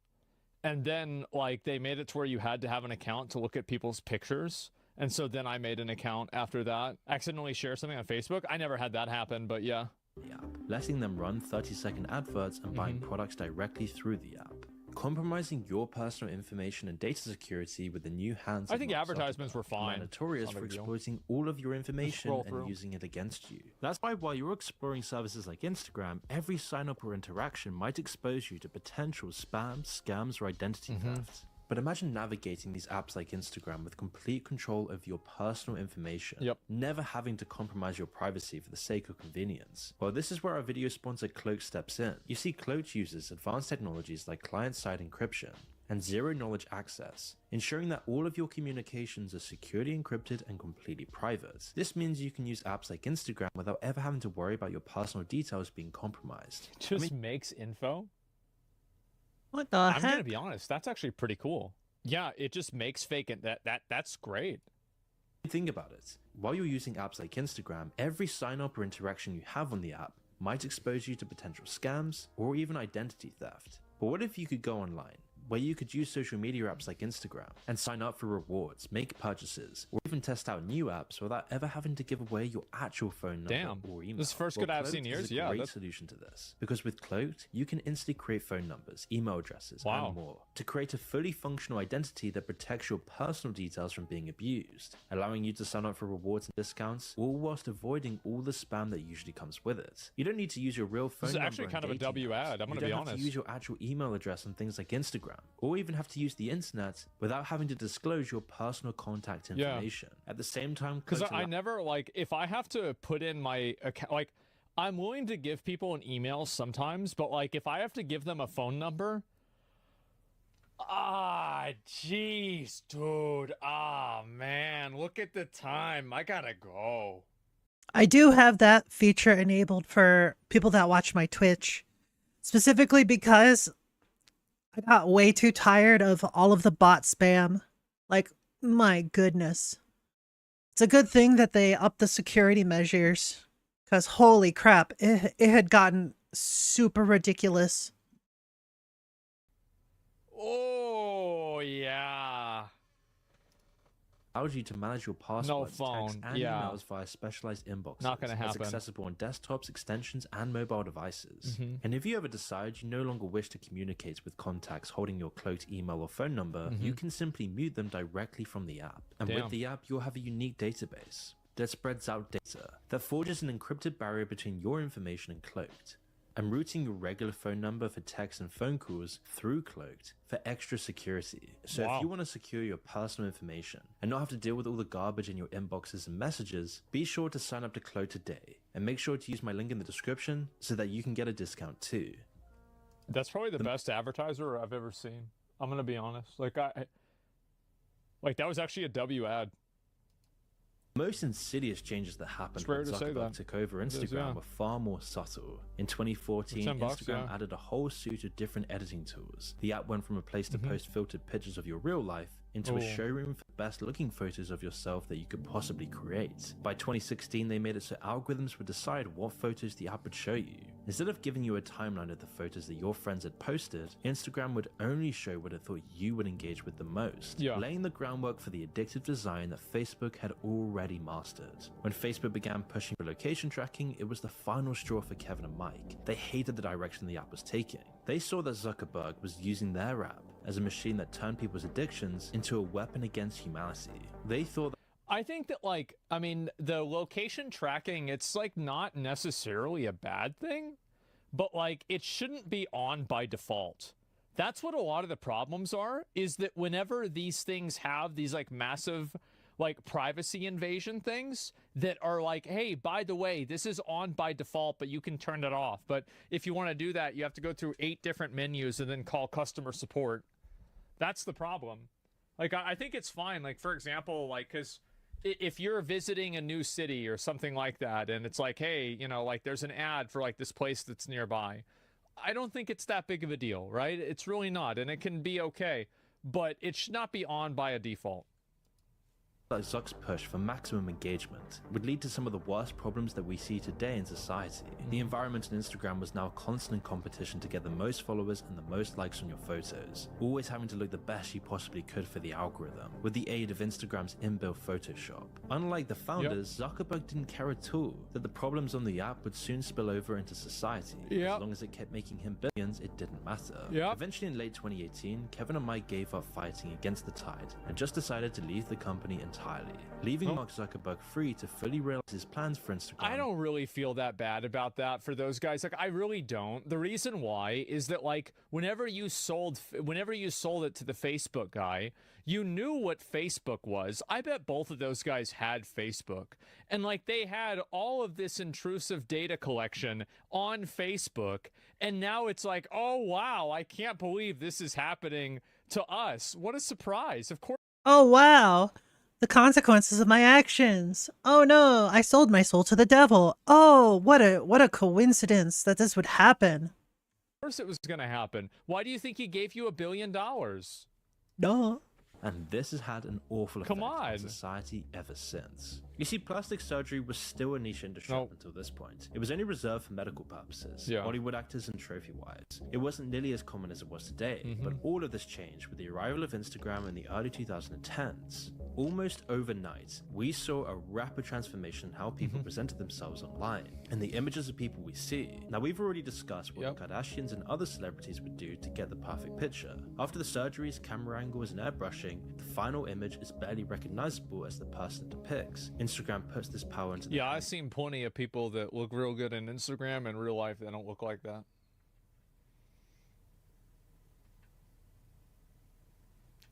And then, like, they made it to where you had to have an account to look at people's pictures. And so then I made an account after that. Accidentally share something on Facebook. I never had that happen, but yeah. The app, letting them run 30-second adverts and buying products directly through the app. Compromising your personal information and data security with the new hands I of think Mark advertisements were fine. are notorious Not a for big deal. exploiting all of your information scroll and through. using it against you. That's why while you're exploring services like Instagram, every sign-up or interaction might expose you to potential spam, scams, or identity theft. But imagine navigating these apps like Instagram with complete control of your personal information, never having to compromise your privacy for the sake of convenience. Well, this is where our video sponsor Cloak steps in. You see, Cloak uses advanced technologies like client-side encryption and zero-knowledge access, ensuring that all of your communications are securely encrypted and completely private. This means you can use apps like Instagram without ever having to worry about your personal details being compromised. Just makes info? What the I'm heck? gonna be honest, that's actually pretty cool. Yeah, it just makes fake and that's great. Think about it. While you're using apps like Instagram, every sign-up or interaction you have on the app might expose you to potential scams or even identity theft. But what if you could go online, where you could use social media apps like Instagram and sign up for rewards, make purchases, or even test out new apps without ever having to give away your actual phone number or email? This is the first good app I've seen in Cloaked years. is a Yeah, great that's solution to this, because with Cloaked, you can instantly create phone numbers, email addresses, and more to create a fully functional identity that protects your personal details from being abused, allowing you to sign up for rewards and discounts, all whilst avoiding all the spam that usually comes with it. You don't need to use your real phone This is number actually and kind of a dating W apps. ad, I'm You gonna don't be have to honest. use your actual email address on things like Instagram, or even have to use the internet without having to disclose your personal contact Yeah. information. At the same time, Because Cloaked I never, like, if I have to put in my account, like, I'm willing to give people an email sometimes, but, like, if I have to give them a phone number, jeez, dude, man, look at the time, I gotta go. I do have that feature enabled for people that watch my Twitch, specifically because I got way too tired of all of the bot spam. Like, my goodness. It's a good thing that they upped the security measures, because holy crap, it had gotten super ridiculous. Oh, yeah. allows you to manage your passwords, phone, texts, and yeah. emails via specialized inboxes. Not gonna That's happen. accessible on desktops, extensions, and mobile devices. Mhm. And if you ever decide you no longer wish to communicate with contacts holding your cloaked email or phone number, you can simply mute them directly from the app. And Damn. with the app, you'll have a unique database that spreads out data, that forges an encrypted barrier between your information and Cloaked. And routing your regular phone number for text and phone calls through Cloaked for extra security. So Wow. if you want to secure your personal information and not have to deal with all the garbage in your inboxes and messages, be sure to sign up to Cloaked today and make sure to use my link in the description so that you can get a discount too. That's probably the best advertiser I've ever seen. I'm gonna be honest. Like like that was actually a W ad. Most insidious changes that happened It's rare when to say Zuckerberg that. took over It Instagram is, yeah. were far more subtle. In 2014, $10, Instagram yeah. added a whole suite of different editing tools. The app went from a place to Mhm. post filtered pictures of your real life into a Ooh. showroom for the best looking photos of yourself that you could possibly create. By 2016, they made it so algorithms would decide what photos the app would show you. Instead of giving you a timeline of the photos that your friends had posted, Instagram would only show what it thought you would engage with the most, Yeah. laying the groundwork for the addictive design that Facebook had already mastered. When Facebook began pushing for location tracking, it was the final straw for Kevin and Mike. They hated the direction the app was taking. They saw that Zuckerberg was using their app as a machine that turned people's addictions into a weapon against humanity. They thought I think that, like, I mean, the location tracking, it's, like, not necessarily a bad thing, but, like, it shouldn't be on by default. That's what a lot of the problems are, is that whenever these things have these, like, massive, like, privacy invasion things that are like, hey, by the way, this is on by default, but you can turn it off. But if you want to do that, you have to go through 8 different menus and then call customer support. That's the problem. Like, I think it's fine. Like, for example, like, because if you're visiting a new city or something like that, and it's like, hey, you know, like, there's an ad for, like, this place that's nearby, I don't think it's that big of a deal, right? It's really not, and it can be okay, but it should not be on by a default. like Zuck's push for maximum engagement would lead to some of the worst problems that we see today in society. The environment on Instagram was now a constant competition to get the most followers and the most likes on your photos, always having to look the best you possibly could for the algorithm, with the aid of Instagram's inbuilt Photoshop. Unlike the founders, Zuckerberg didn't care at all that the problems on the app would soon spill over into society. As long as it kept making him billions, it didn't matter. Eventually in late 2018, Kevin and Mike gave up fighting against the tide and just decided to leave the company entirely, leaving Mark Zuckerberg free to fully realize his plans for Instagram. I don't really feel that bad about that for those guys. Like, I really don't. The reason why is that, like, whenever you sold it to the Facebook guy, you knew what Facebook was. I bet both of those guys had Facebook, and like they had all of this intrusive data collection on Facebook, and now it's like, oh wow, I can't believe this is happening to us. What a surprise. Of course. Oh wow, the consequences of my actions. Oh no, I sold my soul to the devil. Oh, what a coincidence that this would happen. Of course it was going to happen. Why do you think he gave you $1 billion? No. And this has had an awful effect on society ever since. You see, plastic surgery was still a niche industry up until this point. It was only reserved for medical purposes, Hollywood actors and trophy wives. It wasn't nearly as common as it was today, but all of this changed with the arrival of Instagram in the early 2010s. Almost overnight, we saw a rapid transformation in how people presented themselves online, and the images of people we see. Now, we've already discussed what the Kardashians and other celebrities would do to get the perfect picture. After the surgeries, camera angles, and airbrushing, the final image is barely recognizable as the person it depicts. Instagram puts this power into the I've seen plenty of people that look real good in Instagram. In real life, they don't look like that.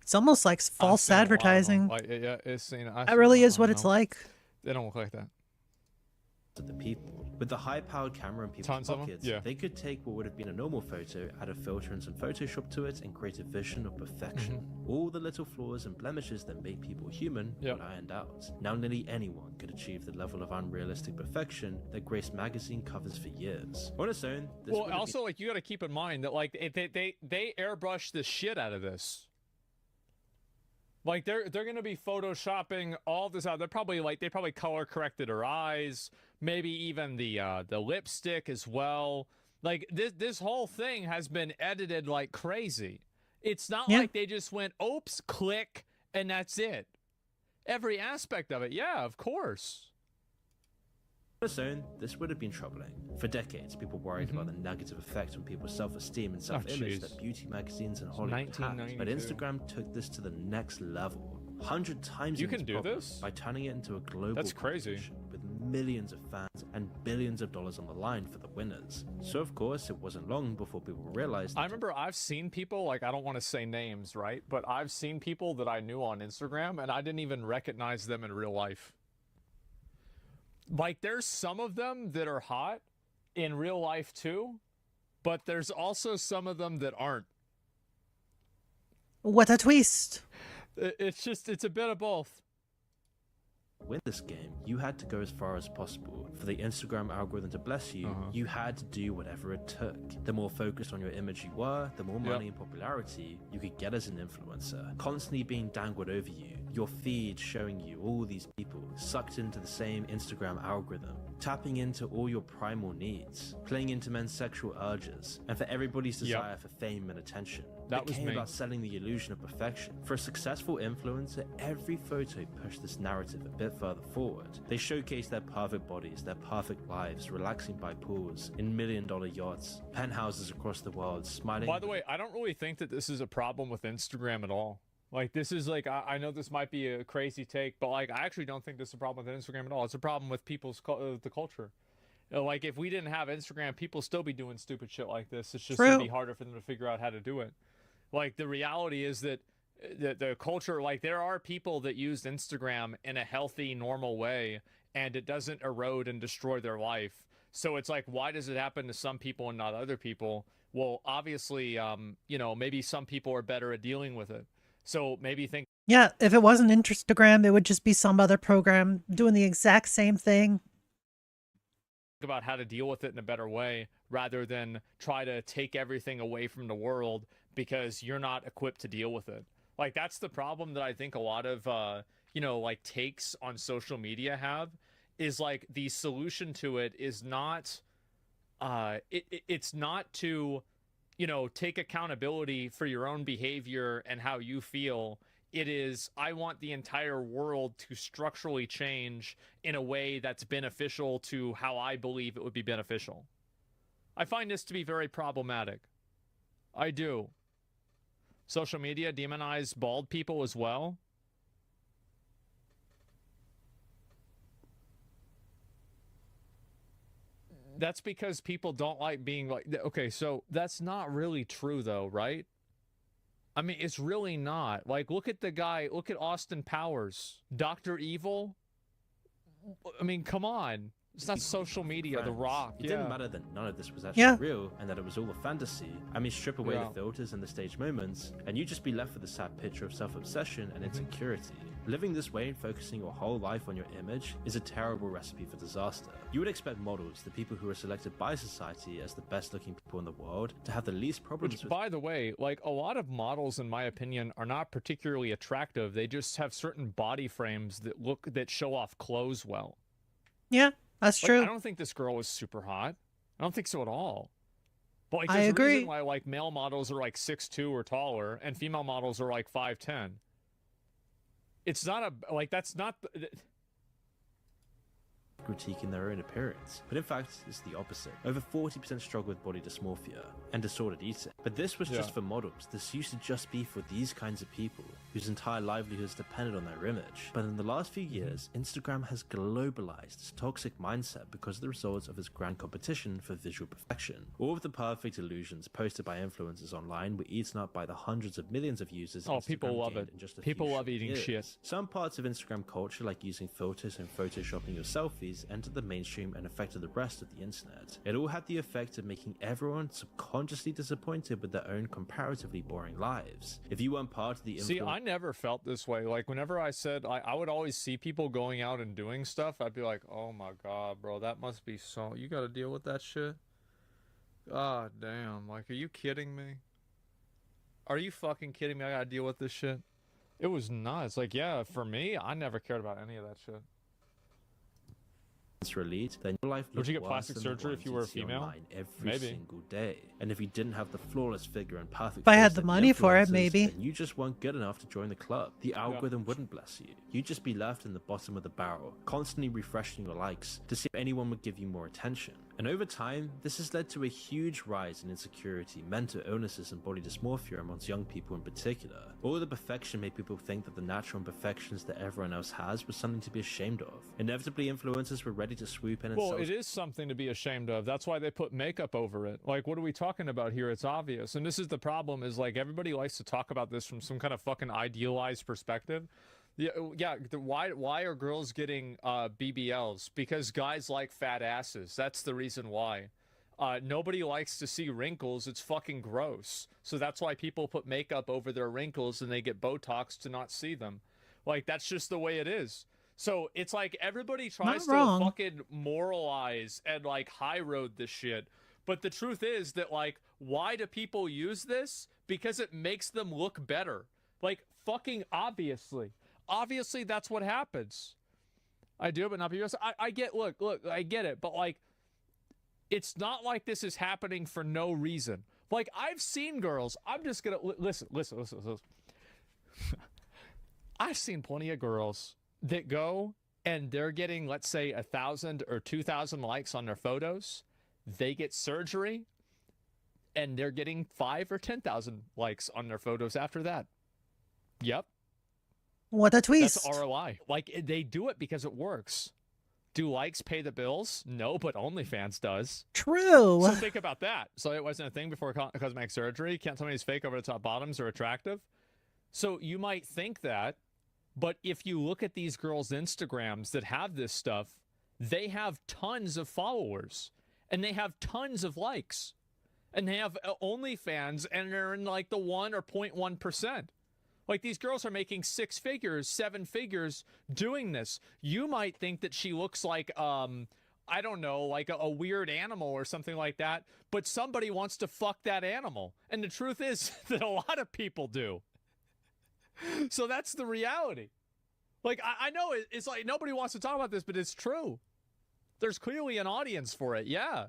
It's almost like false advertising. It's that really is what it's like. They don't look like that. To the people. With the high-powered camera in people's pockets, they could take what would have been a normal photo, add a filter and some Photoshop to it, and create a vision of perfection. All the little flaws and blemishes that make people human were ironed out. Now nearly anyone could achieve the level of unrealistic perfection that graced magazine covers for years. On its own, this also, like, you got to keep in mind that, like, they airbrushed the shit out of this. Like, they're gonna be photoshopping all this out. They probably color corrected her eyes, maybe even the lipstick as well. Like, this whole thing has been edited like crazy. It's not like they just went, oops, click, and that's it. Every aspect of it, yeah, of course. On its own, this would have been troubling. For decades, people worried about the negative effect on people's self-esteem and self-image that beauty magazines and Hollywood had. But Instagram took this to the next level. 100 times you can do this by turning it into a global That's crazy. With millions of fans and billions of dollars on the line for the winners. So of course, it wasn't long before people realized. I remember I've seen people, like, I don't want to say names, right? But I've seen people that I knew on Instagram, and I didn't even recognize them in real life. Like, there's some of them that are hot in real life too, but there's also some of them that aren't. What a twist. It's a bit of both. Win this game, you had to go as far as possible. For the Instagram algorithm to bless you, you had to do whatever it took. The more focused on your image you were, the more money and popularity you could get as an influencer. Constantly being dangled over you, your feed showing you all these people sucked into the same Instagram algorithm, tapping into all your primal needs, playing into men's sexual urges, and for everybody's desire for fame and attention. That was me. About selling the illusion of perfection. For a successful influencer, every photo pushed this narrative a bit further forward. They showcased their perfect bodies, their perfect lives, relaxing by pools, in million-dollar yachts, penthouses across the world, smiling. By the way, I don't really think that this is a problem with Instagram at all. Like, this is like, I know this might be a crazy take, but like, I actually don't think this is a problem with Instagram at all. It's a problem with people's the culture. Like, if we didn't have Instagram, people still be doing stupid shit like this. It's just gonna be harder for them to figure out how to do it. Like, the reality is that the culture, like, there are people that use Instagram in a healthy, normal way, and it doesn't erode and destroy their life. So it's like, why does it happen to some people and not other people? Well, obviously, you know, maybe some people are better at dealing with it. So maybe think. Yeah, if it wasn't Instagram, it would just be some other program doing the exact same thing. About how to deal with it in a better way, rather than try to take everything away from the world because you're not equipped to deal with it. Like, that's the problem that I think a lot of you know, like takes on social media have is like the solution to it is not it's not to, you know, take accountability for your own behavior and how you feel. It is, I want the entire world to structurally change in a way that's beneficial to how I believe it would be beneficial. I find this to be very problematic. I do. Social media demonize bald people as well. That's because people don't like being like, okay, so that's not really true though, right? I mean, it's really not. Like, look at the guy, look at Austin Powers, Dr. Evil. I mean, come on. It's not social media, The Rock. It didn't matter that none of this was actually real and that it was all a fantasy. I mean, strip away the filters and the staged moments, and you just be left with a sad picture of self-obsession and insecurity. Living this way and focusing your whole life on your image is a terrible recipe for disaster. You would expect models, the people who are selected by society as the best looking people in the world, to have the least problems with. By the way, like, a lot of models, in my opinion, are not particularly attractive. They just have certain body frames that show off clothes well. Yeah, that's true. I don't think this girl is super hot. I don't think so at all. But like, I there's a agree. reason why like male models are like 6'2" or taller, and female models are like 5'10". It's not a, like, that's not critiquing their own appearance, but in fact it's the opposite. Over 40% struggle with body dysmorphia and disordered eating. But this was just for models. This used to just be for these kinds of people whose entire livelihoods depended on their image. But in the last few years, Instagram has globalized its toxic mindset because of the results of its grand competition for visual perfection. All of the perfect illusions posted by influencers online were eaten up by the hundreds of millions of users. Oh, people love it. People love eating shit. Some parts of Instagram culture, like using filters and photoshopping your selfies, entered the mainstream and affected the rest of the internet. It all had the effect of making everyone subconsciously disappointed with their own comparatively boring lives. If you weren't part of the See, I never felt this way. Like, whenever I said, I would always see people going out and doing stuff, I'd be like, oh my god, bro, that must be so, you gotta deal with that shit? God damn, like, are you kidding me? Are you fucking kidding me? I gotta deal with this shit? It was nuts. Like, yeah, for me, I never cared about any of that shit. Released, then your life would you get worse plastic than the surgery if ones you were a see female? online every Maybe. single day. And if you didn't have the flawless figure and perfect If I had face the that money for it, influencers, maybe. then you just weren't good enough to join the club. The algorithm wouldn't bless you. You'd just be left in the bottom of the barrel, constantly refreshing your likes to see if anyone would give you more attention. And over time, this has led to a huge rise in insecurity, mental illnesses, and body dysmorphia amongst young people in particular. All the perfection made people think that the natural imperfections that everyone else has was something to be ashamed of. Inevitably, influencers were ready to swoop in and Well, sell. it is something to be ashamed of. That's why they put makeup over it. Like, what are we talking about here? It's obvious. And this is the problem, is like, everybody likes to talk about this from some kind of fucking idealized perspective. Yeah. Why are girls getting BBLs? Because guys like fat asses. That's the reason why. Nobody likes to see wrinkles. It's fucking gross. So that's why people put makeup over their wrinkles and they get Botox to not see them. Like, that's just the way it is. So it's like everybody tries to fucking moralize and like high road this shit. But the truth is that, like, why do people use this? Because it makes them look better. Like, fucking obviously. Obviously, that's what happens. I do, but not because I get, look, I get it. But, like, it's not like this is happening for no reason. Like, I've seen girls. I'm just going to, listen. I've seen plenty of girls that go and they're getting, let's say, 1,000 or 2,000 likes on their photos. They get surgery and they're getting 5,000 or 10,000 likes on their photos after that. Yep. What a twist. That's ROI. Like, they do it because it works. Do likes pay the bills? No, but OnlyFans does. True. So think about that. So it wasn't a thing before cosmetic surgery. Can't tell me these fake over the top bottoms are attractive. So you might think that, but if you look at these girls' Instagrams that have this stuff, they have tons of followers and they have tons of likes and they have OnlyFans and they're in like the 1 or 0.1%. Like, these girls are making 6 figures, 7 figures doing this. You might think that she looks like, I don't know, like a weird animal or something like that, but somebody wants to fuck that animal. And the truth is that a lot of people do. So that's the reality. Like, I know it's like nobody wants to talk about this, but it's true. There's clearly an audience for it, yeah.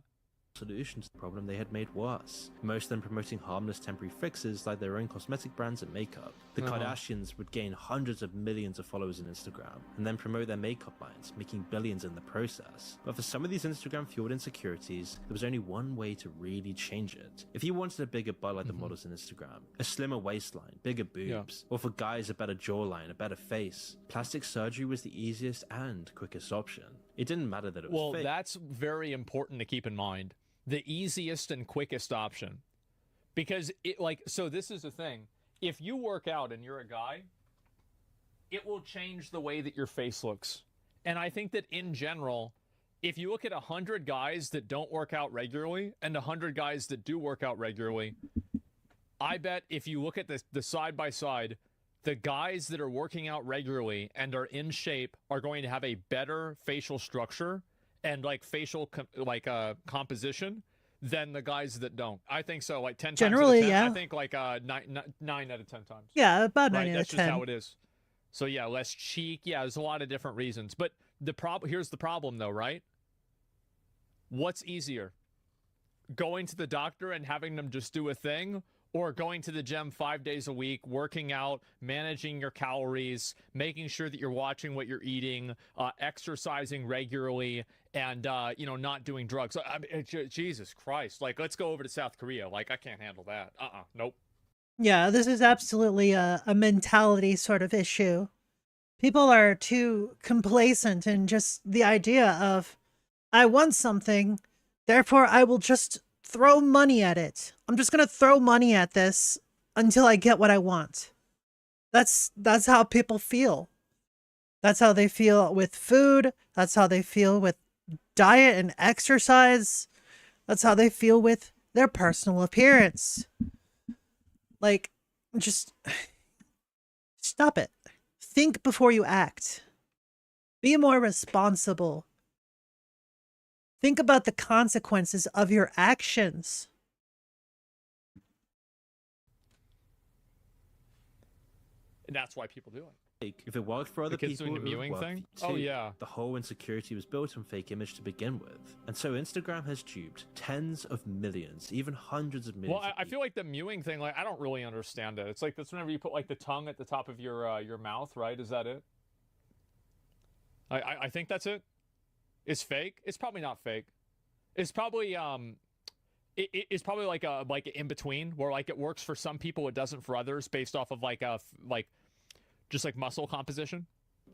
Solution to the problem they had made worse, most of them promoting harmless temporary fixes like their own cosmetic brands and makeup. The Kardashians would gain hundreds of millions of followers on Instagram, and then promote their makeup lines, making billions in the process. But for some of these Instagram-fueled insecurities, there was only one way to really change it. If you wanted a bigger butt like the models on Instagram, a slimmer waistline, bigger boobs, or for guys a better jawline, a better face, plastic surgery was the easiest and quickest option. It didn't matter that it was fake. Well, that's very important to keep in mind. The easiest and quickest option. Because so this is the thing. If you work out and you're a guy, it will change the way that your face looks. And I think that in general, if you look at 100 guys that don't work out regularly and 100 guys that do work out regularly, I bet if you look at the side by side, the guys that are working out regularly and are in shape are going to have a better facial structure and facial composition than the guys that don't. I think so. Like 10 Generally, times out of 10, yeah. I think 9 out of 10 times. Yeah, about 9 out of 10. That's just how it is. So yeah, less cheek. Yeah, there's a lot of different reasons. But here's the problem though, right? What's easier? Going to the doctor and having them just do a thing, or going to the gym 5 days a week, working out, managing your calories, making sure that you're watching what you're eating, exercising regularly, and not doing drugs. Jesus Christ! Let's go over to South Korea. I can't handle that. Nope. Yeah, this is absolutely a mentality sort of issue. People are too complacent in just the idea of, I want something, therefore I will just throw money at it. I'm just gonna throw money at this until I get what I want. That's how people feel. That's how they feel with food. That's how they feel with diet and exercise. That's how they feel with their personal appearance. Just stop it. Think before you act. Be more responsible. Think about the consequences of your actions. And that's why people do it. If it worked for other kids people, doing the it would mewing work thing? for you Oh, too. yeah. The whole insecurity was built on fake image to begin with. And so Instagram has duped tens of millions, even hundreds of millions. Well, I feel like the mewing thing, I don't really understand it. It's that's whenever you put the tongue at the top of your mouth, right? Is that it? I think that's it. It's fake. It's probably not fake. It's probably it's probably like a in between where it works for some people, it doesn't for others, based off of just muscle composition.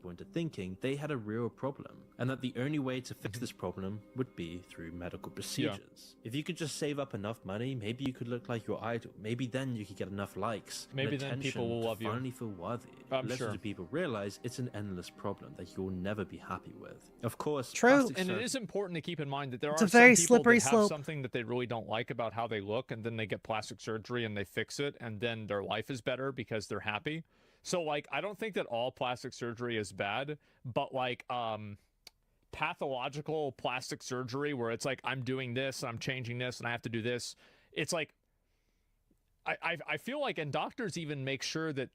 Into thinking they had a real problem, and that the only way to fix this problem would be through medical procedures. If you could just save up enough money, maybe you could look like your idol. Maybe then you could get enough likes, Maybe and then people attention will to love you. finally feel worthy. I'm Little sure. do people realize it's an endless problem that you'll never be happy with. Of course, True. plastic And it surgery- is important to keep in mind that there It's are a very some people slippery that have slope. something that they really don't like about how they look, and then they get plastic surgery and they fix it, and then their life is better because they're happy. So I don't think that all plastic surgery is bad, but pathological plastic surgery where it's I'm doing this and I'm changing this and I have to do this, it's I feel and doctors even make sure that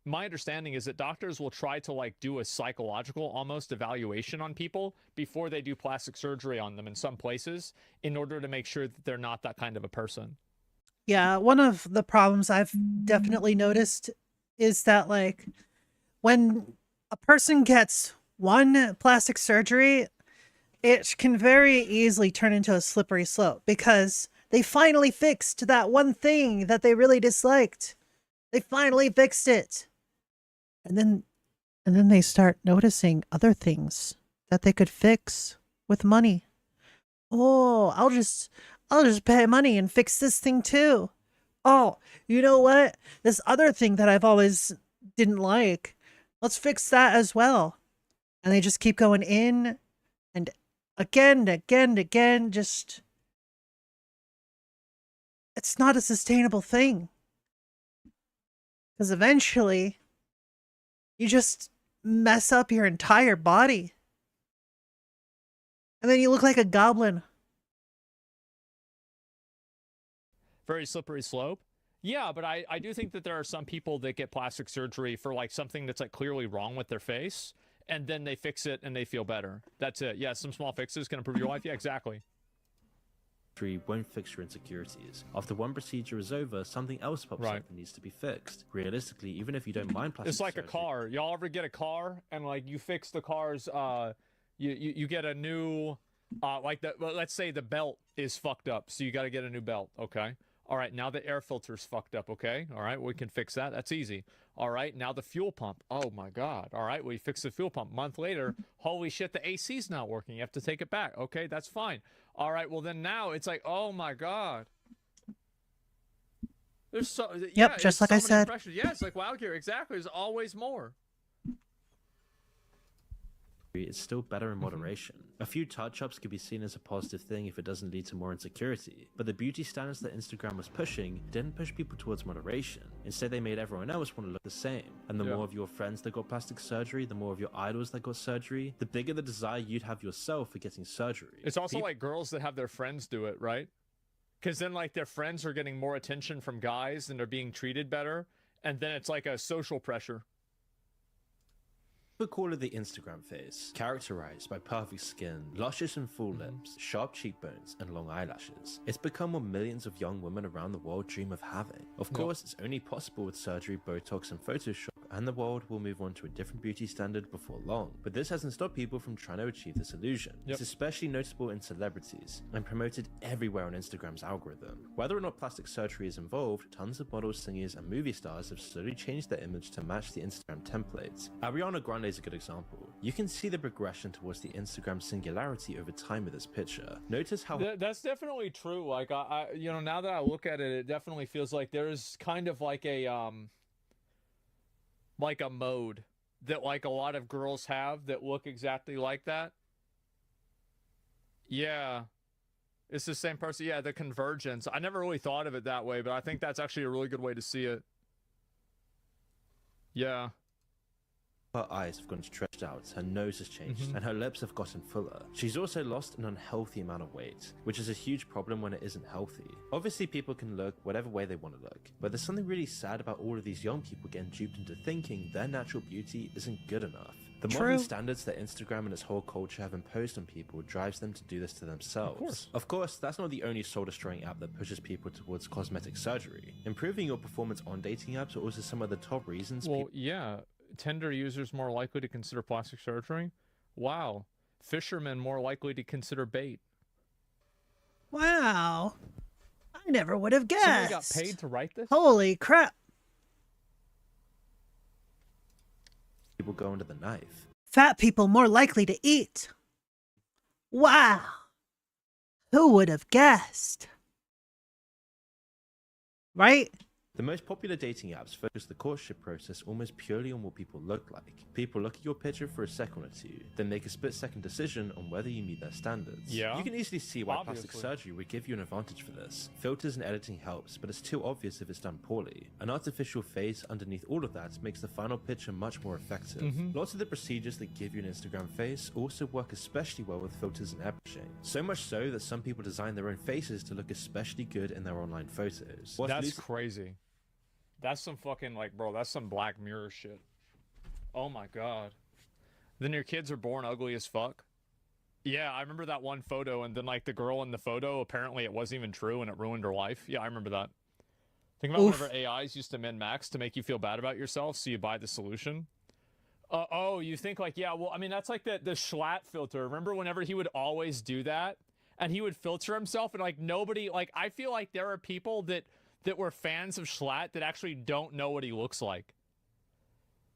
my understanding is that doctors will try to do a psychological almost evaluation on people before they do plastic surgery on them in some places, in order to make sure that they're not that kind of a person. Yeah, one of the problems I've definitely noticed is that when a person gets one plastic surgery, it can very easily turn into a slippery slope because they finally fixed that one thing that they really disliked. They finally fixed it. And then they start noticing other things that they could fix with money. Oh, I'll just pay money and fix this thing too. Oh, you know what? This other thing that I've always didn't like, let's fix that as well. And they just keep going in and again, just, it's not a sustainable thing. Because eventually, you just mess up your entire body. And then you look like a goblin. Very slippery slope. Yeah, but I do think that there are some people that get plastic surgery for like something that's like clearly wrong with their face, and then they fix it and they feel better. That's it. Yeah, some small fixes can improve your life. Yeah, exactly. Won't fix your insecurities. After one procedure is over, something else pops up that needs to be fixed. Realistically, even if you don't mind plastic It's like surgery, a car. Y'all ever get a car and like you fix the car's you get a new like let's say the belt is fucked up, so you got to get a new belt, okay? All right, now the air filter's fucked up, okay? All right, we can fix that. That's easy. All right, now the fuel pump. Oh my god. All right, we fix the fuel pump. Month later, holy shit, the AC's not working. You have to take it back. Okay, that's fine. All right, well then now it's like, oh my god. There's so Yep, just like I said. Yeah, it's like wow, Gear. Exactly. There's always more. it's still better in moderation. A few touch-ups could be seen as a positive thing if it doesn't lead to more insecurity, but the beauty standards that Instagram was pushing didn't push people towards moderation. Instead, they made everyone else want to look the same. And the more of your friends that got plastic surgery, the more of your idols that got surgery, the bigger the desire you'd have yourself for getting surgery. It's also like girls that have their friends do it, right? Because then like their friends are getting more attention from guys and they're being treated better, and then it's like a social pressure. People call it the Instagram phase, characterized by perfect skin, luscious and full lips, sharp cheekbones, and long eyelashes. It's become what millions of young women around the world dream of having. Of course, it's only possible with surgery, Botox, and Photoshop, and the world will move on to a different beauty standard before long. But this hasn't stopped people from trying to achieve this illusion. It's especially noticeable in celebrities, and promoted everywhere on Instagram's algorithm. Whether or not plastic surgery is involved, tons of models, singers, and movie stars have slowly changed their image to match the Instagram templates. Ariana Grande is a good example. You can see the progression towards the Instagram singularity over time with this picture. Notice how that's definitely true. Like I you know, now that I look at it, it definitely feels like there's kind of like a mode that like a lot of girls have that look exactly like that. Yeah. It's the same person. Yeah, the convergence. I never really thought of it that way, but I think that's actually a really good way to see it. Yeah. her eyes have gone stretched out, her nose has changed, and her lips have gotten fuller. She's also lost an unhealthy amount of weight, which is a huge problem when it isn't healthy. Obviously, people can look whatever way they want to look, but there's something really sad about all of these young people getting duped into thinking their natural beauty isn't good enough. The modern standards that Instagram and its whole culture have imposed on people drives them to do this to themselves. Of course, that's not the only soul-destroying app that pushes people towards cosmetic surgery. Improving your performance on dating apps are also some of the top reasons yeah. Tinder users more likely to consider plastic surgery? Wow. Fishermen more likely to consider bait. Wow. I never would have guessed. Somebody got paid to write this? Holy crap. people go under the knife. Fat people more likely to eat. Wow. Who would have guessed? Right? The most popular dating apps focus the courtship process almost purely on what people look like. People look at your picture for a second or two, then make a split-second decision on whether you meet their standards. Yeah. You can easily see why Obviously. plastic surgery would give you an advantage for this. Filters and editing helps, but it's too obvious if it's done poorly. An artificial face underneath all of that makes the final picture much more effective. Lots of the procedures that give you an Instagram face also work especially well with filters and airbrushing. So much so that some people design their own faces to look especially good in their online photos. That's crazy. That's some fucking, like, bro, that's some Black Mirror shit. Oh my god. Then your kids are born ugly as fuck. Yeah, I remember that one photo, and then, like, the girl in the photo, apparently it wasn't even true, and it ruined her life. Yeah, I remember that. Think about whenever AIs used to min-max to make you feel bad about yourself, so you buy the solution. Oh, you think, like, yeah, well, I mean, that's like the Schlatt filter. Remember whenever he would always do that? And he would filter himself, and, like, nobody, like, I feel like there are people that were fans of Schlatt that actually don't know what he looks like.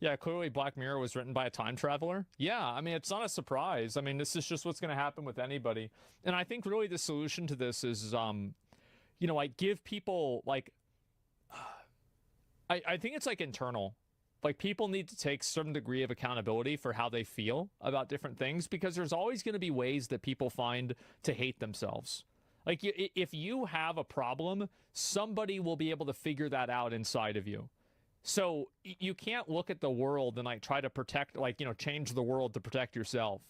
Yeah, clearly Black Mirror was written by a time traveler. Yeah, I mean, it's not a surprise. I mean, this is just what's going to happen with anybody. And I think really the solution to this is, you know, like, give people, like, I think it's, like, internal. Like, people need to take a certain degree of accountability for how they feel about different things, because there's always going to be ways that people find to hate themselves. Like, if you have a problem, somebody will be able to figure that out inside of you. So you can't look at the world and, like, try to protect, like, you know, change the world to protect yourself.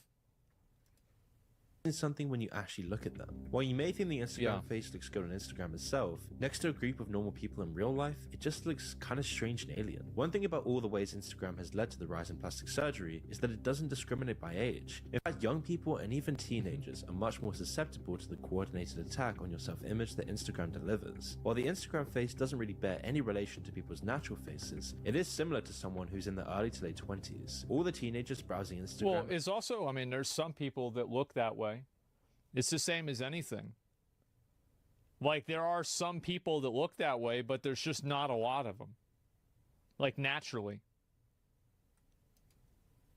is something when you actually look at them. While you may think the Instagram face looks good on Instagram itself, next to a group of normal people in real life, it just looks kind of strange and alien. One thing about all the ways Instagram has led to the rise in plastic surgery is that it doesn't discriminate by age. In fact, young people and even teenagers are much more susceptible to the coordinated attack on your self-image that Instagram delivers. While the Instagram face doesn't really bear any relation to people's natural faces, it is similar to someone who's in their early to late 20s. All the teenagers browsing Instagram... Well, it's also, I mean, there's some people that look that way. It's the same as anything. Like, there are some people that look that way, but there's just not a lot of them. Like, naturally.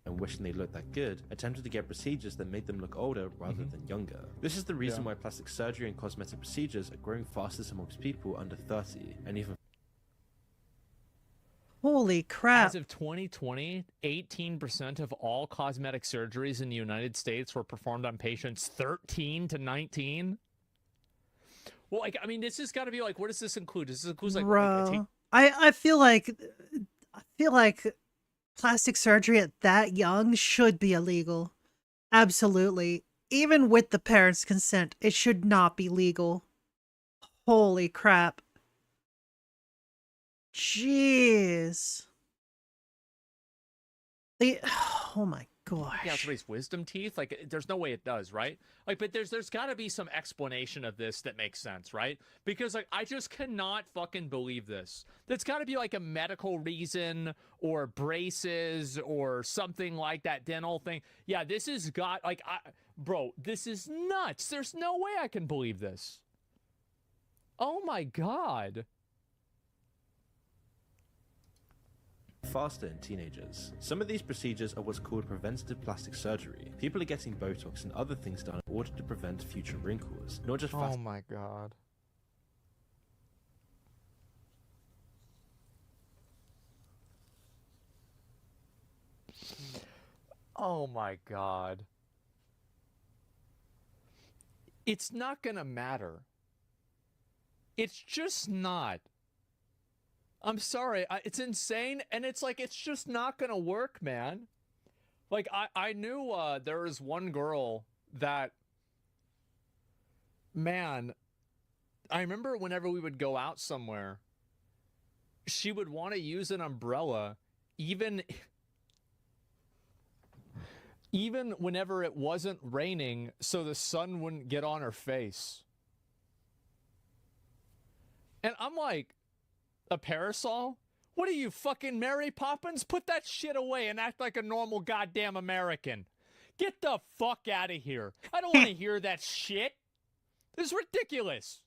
And wishing they looked that good, attempted to get procedures that made them look older rather than younger. This is the reason why plastic surgery and cosmetic procedures are growing fastest amongst people under 30, and even... Holy crap. As of 2020, 18% of all cosmetic surgeries in the United States were performed on patients 13 to 19. Well, like, I mean, this has got to be like, what does this include? Does this include like, Bro, I feel like plastic surgery at that young should be illegal. Absolutely. Even with the parents' consent, it should not be legal. Holy crap. Jeez. Oh my gosh. Yeah, somebody's wisdom teeth. Like, there's no way it does, right? Like, but there's got to be some explanation of this that makes sense, right? Because like, I just cannot fucking believe this. That's got to be like a medical reason or braces or something like that, dental thing. Yeah, this has got like, bro, this is nuts. There's no way I can believe this. Oh my God. faster in teenagers. Some of these procedures are what's called preventative plastic surgery. People are getting Botox and other things done in order to prevent future wrinkles, not just Oh my God. Oh my God. It's not gonna matter. It's just not. I'm sorry. It's insane, and it's like, it's just not gonna work, man. Like, I knew there was one girl that, man, I remember whenever we would go out somewhere, she would want to use an umbrella, even whenever it wasn't raining, so the sun wouldn't get on her face. And I'm like, a parasol? What are you, fucking Mary Poppins? Put that shit away and act like a normal goddamn American. Get the fuck out of here. I don't want to hear that shit. This is ridiculous.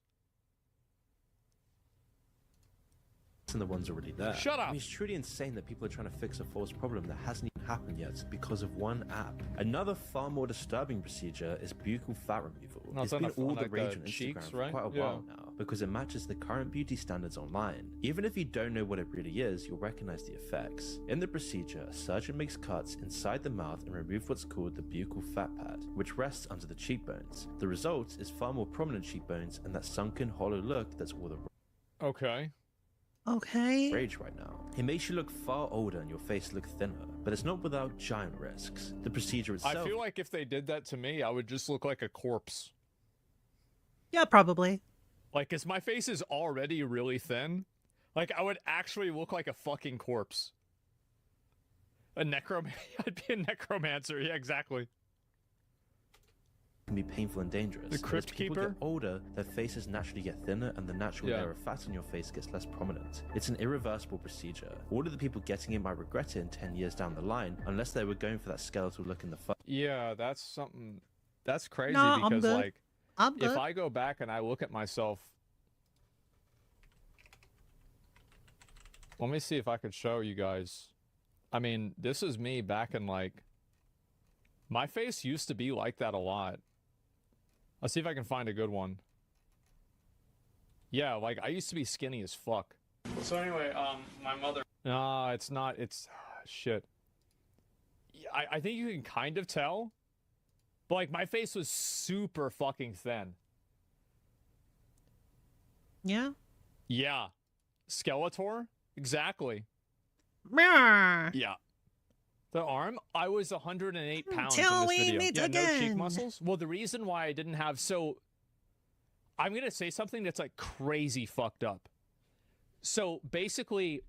And the ones already there. Shut up. I mean, it's truly insane that people are trying to fix a false problem that hasn't even happened yet because of one app. Another far more disturbing procedure is buccal fat removal. No, it's been all the rage on Instagram cheeks, for right? quite a while now because it matches the current beauty standards online. Even if you don't know what it really is, you'll recognize the effects. In the procedure, a surgeon makes cuts inside the mouth and removes what's called the buccal fat pad, which rests under the cheekbones. The result is far more prominent cheekbones and that sunken, hollow look that's all the Okay. rage right now. It makes you look far older and your face look thinner, but it's not without giant risks. The procedure itself... I feel like if they did that to me, I would just look like a corpse. Yeah, probably. Like, 'cause my face is already really thin. Like, I would actually look like a fucking corpse. I'd be a necromancer. Yeah, exactly. Can be painful and dangerous. The Crypt As people Keeper? get older, their faces naturally get thinner and the natural layer of fat on your face gets less prominent. It's an irreversible procedure. All of the people getting it might regret it in 10 years down the line, unless they were going for that skeletal look in the front. Yeah, that's something... That's crazy No, I'm because, good. like, I'm if good. I go back and I look at myself... Let me see if I could show you guys. I mean, this is me back in, like... My face used to be like that a lot. Let's see if I can find a good one. Yeah, like, I used to be skinny as fuck. So anyway, my mother... No, it's not. It's... shit. I think you can kind of tell. But, like, my face was super fucking thin. Yeah? Yeah. Skeletor? Exactly. Meow. Yeah. The arm? I was 108 pounds Till in this we video. meet Yeah, no cheek again. muscles. Well, the reason why I didn't have I'm gonna say something that's like crazy fucked up. So basically,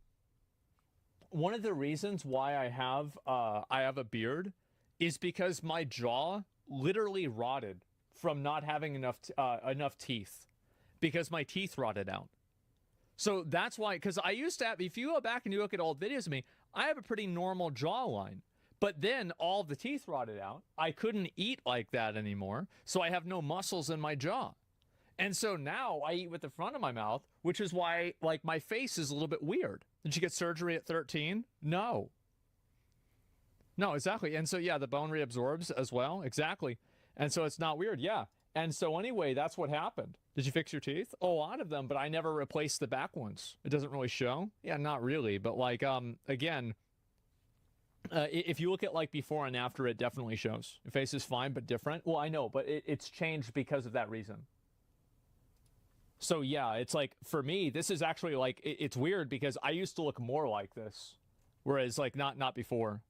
one of the reasons why I have a beard is because my jaw literally rotted from not having enough teeth, because my teeth rotted out. So that's why, because I used to have, if you go back and you look at old videos of me, I have a pretty normal jawline. But then all the teeth rotted out. I couldn't eat like that anymore, so I have no muscles in my jaw. And so now I eat with the front of my mouth, which is why, like, my face is a little bit weird. Did you get surgery at 13? No. No, exactly. And so, yeah, the bone reabsorbs as well. Exactly. And so it's not weird. Yeah. And so anyway, that's what happened. Did you fix your teeth? Oh, a lot of them, but I never replaced the back ones. It doesn't really show. Yeah, not really. But like, again, if you look at like before and after, it definitely shows. Your face is fine, but different. Well, I know, but it's changed because of that reason. So yeah, it's like, for me, this is actually like, it's weird because I used to look more like this. Whereas like not before.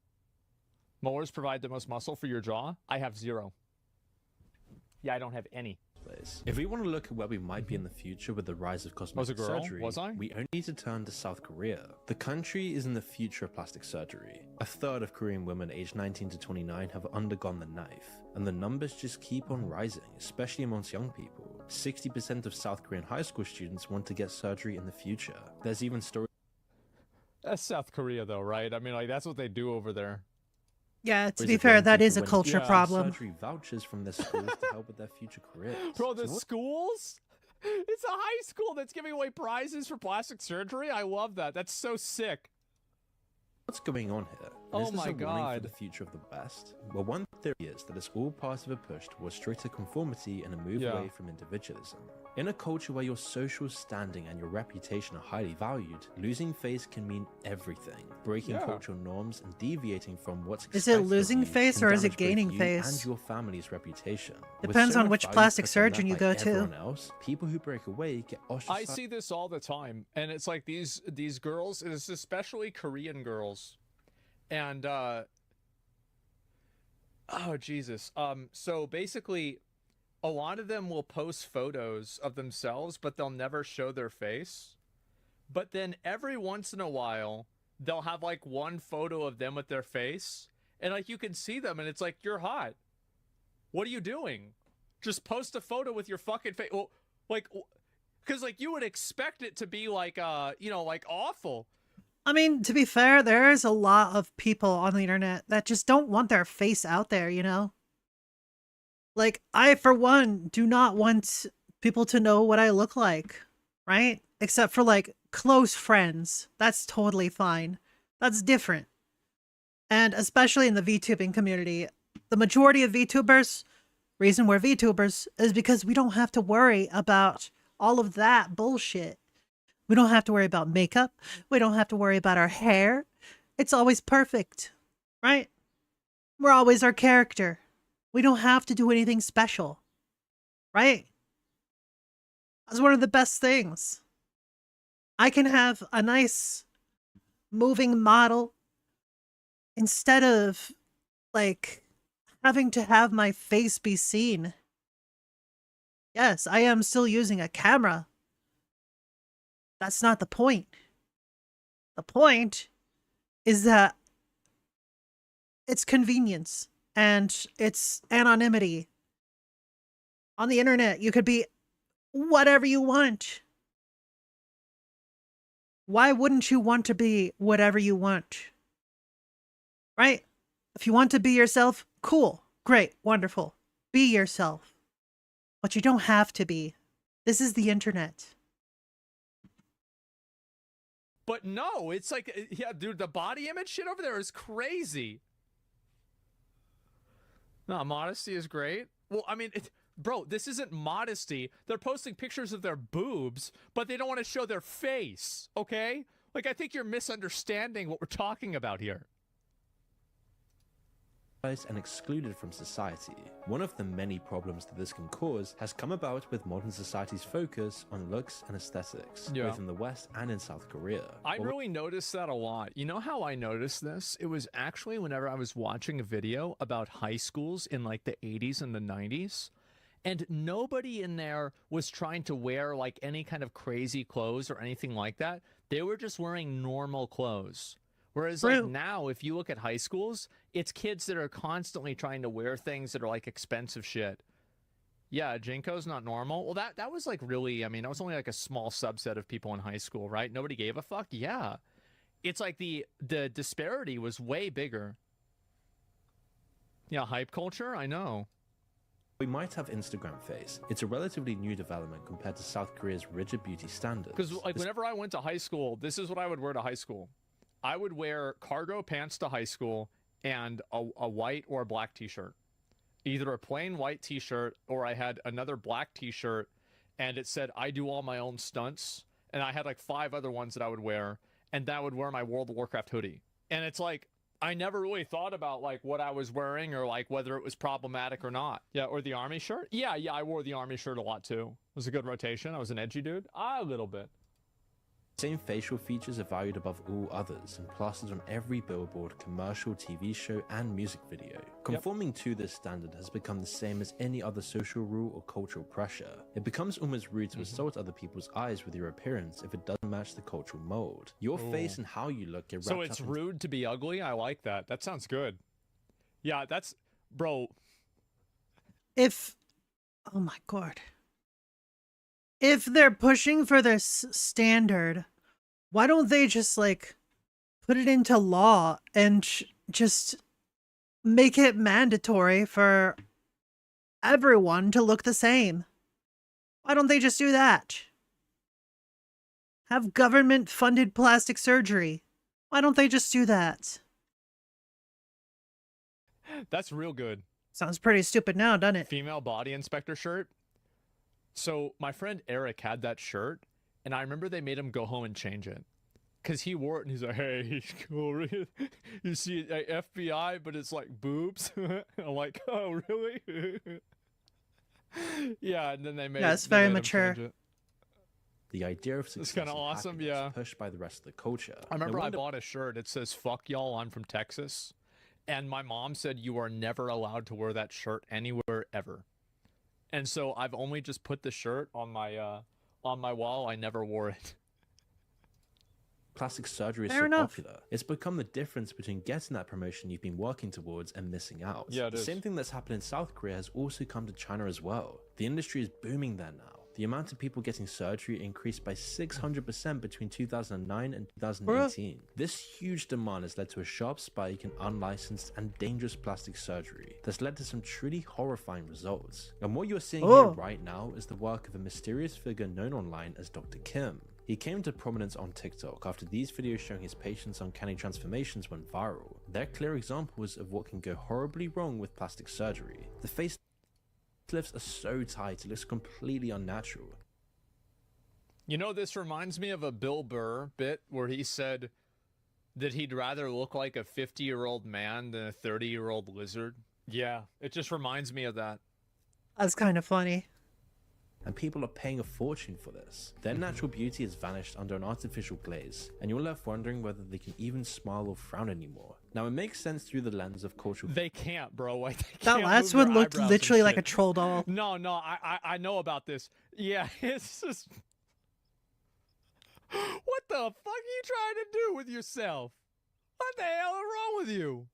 Molars provide the most muscle for your jaw. I have 0. Yeah, I don't have any. If we want to look at where we might be in the future with the rise of cosmetic surgery, we only need to turn to South Korea. The country is in the future of plastic surgery. A third of Korean women aged 19 to 29 have undergone the knife, and the numbers just keep on rising, especially amongst young people. 60% of South Korean high school students want to get surgery in the future. There's even stories. That's South Korea though, right? I mean, like, that's what they do over there. Yeah, to be fair, that is a winning culture problem. surgery vouchers from their schools to help with their future careers. Bro, the schools? It's a high school that's giving away prizes for plastic surgery? I love that. That's so sick. What's going on here? Oh Is this my a warning God. for the future of the West? Well, one theory is that it's all part of a push towards stricter conformity and a move Yeah. away from individualism. In a culture where your social standing and your reputation are highly valued, losing face can mean everything. Breaking Yeah. cultural norms and deviating from what's Is it expected of losing you face can or is it damage both gaining you face? and your family's reputation. With Depends so on much which value plastic put on that surgeon you by go to. everyone else, people who break away get I ostracized. see this all the time, and it's like these girls, it's especially Korean girls, and oh Jesus. So basically, a lot of them will post photos of themselves, but they'll never show their face. But then every once in a while, they'll have like one photo of them with their face, and like you can see them, and it's like, you're hot. What are you doing? Just post a photo with your fucking face. Well, like, because like you would expect it to be like, you know, like awful. I mean, to be fair, there is a lot of people on the internet that just don't want their face out there, you know? Like, I, for one, do not want people to know what I look like, right? Except for, like, close friends. That's totally fine. That's different. And especially in the VTubing community, the majority of VTubers, reason we're VTubers is because we don't have to worry about all of that bullshit. We don't have to worry about makeup. We don't have to worry about our hair. It's always perfect, right? We're always our character. We don't have to do anything special, right? That's one of the best things. I can have a nice moving model instead of, like, having to have my face be seen. Yes, I am still using a camera. That's not the point. The point is that it's convenience and it's anonymity. On the internet, you could be whatever you want. Why wouldn't you want to be whatever you want? Right? If you want to be yourself, cool, great, wonderful. Be yourself. But you don't have to be. This is the internet. But no, it's like, yeah, dude, the body image shit over there is crazy. No, modesty is great. Well, I mean, bro, this isn't modesty. They're posting pictures of their boobs, but they don't want to show their face, okay? Like, I think you're misunderstanding what we're talking about here. and excluded from society. One of the many problems that this can cause has come about with modern society's focus on looks and aesthetics, Yeah. both in the West and in South Korea. I really noticed that a lot. You know how I noticed this? It was actually whenever I was watching a video about high schools in like the 80s and the 90s. And nobody in there was trying to wear like any kind of crazy clothes or anything like that. They were just wearing normal clothes. Whereas like now, if you look at high schools, it's kids that are constantly trying to wear things that are like expensive shit. Yeah, Jinko's not normal. Well, that was like really, I mean, that was only like a small subset of people in high school, right? Nobody gave a fuck. Yeah. It's like the disparity was way bigger. Yeah, hype culture, I know. We might have Instagram face. It's a relatively new development compared to South Korea's rigid beauty standards. Because like whenever I went to high school, this is what I would wear to high school. I would wear cargo pants to high school and a white or a black t-shirt. Either a plain white t-shirt or I had another black t-shirt and it said, I do all my own stunts. And I had like 5 other ones that I would wear, and that would wear my World of Warcraft hoodie. And it's like, I never really thought about like what I was wearing or like whether it was problematic or not. Yeah, or the army shirt. Yeah, I wore the army shirt a lot too. It was a good rotation. I was an edgy dude. A little bit. Same facial features are valued above all others and plastered on every billboard, commercial, TV show, and music video. Conforming to this standard has become the same as any other social rule or cultural pressure. It becomes almost rude to assault other people's eyes with your appearance if it doesn't match the cultural mold. Your face and how you look get wrapped So it's rude to be ugly? I like that. That sounds good. Yeah, that's... Bro. If... Oh my god. If they're pushing for this standard, why don't they just like put it into law and just make it mandatory for everyone to look the same? Why don't they just do that? Have government funded plastic surgery. Why don't they just do that? That's real good. Sounds pretty stupid now, doesn't it? Female body inspector shirt. So my friend Eric had that shirt, and I remember they made him go home and change it. Because he wore it, and he's like, hey, he's cool. You see FBI, but it's like boobs. I'm like, oh, really? Yeah, and then they made it's they very made him mature. change it. The idea of success kinda and awesome, happiness yeah. pushed by the rest of the culture. I remember No I wonder- bought a shirt. It says, fuck y'all, I'm from Texas. And my mom said, you are never allowed to wear that shirt anywhere ever. And so I've only just put the shirt on my wall. I never wore it. Plastic surgery is Fair so enough. popular. It's become the difference between getting that promotion you've been working towards and missing out. Yeah, it the is. same thing that's happened in South Korea has also come to China as well. The industry is booming there now. The amount of people getting surgery increased by 600% between 2009 and 2018. This huge demand has led to a sharp spike in unlicensed and dangerous plastic surgery that's led to some truly horrifying results. And what you're seeing here right now is the work of a mysterious figure known online as Dr. Kim. He came to prominence on TikTok after these videos showing his patients' uncanny transformations went viral. They're clear examples of what can go horribly wrong with plastic surgery. The face lifts are so tight, it looks completely unnatural. You know, this reminds me of a Bill Burr bit where he said that he'd rather look like a 50-year-old man than a 30-year-old lizard. Yeah, it just reminds me of that. That's kind of funny. And people are paying a fortune for this. Their natural beauty has vanished under an artificial glaze, and you're left wondering whether they can even smile or frown anymore. Now, it makes sense through the lens of cultural... They can't, bro. Like, they That can't last move one their looked eyebrows literally and like a shit. troll doll. No, I know about this. Yeah, it's just... What the fuck are you trying to do with yourself? What the hell is wrong with you?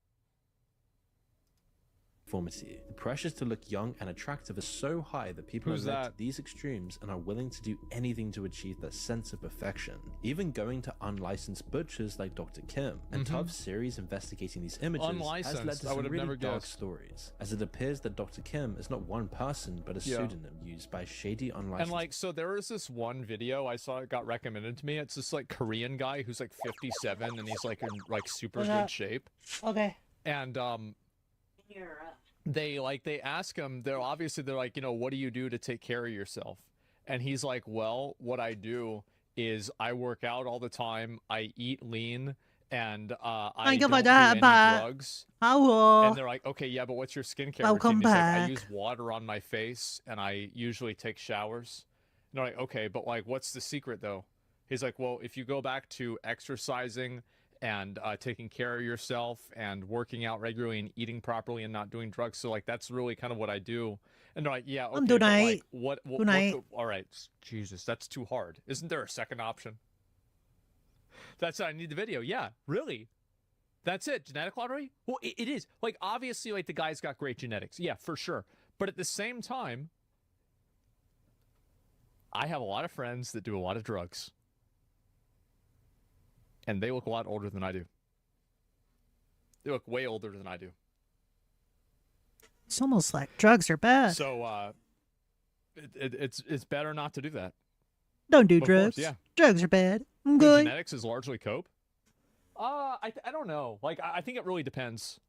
Conformity. The pressures to look young and attractive are so high that people Who's are led that? to these extremes and are willing to do anything to achieve that sense of perfection. Even going to unlicensed butchers like Dr. Kim. And Tuv's series investigating these images has led Unlicensed, to I some would have really never dark guessed. stories, as it appears that Dr. Kim is not one person but a Yeah. pseudonym used by shady unlicensed... And like, so there was this one video I saw, it got recommended to me. It's this like Korean guy who's like 57 and he's like in like super What's good up? shape. Okay. And they ask him, they're like, you know, what do you do to take care of yourself? And he's like, well, what I do is I work out all the time, I eat lean, and I Thank you don't for do that, any but drugs. hello. And they're like, okay, yeah, but what's your skincare Welcome routine? He's like, I back. use water on my face, and I usually take showers. And they're like, okay, but like, what's the secret though? He's like, well, if you go back to exercising and taking care of yourself and working out regularly and eating properly and not doing drugs, so like that's really kind of what I do. And they're like, yeah, okay, but like, what all right, Jesus, that's too hard. Isn't there a second option? That's I need the video. Yeah, really. That's it. Genetic lottery? Well, it is. Like, obviously, like, the guy's got great genetics. Yeah, for sure. But at the same time, I have a lot of friends that do a lot of drugs. And they look a lot older than I do. They look way older than I do. It's almost like drugs are bad. So, it's better not to do that. Don't do Of drugs. course, yeah. Drugs are bad. I'm The good. genetics is largely cope. I don't know. Like, I think it really depends.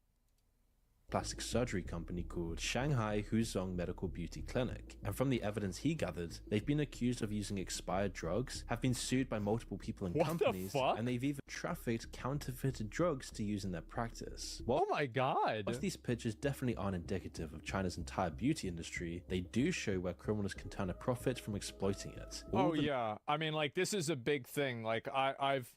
Plastic surgery company called Shanghai Huzhong Medical Beauty Clinic, and from the evidence he gathered, they've been accused of using expired drugs, have been sued by multiple people and What the companies, fuck? and they've even trafficked counterfeited drugs to use in their practice. Oh my god. Whilst these pictures definitely aren't indicative of China's entire beauty industry, they do show where criminals can turn a profit from exploiting it. Oh yeah, I mean, like, this is a big thing. Like, I've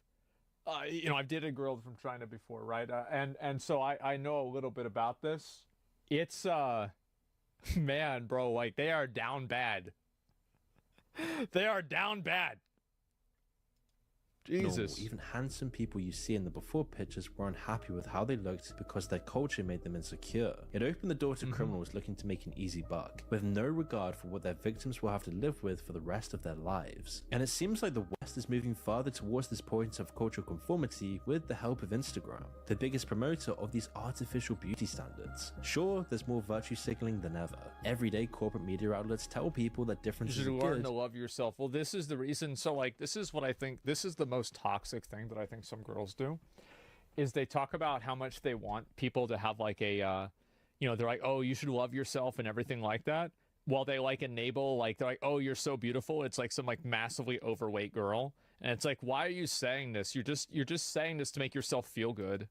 dated a girl from China before, right? And so I know a little bit about this. It's man, bro, like, they are down bad. They are down bad. Jesus. Normal, even handsome people you see in the before pictures were unhappy with how they looked because their culture made them insecure. It opened the door to criminals looking to make an easy buck, with no regard for what their victims will have to live with for the rest of their lives. And it seems like the West is moving farther towards this point of cultural conformity with the help of Instagram, the biggest promoter of these artificial beauty standards. Sure, there's more virtue signaling than ever. Everyday corporate media outlets tell people that You differences should are learn good. to love yourself. Well, this is the reason. So, like, this is what I think. This is the most toxic thing that I think some girls do. Is they talk about how much they want people to have like a, they're like, oh, you should love yourself and everything like that. While they like enable, like, they're like, oh, you're so beautiful. It's like some like massively overweight girl, and it's like, why are you saying this? You're just saying this to make yourself feel good.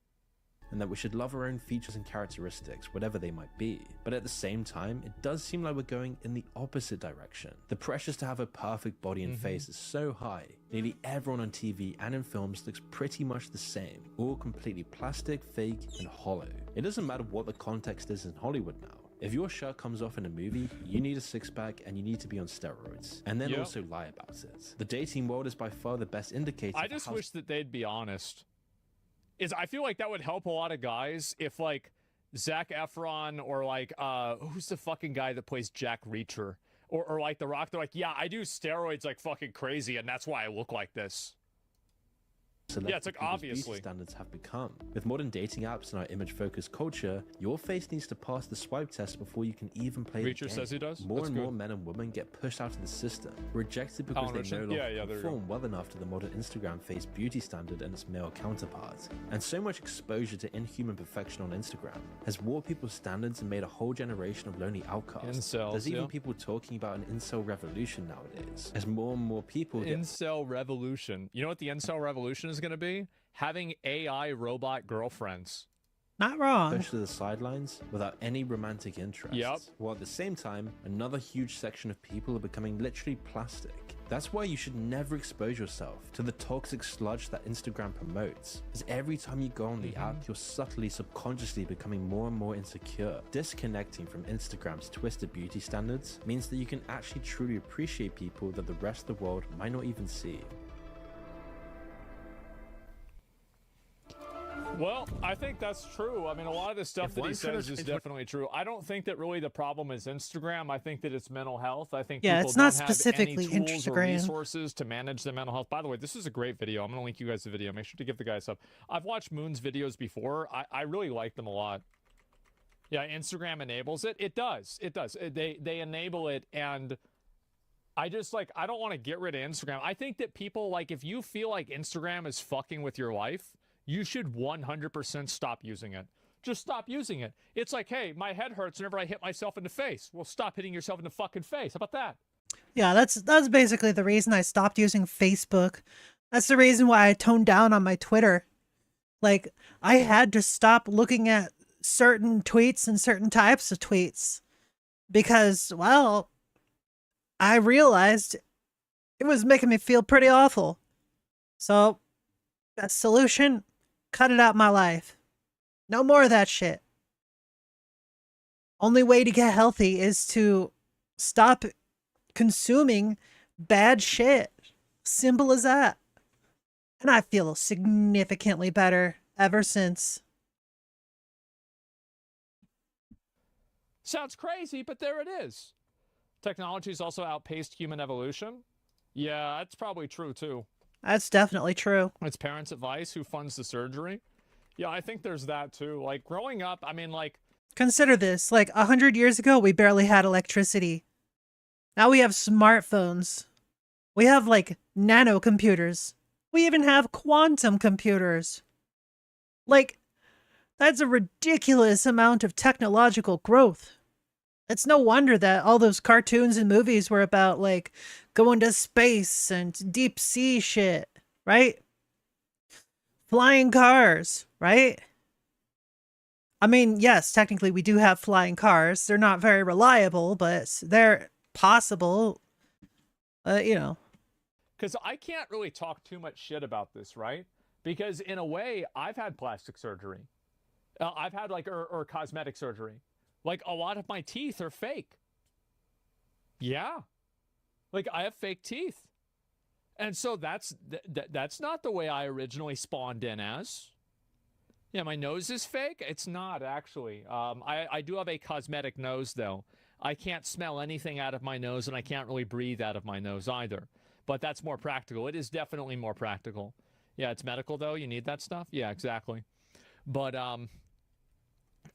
And that we should love our own features and characteristics, whatever they might be. But at the same time, it does seem like we're going in the opposite direction. The pressures to have a perfect body and face is so high. Nearly everyone on TV and in films looks pretty much the same, all completely plastic, fake, and hollow. It doesn't matter what the context is in Hollywood now. If your shirt comes off in a movie, you need a six-pack and you need to be on steroids. And then Yep. also lie about it. The dating world is by far the best indicator I of just how wish that they'd be honest. I feel like that would help a lot of guys if, like, Zac Efron or like who's the fucking guy that plays Jack Reacher or like The Rock, they're like, yeah, I do steroids like fucking crazy and that's why I look like this. Yeah, it's like, people's obviously. beauty standards have become. With modern dating apps and our image-focused culture, your face needs to pass the swipe test before you can even play the Reacher game. says he does? More That's and more good. men and women get pushed out of the system, rejected because Alan they no Richardson? longer Yeah, there you go. conform well enough to the modern Instagram face beauty standard and its male counterpart. And so much exposure to inhuman perfection on Instagram has warped people's standards and made a whole generation of lonely outcasts. Incels, There's even yeah. people talking about an incel revolution nowadays, as more and more people get Incel revolution. You know what the incel revolution is going to be? Having AI robot girlfriends. Not wrong. pushed to the sidelines without any romantic interest. Yep. While at the same time, another huge section of people are becoming literally plastic. That's why you should never expose yourself to the toxic sludge that Instagram promotes. As every time you go on the app, you're subtly, subconsciously becoming more and more insecure. Disconnecting from Instagram's twisted beauty standards means that you can actually truly appreciate people that the rest of the world might not even see. Well, I think that's true. I mean, a lot of the stuff If that he one says should- is definitely true. I don't think that really the problem is Instagram. I think that it's mental health. I think Yeah, people it's not don't specifically have any tools or Instagram. resources to manage their mental health. By the way, this is a great video. I'm going to link you guys the video. Make sure to give the guy a sub. I've watched Moon's videos before. I really like them a lot. Yeah, Instagram enables it. It does. It does. They enable it, and I just, like, I don't want to get rid of Instagram. I think that people, like, if you feel like Instagram is fucking with your life, you should 100% stop using it. Just stop using it. It's like, hey, my head hurts whenever I hit myself in the face. Well, stop hitting yourself in the fucking face. How about that? Yeah, that's basically the reason I stopped using Facebook. That's the reason why I toned down on my Twitter. Like, I had to stop looking at certain tweets and certain types of tweets because, well, I realized it was making me feel pretty awful. So, that solution, cut it out my life. No more of that shit. Only way to get healthy is to stop consuming bad shit. Simple as that. And I feel significantly better ever since. Sounds crazy, but there it is. Technology's also outpaced human evolution. Yeah, that's probably true too. That's definitely true. It's parents' advice who funds the surgery. Yeah, I think there's that too. Like growing up, I mean, like, consider this, like 100 years ago, we barely had electricity. Now we have smartphones. We have like nano computers. We even have quantum computers. Like, that's a ridiculous amount of technological growth. It's no wonder that all those cartoons and movies were about like going to space and deep sea shit, right? Flying cars, right? I mean, yes, technically we do have flying cars. They're not very reliable, but they're possible. You know. because I can't really talk too much shit about this, right? Because in a way, I've had plastic surgery. I've had like, or cosmetic surgery. Like a lot of my teeth are fake. Yeah. Like I have fake teeth. And so that's not the way I originally spawned in as. Yeah, my nose is fake. It's not actually. I do have a cosmetic nose though. I can't smell anything out of my nose and I can't really breathe out of my nose either. But that's more practical. It is definitely more practical. Yeah, it's medical though. You need that stuff. Yeah, exactly. But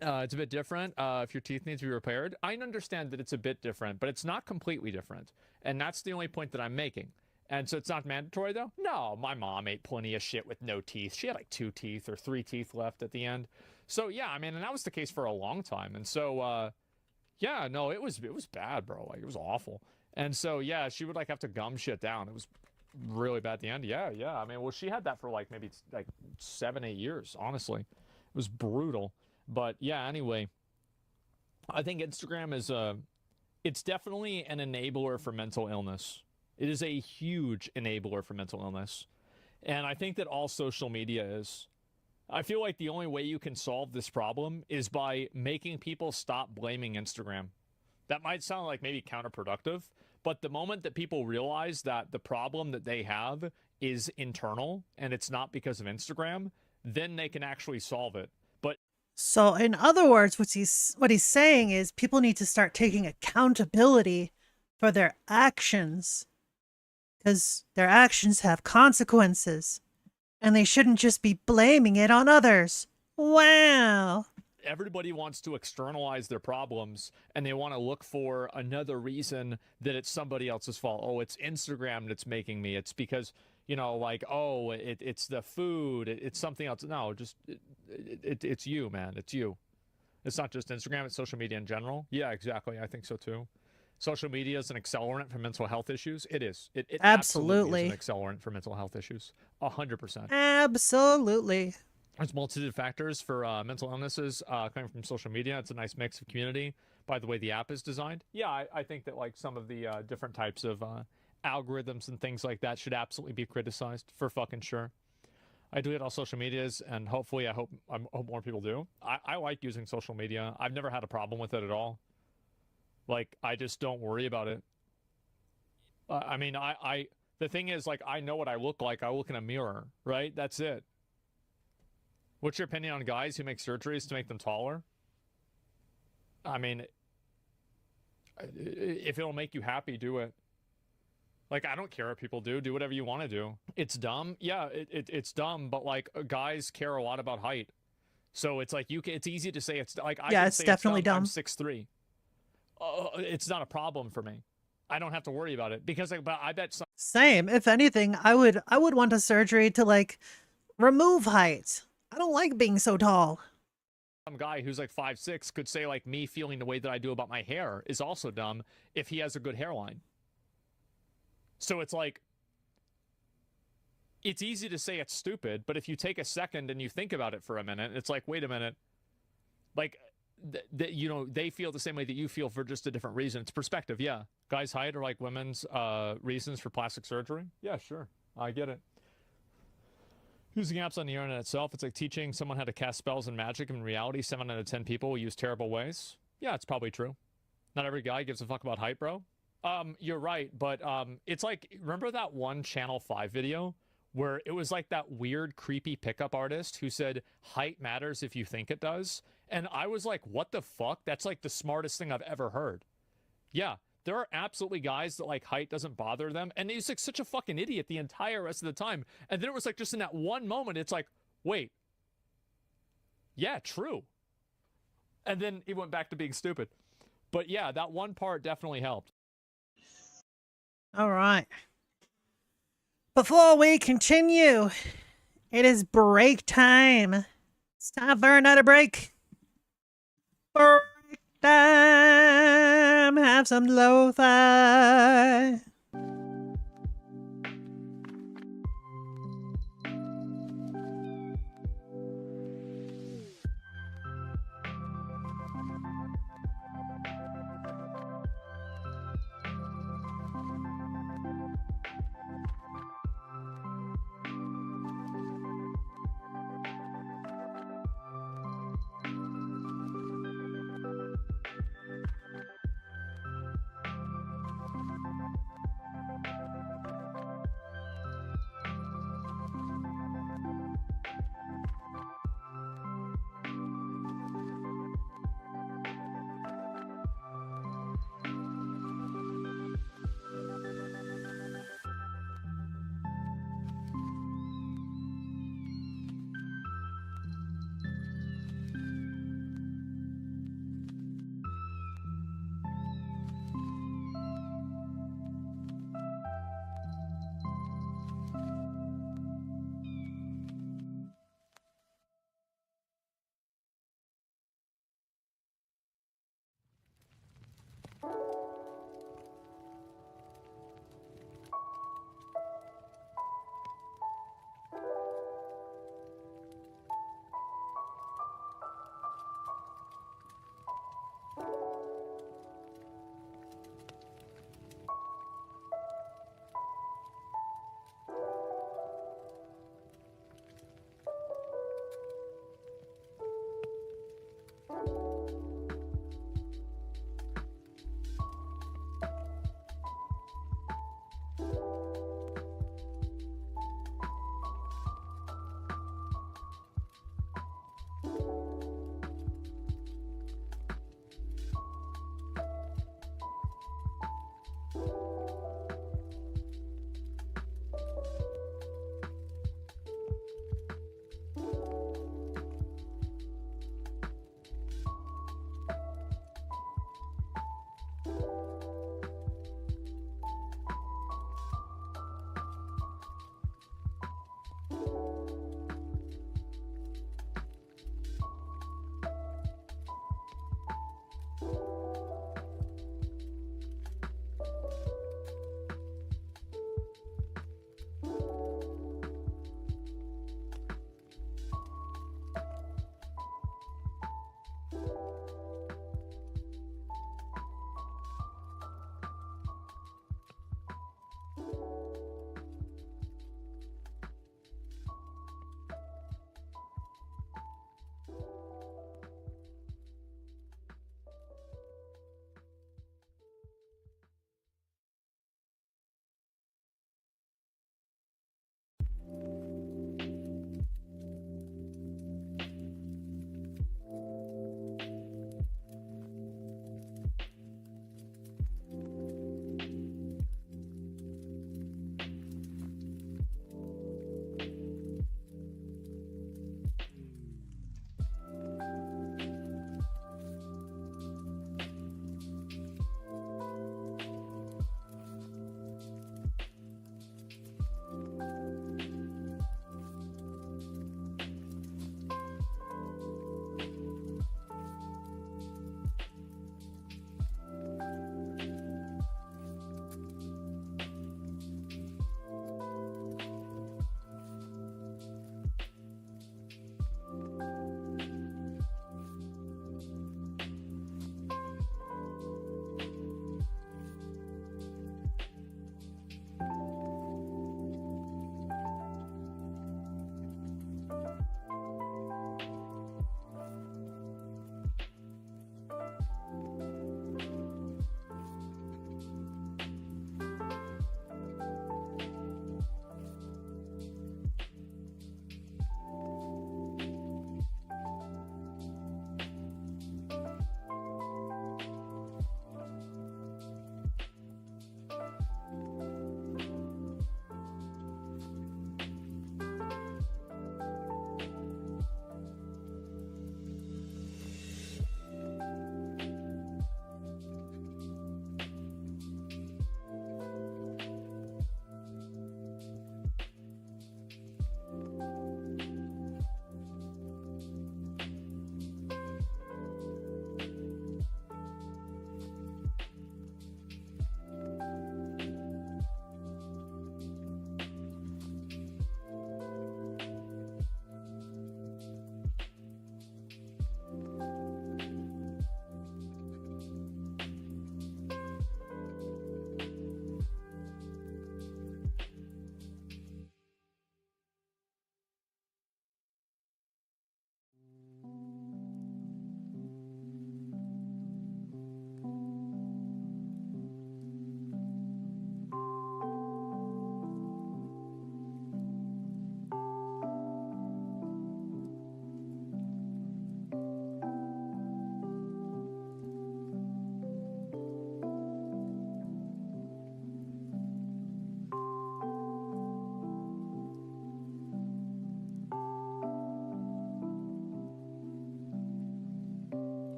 it's a bit different if your teeth need to be repaired. I understand that it's a bit different, but it's not completely different. And that's the only point that I'm making. And so it's not mandatory though? No, my mom ate plenty of shit with no teeth. She had like 2 teeth or 3 teeth left at the end. So yeah, I mean, and that was the case for a long time. And so, yeah, no, it was bad, bro. Like it was awful. And so, yeah, she would like have to gum shit down. It was really bad at the end. Yeah. I mean, well, she had that for like maybe like 7, 8 years, honestly. It was brutal. But yeah, anyway, I think Instagram is it's definitely an enabler for mental illness. It is a huge enabler for mental illness. And I think that all social media is. I feel like the only way you can solve this problem is by making people stop blaming Instagram. That might sound like maybe counterproductive, but the moment that people realize that the problem that they have is internal and it's not because of Instagram, then they can actually solve it. But so in other words, what he's saying is people need to start taking accountability for their actions. Because their actions have consequences. And they shouldn't just be blaming it on others. Wow. Everybody wants to externalize their problems and they want to look for another reason that it's somebody else's fault. Oh, it's Instagram that's making me. It's because, you know, like, oh, it's the food. It's something else. No, just it's you, man. It's you. It's not just Instagram. It's social media in general. Yeah, exactly. I think so too. Social media is an accelerant for mental health issues. It is. It absolutely is an accelerant for mental health issues. 100%. Absolutely. There's multitude of factors for mental illnesses coming from social media. It's a nice mix of community. By the way, the app is designed. Yeah, I think that like some of the different types of algorithms and things like that should absolutely be criticized for fucking sure. I do it on social medias, and hopefully I hope more people do. I like using social media. I've never had a problem with it at all. Like, I just don't worry about it. I mean, the thing is, like, I know what I look like. I look in a mirror, right? That's it. What's your opinion on guys who make surgeries to make them taller? I mean, if it'll make you happy, do it. Like, I don't care what people do. Do whatever you want to do. It's dumb. Yeah, it's dumb, but, like, guys care a lot about height. So it's like, it's easy to say it's, like, I yeah, can it's say definitely dumb. I'm 6'3". It's not a problem for me. I don't have to worry about it because but I bet some same. If anything, I would want a surgery to like remove height. I don't like being so tall. Some guy who's like 5'6" could say like me feeling the way that I do about my hair is also dumb if he has a good hairline. So it's like it's easy to say it's stupid, but if you take a second and you think about it for a minute, it's like, wait a minute. Like, you know, they feel the same way that you feel for just a different reason. It's perspective, yeah. Guys' height are like women's reasons for plastic surgery. Yeah, sure. I get it. Using apps on the internet itself, it's like teaching someone how to cast spells and magic. In reality, 7 out of 10 people will use terrible ways. Yeah, it's probably true. Not every guy gives a fuck about height, bro. You're right, but it's like, remember that one Channel 5 video where it was like that weird, creepy pickup artist who said, height matters if you think it does? And I was like, what the fuck? That's like the smartest thing I've ever heard. Yeah, there are absolutely guys that like height doesn't bother them. And he's like such a fucking idiot the entire rest of the time. And then it was like just in that one moment, it's like, wait. Yeah, true. And then he went back to being stupid. But yeah, that one part definitely helped. All right. Before we continue, it is break time. It's time for another break. Break time. Have some lo-fi.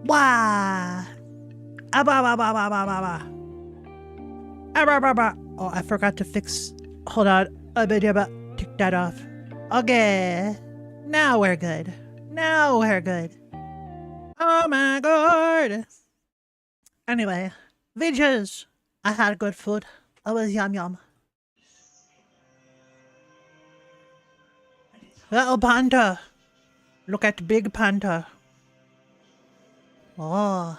Wah! Ah, bah, bah, bah, bah, bah, bah, bah. Ah, bah, bah, bah. Oh, I forgot to fix. Hold on. I made you take that off. Okay. Now we're good. Now we're good. Oh my god. Anyway, videos. I had good food. It was yum yum. Little panda. Look at big panda. Oh.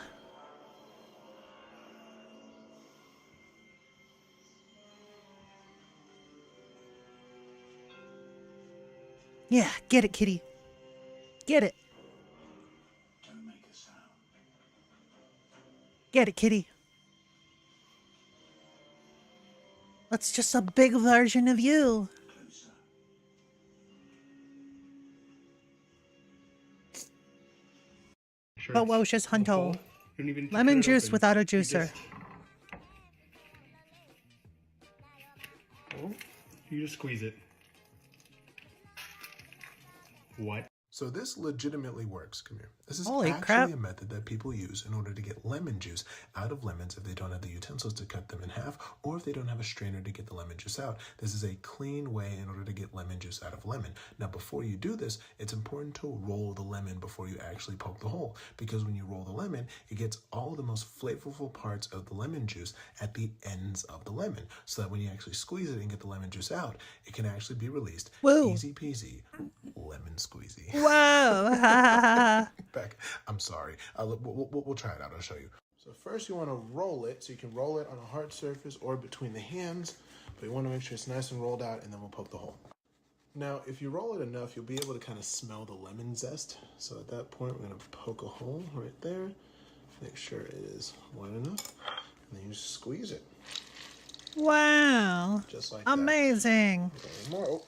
Yeah, get it, kitty. Get it. Get it, kitty. That's just a big version of you. But Welsh's Hunto. Lemon juice without a juicer. You just squeeze it. What? So this legitimately works. Come here. This is Holy actually crap. a method that people use in order to get lemon juice out of lemons if they don't have the utensils to cut them in half, or if they don't have a strainer to get the lemon juice out. This is a clean way in order to get lemon juice out of lemon. Now, before you do this, it's important to roll the lemon before you actually poke the hole, because when you roll the lemon, it gets all the most flavorful parts of the lemon juice at the ends of the lemon, so that when you actually squeeze it and get the lemon juice out, it can actually be released. Whoa. Easy peasy, lemon squeezy. Whoa. Back. I'm sorry. We'll try it out. I'll show you. So first you want to roll it, so you can roll it on a hard surface or between the hands, but you want to make sure it's nice and rolled out, and then we'll poke the hole. Now, if you roll it enough, you'll be able to kind of smell the lemon zest. So at that point, we're going to poke a hole right there. Make sure it is wide enough, and then you just squeeze it. Wow. Just like amazing. that. More. Oh.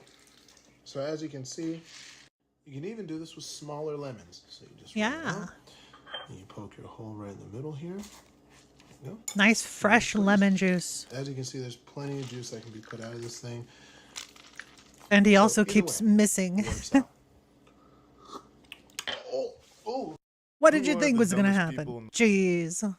So as you can see, you can even do this with smaller lemons. So you just roll it out, and you poke your hole right in the middle here. There you go. Nice fresh lemon juice. As you can see, there's plenty of juice that can be put out of this thing. And he So also either keeps way, missing. it works out. Oh. What did Who you are think the was going to dumbest happen? people in Jeez.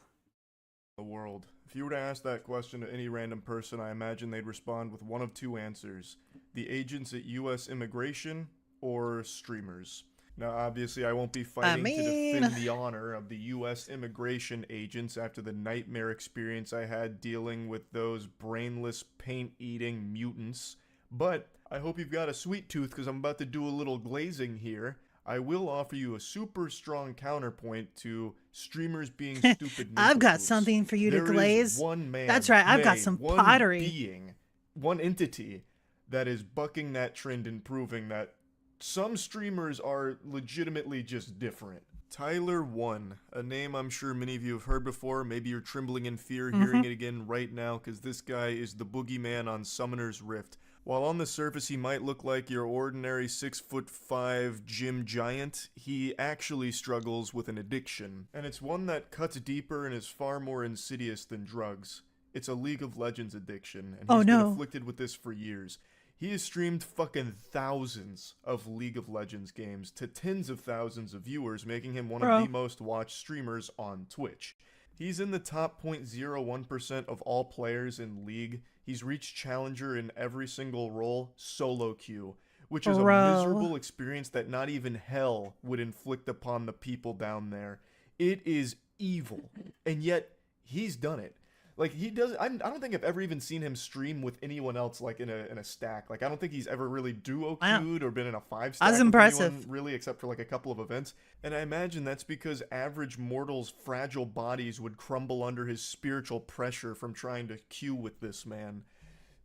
the world? If you were to ask that question to any random person, I imagine they'd respond with one of two answers: the agents at U.S. Immigration or streamers. Now, obviously, I won't be fighting to defend the honor of the U.S. immigration agents after the nightmare experience I had dealing with those brainless, paint-eating mutants. But I hope you've got a sweet tooth, because I'm about to do a little glazing here. I will offer you a super strong counterpoint to streamers being stupid. I've got nincompoops. something for you to There is glaze. one man, That's right, I've got nay, some one pottery. being, one entity that is bucking that trend and proving that some streamers are legitimately just different. Tyler1, a name I'm sure many of you have heard before. Maybe you're trembling in fear hearing it again right now, because this guy is the boogeyman on Summoner's Rift. While on the surface he might look like your ordinary 6'5" gym giant, he actually struggles with an addiction. And it's one that cuts deeper and is far more insidious than drugs. It's a League of Legends addiction, and he's been afflicted with this for years. He has streamed fucking thousands of League of Legends games to tens of thousands of viewers, making him one of the most watched streamers on Twitch. He's in the top 0.01% of all players in League. He's reached Challenger in every single role, solo queue, which is a miserable experience that not even hell would inflict upon the people down there. It is evil, and yet he's done it. Like, he does. I don't think I've ever even seen him stream with anyone else, like in a stack. Like, I don't think he's ever really duo queued or been in a 5 stack. That's with impressive. anyone, really, except for like a couple of events. And I imagine that's because average mortals' fragile bodies would crumble under his spiritual pressure from trying to queue with this man.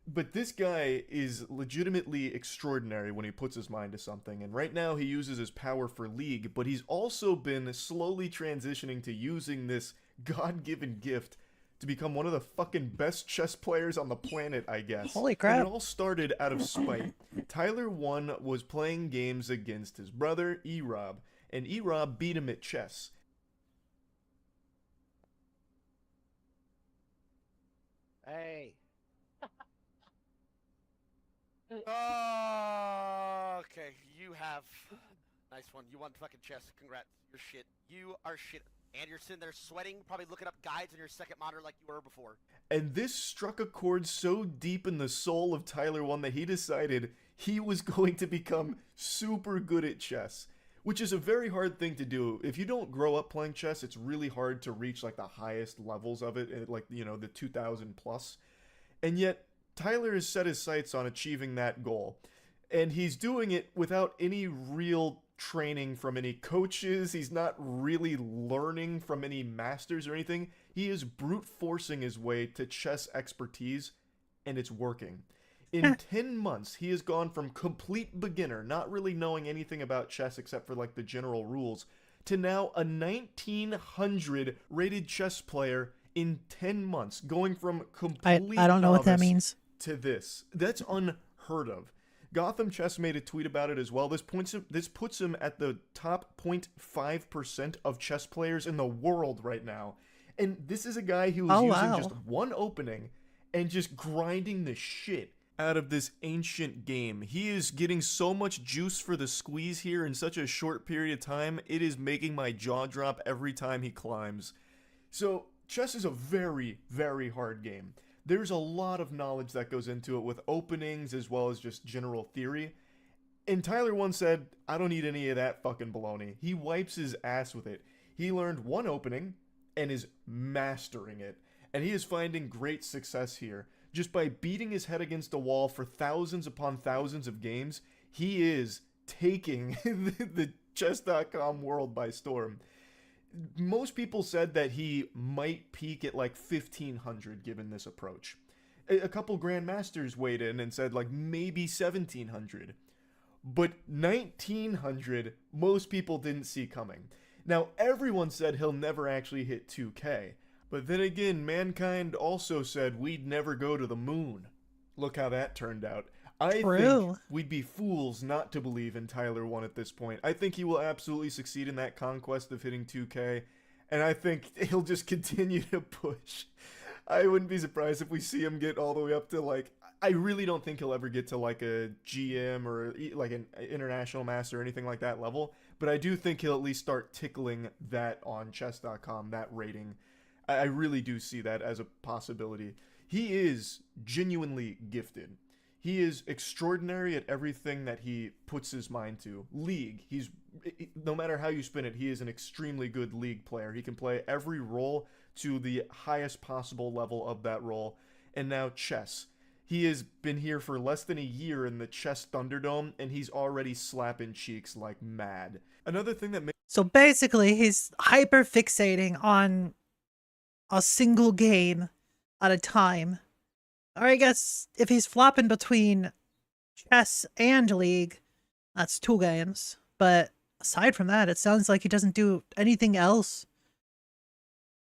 But this guy is legitimately extraordinary when he puts his mind to something, and right now he uses his power for League, but he's also been slowly transitioning to using this God-given gift to become one of the fucking best chess players on the planet, I guess. Holy crap. And it all started out of spite. Tyler1 was playing games against his brother, E-Rob, and E-Rob beat him at chess. Hey. Oh, okay, you have... Nice one. You won fucking chess. Congrats. You're shit. You are shit. And you're sitting there sweating, probably looking up guides on your second monitor like you were before. And this struck a chord so deep in the soul of Tyler 1 that he decided he was going to become super good at chess, which is a very hard thing to do. If you don't grow up playing chess, it's really hard to reach like the highest levels of it, like, you know, the 2000 plus. And yet Tyler has set his sights on achieving that goal. And he's doing it without any real training from any coaches. He's not really learning from any masters or anything. He is brute forcing his way to chess expertise, and it's working. In 10 months, he has gone from complete beginner, not really knowing anything about chess except for like the general rules, to now a 1900 rated chess player in 10 months, going from complete I don't know what that novice means. to this. That's unheard of. Gotham Chess made a tweet about it as well. This puts him at the top 0.5% of chess players in the world right now. And this is a guy who is using just one opening and just grinding the shit out of this ancient game. He is getting so much juice for the squeeze here in such a short period of time. It is making my jaw drop every time he climbs. So chess is a very, very hard game. There's a lot of knowledge that goes into it with openings as well as just general theory. And Tyler once said, I don't need any of that fucking baloney. He wipes his ass with it. He learned one opening and is mastering it. And he is finding great success here. Just by beating his head against a wall for thousands upon thousands of games, he is taking the chess.com world by storm. Most people said that he might peak at like 1500 given this approach. A couple grandmasters weighed in and said like maybe 1700. But 1900, most people didn't see coming. Now, everyone said he'll never actually hit 2K. But then again, mankind also said we'd never go to the moon. Look how that turned out. I think we'd be fools not to believe in Tyler 1 at this point. I think he will absolutely succeed in that conquest of hitting 2K, and I think he'll just continue to push. I wouldn't be surprised if we see him get all the way up to, like, I really don't think he'll ever get to, like, a GM or, like, an international master or anything like that level, but I do think he'll at least start tickling that on chess.com, that rating. I really do see that as a possibility. He is genuinely gifted. He is extraordinary at everything that he puts his mind to. League, no matter how you spin it, he is an extremely good League player. He can play every role to the highest possible level of that role. And now chess. He has been here for less than a year in the Chess Thunderdome, and he's already slapping cheeks like mad. Another thing that makes... So basically, he's hyper fixating on a single game at a time. Or I guess if he's flopping between chess and League, that's 2 games. But aside from that, it sounds like he doesn't do anything else.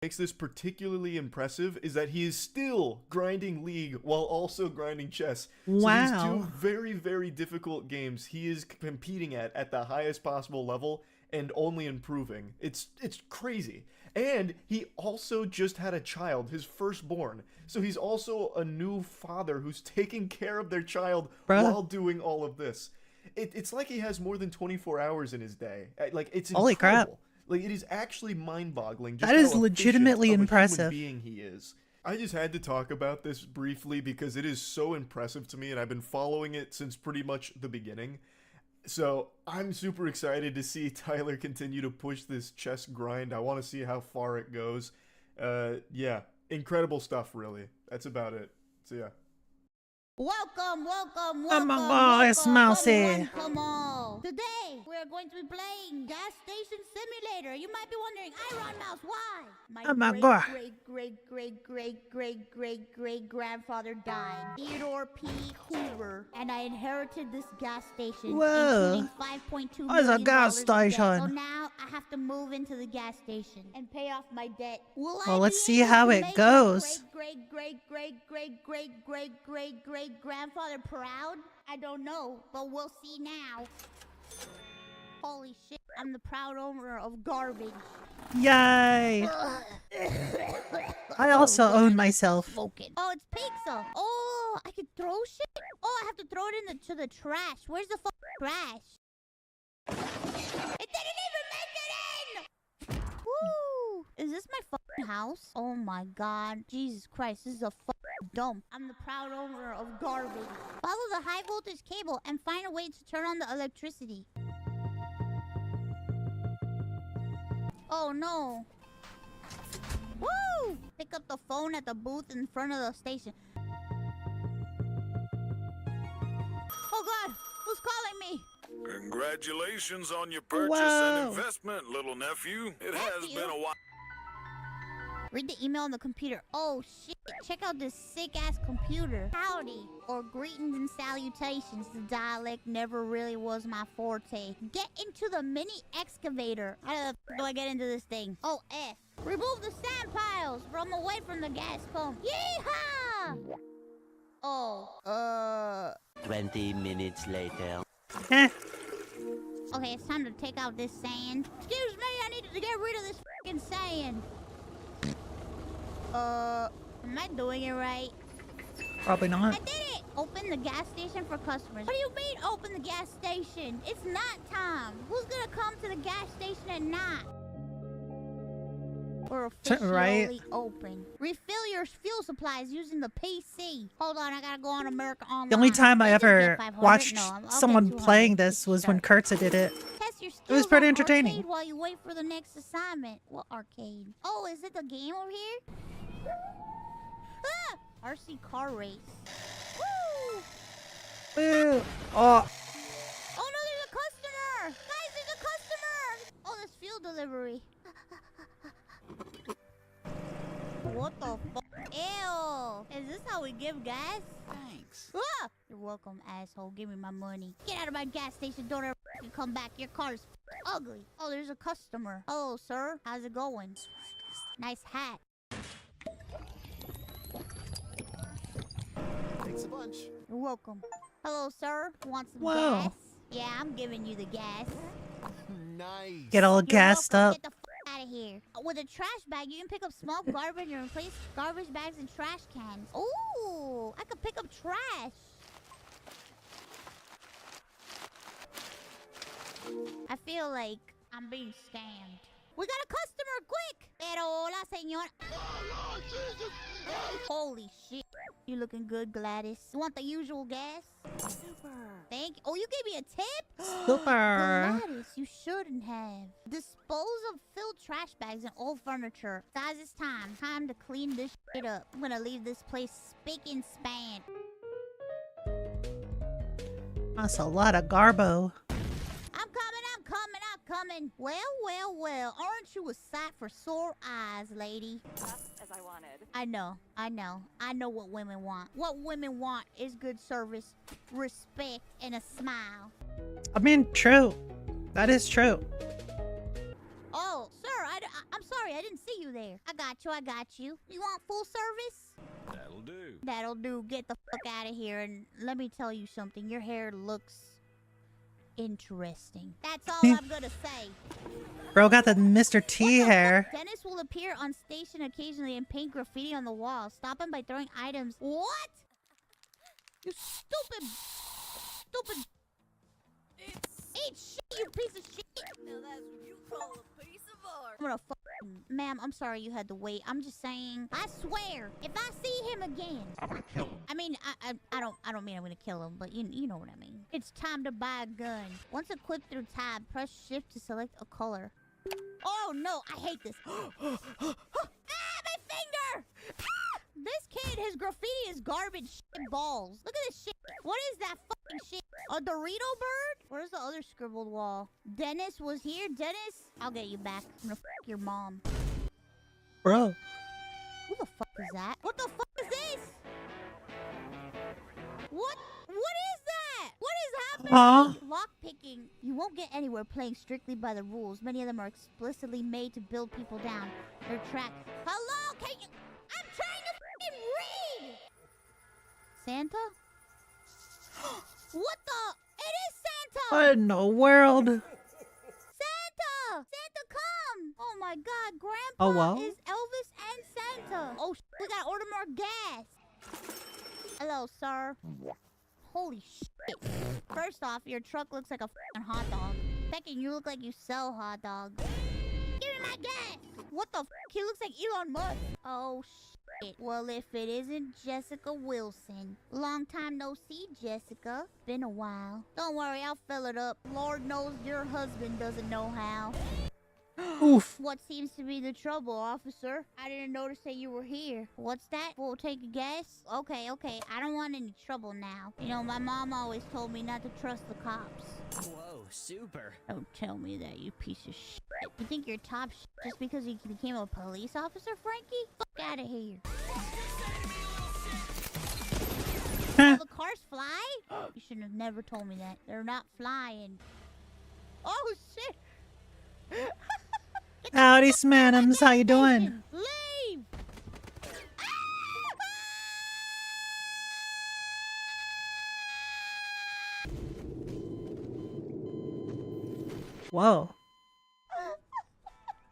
Makes this particularly impressive is that he is still grinding League while also grinding chess. Wow. So these two very, very difficult games he is competing at the highest possible level and only improving. It's crazy. And he also just had a child, his firstborn. So he's also a new father who's taking care of their child while doing all of this. It's like he has more than 24 hours in his day. Like, it's incredible. Holy crap. Like, it is actually mind-boggling. That is legitimately impressive. Being he is. I just had to talk about this briefly because it is so impressive to me, and I've been following it since pretty much the beginning. So I'm super excited to see Tyler continue to push this chess grind. I want to see how far it goes. Yeah, incredible stuff, really. That's about it. So yeah. Welcome. Come on, it's Mousy. Come on. Today, we're going to be playing Gas Station Simulator. You might be wondering, Iron Mouse, why? Oh my God. Great grandfather died. Theodore P. Hoover. And I inherited this gas station. Whoa. Including $5.2 What's a million gas in debt. So station? now I have to move into the gas station and pay off my debt. Well, let's see how it goes. Great grandfather proud? I don't know, but we'll see now. Holy shit, I'm the proud owner of garbage. Yay! I also own myself. Oh, it's pizza. Oh, I can throw shit? Oh, I have to throw it into the trash. Where's the trash? It didn't even make it in! Woo! Is this my fucking house? Oh my god. Jesus Christ, this is a fucking dump. I'm the proud owner of garbage. Follow the high voltage cable and find a way to turn on the electricity. Oh no. Woo! Pick up the phone at the booth in front of the station. Oh god, who's calling me? Congratulations on your purchase Whoa. and investment, little nephew. It has been a while. Read the email on the computer. Oh shit, check out this sick ass computer. Howdy, or greetings and salutations. The dialect never really was my forte. Get into the mini excavator. How the f do I get into this thing? Oh, F. Remove the sand piles from away from the gas pump. Yeehaw! Oh, 20 minutes later. Okay, it's time to take out this sand. Excuse me, I need to get rid of this freaking sand. Am I doing it right? Probably not. I did it! Open the gas station for customers. What do you mean, open the gas station? It's night time. Who's gonna come to the gas station at night? We're officially open. Refill your fuel supplies using the PC. Hold on, I gotta go on America Online. The only time I ever watched I'll get someone 200. playing this was when Kurtza did it. Test your It was skills pretty on entertaining. arcade while you wait for the next assignment. What arcade? Oh, is it the game over here? Ah! RC car race. Woo! Woo! Oh, Oh no, there's a customer! Guys, there's a customer! Oh, there's fuel delivery. What the fuck? Ew! Is this how we give gas? Thanks. Ah! You're welcome, asshole. Give me my money. Get out of my gas station. Don't ever come back. Your car's ugly. Oh, there's a customer. Hello, sir. How's it going? Nice hat. Thanks a bunch. You're welcome. Hello, sir. Want some Whoa. gas? Yeah, I'm giving you the gas. Nice. get all You're gassed welcome. up. Get the out of here. With a trash bag, you can pick up small garbage and replace garbage bags and trash cans. Ooh, I could pick up trash. I feel like I'm being scammed. We got a customer, quick! Pero hola, señor. Holy shit. You looking good, Gladys. You want the usual gas? Super. Thank you. Oh, you gave me a tip? Super. Gladys, you shouldn't have. Dispose of filled trash bags and old furniture. Guys, it's time. Time to clean this shit up. I'm gonna leave this place spick and span. That's a lot of garbo. I'm coming. Well, well, well. Aren't you a sight for sore eyes, lady? Just as I wanted. I know what women want. What women want is good service, respect, and a smile. I mean, true. That is true. Oh, sir, I'm sorry, I didn't see you there. I got you. You want full service? That'll do. That'll do. Get the fuck out of here, and let me tell you something. Your hair looks interesting. That's all I'm gonna say. Bro got the Mr. T hair. Dennis will appear on station occasionally and paint graffiti on the walls. Stop him by throwing items. What? You stupid. Eat shit, you piece of shit. Now that's what you call a piece of art. I'm gonna Ma'am, I'm sorry you had to wait. I'm just saying. I swear, if I see him again, I'm gonna kill him. I mean, I don't mean I'm gonna kill him, but you know what I mean. It's time to buy a gun. Once equipped through tab, press shift to select a color. Oh no, I hate this. Ah, my finger! Ah! This kid, his graffiti is garbage shit balls. Look at this shit. What is that fucking shit? A Dorito bird? Where's the other scribbled wall? Dennis was here. Dennis, I'll get you back. I'm gonna fuck your mom. Bro. Who the fuck is that? What the fuck is this? What is that? What is happening? Lockpicking. You won't get anywhere playing strictly by the rules. Many of them are explicitly made to build people down. They're trapped. Hello? Can you... I'm trying to fucking read! Santa? What the... It is Santa! What in the world? Santa! Santa, come! Oh my god, Grandpa Oh, wow. is Elvis and Santa. Oh, we gotta order more gas. Hello, sir. Holy shit. First off, your truck looks like a fucking hot dog. Second, you look like you sell hot dogs. Give me me my gas. What the f? He looks like Elon Musk. Oh, shit. Well, if it isn't Jessica Wilson. Long time no see, Jessica. Been a while. Don't worry, I'll fill it up. Lord knows your husband doesn't know how. Oof. What seems to be the trouble, officer? I didn't notice that you were here. What's that? We'll take a guess? Okay. I don't want any trouble now. You know, my mom always told me not to trust the cops. Whoa, super. Don't tell me that, you piece of shit. You think you're top shit just because you became a police officer, Frankie? Fuck out of here. Oh, the cars fly? You shouldn't have never told me that. They're not flying. Oh, shit. Howdy, Smanums. How you doing? Leave! Whoa.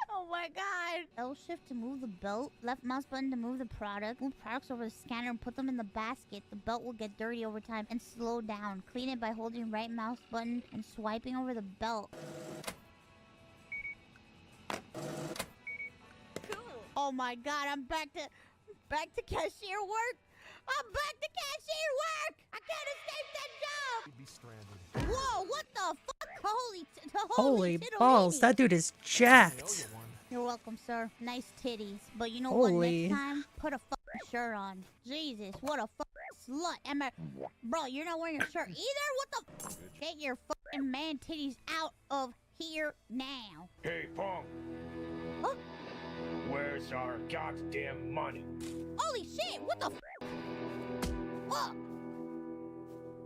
Oh my god. L shift to move the belt. Left mouse button to move the product. Move products over the scanner and put them in the basket. The belt will get dirty over time and slow down. Clean it by holding right mouse button and swiping over the belt. Oh my god, I'm back to cashier work. I'm back to cashier work. I can't escape that job. You'd be stranded. Whoa, what the fuck? Holy tittle balls, lady. that dude is jacked. You're welcome, sir. Nice titties. But you know what? Holy. Next time, put a fucking shirt on. Jesus, what a fucking slut. Bro, you're not wearing a shirt either? What the? Get your fucking man titties out of here now. Hey, punk. Huh? Where's our goddamn money? Holy shit, what the fuck?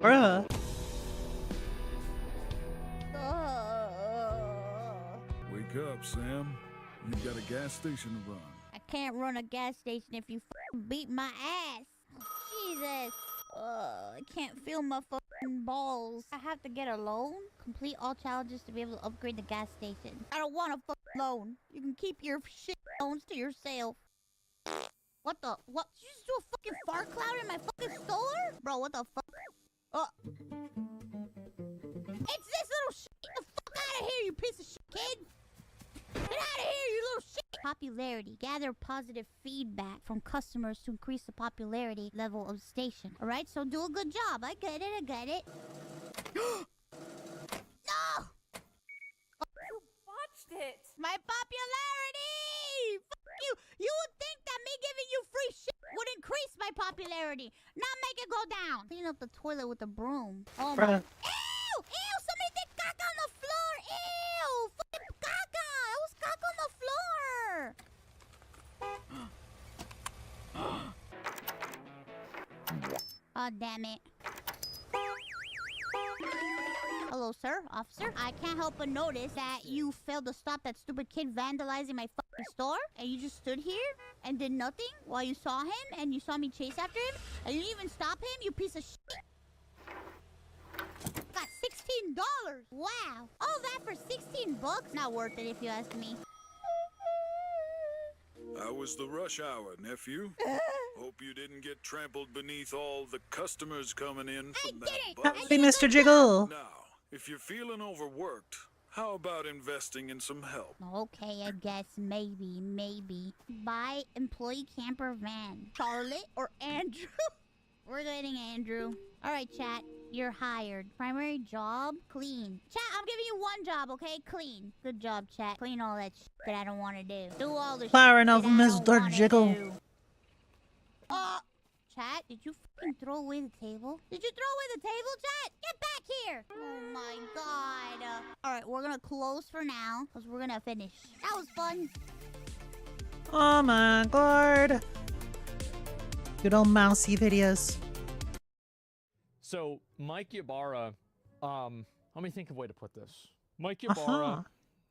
Bruh. Wake up, Sam. You've got a gas station to run. I can't run a gas station if you fucking beat my ass. Jesus. I can't feel my fucking balls. I have to get a loan? Complete all challenges to be able to upgrade the gas station. I don't want a fucking loan. You can keep your shit loans to yourself. What the? What? Did you just do a fucking fart cloud in my fucking store? Bro, what the fuck? It's this little shit. Get the fuck out of here, you piece of shit, kid. Get out of here, you little shit. Popularity. Gather positive feedback from customers to increase the popularity level of the station. Alright, so do a good job. I get it. No! You botched it. My popularity! Fuck you! You would think that me giving you free shit would increase my popularity, not make it go down. Clean up the toilet with a broom. Oh my. Bruh. Ew! Somebody did caca on the floor! Ew! Fucking caca! It was caca on the floor! Oh, damn it. Hello, sir, officer. I can't help but notice that you failed to stop that stupid kid vandalizing my fucking store. And you just stood here and did nothing while you saw him and you saw me chase after him. And you didn't even stop him, you piece of shit. Got $16. Wow. All that for 16 bucks? Not worth it if you ask me. How was the rush hour, nephew? Hope you didn't get trampled beneath all the customers coming in from that bus. Howdy, Mr. Jiggle. Now, if you're feeling overworked, how about investing in some help? Okay, I guess maybe. Buy employee camper van. Charlotte or Andrew? We're getting Andrew. All right, chat. You're hired. Primary job? Clean. Chat, I'm giving you one job, okay? Clean. Good job, chat. Clean all that shit that I don't want to do. Do all the Fire shit enough, that I don't Mr. wanna Jiggle. do. Chat, did you fucking throw away the table? Did you throw away the table, chat? Get back here! Oh my god. Alright, we're gonna close for now, because we're gonna finish. That was fun. Oh my god. Good old mousy videos. So Mike Ybarra, let me think of a way to put this. Mike Ybarra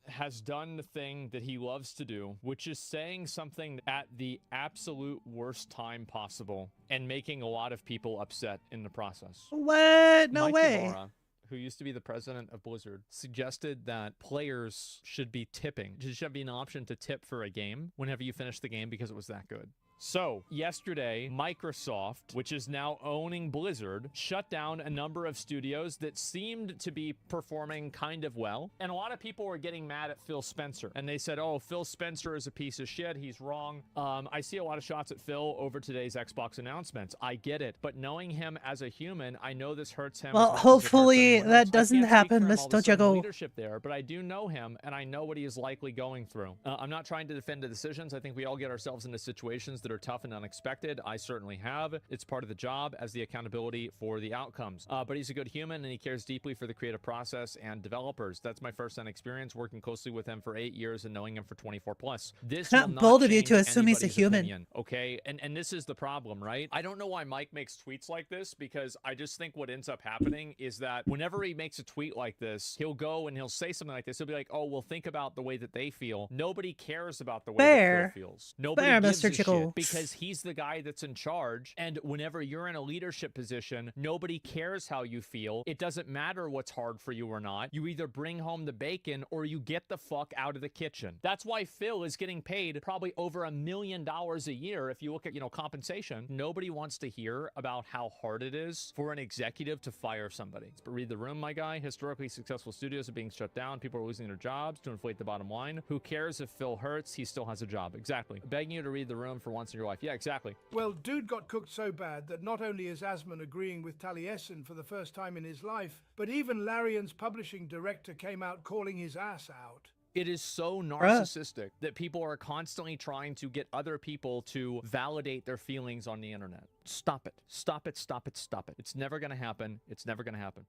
has done the thing that he loves to do, which is saying something at the absolute worst time possible and making a lot of people upset in the process. What? No Mike way. Ybarra, who used to be the president of Blizzard, suggested that players should be tipping. There should be an option to tip for a game whenever you finish the game because it was that good. So, yesterday, Microsoft, which is now owning Blizzard, shut down a number of studios that seemed to be performing kind of well. And a lot of people were getting mad at Phil Spencer. And they said, oh, Phil Spencer is a piece of shit. He's wrong. I see a lot of shots at Phil over today's Xbox announcements. I get it. But knowing him as a human, I know this hurts him. Well, hopefully that doesn't happen, Mr. Jago. Leadership there, but I do know him, and I know what he is likely going through. I'm not trying to defend the decisions. I think we all get ourselves into situations that are tough and unexpected. I certainly have. It's part of the job as the accountability for the outcomes. But he's a good human, and he cares deeply for the creative process and developers. That's my first-hand experience working closely with him for 8 years and knowing him for 24 plus. This will not bold of you change to assume he's a anybody's human. opinion, okay? And this is the problem, right? I don't know why Mike makes tweets like this, because I just think what ends up happening is that whenever he makes a tweet like this, he'll go and he'll say something like this. He'll be like, oh, well, think about the way that they feel. Nobody cares about the way that Phil feels. Nobody gives a shit, because he's the guy that's in charge. And whenever you're in a leadership position, nobody cares how you feel. It doesn't matter what's hard for you or not. You either bring home the bacon or you get the fuck out of the kitchen. That's why Phil is getting paid probably over $1 million a year. If you look at, compensation, nobody wants to hear about how hard it is for an executive to fire somebody. But read the room, my guy. Historically successful studios are being shut down. People are losing their jobs to inflate the bottom line. Who cares if Phil hurts? He still has a job. Exactly. Begging you to read the room for once in your life. Yeah, exactly. Well, dude got cooked so bad that not only is Asman agreeing with Taliesin for the first time in his life, but even Larian's publishing director came out calling his ass out. It is so narcissistic that people are constantly trying to get other people to validate their feelings on the internet. Stop it. Stop it. Stop it. Stop it. It's never going to happen. It's never going to happen.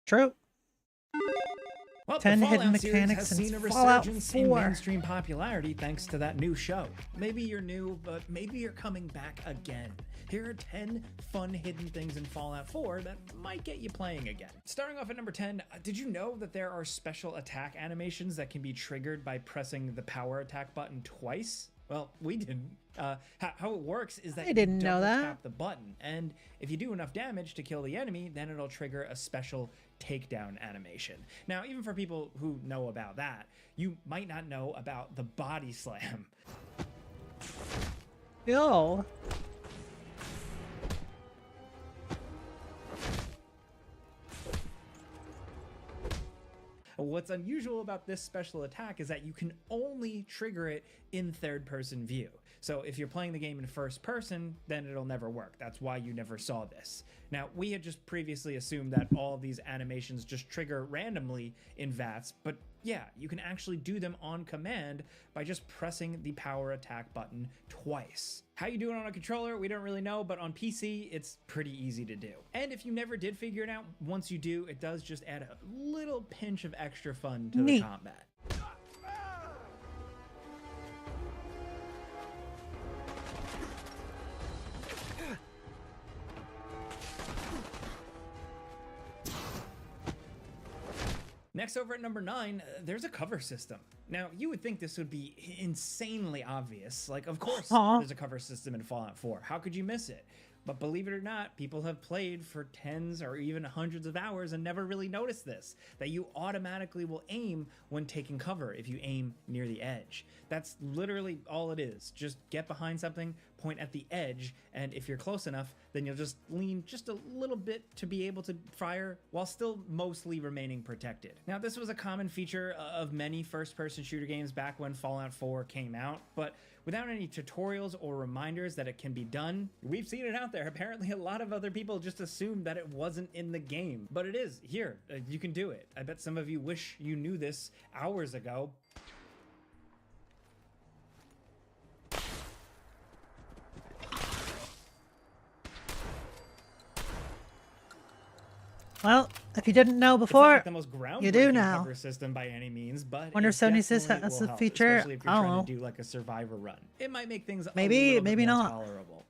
True. Well, 10 the hidden Fallout series mechanics has seen a in Fallout resurgence in 4. mainstream popularity thanks to that new show. Maybe you're new, but maybe you're coming back again. Here are 10 fun hidden things in Fallout 4 that might get you playing again. Starting off at number 10, did you know that there are special attack animations that can be triggered by pressing the power attack button twice? Well, we didn't. How it works is that I didn't you know double that. tap the button, and if you do enough damage to kill the enemy, then it'll trigger a special takedown animation. Now, even for people who know about that, you might not know about the body slam. Yo. What's unusual about this special attack is that you can only trigger it in third-person view. So if you're playing the game in first person, then it'll never work. That's why you never saw this. Now, we had just previously assumed that all of these animations just trigger randomly in VATS, but yeah, you can actually do them on command by just pressing the power attack button twice. How you do it on a controller, we don't really know, but on PC, it's pretty easy to do. And if you never did figure it out, once you do, it does just add a little pinch of extra fun to the combat. Next, over at number 9, there's a cover system. Now, you would think this would be insanely obvious. Like, of course, there's a cover system in Fallout 4. How could you miss it? But believe it or not, people have played for tens or even hundreds of hours and never really noticed this, that you automatically will aim when taking cover if you aim near the edge. That's literally all it is. Just get behind something, point at the edge, and if you're close enough, then you'll just lean just a little bit to be able to fire while still mostly remaining protected. Now, this was a common feature of many first-person shooter games back when Fallout 4 came out, but without any tutorials or reminders that it can be done, we've seen it out there. Apparently, a lot of other people just assumed that it wasn't in the game, but it is. Here, you can do it. I bet some of you wish you knew this hours ago. Well, if you didn't know before, the most you do groundbreaking now. cover system by any means, but Wonder it 76 definitely has will a help, feature. especially if you're I don't trying know. to do like a survivor run. It might make things Maybe, a little bit maybe more not. tolerable.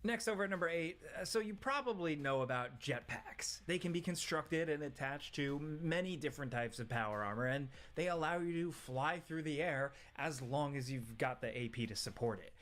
Next, over at number 8, so you probably know about jetpacks. They can be constructed and attached to many different types of power armor, and they allow you to fly through the air as long as you've got the AP to support it.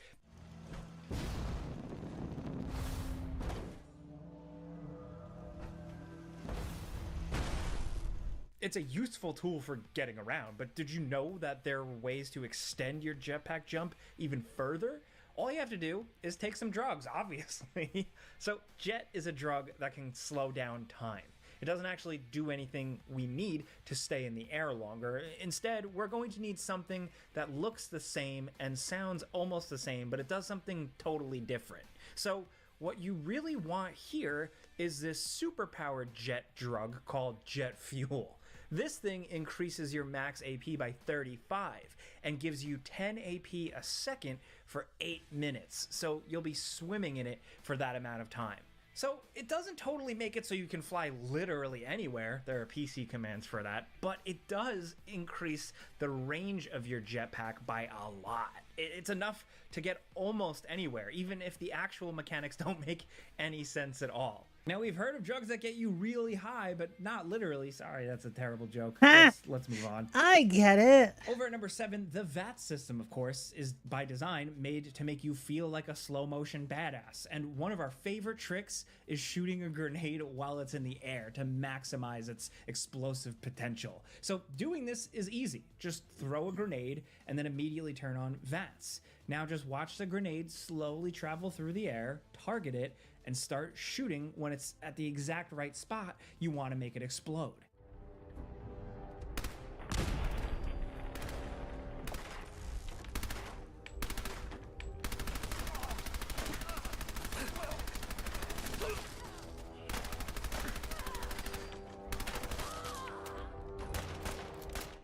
It's a useful tool for getting around, but did you know that there are ways to extend your jetpack jump even further? All you have to do is take some drugs, obviously. So Jet is a drug that can slow down time. It doesn't actually do anything we need to stay in the air longer. Instead, we're going to need something that looks the same and sounds almost the same, but it does something totally different. So what you really want here is this superpowered jet drug called jet fuel. This thing increases your max AP by 35 and gives you 10 AP a second for 8 minutes. So you'll be swimming in it for that amount of time. So it doesn't totally make it so you can fly literally anywhere. There are PC commands for that, but it does increase the range of your jetpack by a lot. It's enough to get almost anywhere, even if the actual mechanics don't make any sense at all. Now, we've heard of drugs that get you really high, but not literally. Sorry, that's a terrible joke. Let's move on. I get it. Over at number 7, the VAT system, of course, is by design made to make you feel like a slow motion badass. And one of our favorite tricks is shooting a grenade while it's in the air to maximize its explosive potential. So doing this is easy. Just throw a grenade and then immediately turn on VATS. Now just watch the grenade slowly travel through the air, target it, and start shooting when it's at the exact right spot you want to make it explode.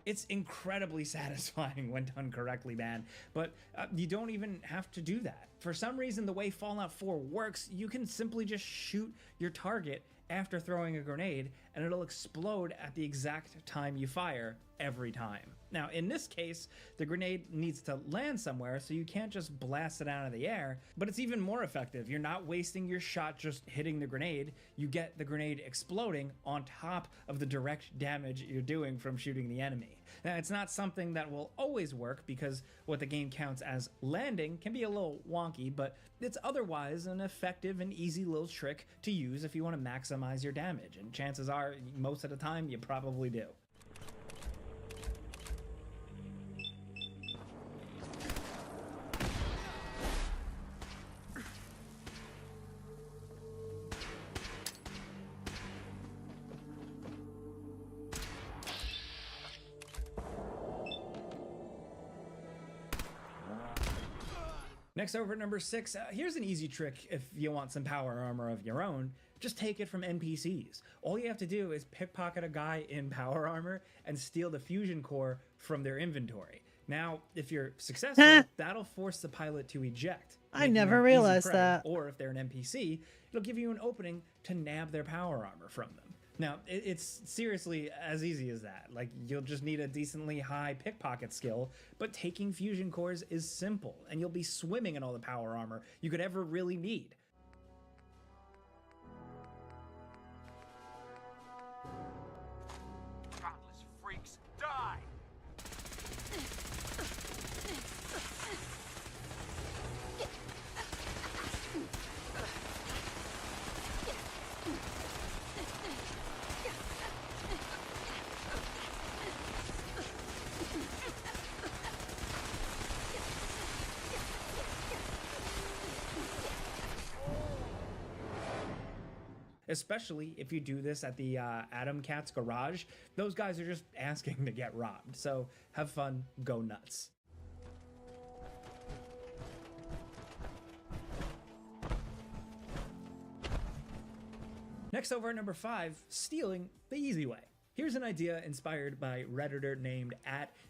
It's incredibly satisfying when done correctly, man. But you don't even have to do that. For some reason, the way Fallout 4 works, you can simply just shoot your target after throwing a grenade, and it'll explode at the exact time you fire every time. Now, in this case, the grenade needs to land somewhere, so you can't just blast it out of the air, but it's even more effective. You're not wasting your shot just hitting the grenade. You get the grenade exploding on top of the direct damage you're doing from shooting the enemy. Now, it's not something that will always work because what the game counts as landing can be a little wonky, but it's otherwise an effective and easy little trick to use if you want to maximize your damage, and chances are, most of the time, you probably do. Next, over at number 6, here's an easy trick if you want some power armor of your own. Just take it from NPCs. All you have to do is pickpocket a guy in power armor and steal the fusion core from their inventory. Now, if you're successful, that'll force the pilot to eject. I never realized that. Or if they're an NPC, it'll give you an opening to nab their power armor from them. Now, it's seriously as easy as that. Like, you'll just need a decently high pickpocket skill, but taking fusion cores is simple, and you'll be swimming in all the power armor you could ever really need. Godless freaks, die! Especially if you do this at the Atom Cat's garage. Those guys are just asking to get robbed. So have fun, go nuts. Next, over at number 5, stealing the easy way. Here's an idea inspired by Redditor named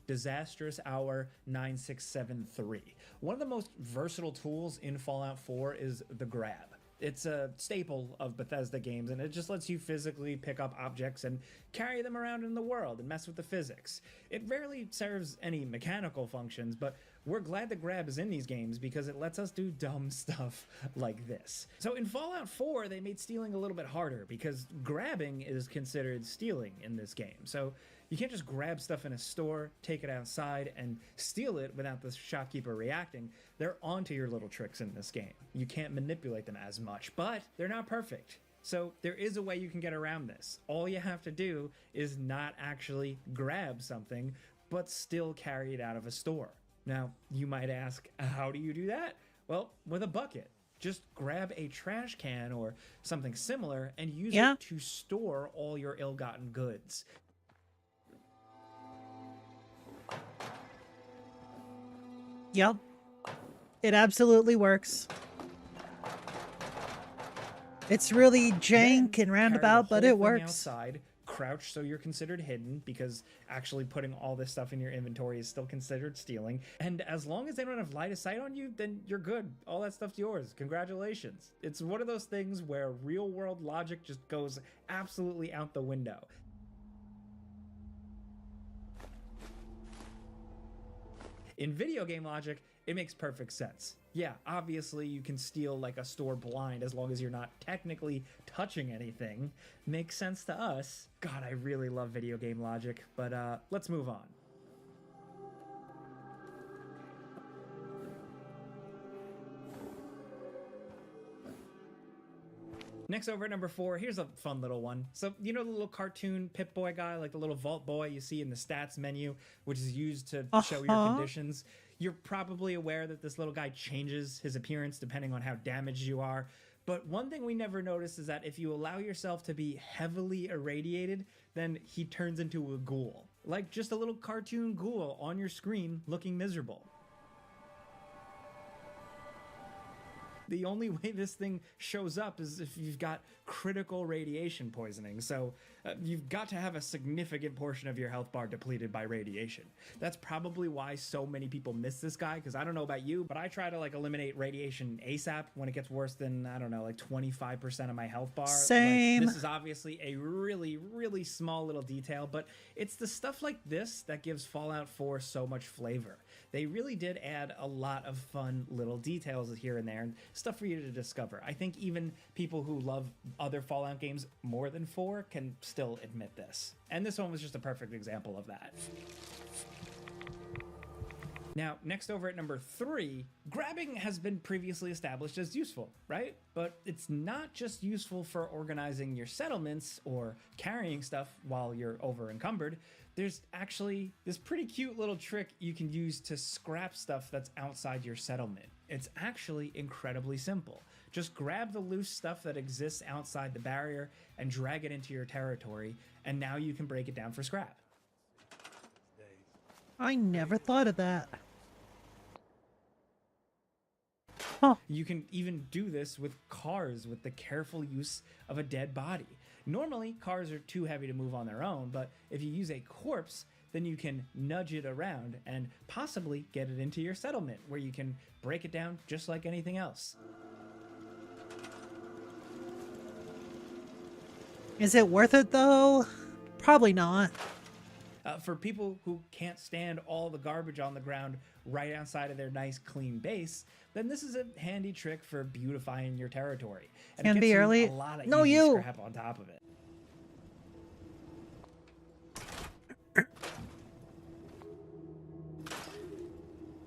@DisastrosHour9673. One of the most versatile tools in Fallout 4 is the grab. It's a staple of Bethesda games, and it just lets you physically pick up objects and carry them around in the world and mess with the physics. It rarely serves any mechanical functions, but we're glad the grab is in these games because it lets us do dumb stuff like this. So in Fallout 4, they made stealing a little bit harder because grabbing is considered stealing in this game. So you can't just grab stuff in a store, take it outside, and steal it without the shopkeeper reacting. They're onto your little tricks in this game. You can't manipulate them as much, but they're not perfect. So there is a way you can get around this. All you have to do is not actually grab something, but still carry it out of a store. Now, you might ask, how do you do that? Well, with a bucket. Just grab a trash can or something similar and use it to store all your ill-gotten goods. Yep. It absolutely works. It's really jank and roundabout, but it works. Outside, crouch so you're considered hidden, because actually putting all this stuff in your inventory is still considered stealing. And as long as they don't have line of sight on you, then you're good. All that stuff's yours. Congratulations. It's one of those things where real world logic just goes absolutely out the window. In video game logic, it makes perfect sense. Yeah, obviously you can steal like a store blind as long as you're not technically touching anything. Makes sense to us. God, I really love video game logic, but let's move on. Next, over at number 4, here's a fun little one. So, you know the little cartoon Pip-Boy guy, like the little Vault Boy you see in the stats menu, which is used to show your conditions? You're probably aware that this little guy changes his appearance depending on how damaged you are. But one thing we never notice is that if you allow yourself to be heavily irradiated, then he turns into a ghoul. Like just a little cartoon ghoul on your screen looking miserable. The only way this thing shows up is if you've got critical radiation poisoning, so you've got to have a significant portion of your health bar depleted by radiation. That's probably why so many people miss this guy, because I don't know about you, but I try to like eliminate radiation ASAP when it gets worse than, I don't know, like 25% of my health bar. Same. Like, this is obviously a really, really small little detail, but it's the stuff like this that gives Fallout 4 so much flavor. They really did add a lot of fun little details here and there, and stuff for you to discover. I think even people who love other Fallout games more than 4 can still admit this. And this one was just a perfect example of that. Now, next over at number 3, grabbing has been previously established as useful, right? But it's not just useful for organizing your settlements or carrying stuff while you're over encumbered. There's actually this pretty cute little trick you can use to scrap stuff that's outside your settlement. It's actually incredibly simple. Just grab the loose stuff that exists outside the barrier and drag it into your territory, and now you can break it down for scrap. I never thought of that. You can even do this with cars with the careful use of a dead body. Normally, cars are too heavy to move on their own, but if you use a corpse, then you can nudge it around and possibly get it into your settlement, where you can break it down just like anything else. Is it worth it though? Probably not. For people who can't stand all the garbage on the ground right outside of their nice clean base, then this is a handy trick for beautifying your territory. And Can it be gets early. a lot of No, easy you. scrap on top of it.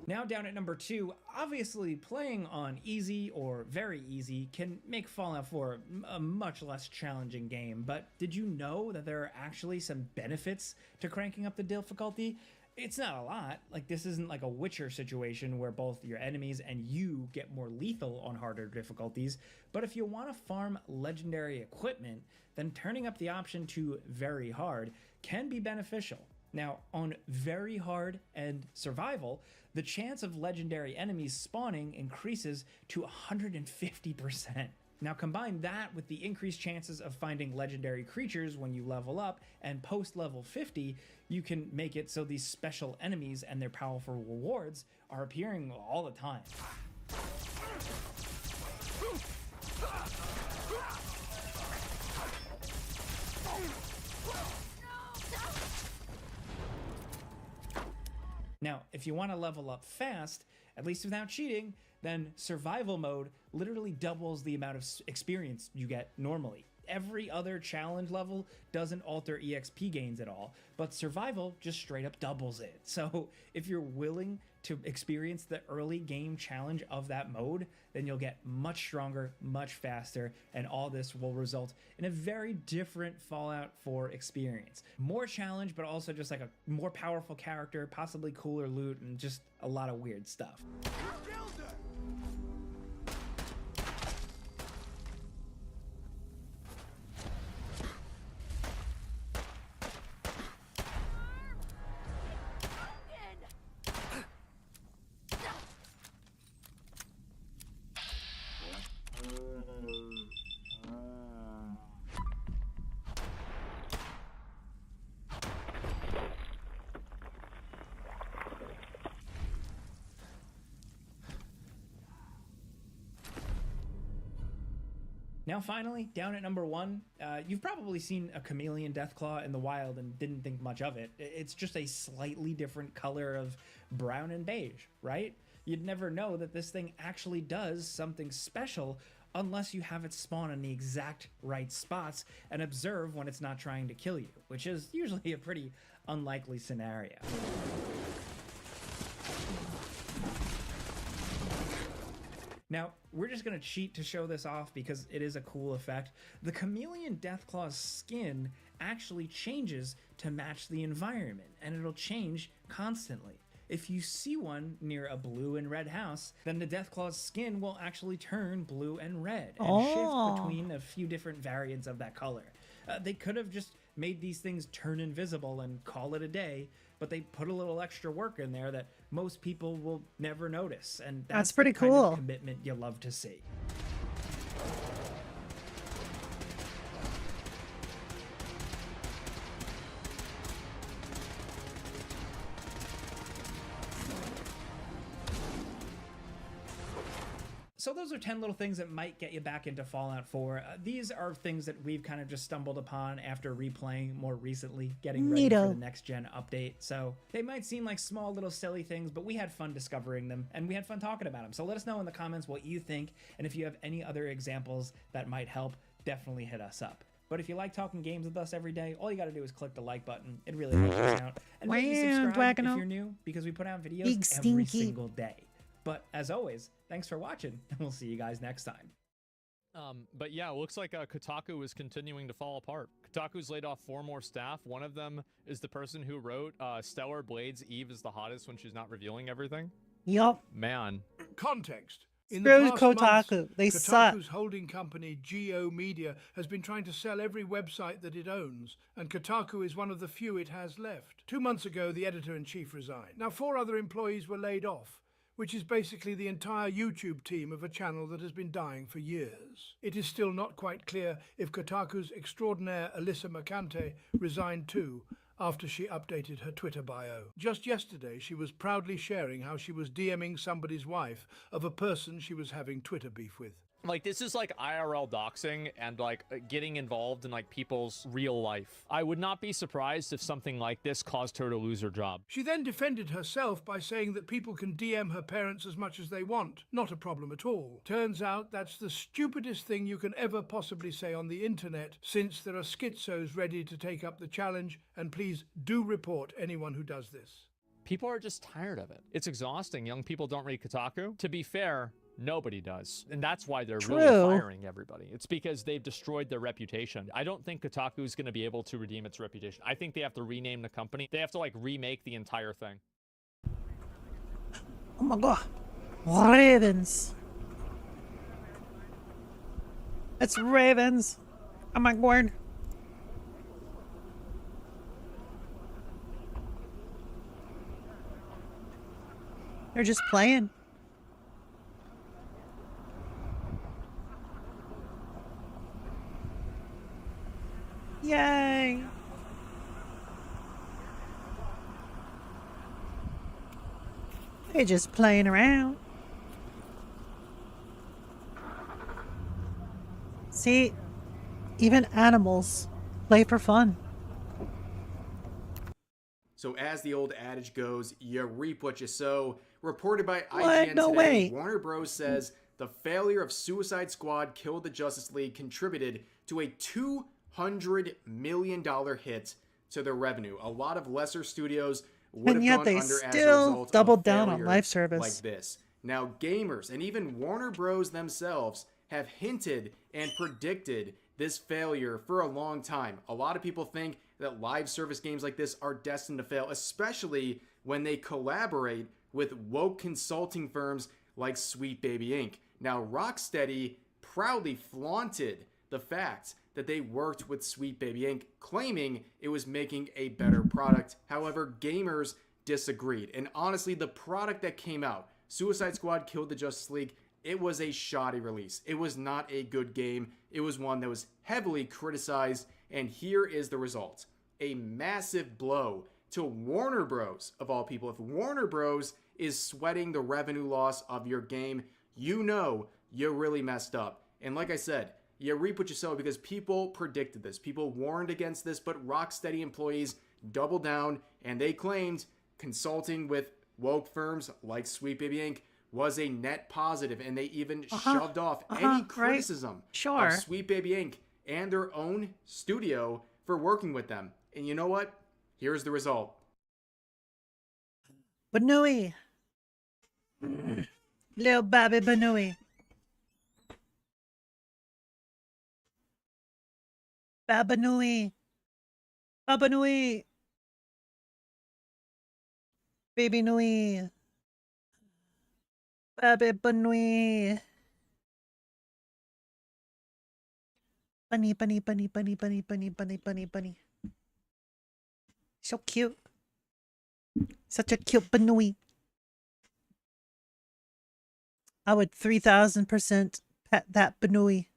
Now down at number 2, obviously playing on easy or very easy can make Fallout 4 a much less challenging game, but did you know that there are actually some benefits to cranking up the difficulty? It's not a lot. Like, this isn't like a Witcher situation where both your enemies and you get more lethal on harder difficulties, but if you want to farm legendary equipment, then turning up the option to very hard can be beneficial. Now, on very hard and survival, the chance of legendary enemies spawning increases to 150%. Now combine that with the increased chances of finding legendary creatures when you level up, and post level 50, you can make it so these special enemies and their powerful rewards are appearing all the time. Now, if you want to level up fast, at least without cheating, then survival mode literally doubles the amount of experience you get normally. Every other challenge level doesn't alter EXP gains at all, but survival just straight up doubles it. So if you're willing to experience the early game challenge of that mode, then you'll get much stronger, much faster, and all this will result in a very different Fallout 4 experience. More challenge, but also just like a more powerful character, possibly cooler loot, and just a lot of weird stuff. Now finally, down at number 1, you've probably seen a chameleon deathclaw in the wild and didn't think much of it. It's just a slightly different color of brown and beige, right? You'd never know that this thing actually does something special unless you have it spawn in the exact right spots and observe when it's not trying to kill you, which is usually a pretty unlikely scenario. Now, we're just going to cheat to show this off because it is a cool effect. The Chameleon Deathclaw's skin actually changes to match the environment, and it'll change constantly. If you see one near a blue and red house, then the Deathclaw's skin will actually turn blue and red and shift between a few different variants of that color. They could have just made these things turn invisible and call it a day, but they put a little extra work in there that most people will never notice, and that's pretty the kind cool. of commitment you love to see. So those are 10 little things that might get you back into Fallout 4. These are things that we've kind of just stumbled upon after replaying more recently, getting ready for the next gen update. So they might seem like small little silly things, but we had fun discovering them and we had fun talking about them. So let us know in the comments what you think, and if you have any other examples that might help, definitely hit us up. But if you like talking games with us every day, all you got to do is click the like button. It really helps us out. And maybe subscribe if you're new, because we put out videos every single day. But as always, thanks for watching, and we'll see you guys next time. But yeah, it looks like Kotaku is continuing to fall apart. Kotaku's laid off 4 more staff. One of them is the person who wrote Stellar Blades Eve is the hottest when she's not revealing everything. Yup. Man. Context. In Screw the past Kotaku. months, They suck. Kotaku's holding company, Geo Media, has been trying to sell every website that it owns, and Kotaku is one of the few it has left. 2 months ago, the editor-in-chief resigned. Now, 4 other employees were laid off, which is basically the entire YouTube team of a channel that has been dying for years. It is still not quite clear if Kotaku's extraordinaire Alyssa Mercante resigned too, after she updated her Twitter bio. Just yesterday, she was proudly sharing how she was DMing somebody's wife of a person she was having Twitter beef with. Like, this is like IRL doxing and like getting involved in like people's real life. I would not be surprised if something like this caused her to lose her job. She then defended herself by saying that people can DM her parents as much as they want. Not a problem at all. Turns out that's the stupidest thing you can ever possibly say on the internet, since there are schizos ready to take up the challenge, and please do report anyone who does this. People are just tired of it. It's exhausting. Young people don't read Kotaku. To be fair, nobody does. And that's why they're really firing everybody. It's because they've destroyed their reputation. I don't think Kotaku is going to be able to redeem its reputation. I think they have to rename the company. They have to like remake the entire thing. Oh my god. Ravens. It's ravens. Oh my god. They're just playing. Yay! They're just playing around. See, even animals play for fun. So as the old adage goes, you reap what you sow. Reported by What? IGN No today, way. Warner Bros. Says the failure of Suicide Squad Kill the Justice League contributed to a $200 million hit to their revenue. A lot of lesser studios would And have yet gone they under as a still result doubled of down on failure live service. like this. Now, gamers and even Warner Bros. Themselves have hinted and predicted this failure for a long time. A lot of people think that live service games like this are destined to fail, especially when they collaborate with woke consulting firms like Sweet Baby Inc. Now, Rocksteady proudly flaunted the fact that they worked with Sweet Baby Inc., claiming it was making a better product. However, gamers disagreed. And honestly, the product that came out, Suicide Squad Killed the Justice League, it was a shoddy release. It was not a good game. It was one that was heavily criticized, and here is the result. A massive blow to Warner Bros. Of all people. If Warner Bros. Is sweating the revenue loss of your game, you know you really messed up. And like I said, you reap what you sow, because people predicted this. People warned against this, but Rocksteady employees doubled down, and they claimed consulting with woke firms like Sweet Baby Inc. was a net positive, and they even shoved off any criticism Sure. of Sweet Baby Inc. and their own studio for working with them. And you know what? Here's the result. Banui. Little baby Banui. Babanui. Babanui. Baby Nui. Baby Banui. Bunny, bunny, bunny, bunny, bunny, bunny, bunny, bunny, bunny. So cute. Such a cute Banui. I would 3000% pet that Banui.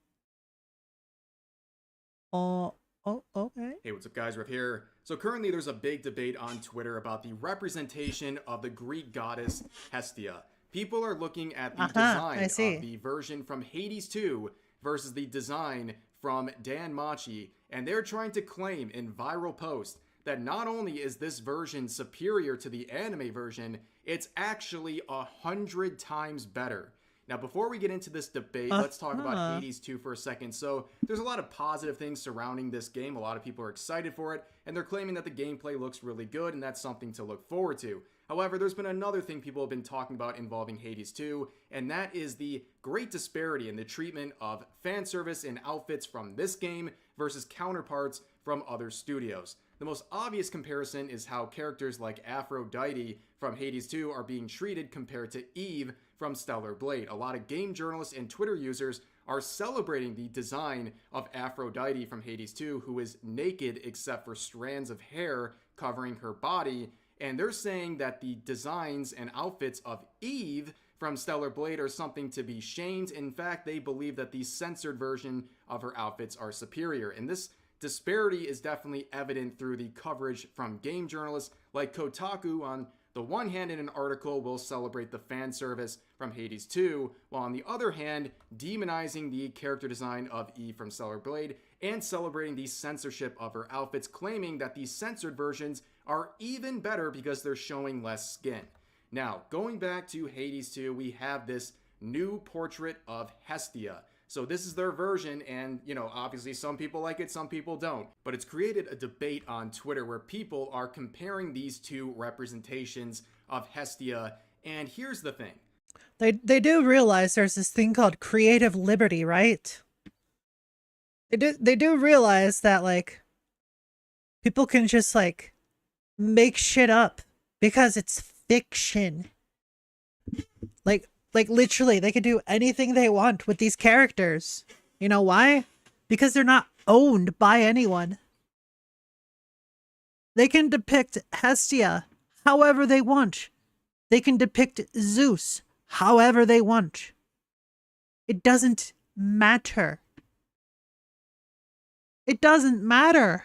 Oh, okay. Hey, what's up, guys? Riff here. So currently there's a big debate on Twitter about the representation of the Greek goddess Hestia. People are looking at the design of the version from Hades 2 versus the design from Dan Machi, and they're trying to claim in viral posts that not only is this version superior to the anime version, it's actually 100 times better. Now, before we get into this debate, let's talk about Hades 2 for a second. So, there's a lot of positive things surrounding this game. A lot of people are excited for it, and they're claiming that the gameplay looks really good, and that's something to look forward to. However, there's been another thing people have been talking about involving Hades 2, and that is the great disparity in the treatment of fan service and outfits from this game versus counterparts from other studios. The most obvious comparison is how characters like Aphrodite from Hades 2 are being treated compared to Eve from Stellar Blade. A lot of game journalists and Twitter users are celebrating the design of Aphrodite from Hades 2, who is naked except for strands of hair covering her body, and they're saying that the designs and outfits of Eve from Stellar Blade are something to be shamed. In fact, they believe that the censored version of her outfits are superior, and this disparity is definitely evident through the coverage from game journalists like Kotaku. On the one hand, in an article, will celebrate the fan service from Hades 2, while on the other hand, demonizing the character design of Eve from Stellar Blade and celebrating the censorship of her outfits, claiming that these censored versions are even better because they're showing less skin. Now, going back to Hades 2, we have this new portrait of Hestia. So this is their version, and, you know, obviously some people like it, some people don't. But it's created a debate on Twitter where people are comparing these two representations of Hestia, and here's the thing. They do realize there's this thing called creative liberty, right? They do realize that, like, people can just, like, make shit up because it's fiction. Like literally, they can do anything they want with these characters. You know why? Because they're not owned by anyone. They can depict Hestia however they want. They can depict Zeus however they want. It doesn't matter. It doesn't matter.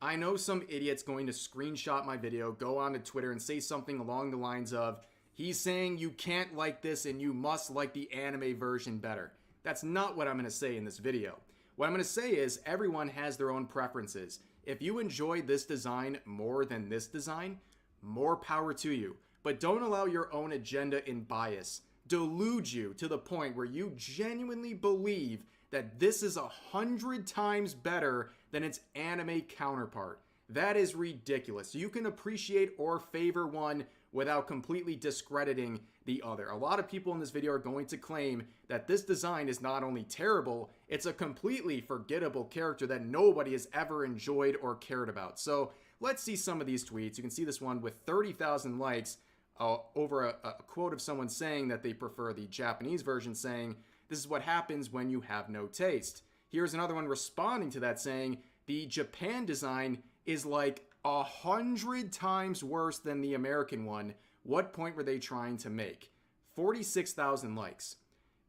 I know some idiot's going to screenshot my video, go on to Twitter, and say something along the lines of, he's saying you can't like this and you must like the anime version better. That's not what I'm going to say in this video. What I'm going to say is everyone has their own preferences. If you enjoy this design more than this design, more power to you. But don't allow your own agenda and bias delude you to the point where you genuinely believe that this is 100 times better than its anime counterpart. That is ridiculous. You can appreciate or favor one without completely discrediting the other. A lot of people in this video are going to claim that this design is not only terrible, it's a completely forgettable character that nobody has ever enjoyed or cared about. So let's see some of these tweets. You can see this one with 30,000 likes over a quote of someone saying that they prefer the Japanese version, saying, "This is what happens when you have no taste." Here's another one responding to that saying, "The Japan design is like 100 times worse than the American one. What point were they trying to make?" 46,000 likes.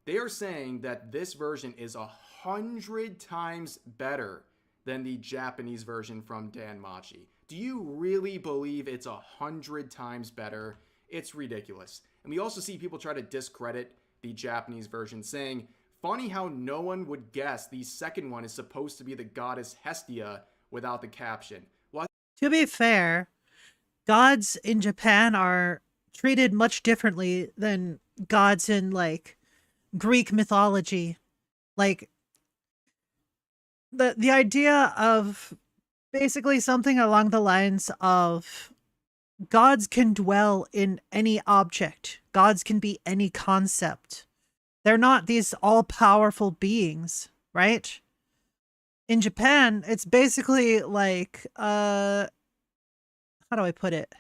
They are saying that this version is 100 times better than the Japanese version from Danmachi. Do you really believe it's 100 times better? It's ridiculous. And we also see people try to discredit the Japanese version, saying, "Funny how no one would guess the second one is supposed to be the goddess Hestia without the caption." Well, To be fair, gods in Japan are treated much differently than gods in, like, Greek mythology. Like, the idea of basically something along the lines of gods can dwell in any object. Gods can be any concept. They're not these all-powerful beings, right? In Japan, it's basically like, how do I put it?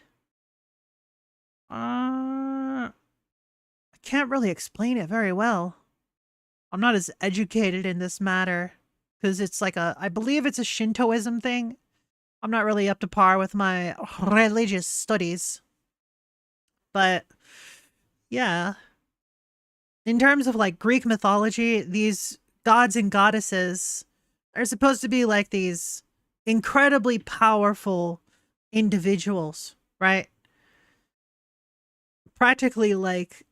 I can't really explain it very well. I'm not as educated in this matter, because it's like I believe it's a Shintoism thing. I'm not really up to par with my religious studies. But, yeah. In terms of, like, Greek mythology, these gods and goddesses are supposed to be like these incredibly powerful individuals, right? Practically like,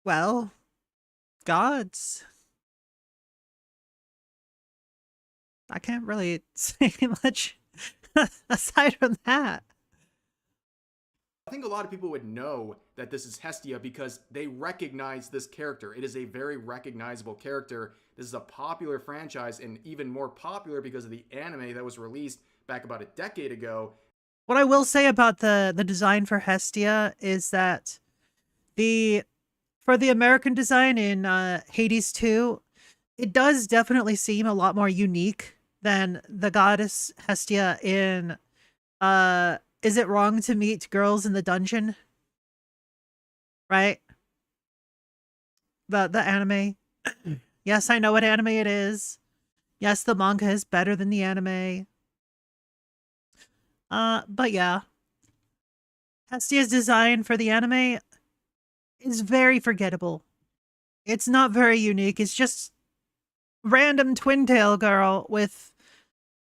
well, gods. I can't really say much aside from that. I think a lot of people would know that this is Hestia because they recognize this character. It is a very recognizable character. This is a popular franchise, and even more popular because of the anime that was released back about a decade ago. What I will say about the design for Hestia is that for the American design in Hades 2, it does definitely seem a lot more unique than the goddess Hestia in Is It Wrong to Meet Girls in the Dungeon? Right? The anime. Yes, I know what anime it is. Yes, the manga is better than the anime. But yeah. Hestia's design for the anime is very forgettable. It's not very unique. It's just random twin tail girl with,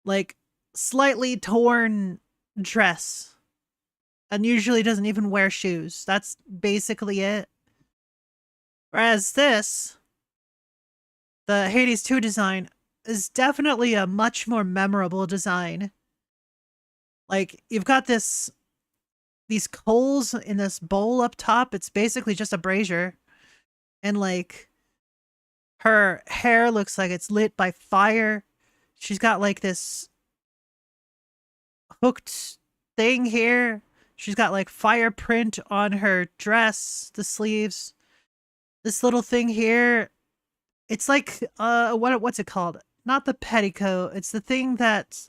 like, slightly torn dress. And usually doesn't even wear shoes. That's basically it. Whereas this, the Hades 2 design, is definitely a much more memorable design. Like, you've got these coals in this bowl up top. It's basically just a brazier. And, like, her hair looks like it's lit by fire. She's got, like, this hooked thing here. She's got, like, fire print on her dress, the sleeves. This little thing here, it's like, what's it called? Not the petticoat. It's the thing that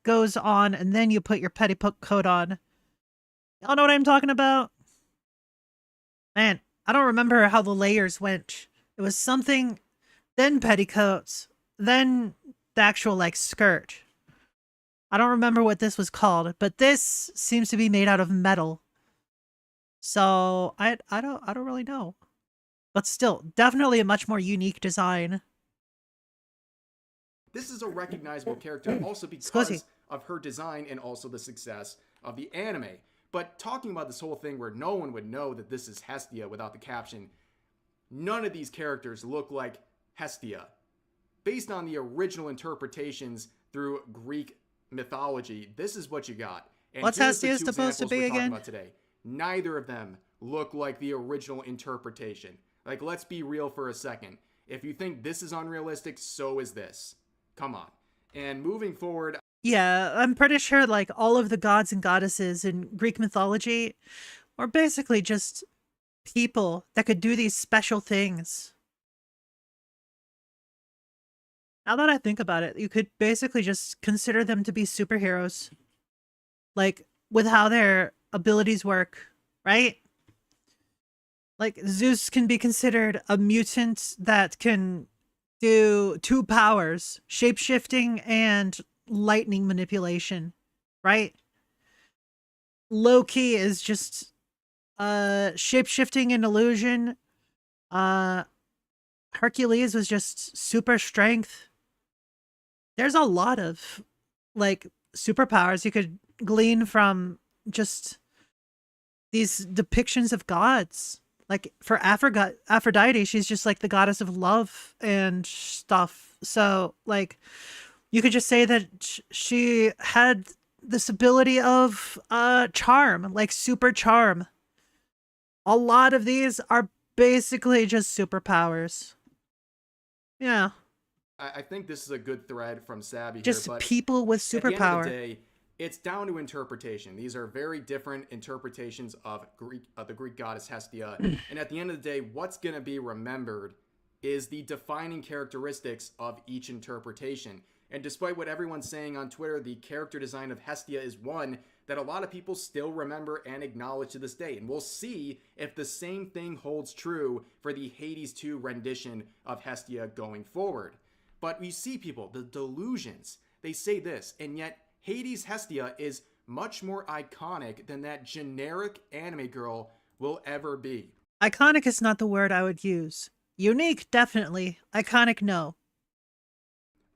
goes on and then you put your petticoat on. Y'all know what I'm talking about? Man, I don't remember how the layers went. It was something, then petticoats, then the actual, like, skirt. I don't remember what this was called, but this seems to be made out of metal. So I don't really know. But still, definitely a much more unique design. This is a recognizable character also because of her design and also the success of the anime. But talking about this whole thing where no one would know that this is Hestia without the caption, none of these characters look like Hestia. Based on the original interpretations through Greek mythology, this is what you got. And what's Hestia supposed to be again? About today. Neither of them look like the original interpretation. Like, let's be real for a second. If you think this is unrealistic, so is this. Come on. And moving forward, Yeah, I'm pretty sure like all of the gods and goddesses in Greek mythology are basically just people that could do these special things. Now that I think about it, you could basically just consider them to be superheroes. Like, with how their abilities work, right? Like, Zeus can be considered a mutant that can do 2 powers, shape-shifting and lightning manipulation, right? Loki is just shape-shifting and illusion. Hercules was just super strength. There's a lot of like superpowers you could glean from just these depictions of gods. Like for Aphrodite, she's just like the goddess of love and stuff. So like you could just say that she had this ability of charm, like super charm. A lot of these are basically just superpowers. Yeah. I think this is a good thread from Sabby Just here, but people with at the end superpower. of the day, it's down to interpretation. These are very different interpretations of the Greek goddess Hestia. And at the end of the day, what's going to be remembered is the defining characteristics of each interpretation. And despite what everyone's saying on Twitter, the character design of Hestia is one that a lot of people still remember and acknowledge to this day. And we'll see if the same thing holds true for the Hades 2 rendition of Hestia going forward. But we see people, the delusions, they say this, and yet Hades Hestia is much more iconic than that generic anime girl will ever be. Iconic is not the word I would use. Unique, definitely. Iconic, no.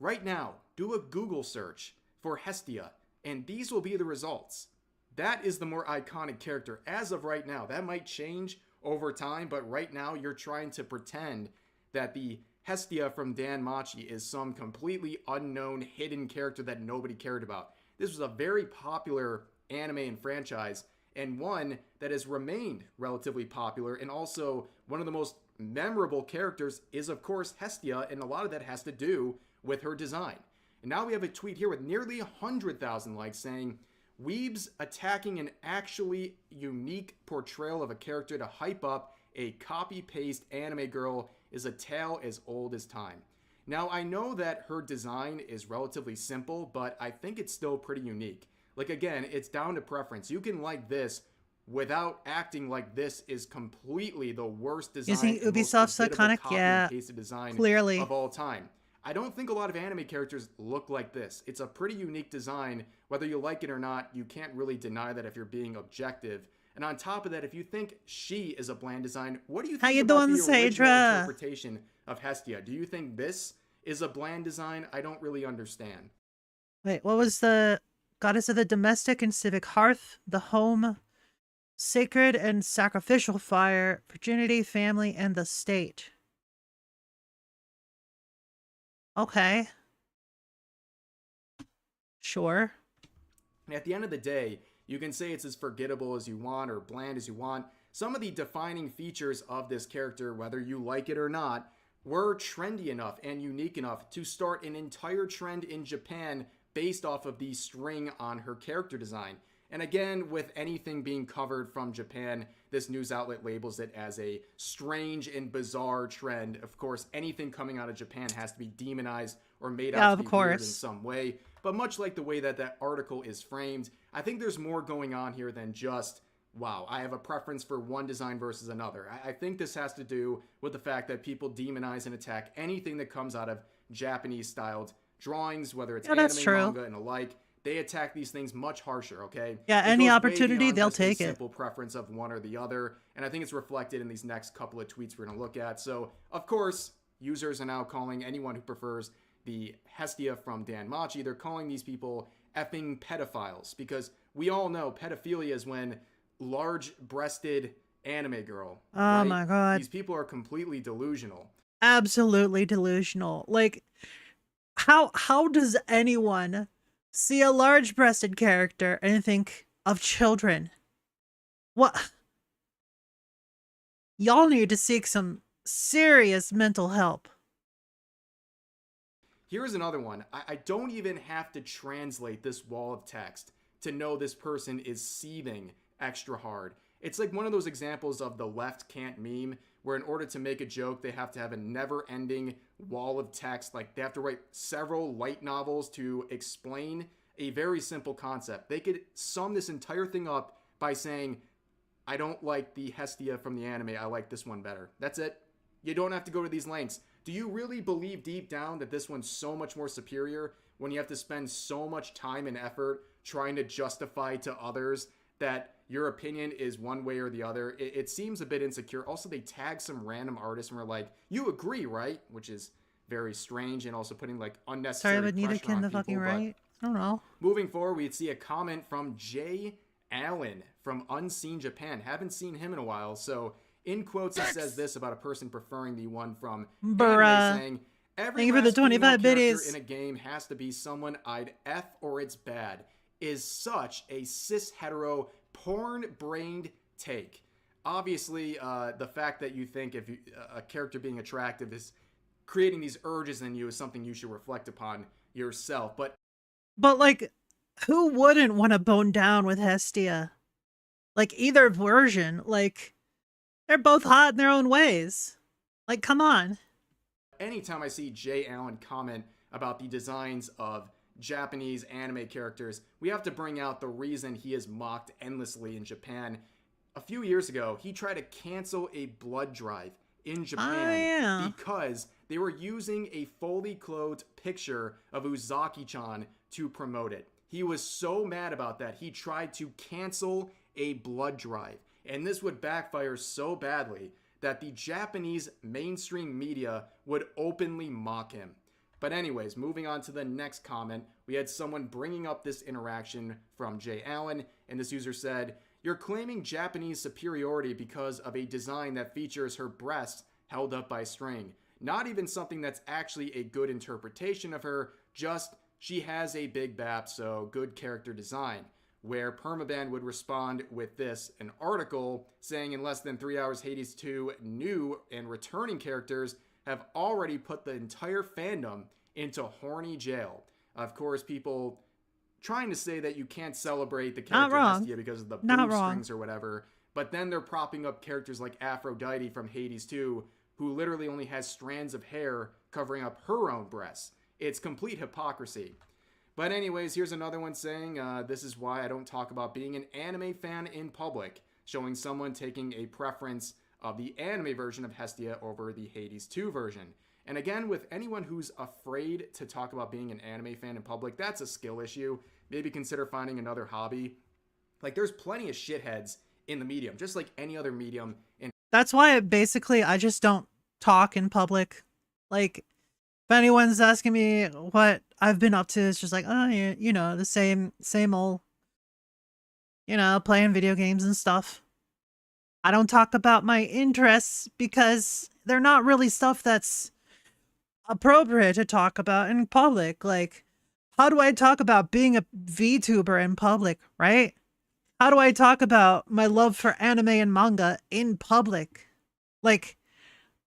Right now, do a Google search for Hestia, and these will be the results. That is the more iconic character as of right now. That might change over time, but right now you're trying to pretend that the Hestia from Dan Machi is some completely unknown hidden character that nobody cared about. This was a very popular anime and franchise, and one that has remained relatively popular, and also one of the most memorable characters is of course Hestia, and a lot of that has to do with her design. And now we have a tweet here with nearly 100,000 likes saying, "Weebs attacking an actually unique portrayal of a character to hype up a copy-paste anime girl is a tale as old as time." Now, I know that her design is relatively simple, but I think it's still pretty unique. Like, again, it's down to preference. You can like this without acting like this is completely the worst design, Using Ubisoft's iconic, yeah, design clearly of all time. I don't think a lot of anime characters look like this. It's a pretty unique design. Whether you like it or not, you can't really deny that if you're being objective. And on top of that, if you think she is a bland design, what do you think How you about doing, the original Sadra? interpretation of Hestia? Do you think this is a bland design? I don't really understand. Wait, what was the goddess of the domestic and civic hearth, the home, sacred and sacrificial fire, virginity, family, and the state? Okay. Sure. And at the end of the day, you can say it's as forgettable as you want or bland as you want. Some of the defining features of this character, whether you like it or not, were trendy enough and unique enough to start an entire trend in Japan based off of the string on her character design. And again, with anything being covered from Japan, this news outlet labels it as a strange and bizarre trend. Of course, anything coming out of Japan has to be demonized or made out to be weird in some way. But much like the way that that article is framed, I think there's more going on here than just, wow, I have a preference for one design versus another. I think this has to do with the fact that people demonize and attack anything that comes out of Japanese-styled drawings, whether it's anime, manga, and alike. They attack these things much harsher, okay? Yeah, It any goes way opportunity, beyond they'll just a take it. simple preference of one or the other, and I think it's reflected in these next couple of tweets we're going to look at. So, of course, users are now calling anyone who prefers the Hestia from Dan Machi, they're calling these people effing pedophiles, because we all know pedophilia is when large-breasted anime girl. Oh right? my god. These people are completely delusional. Absolutely delusional. Like, how does anyone see a large-breasted character and think of children? What? Y'all need to seek some serious mental help. Here's another one. I don't even have to translate this wall of text to know this person is seething extra hard. It's like one of those examples of the left can't meme, where in order to make a joke, they have to have a never-ending wall of text. Like, they have to write several light novels to explain a very simple concept. They could sum this entire thing up by saying, I don't like the Hestia from the anime, I like this one better. That's it. You don't have to go to these lengths. Do you really believe deep down that this one's so much more superior when you have to spend so much time and effort trying to justify to others that your opinion is one way or the other? It seems a bit insecure. Also, they tag some random artist and were like, you agree, right? Which is very strange, and also putting like unnecessary Sorry, but neither pressure can on the people. fucking But right. I don't know. moving forward, we'd see a comment from Jay Allen from Unseen Japan. Haven't seen him in a while, so in quotes it says this about a person preferring the one from Bruh. anime, saying, every Thank you for the last female 25 character biddies. in a game has to be someone I'd F or it's bad. Is such a cis hetero porn-brained take. Obviously, the fact that you think if a character being attractive is creating these urges in you is something you should reflect upon yourself. But like, who wouldn't want to bone down with Hestia? Like, either version. Like, they're both hot in their own ways. Like, come on. anytime I see Jay Allen comment about the designs of Japanese anime characters, we have to bring out the reason he is mocked endlessly in Japan. A few years ago, he tried to cancel a blood drive in Japan because they were using a fully clothed picture of Uzaki-chan to promote it. He was so mad about that, he tried to cancel a blood drive. And this would backfire so badly that the Japanese mainstream media would openly mock him. But anyways, moving on to the next comment, we had someone bringing up this interaction from Jay Allen, and this user said, "You're claiming Japanese superiority because of a design that features her breasts held up by string. Not even something that's actually a good interpretation of her, just she has a big bap, so good character design." Where Permaban would respond with this, an article saying in less than 3 hours, Hades 2 new and returning characters have already put the entire fandom into horny jail. Of course, people trying to say that you can't celebrate the character Hestia because of the boob strings or whatever, but then they're propping up characters like Aphrodite from Hades 2, who literally only has strands of hair covering up her own breasts. It's complete hypocrisy. But anyways, here's another one saying, this is why I don't talk about being an anime fan in public, showing someone taking a preference of the anime version of Hestia over the Hades 2 version. And again, with anyone who's afraid to talk about being an anime fan in public, that's a skill issue. Maybe consider finding another hobby. Like, there's plenty of shitheads in the medium, just like any other medium. That's why basically I just don't talk in public. Like, if anyone's asking me what I've been up to, it's just like, oh, you know, the same old, you know, playing video games and stuff. I don't talk about my interests because they're not really stuff that's appropriate to talk about in public. Like, how do I talk about being a VTuber in public, right? How do I talk about my love for anime and manga in public? Like,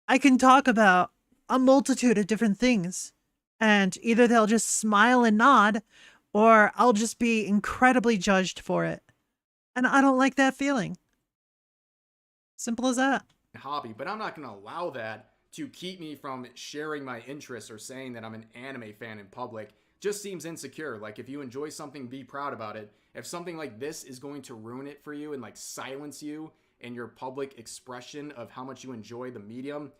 I can talk about a multitude of different things, and either they'll just smile and nod, or I'll just be incredibly judged for it. And I don't like that feeling. Simple as that. Hobby, but I'm not going to allow that to keep me from sharing my interests or saying that I'm an anime fan in public. Just seems insecure. Like, if you enjoy something, be proud about it. If something like this is going to ruin it for you and like silence you in your public expression of how much you enjoy the medium,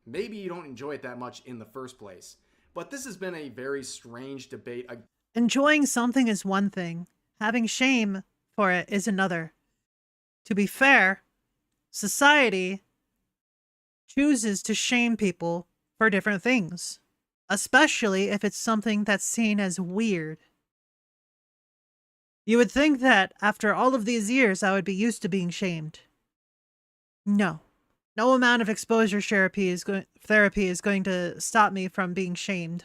maybe you don't enjoy it that much in the first place. But this has been a very strange debate. Enjoying something is one thing. Having shame for it is another. To be fair, society chooses to shame people for different things, especially if it's something that's seen as weird. You would think that after all of these years, I would be used to being shamed. No. No amount of exposure therapy is going to stop me from being shamed.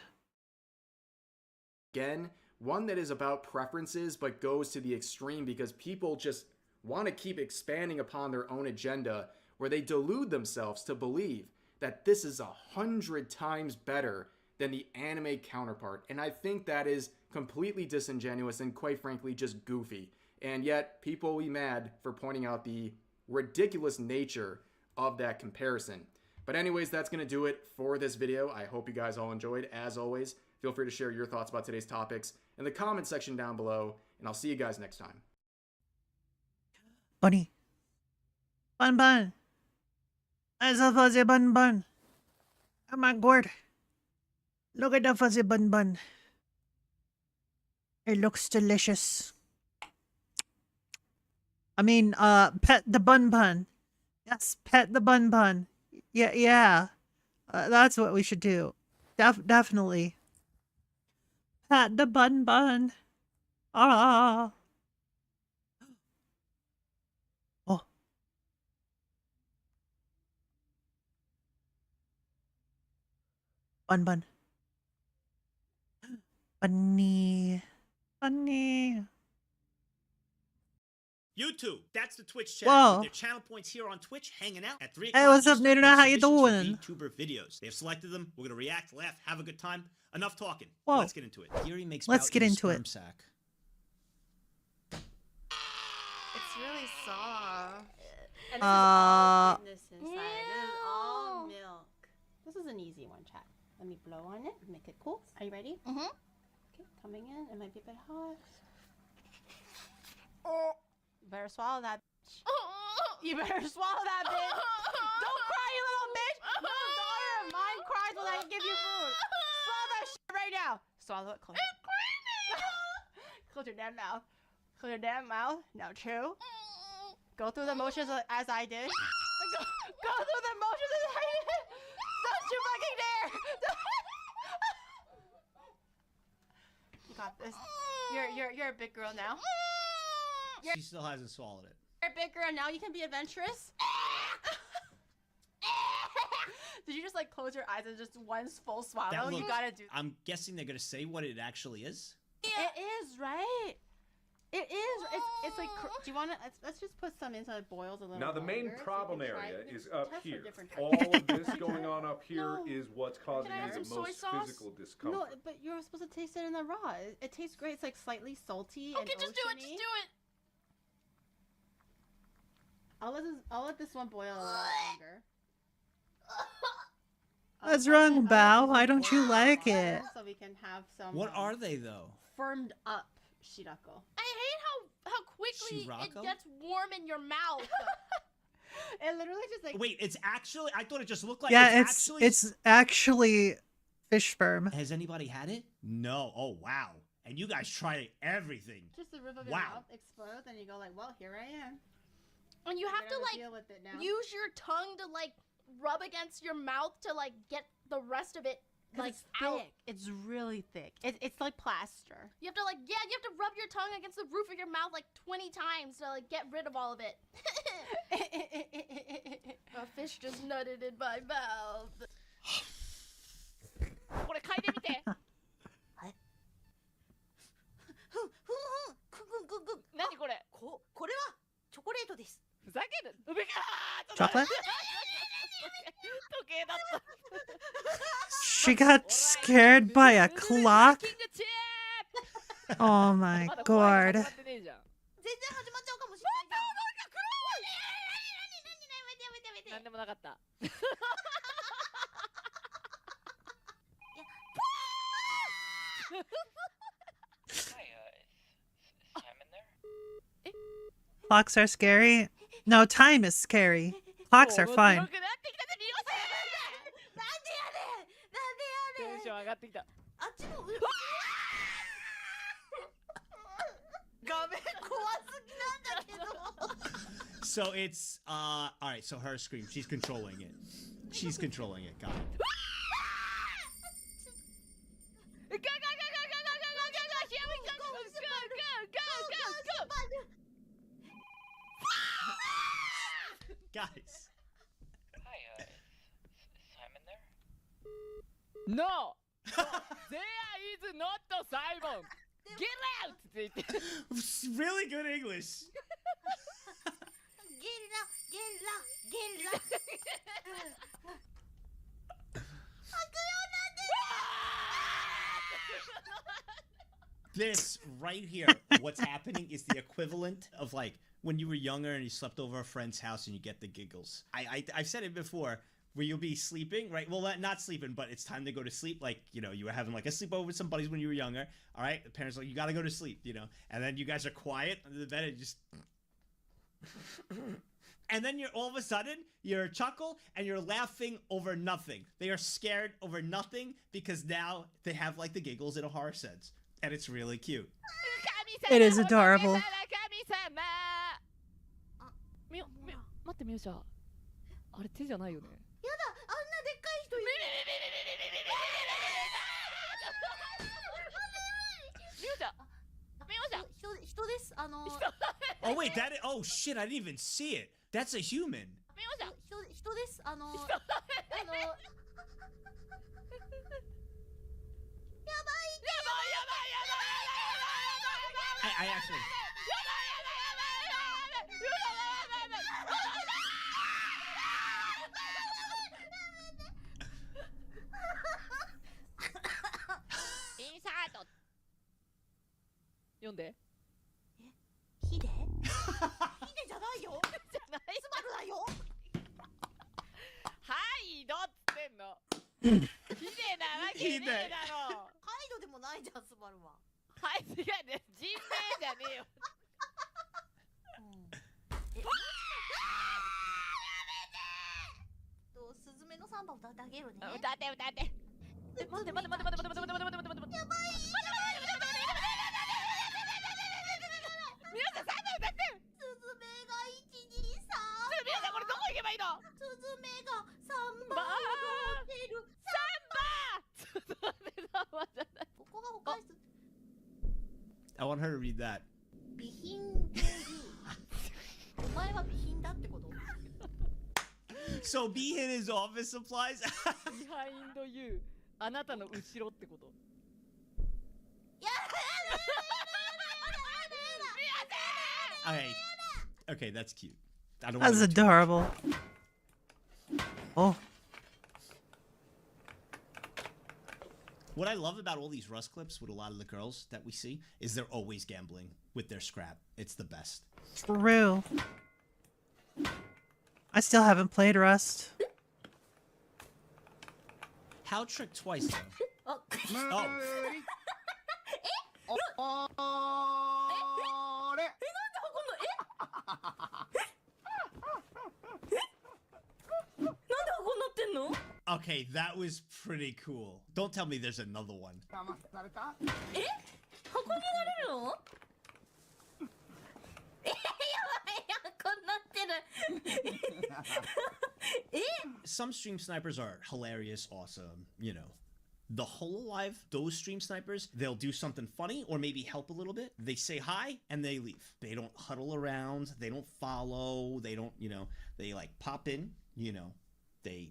Again, one that is about preferences but goes to the extreme because people just want to keep expanding upon their own agenda, where they delude themselves to believe that this is 100 times better than the anime counterpart. And I think that is completely disingenuous and quite frankly just goofy. And yet people will be mad for pointing out the ridiculous nature of that comparison. But anyways, that's going to do it for this video. I hope you guys all enjoyed. As always, feel free to share your thoughts about today's topics in the comment section down below. And I'll see you guys next time. Bunny. Bun bun. That's a fuzzy bun bun. Oh my god. Look at the fuzzy bun bun. It looks delicious. I mean, pet the bun bun. Yes, pet the bun bun. Yeah. That's what we should do. Definitely. Pet the bun bun. Ah. Oh. Bun bun. Bunny. Bunny. YouTube, that's the Twitch chat. Whoa. With their channel points here on Twitch, hanging out at 3 Hey, o'clock. what's up, Eastern Nuna? for How you submissions for doing? VTuber videos. They've selected them. We're gonna react, laugh, have a good time. Enough talking. Whoa. Let's get into it. Here he makes Let's Mount get eat a into sperm it. Sack. It's really soft. And this is Uh, all goodness inside. This is all milk. This is an easy one, chat. Let me blow on it. Make it cool. Are you ready? Mm-hmm. Okay, coming in. It might be a bit hot. Oh. You better swallow that. You better swallow that, bitch. Don't cry, you little bitch. No daughter of mine cries when I give you food. Swallow that shit right now. Swallow it. Close it. Close your damn mouth. Close your damn mouth. Now chew. Go through the motions as I did. Go through the motions as I did. Don't you fucking dare. You got this. You're a big girl now. She still hasn't swallowed it. You're a big girl now. You can be adventurous. Did you just like close your eyes and just one full swallow? That You looks- gotta do. I'm guessing they're gonna say what it actually is. It is, right? It is. It's like. Do you want to? Let's just put some into it. Boils a little. Now the main longer, so you problem can try- area you can is up test for here. different All types. of this going on up here is what's causing Can I have me the some soy most sauce? physical No, discomfort. but you're supposed to taste it in the raw. It tastes great. It's like slightly salty and Okay, just do it. Just oceany. do it. I'll let this one boil a little longer. What's wrong, Bao? Why don't you like it? So we can have some. What are they though? Firmed up shirako. I hate how quickly it Shirako? gets warm in your mouth. It literally just like. Wait, it's actually. I thought it just looked like. Yeah, it's actually fish sperm. Has anybody had it? No. Oh wow. And you guys tried everything. Just the roof of your Wow. mouth explodes, and you go like, "Well, here I am." And you have to gotta like deal with it now. use your tongue to like rub against your mouth to like get the rest of it 'Cause like it's out. thick. It's really thick. It's like plaster. You have to like you have to rub your tongue against the roof of your mouth like 20 times to like get rid of all of it. A fish just nutted in my mouth. これ嗅いでみて。何これ？これはチョコレートです。ふざける。Chocolate? 時計だった。 She got scared by a clock? Oh my god. 全然始まっちゃうかもしれないじゃん。なんでもなかった。Clocks are scary? No, time is scary. Clocks are fine. テンション上がってきた。あっちの画面怖すぎなんだけど。 So it's all right. So her scream. She's controlling it. She's controlling it. Got it. Go, go, go, go, go, go, go, go, go, go, here we go, go, go, go, go, go. Guys. Hi, is Simon there? No! There is not Simon! Get out! Really good English. Get out! This right here, what's happening is the equivalent of like when you were younger and you slept over a friend's house and you get the giggles. I've said it before, where you'll be sleeping, right? Well, not sleeping, but it's time to go to sleep. Like, you know, you were having like a sleepover with some buddies when you were younger. All right, the parents are like, you gotta go to sleep, you know, and then you guys are quiet under the bed and just. And then you're all of a sudden you're chuckle and you're laughing over nothing. They are scared over nothing because now they have like the giggles in a horror sense. And it's really cute. It is adorable. 待ってミュウちゃんあれ手じゃないよねやだあんなでっかい人いるミュウちゃん人ですOh wait, oh shit, I didn't even see it. That's a human. 人ですやばい I actually. Inside. 読んでヒデヒデじゃないよじゃないスバルだよはいどっつってんのヒデなわけねえだろカイドでもないじゃんスバルははい違うね人名じゃねえよスズメのサンバ歌ってあげるね歌って歌って待って待って待って待って待って待って待って待って待ってやばい皆さんサンバ歌ってスズメが123皆さんこれどこ行けばいいのスズメがサンバ踊ってるサンバちょっと待ってサンバじゃないここが保管室 I want her to read that. 備品お前は備品だってこと So be in his office supplies? Behind you あなたの後ろってことOkay, that's cute. I don't That's wanna go too adorable. Oh. What I love about all these Rust clips with a lot of the girls that we see is they're always gambling with their scrap. It's the best. True. I still haven't played Rust. How tricked twice though? Oh. Okay, that was pretty cool. Don't tell me there's another one. Some stream snipers are hilarious, awesome, you know. The Hololive, those stream snipers, they'll do something funny or maybe help a little bit. They say hi and they leave. They don't huddle around. They don't follow. They don't, you know, they like pop in, you know, they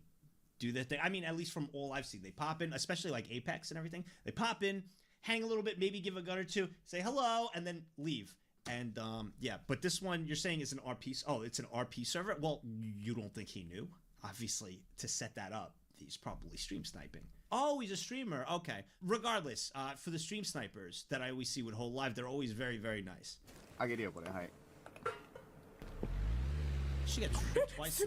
do their thing. I mean, at least from all I've seen, they pop in, especially like Apex and everything. They pop in, hang a little bit, maybe give a gun or two, say hello, and then leave. And yeah, but this one you're saying is an RP. Oh, it's an RP server. Well, you don't think he knew? Obviously, to set that up, he's probably stream sniping. Oh, he's a streamer. Okay. Regardless, for the stream snipers that I always see with Hololive, they're always very, very nice. She gets tricked twice.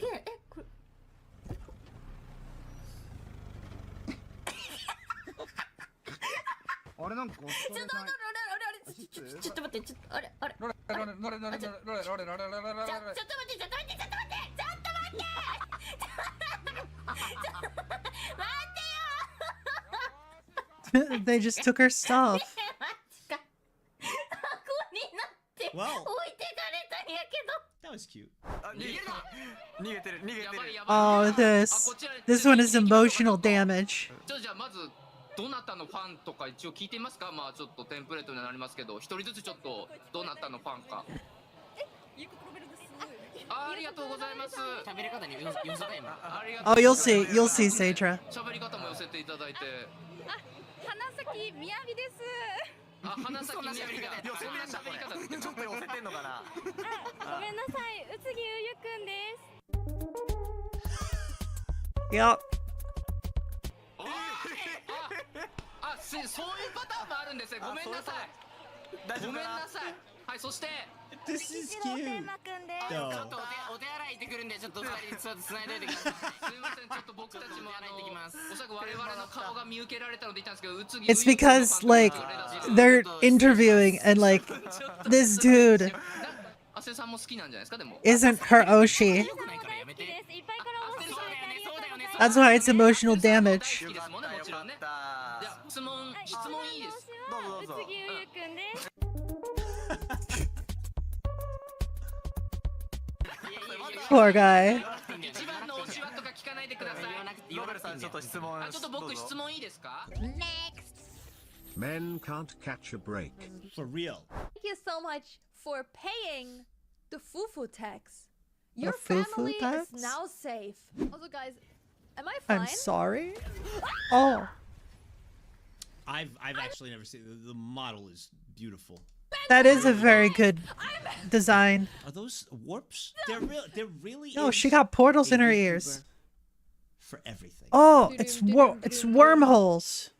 They just took her stuff. Well, that was cute. Oh, this one is emotional damage. どなたのファンとか一応聞いてみますか。まあちょっとテンプレートになりますけど、一人ずつちょっとどなたのファンか。ありがとうございます。喋り方に寄せた今。Oh, you'll see, Seitra. 喋り方も寄せていただいて。花咲みやびです。あ、花咲みやびが。喋り方ちょっと寄せてんのかな。ごめんなさい、宇津木ゆゆくんです。Yep. そういうパターンもあるんですね。ごめんなさい。ごめんなさい。はい、そして This is cute. ちょっとお手洗い行ってくるんで、ちょっと二人つないでおいてください。すみません、ちょっと僕たちもおそらく我々の顔が見受けられたので言ったんですけど、うつぎ It's because like they're interviewing and like this dude アセさんも好きなんじゃないですか、でも。 isn't her Oshi. That's why it's emotional damage. 好きですもんね、もちろんね。じゃあ質問いいです。うつぎゆうくんです。Poor guy. 一番の推しはとか聞かないでください。ノベルさんちょっと質問。ちょっと僕質問いいですか？ Men can't catch a break. For real. Thank you so much for paying the fufu tax. Your fufu family tax? is now safe. Also, guys, am I fine? I'm sorry. Oh, I've actually never seen the model is beautiful. that is a very good design. Are those warps? They're really No, she got portals in her ears. For everything. Oh, it's wormholes.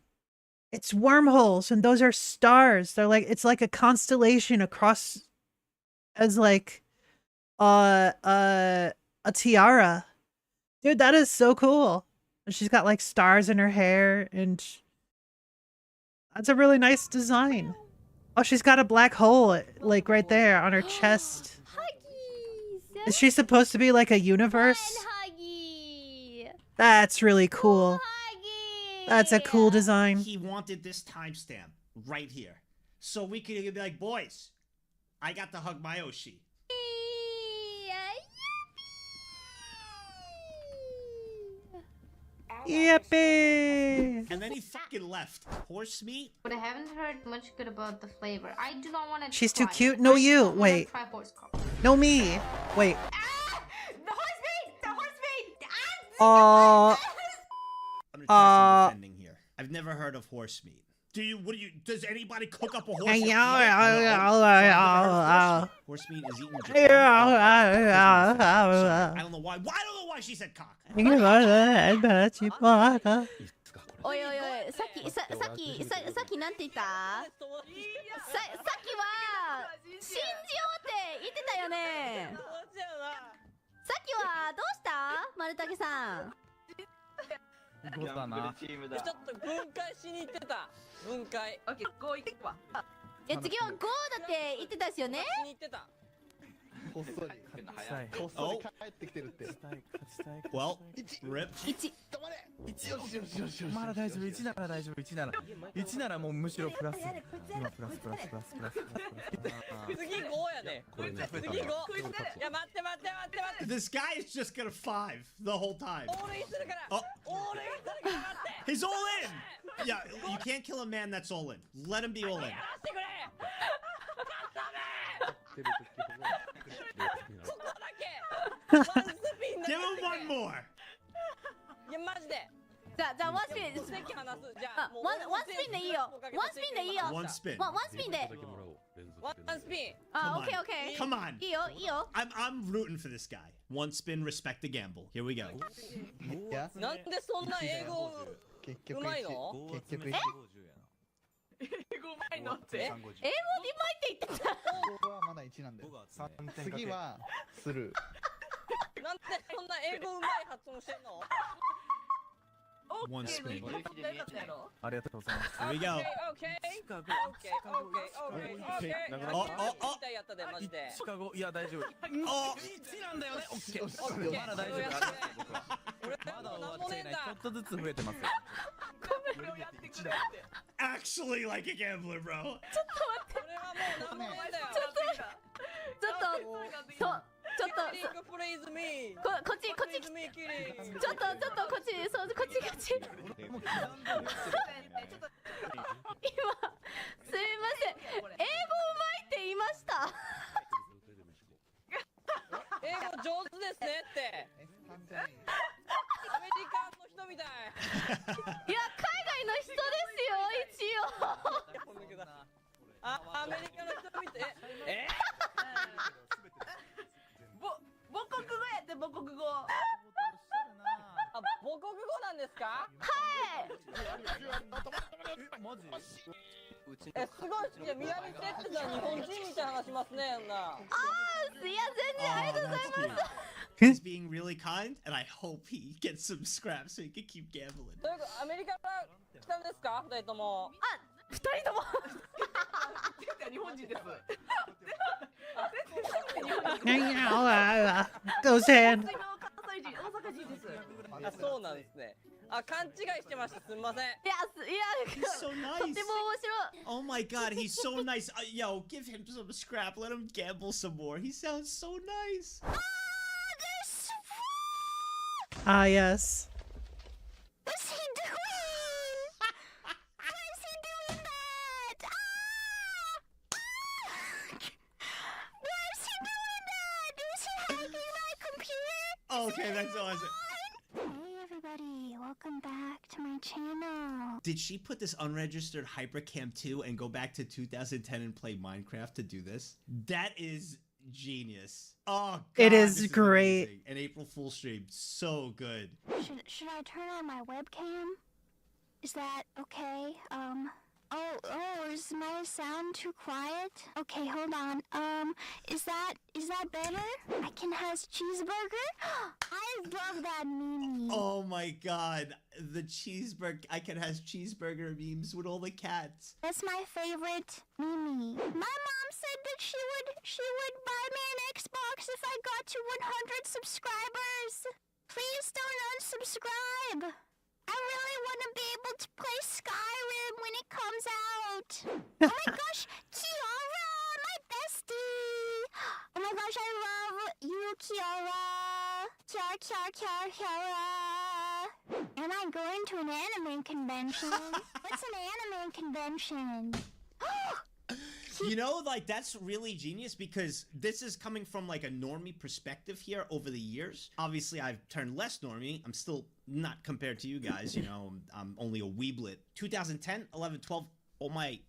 It's wormholes, and those are stars. They're like, it's like a constellation across as like a tiara. Dude, that is so cool. And she's got like stars in her hair, and that's a really nice design. Oh, she's got a black hole like right there on her chest. Is she supposed to be like a universe? That's really cool. That's a cool design. He wanted this timestamp right here. So we could be like, boys, I got to hug my Oshi. Yippee! And then he fucking left. Horse meat? But I haven't heard much good about the flavor. I do not want to She's too cute. No, you. Wait. Try horse cock. No, me. Wait. The horse meat! The horse meat! I'm gonna defending here. I've never heard of horse meat. Does anybody cook up a horse meat? Horse meat is eaten in Japan. I don't know why. I don't know why she said cock. おいおいおい、さっきなんて言った？さっきは信じようって言ってたよね。さっきはどうした？丸竹さん。どうだな。ちょっと分解しに行ってた。分解。オッケー、5行くわ。次は5だって言ってたですよね。しに行ってた。こっそり帰ってきてるって。Well, rip. 1。まだ大丈夫。1なら大丈夫。1ならもうむしろプラス。今プラス。次5やね。次5。いや待って。This guy is just gonna 5 the whole time. オールインするから。オールインするから待って。 He's all in. Yeah, you can't kill a man that's all in. Let him be all in. やらせてくれ。ここだけ。ワンスピンだけ。 Give him one more. いやマジで。じゃあワンスピン。席離す。じゃあワンスピンでいいよ。ワンスピンでいいよ。One spin. ワンスピンで。ワンスピン。あ、オッケー。Come on. いいよ。I'm rooting for this guy. One spin, respect the gamble. Here we go. なんでそんな英語うまいの？英語うまいのって？英語うまいって言ってた。僕はまだ1なんで。次はスルー。なんでそんな英語うまい発音してんの？ One spin. ありがとうございます。Here we go.シカゴ、いや大丈夫。1なんだよね。オッケー。まだ大丈夫。まだ終わっちゃいない。ちょっとずつ増えてます。Actually like a gambler, bro. ちょっと待って。ちょっとこっち。ちょっとこっち。そうこっち。今すいません。英語うまいって言いました。英語上手ですねって。アメリカの人みたい。いや海外の人ですよ一応。アメリカの人みたい。母国語やって母国語。あ、母国語なんですか？はい。マジ？すごいっすね。南テックさん日本人みたいな話しますね。いや全然ありがとうございます。 He's being really kind, and I hope he gets some scraps so he can keep gambling. というかアメリカから来たんですか？二人とも。二人とも。日本人です。 Goes hand. あ、そうなんですね。あ、勘違いしてました。すみません。He's so nice. とても面白い。 Oh my god, he's so nice. Yo, give him some scrap. Let him gamble some more. He sounds so nice. Ah, yes. What's he doing? Why is he doing that? Why is he doing that? Is he hacking my computer? Okay, that's awesome. Hey everybody, welcome back to my channel. Did she put this unregistered Hypercam 2 and go back to 2010 and play Minecraft to do this? That is genius. Oh, God, it is this great. Amazing. An April Fool stream, so good. Should I turn on my webcam? Is that okay? Oh, is my sound too quiet? Okay, hold on. Is that better? I can has cheeseburger? I love that meme. Oh my god, the cheeseburger, I can has cheeseburger memes with all the cats. That's my favorite meme. My mom said that she would buy me an Xbox if I got to 100 subscribers. Please don't unsubscribe. I really want to be able to play Skyrim when it comes out. Oh my gosh, Kiara, my bestie. Oh my gosh, I love you, Kiara. Kiara. Am I going to an anime convention? What's an anime convention? You know, like, that's really genius because this is coming from, like, a normie perspective here over the years. Obviously, I've turned less normie. I'm still not compared to you guys, you know. I'm only a weeblet. 2010, 11, 12, all my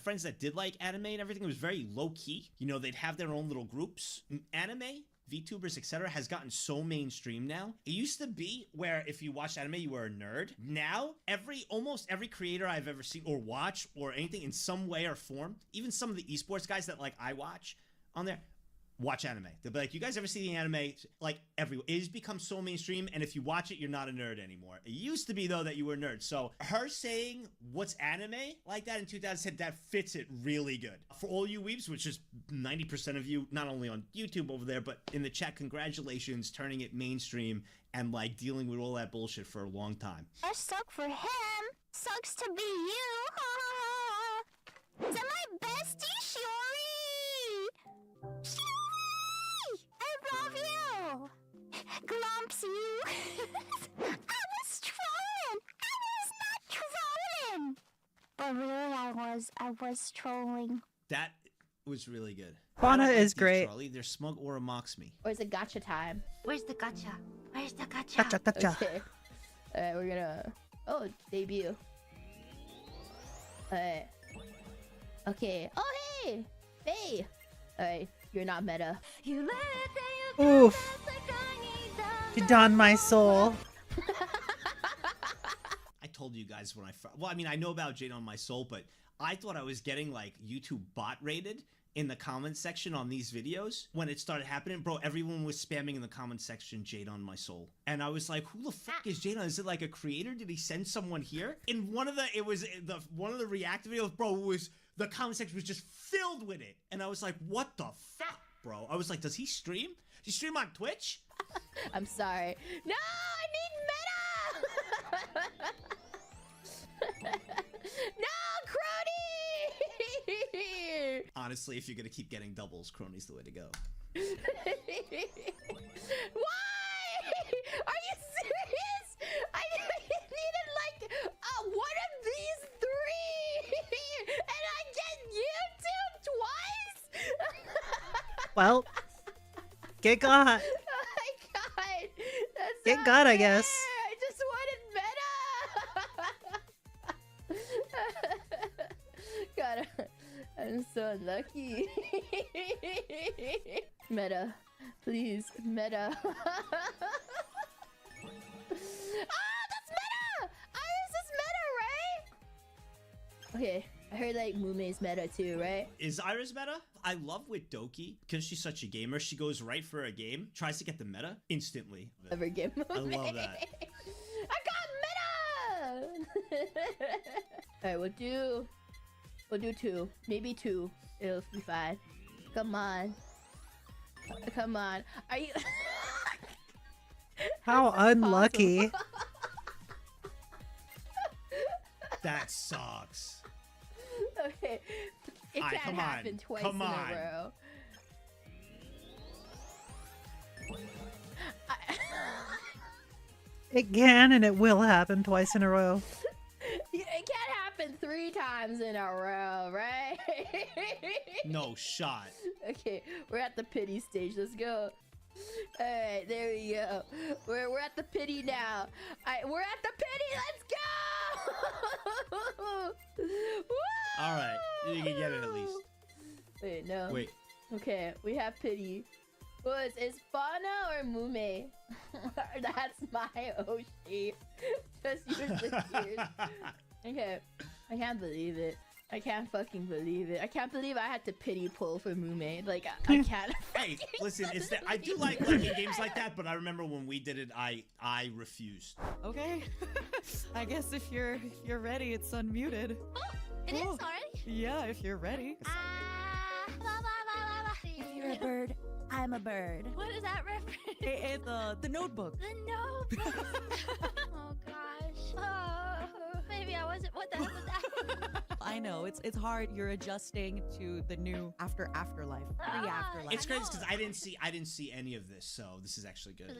friends that did, like, anime and everything, it was very low-key. You know, they'd have their own little groups. Anime, VTubers, etc. has gotten so mainstream now. It used to be where if you watched anime, you were a nerd. Now, almost every creator I've ever seen or watch or anything in some way or form, even some of the esports guys that like I watch on there, watch anime. They'll be like, you guys ever see the anime? Like everywhere. It has become so mainstream, and if you watch it, you're not a nerd anymore. It used to be, though, that you were a nerd. So her saying, what's anime? Like that in 2010, that fits it really good. For all you weebs, which is 90% of you, not only on YouTube over there, but in the chat, congratulations, turning it mainstream and, like, dealing with all that bullshit for a long time. That suck for him. Sucks to be you. Is that my bestie, Shiori? I love you! Glumps you! I was trolling! I was not trolling! But really, I was trolling. That was really good. Fauna is great. Charlie, their smug aura mocks me. Where's the gotcha time? Where's the gotcha? Where's the gotcha? Gotcha, gotcha. Okay. Alright, we're gonna... Oh, debut. Alright. Okay. Oh, hey! Hey! Alright, you're not meta. Oof. You donned my soul. I told you guys when well, I mean, I know about Jade on My Soul, but I thought I was getting, like, YouTube bot rated in the comment section on these videos. When it started happening, bro, everyone was spamming in the comment section, Jade on My Soul. And I was like, who the fuck is Jade on? Is it like a creator? Did he send someone here? In one of the, one of the react videos, bro, the comment section was just filled with it. And I was like, what the fuck, bro? I was like, does he stream? Does he stream on Twitch? I'm sorry. No, I need meta! No, Crony! Honestly, if you're gonna keep getting doubles, Crony's the way to go. Why? Are you serious? I needed like one of these three, and I get YouTube twice. Well, get got. Oh my god, that's Get not got, I fair. guess. I just wanted meta. God, I'm so unlucky. Meta, please, meta. Ah, that's meta! Iris is meta, right? Okay, I heard like Mume's meta too, right? Is Iris meta? I love with Doki because she's such a gamer. She goes right for a game, tries to get the meta instantly. Ever get Mume. I love that. I got meta. All right, we'll do 2, maybe 2. It'll be fine. Come on. Come on. Are you? How unlucky. That sucks. Okay. It Alright, can't happen twice in a row. It can and it will happen twice in a row. It can't happen 3 times in a row, right? No shot. Okay, we're at the pity stage. Let's go. All right, there we go. We're at the pity now. We're at the pity. Let's go. All right, you can get it at least. Wait, no. Wait. Okay, we have pity. What is Fauna or Mume? That's my Oshi. Just use the tears. Okay, I can't believe it. I can't fucking believe it. I can't believe I had to pity pull for Mume. Like, I can't. Hey, listen, it's that I do like liking games like that, but I remember when we did it, I refused. Okay. I guess if you're ready, it's unmuted. It is already? Yeah, if you're ready. If you're a bird, I'm a bird. What is that reference? It's the Notebook. The Notebook. Oh gosh. Oh, maybe I wasn't. What the hell was that? I know it's hard. You're adjusting to the new afterlife, pre-afterlife. It's crazy because I didn't see any of this, so this is actually good.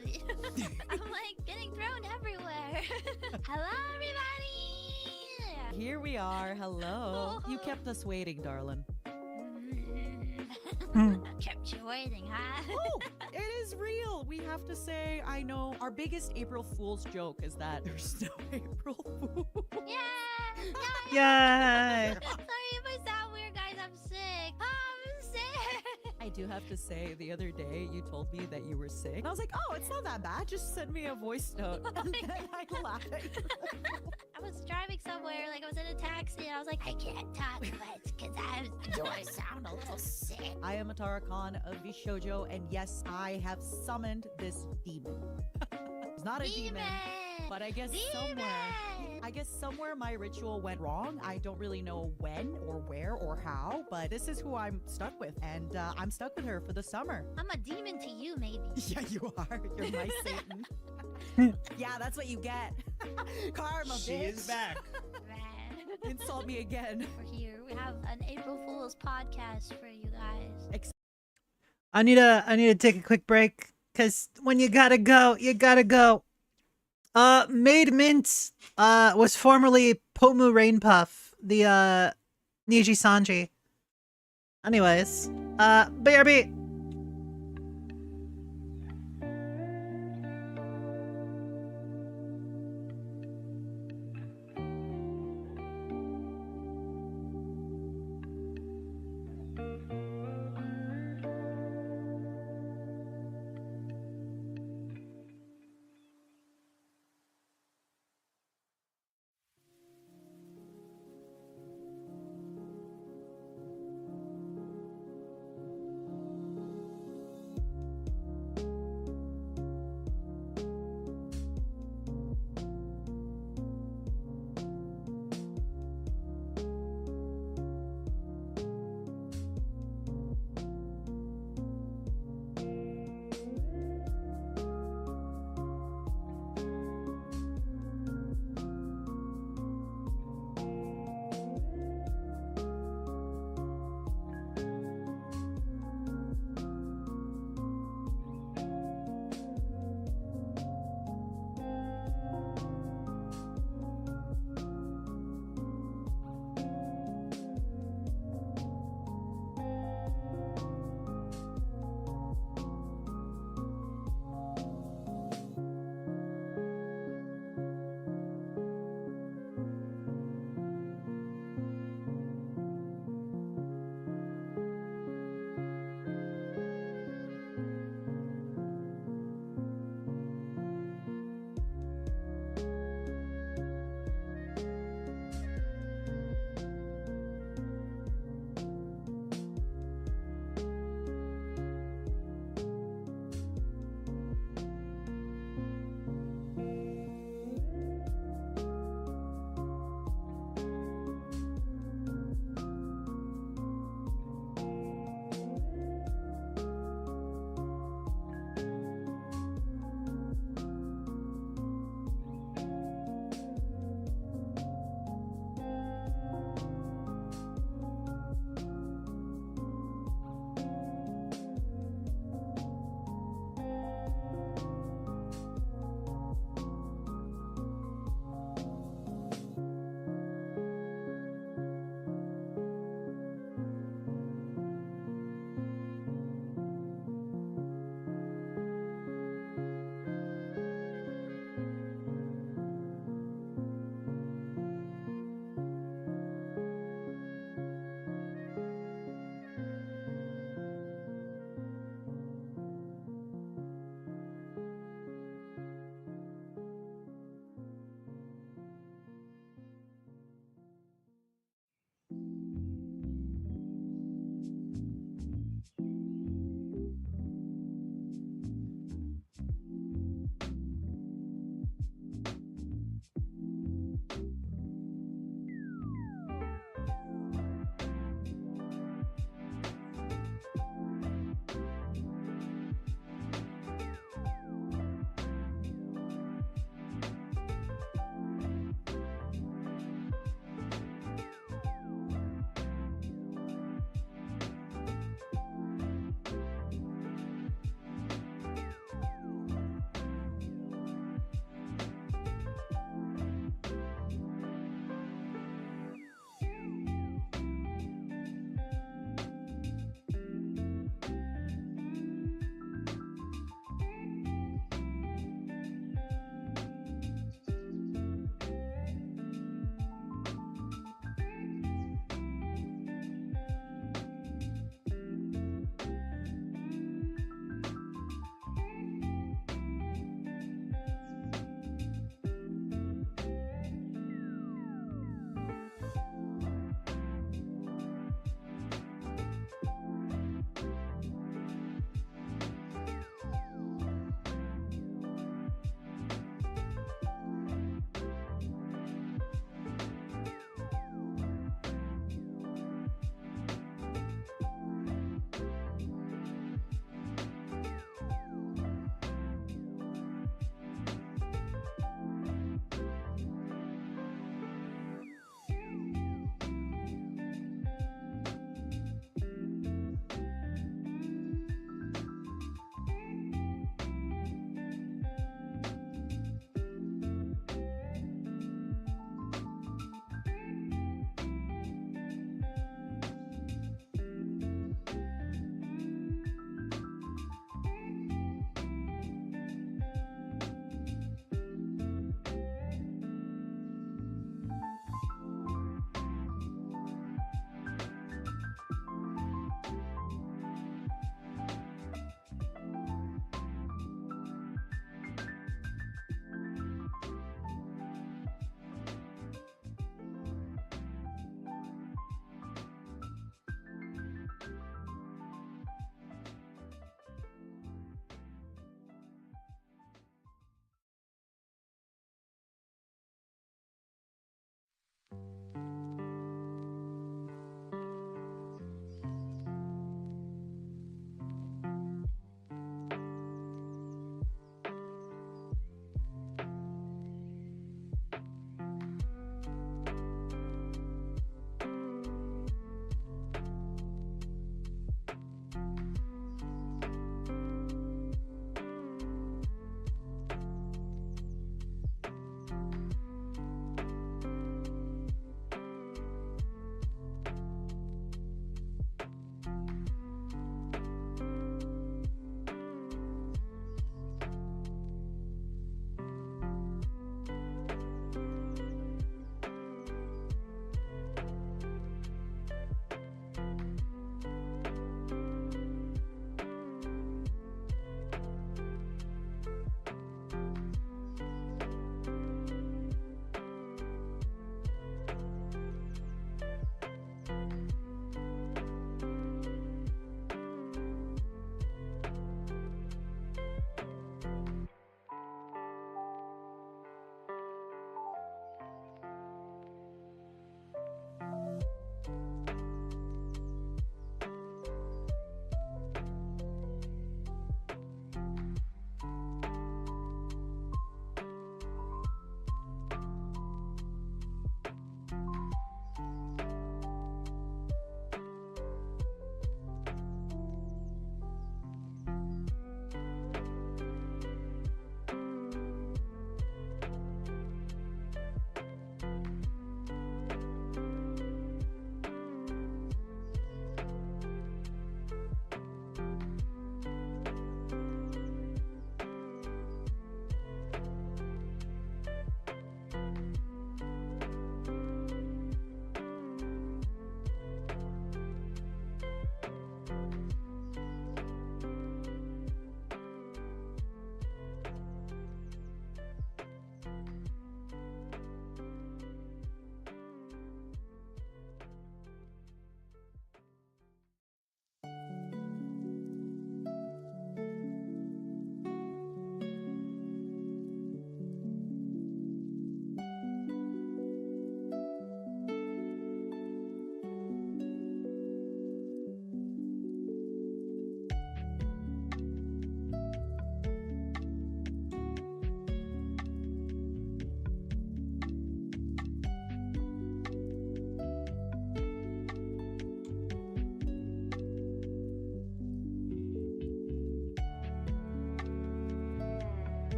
I'm like getting thrown everywhere. Hello, everybody. Here we are. Hello. You kept us waiting, darling. Kept you waiting, huh? Oh, it is real. We have to say, I know our biggest April Fool's joke is that there's no April Fool. Yeah. Sorry if I sound weird, guys. I'm sick. I'm sick. I do have to say, the other day you told me that you were sick. And I was like, oh, it's not that bad. Just send me a voice note. And then I laughed at you. I was driving somewhere, like I was in a taxi, and I was like, I can't talk much because do I sound a little sick? I am Atara Khan of Vishojo, and yes, I have summoned this demon. It's not a demon, but I guess somewhere my ritual went wrong. I don't really know when or where or how, but this is who I'm stuck with, and I'm stuck with her for the summer. I'm a demon to you, maybe. Yeah, you are. You're my Satan. Yeah, that's what you get. Karma, She bitch. is back. Insult me again. We're here. We have an April Fool's podcast for you guys. I need to take a quick break because when you gotta go, you gotta go. Made Mint was formerly Pomu Rainpuff, the Niji Sanji. Anyways, BRB.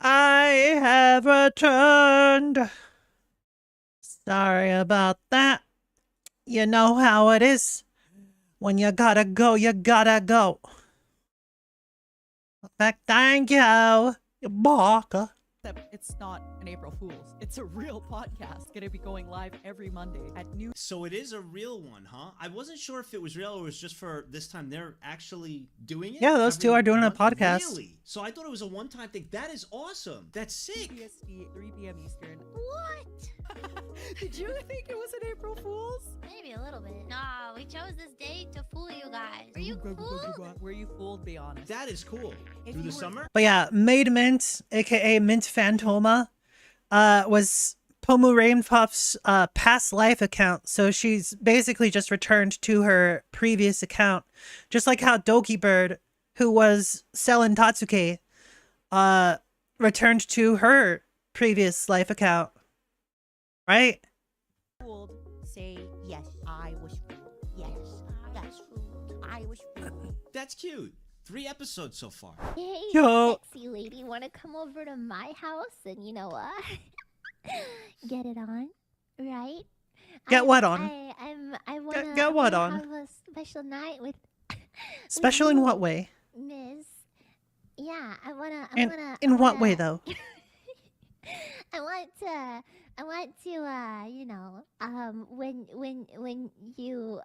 I have returned. Sorry about that. You know how it is. When you gotta go, you gotta go. Thank you. You baka. Except it's not an April Fool's. It's a real podcast. Gonna be going live every Monday at noon. So it is a real one, huh? I wasn't sure if it was real or it was just for this time. They're actually doing it? Yeah, those two are doing a month? podcast. Really? So I thought it was a one-time thing. That is awesome. That's sick. PST, 3 p.m. Eastern. What? Did you think it was an April Fool's? Maybe a little bit. Nah, we chose this date to fool you guys. Were you fooled? Were you fooled? Be honest. That is cool. Through the summer? But yeah, Maid Mint, aka Mint Phantoma, was Pomu Rainpuff's past life account. So she's basically just returned to her previous account. Just like how Doki Bird, who was selling Tatsuke, returned to her previous life account. Right? Fooled. Say yes. I was fooled. Yes. That's fooled. I was fooled. That's cute. 3 episodes so far. Hey, Yo. sexy lady, want to come over to my house and you know what? Get it on, right? Get what on? I wanna Get what I on? have a special night with. Special in what way? Miss. Yeah, I wanna. In what way, though? I want to, you know, when you,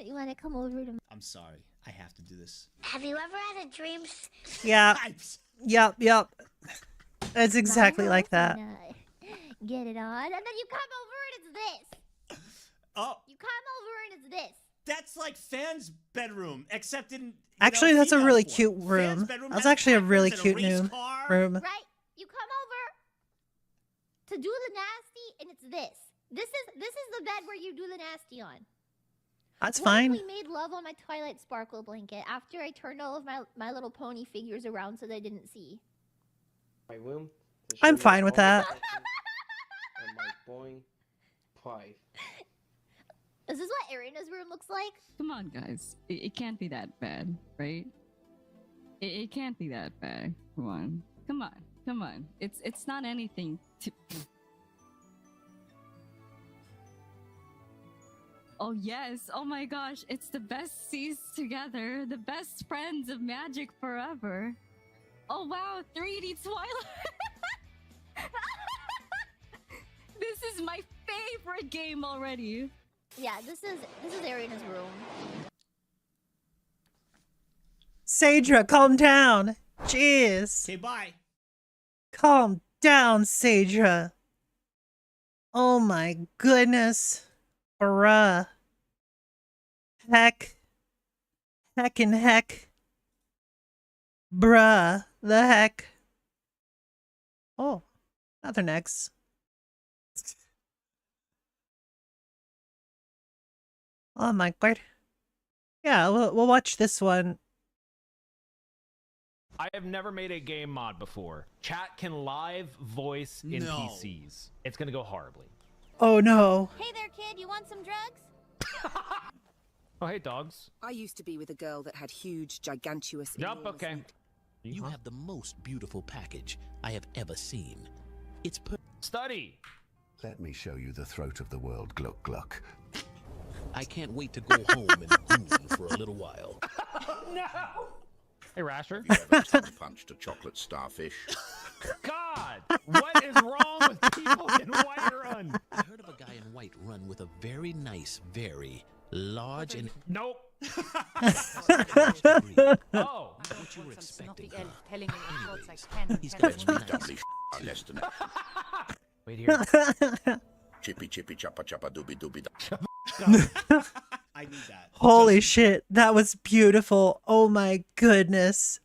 you want to come over to. I'm sorry. I have to do this. Have you ever had a dream? Yeah. Yep. It's exactly like that. Get it on, and then you come over and it's this. Oh. You come over and it's this. That's like Fan's bedroom, except in. Actually, that's a really cute room. That's actually a really cute new room. Right? You come over to do the nasty, and it's this. This is the bed where you do the nasty on. That's What if fine. we made love on my Twilight Sparkle blanket after I turned all of My Little Pony figures around so they didn't see. My room. I'm fine with that. And my boing pipe. Is this what Irina's room looks like? Come on, guys. It can't be that bad, right? It can't be that bad. Come on. It's not anything to. Oh yes! Oh my gosh! It's the best C's together, the best friends of Magic forever. Oh wow! 3D Twilight. This is my favorite game already. Yeah, this is Irina's room. Sadra, calm down. Jeez. Okay, bye. Calm down, Sadra. Oh my goodness. Bruh. Heck. Heckin' heck. Bruh. The heck. Oh. Another next. Oh my god. Yeah, we'll watch this one. I have never made a game mod before. Chat can live voice NPCs. It's gonna go horribly. Oh no. Hey there, kid. You want some drugs? Oh, hey, dogs. I used to be with a girl that had huge, gigantuous. Yup, enormous okay. You have the most beautiful package I have ever seen. It's Study. Let me show you the throat of the world, Gluck Gluck. I can't wait to go home and goon for a little while. No! Hey, Rasher. You ever tongue punched a chocolate starfish? God! What is wrong with people in Whiterun? I heard of a guy in Whiterun with a very nice, very large and... Nope. Oh. What you were expecting, huh? Anyways, he's got Let's be doubly less than Wait here. Chippy chippy choppa choppa dooby dooby da. I need that. Holy shit, that was beautiful. Oh my goodness.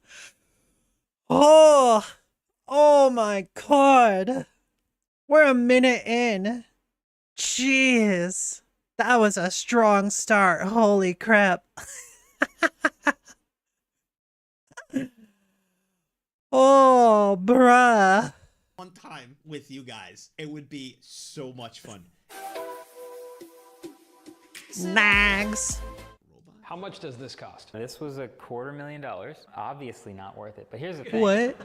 Oh my god. We're a minute in. Jeez. That was a strong start. Holy crap. Oh, bruh. One time with you guys, it would be so much fun. Nags. How much does this cost? This was $250,000. Obviously not worth it. But here's the thing. What?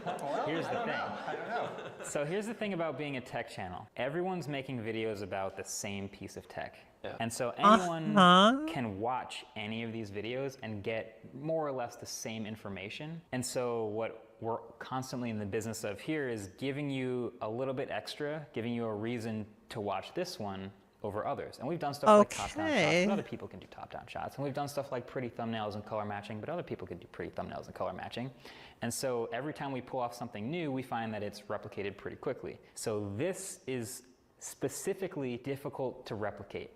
Here's the thing. I don't know. So here's the thing about being a tech channel. Everyone's making videos about the same piece of tech. Yeah. And so anyone can watch any of these videos and get more or less the same information. And so what we're constantly in the business of here is giving you a little bit extra, giving you a reason to watch this one over others. And we've done stuff like top-down shots, but other people can do top-down shots. And we've done stuff like pretty thumbnails and color matching, but other people can do pretty thumbnails and color matching. And so every time we pull off something new, we find that it's replicated pretty quickly. So this is specifically difficult to replicate.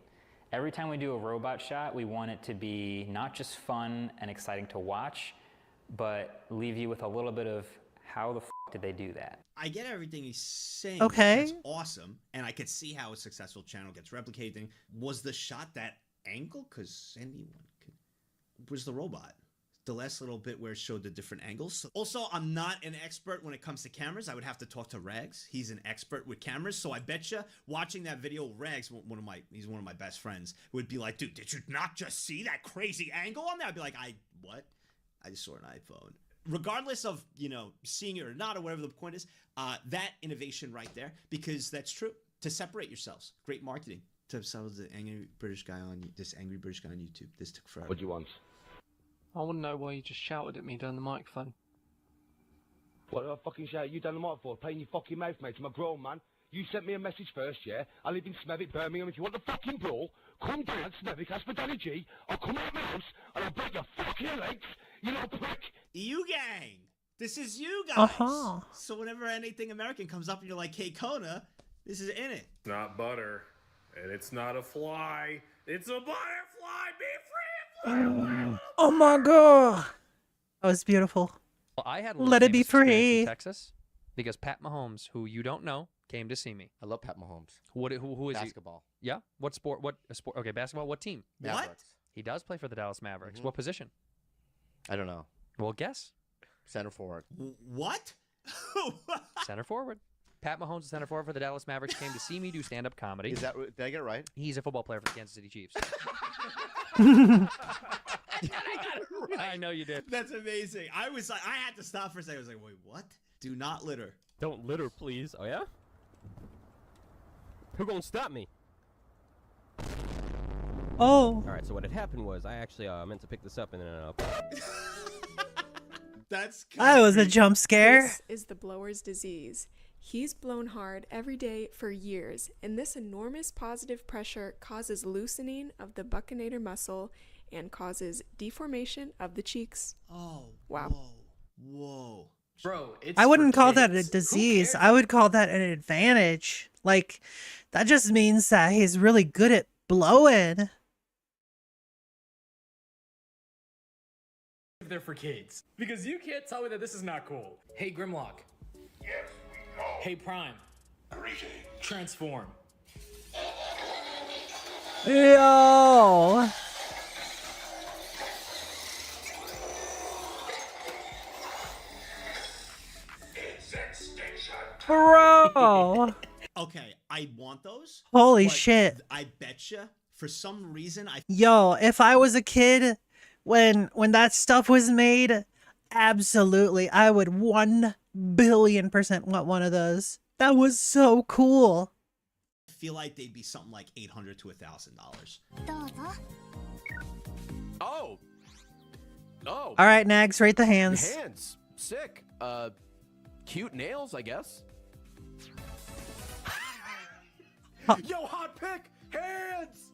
Every time we do a robot shot, we want it to be not just fun and exciting to watch, but leave you with a little bit of how the f did they do that? I get everything he's saying. Okay. That's awesome. And I could see how a successful channel gets replicating. Was the shot that angle? Because anyone could. Where's the robot? The last little bit where it showed the different angles. Also, I'm not an expert when it comes to cameras. I would have to talk to Rags. He's an expert with cameras. So I bet you watching that video, Rags, he's one of my best friends, would be like, dude, did you not just see that crazy angle on there? I'd be like, what? I just saw an iPhone. Regardless of, seeing it or not, or whatever the point is, that innovation right there, because that's true. To separate yourselves. Great marketing. To sell the angry British guy on YouTube. This took forever. What do you want? I want to know why you just shouted at me down the microphone. What did I fucking shout at you down the mic for? Playing your fucking mouth, mate. I'm a grown man. You sent me a message first, yeah? I live in Smethwick, Birmingham. If you want the fucking brawl, come down Smethwick, ask for Danny G. I'll come out of my house and I'll break your fucking legs, you little prick. EU gang! This is you guys! So whenever anything American comes up and you're like, hey, Kona, this is in it. It's not butter, and it's not a fly. It's a butterfly! Be free! Oh my god. That was beautiful. Well, I had Let it be free. in Texas because Pat Mahomes, who you don't know, came to see me. I love Pat Mahomes. Who is Basketball. he? Yeah. What sport? What sport? Okay, basketball. What team? Mavericks. He does play for the Dallas Mavericks. What position? I don't know. Well, guess. Center forward. What? Center forward. Pat Mahomes, the center forward for the Dallas Mavericks, came to see me do stand-up comedy. Did I get it right? He's a football player for the Kansas City Chiefs. I got it right. I know you did. That's amazing. I had to stop for a second. I was like, wait, what? Do not litter. Don't litter, please. Oh, yeah? Who gonna stop me? Oh. All right, so what had happened was I actually meant to pick this up and then... That's That was a jump scare. This is the blower's disease. He's blown hard every day for years, and this enormous positive pressure causes loosening of the buccinator muscle and causes deformation of the cheeks. Oh, wow. Whoa. Bro, it's I wouldn't for call that a kids. Who disease. cares? I would call that an advantage. Like, that just means that he's really good at blowing. They're for kids. Because you can't tell me that this is not cool. Hey, Grimlock. Yes, we know. Hey, Prime. Greetings. Transform. Yo. Bro. Okay, I want those. Holy but shit. I betcha for some reason Yo, if I was a kid when that stuff was made, absolutely, I would 1,000,000,000% want one of those. That was so cool. I feel like they'd be something like $800 to $1,000. Oh. All right, Nags, rate the hands. Hands. Sick. Cute nails, I guess. Yo, hot pick. Hands.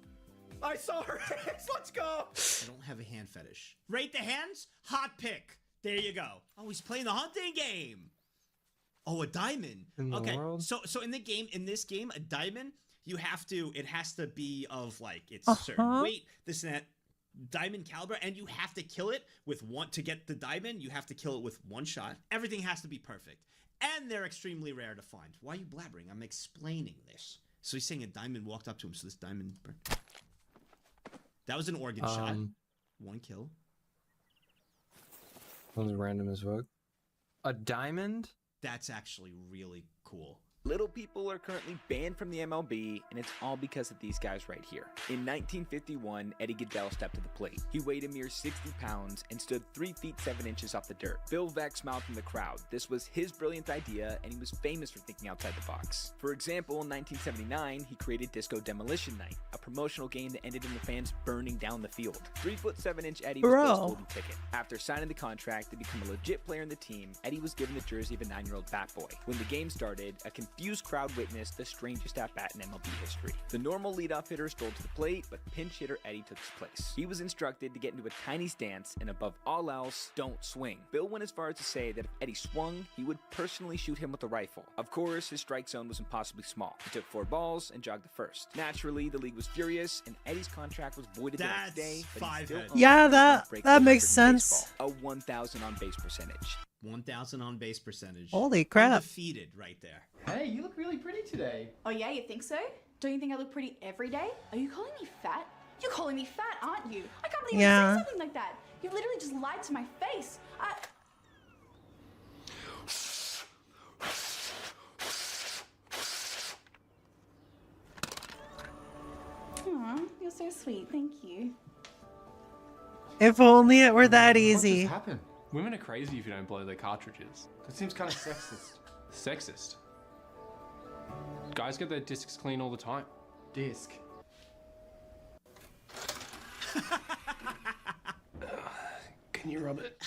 I saw her hands. Let's go. I don't have a hand fetish. Rate the hands. Hot pick. There you go. Oh, he's playing the hunting game. Oh, a diamond. In the Okay. world? So in this game, a diamond, it has to be of like it's certain weight, this and that, diamond caliber, and you have to kill it with one to get the diamond. You have to kill it with one shot. Everything has to be perfect, and they're extremely rare to find. Why are you blabbering? I'm explaining this. So he's saying a diamond walked up to him. So this diamond. That was an organ shot. One kill. That was random as fuck. A diamond? That's actually really cool. Little people are currently banned from the MLB, and it's all because of these guys right here. In 1951, Eddie Goodell stepped to the plate. He weighed a mere 60 pounds and stood 3 feet 7 inches off the dirt. Bill Veeck smiled from the crowd. This was his brilliant idea, and he was famous for thinking outside the box. For example, in 1979, he created Disco Demolition Night, a promotional game that ended in the fans burning down the field. 3 foot 7 inch Eddie was Bill's golden ticket. After signing the contract to become a legit player in the team, Eddie was given the jersey of a 9-year-old bat boy. When the game started, a confused crowd witnessed the strangest at-bat in MLB history. The normal leadoff hitter stole to the plate, but pinch hitter Eddie took his place. He was instructed to get into a tiny stance, and above all else, don't swing. Bill went as far as to say that if Eddie swung, he would personally shoot him with a rifle. Of course, his strike zone was impossibly small. He took 4 balls and jogged the first. Naturally, the league was furious, and Eddie's contract was voided the next day. But he still owned Yeah, the that makes record in sense. baseball, a 1,000 on base percentage. 1,000 on base percentage. Holy crap. Undefeated right there. Hey, you look really pretty today. Oh yeah, you think so? Don't you think I look pretty every day? Are you calling me fat? You're calling me fat, aren't you? I can't believe you Yeah. say something like that. You literally just lied to my face. Aw, you're so sweet. Thank you. If only it were that What easy. just happened? Women are crazy if you don't blow their cartridges. That seems kind of sexist. Sexist? Guys get their discs clean all the time. Disc. Can you rub it?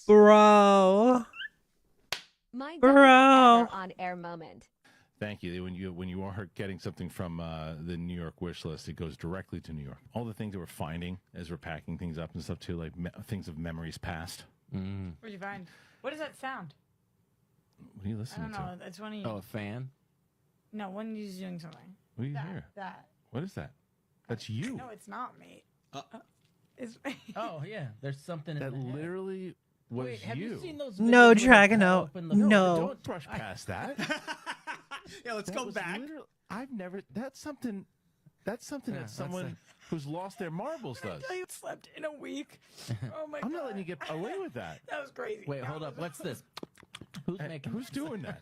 Bro. My Bro. on-air moment. Thank you. When you are getting something from the New York wish list, it goes directly to New York. All the things that we're finding as we're packing things up and stuff too, like things of memories past. What'd you find? What does that sound? What are you I listening don't know. to? It's one of you. Oh, a fan? No, one of you's doing something. What do you that, hear? That. What is that? That's you. No, it's not me. It's Oh yeah, there's something That in the literally was Wait, have you seen those No, videos where the Dragon, cow no. opened the- No. Don't brush past that. Yeah, let's That go was back. I've never. That's something that someone who's lost their marbles does. I slept in a week. Oh my god. I'm not letting you get away with that. That was crazy. Wait, hold up. What's this? Who's making? Who's doing that?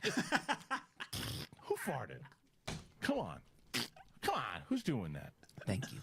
Who farted? Come on. Come on. Who's doing that? Thank you.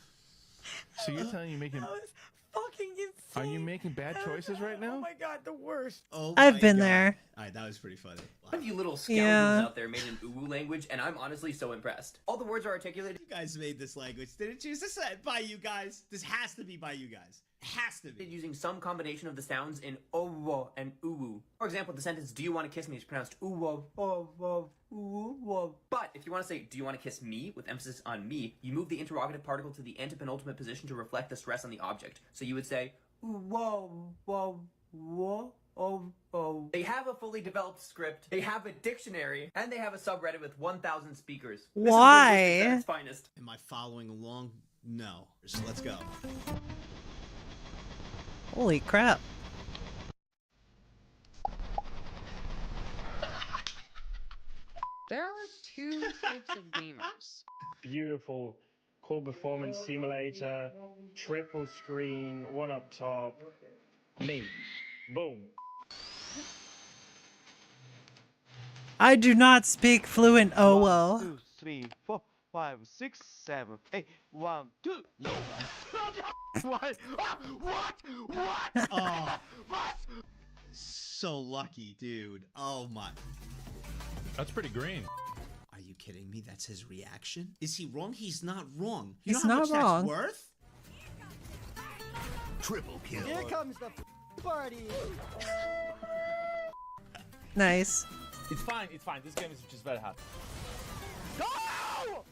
So you're telling you making. That was fucking insane. Are you making bad choices right Oh now? my god, the worst. Oh, I've my been God. there. All right, that was pretty funny. One of you little scoundrels Yeah. out there made an uwu language, and I'm honestly so impressed. All the words are articulated. You guys made this language, didn't you? Is this by you guys? This has to be by you guys. Has to be. Using some combination of the sounds in owo and uwu. For example, the sentence "Do you want to kiss me?" is pronounced uwo, owo, uwo. But if you want to say "Do you want to kiss me?" with emphasis on me, you move the interrogative particle to the antepenultimate position to reflect the stress on the object. So you would say uwo, wo, wo. Oh. They have a fully developed script, they have a dictionary, and they have a subreddit with 1,000 speakers. This is Why? linguistics at its finest. Am I following along? No. So let's go. Holy crap. There are two types of gamers. Beautiful core performance simulator, triple screen, one up top. Me. Boom. I do not speak fluent OWO. 2, 3, 4, 5, 6, 7, 8. 1, 2. No. What? What? Oh. So lucky, dude. Oh my. That's pretty green. Are you kidding me? That's his reaction? Is he wrong? He's not wrong. You He's know how not much wrong. that's worth? Triple kill. Here comes the party. Nice. It's fine, it's fine. This game is just very hard. Go!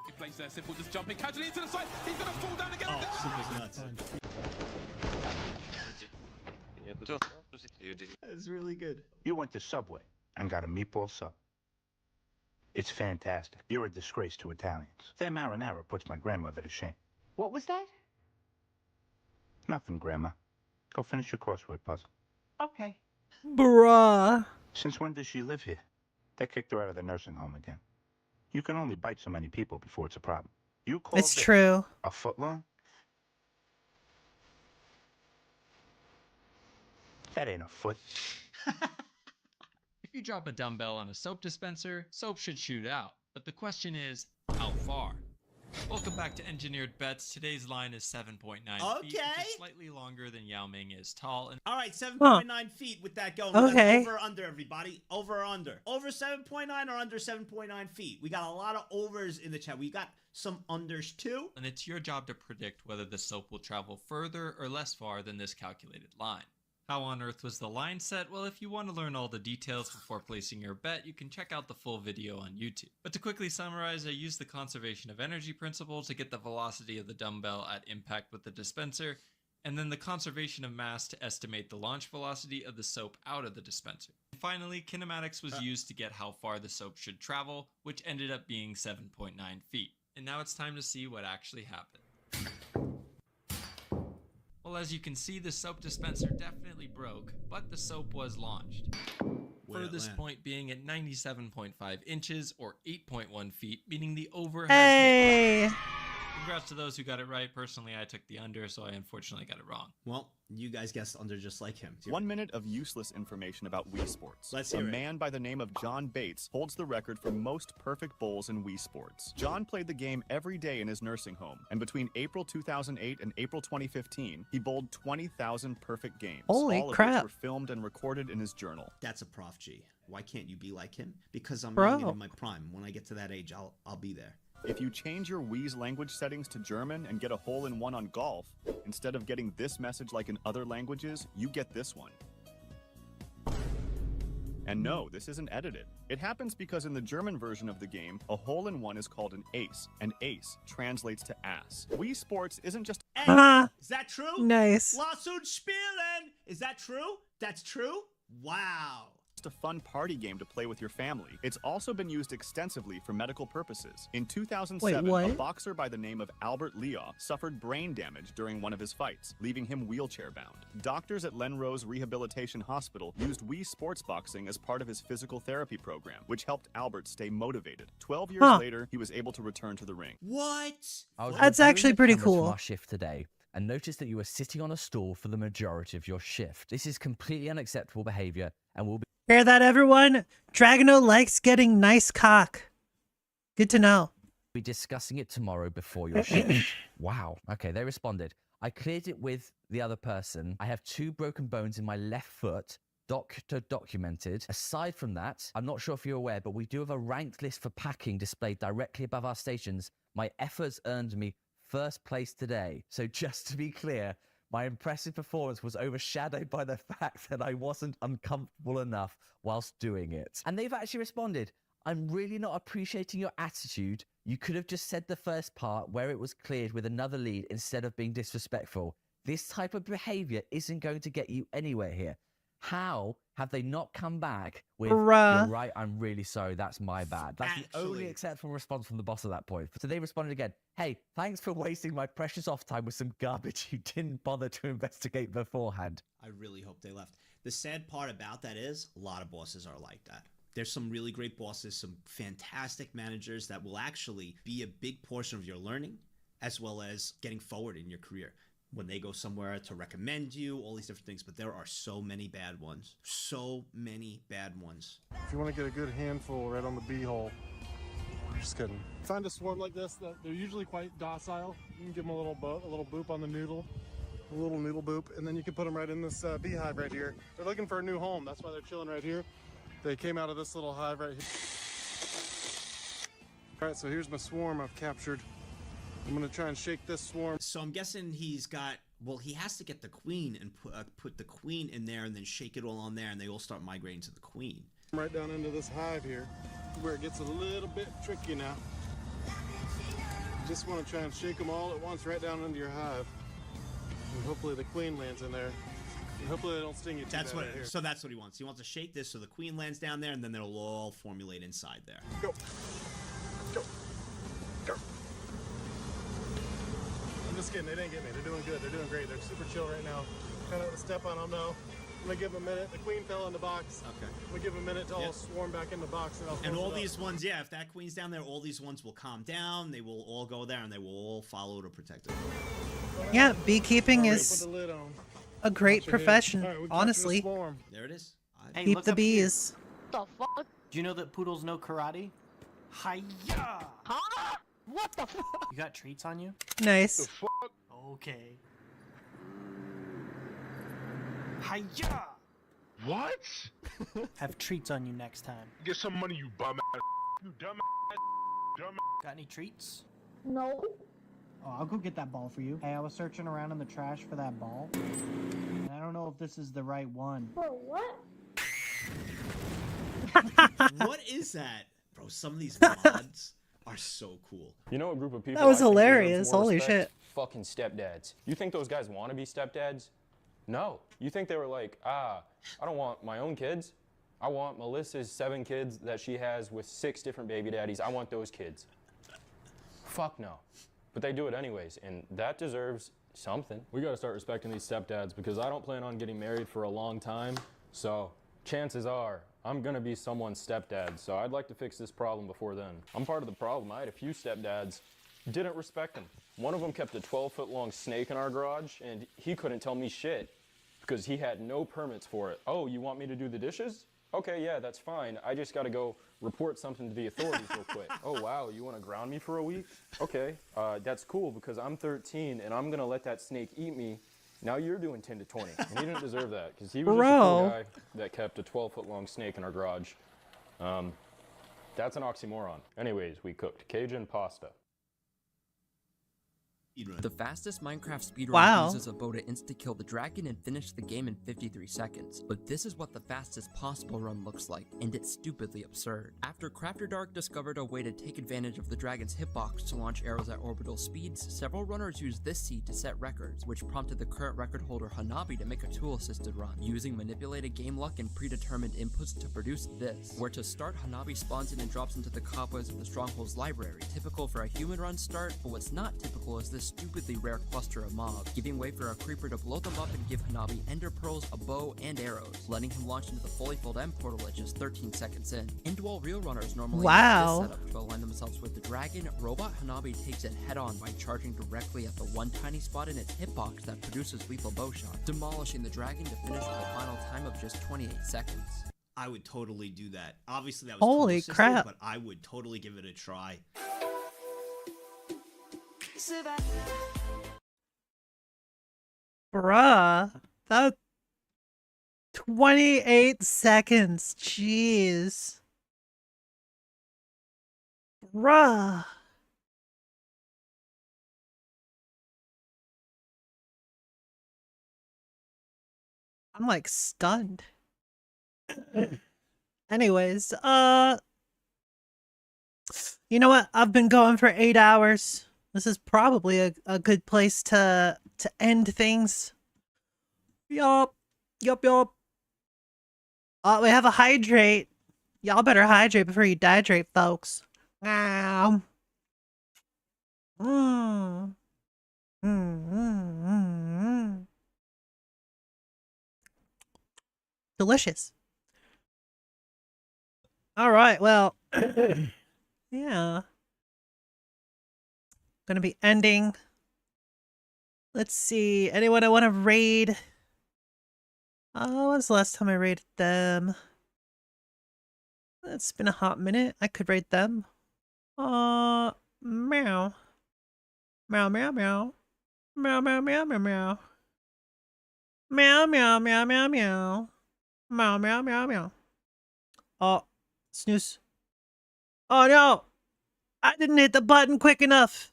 He plays there, simple, just jumping casually into the side. He's gonna fall down again. Oh, Simple's nuts. That's really good. You went to Subway and got a meatball sub. It's fantastic. You're a disgrace to Italians. Their marinara puts my grandmother to shame. What was that? Nothing, Grandma. Go finish your crossword puzzle. Okay. Bruh. Since when does she live here? They kicked her out of the nursing home again. You can only bite so many people before it's a problem. You call It's this true. a foot long? That ain't a foot. If you drop a dumbbell on a soap dispenser, soap should shoot out. But the question is, how far? Welcome back to Engineered Bets. Today's line is 7.9 feet, which is slightly longer than Yao Ming is tall. And all right, 7.9 feet with that going. Okay. Over or under, everybody? Over or under? Over 7.9 or under 7.9 feet? We got a lot of overs in the chat. We got some unders too. And it's your job to predict whether the soap will travel further or less far than this calculated line. How on earth was the line set? Well, if you want to learn all the details before placing your bet, you can check out the full video on YouTube. But to quickly summarize, I used the conservation of energy principle to get the velocity of the dumbbell at impact with the dispenser, and then the conservation of mass to estimate the launch velocity of the soap out of the dispenser. And finally, kinematics was used to get how far the soap should travel, which ended up being 7.9 feet. And now it's time to see what actually happened. Well, as you can see, the soap dispenser definitely broke, but the soap was launched. Furthest point being at 97.5 inches or 8.1 feet, meaning the over has been. Congrats to those who got it right. Personally, I took the under, so I unfortunately got it wrong. Well, you guys guessed under just like him. 1 minute of useless information about Wii Sports. Let's hear it. A man by the name of John Bates holds the record for most perfect bowls in Wii Sports. John played the game every day in his nursing home, and between April 2008 and April 2015, he bowled 20,000 perfect games. Holy all of crap. which were filmed and recorded in his journal. That's a Prof G. Why can't you be like him? Because I'm Bro. young and in my prime. When I get to that age, I'll be there. If you change your Wii's language settings to German and get a hole-in-one on golf, instead of getting this message like in other languages, you get this one. And no, this isn't edited. It happens because in the German version of the game, a hole-in-one is called an ace, and ace translates to ass. Wii Sports isn't just... Hey, is that true? Nice. Lawsuit spielen! Is that true? That's true? Wow. A fun party game to play with your family. It's also been used extensively for medical purposes. In 2007, Wait, a boxer by the name of Albert Leow suffered brain damage during one of his fights, leaving him wheelchair-bound. Doctors at Lenrose Rehabilitation Hospital used Wii Sports Boxing as part of his physical therapy program, which helped Albert stay motivated. 12 years later, he was able to return to the ring. What? That's actually pretty From cool. our shift today, and noticed that you were sitting on a stool for the majority of your shift. This is completely unacceptable behavior and will be... Hear that, everyone? Dragano likes getting nice cock. Good to know. Be discussing it tomorrow before your shift. Wow. Okay, they responded. I cleared it with the other person. I have 2 broken bones in my left foot. Doctor documented. Aside from that, I'm not sure if you're aware, but we do have a ranked list for packing displayed directly above our stations. My efforts earned me first place today. So just to be clear, my impressive performance was overshadowed by the fact that I wasn't uncomfortable enough whilst doing it. And they've actually responded, I'm really not appreciating your attitude. You could have just said the first part where it was cleared with another lead instead of being disrespectful. This type of behavior isn't going to get you anywhere here. How have they not come back with, you're right, I'm really sorry, that's my bad. That's the only acceptable response from the boss at that point. So they responded again, hey, thanks for wasting my precious off time with some garbage you didn't bother to investigate beforehand. I really hope they left. The sad part about that is a lot of bosses are like that. There's some really great bosses, some fantastic managers that will actually be a big portion of your learning as well as getting forward in your career. When they go somewhere to recommend you, all these different things, but there are so many bad ones. So many bad ones. If you want to get a good handful right on the bee-hole, just kidding. Find a swarm like this, they're usually quite docile. You can give them a little boop on the noodle, a little noodle boop, and then you can put them right in this beehive right here. They're looking for a new home, that's why they're chilling right here. They came out of this little hive right here. All right, so here's my swarm I've captured. I'm gonna try and shake this swarm. So I'm guessing he's got, well, he has to get the queen and put the queen in there and then shake it all on there and they all start migrating to the queen. Right down into this hive here, where it gets a little bit tricky now. You just wanna try and shake them all at once right down into your hive. And hopefully the queen lands in there. And hopefully they don't sting you too bad right here. So that's what he wants. He wants to shake this so the queen lands down there and then they'll all formulate inside there. Go. Go. Go. I'm just kidding, they didn't get me. They're doing good, they're doing great. They're super chill right now. Kind of step on them now. I'm gonna give them a minute. The queen fell in the box. Okay. I'm gonna give them a minute to all swarm back in the box. And all these ones, yeah, if that queen's down there, all these ones will calm down. They will all go there and they will all follow to protect it. Yeah, beekeeping is a great profession, honestly. There it is. Keep the bees. the fuck? Do you know that poodles know karate? Hiya! Huh? What the fuck? You got treats on you? Nice. Okay. Hiya! What? Have treats on you next time. Get some money, you bum ass. You dumb ass. Dumb Got any treats? No. Oh, I'll go get that ball for you. Hey, I was searching around in the trash for that ball. And I don't know if this is the right one. Bro, what? What is that? Bro, some of these mods are so cool. You know a group of people That was I think deserves hilarious. more Holy respect? shit. Fucking stepdads. You think those guys want to be stepdads? No. You think they were like, I don't want my own kids. I want Melissa's 7 kids that she has with 6 different baby daddies. I want those kids. Fuck no. But they do it anyways, and that deserves something. We gotta start respecting these stepdads because I don't plan on getting married for a long time. So chances are I'm gonna be someone's stepdad. So I'd like to fix this problem before then. I'm part of the problem. I had a few stepdads, didn't respect them. One of them kept a 12-foot long snake in our garage, and he couldn't tell me shit because he had no permits for it. Oh, you want me to do the dishes? Okay, yeah, that's fine. I just gotta go report something to the authorities real quick. Oh, wow, you wanna ground me for a week? Okay, that's cool because I'm 13 and I'm gonna let that snake eat me. Now you're doing 10 to 20. And he didn't deserve that because he was just a cool guy that kept a 12-foot long snake in our garage. That's an oxymoron. Anyways, we cooked Cajun pasta. The fastest Minecraft speedrun Wow. uses a bow to insta-kill the dragon and finish the game in 53 seconds. But this is what the fastest possible run looks like, and it's stupidly absurd. After Crafter Dark discovered a way to take advantage of the dragon's hitbox to launch arrows at orbital speeds, several runners used this seed to set records, which prompted the current record holder Hanabi to make a tool-assisted run, using manipulated game luck and predetermined inputs to produce this. Where to start, Hanabi spawns in and drops into the cobwebs of the Stronghold's library, typical for a human run start, but what's not typical is this stupidly rare cluster of mobs, giving way for a creeper to blow them up and give Hanabi ender pearls, a bow, and arrows, letting him launch into the fully filled end portal at just 13 seconds in. And while real runners normally Wow. use this setup to align themselves with the dragon, Robot Hanabi takes it head on by charging directly at the one tiny spot in its hitbox that produces lethal bow shot, demolishing the dragon to finish with a final time of just 28 seconds. I would totally do that. Obviously, that was Holy tool-assisted, crap. but I would totally give it a try. Bruh. That 28 seconds. Jeez. Bruh. I'm like stunned. Anyways, you know what? I've been going for 8 hours. This is probably a good place to end things. Yup. We have a hydrate. Y'all better hydrate before you dehydrate, folks. Mm. Delicious. All right, well, yeah. Gonna be ending. Let's see. Anyone I want to raid? Oh, when's the last time I raided them? It's been a hot minute. I could raid them. Meow. Meow, meow, meow. Meow, meow, meow, meow, meow. Meow, meow, meow, meow, meow. Meow, meow, meow, meow. Oh, snooze. Oh no! I didn't hit the button quick enough.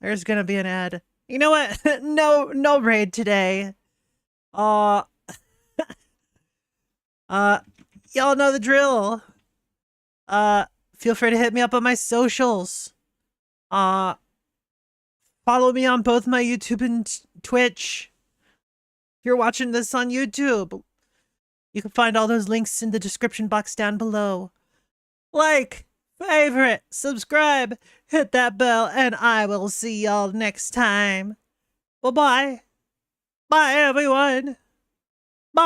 There's gonna be an ad. You know what? No raid today. Y'all know the drill. Feel free to hit me up on my socials. Follow me on both my YouTube and Twitch. If you're watching this on YouTube, you can find all those links in the description box down below. Like, favorite, subscribe, hit that bell, and I will see y'all next time. Bye-bye. Bye, everyone. Bye.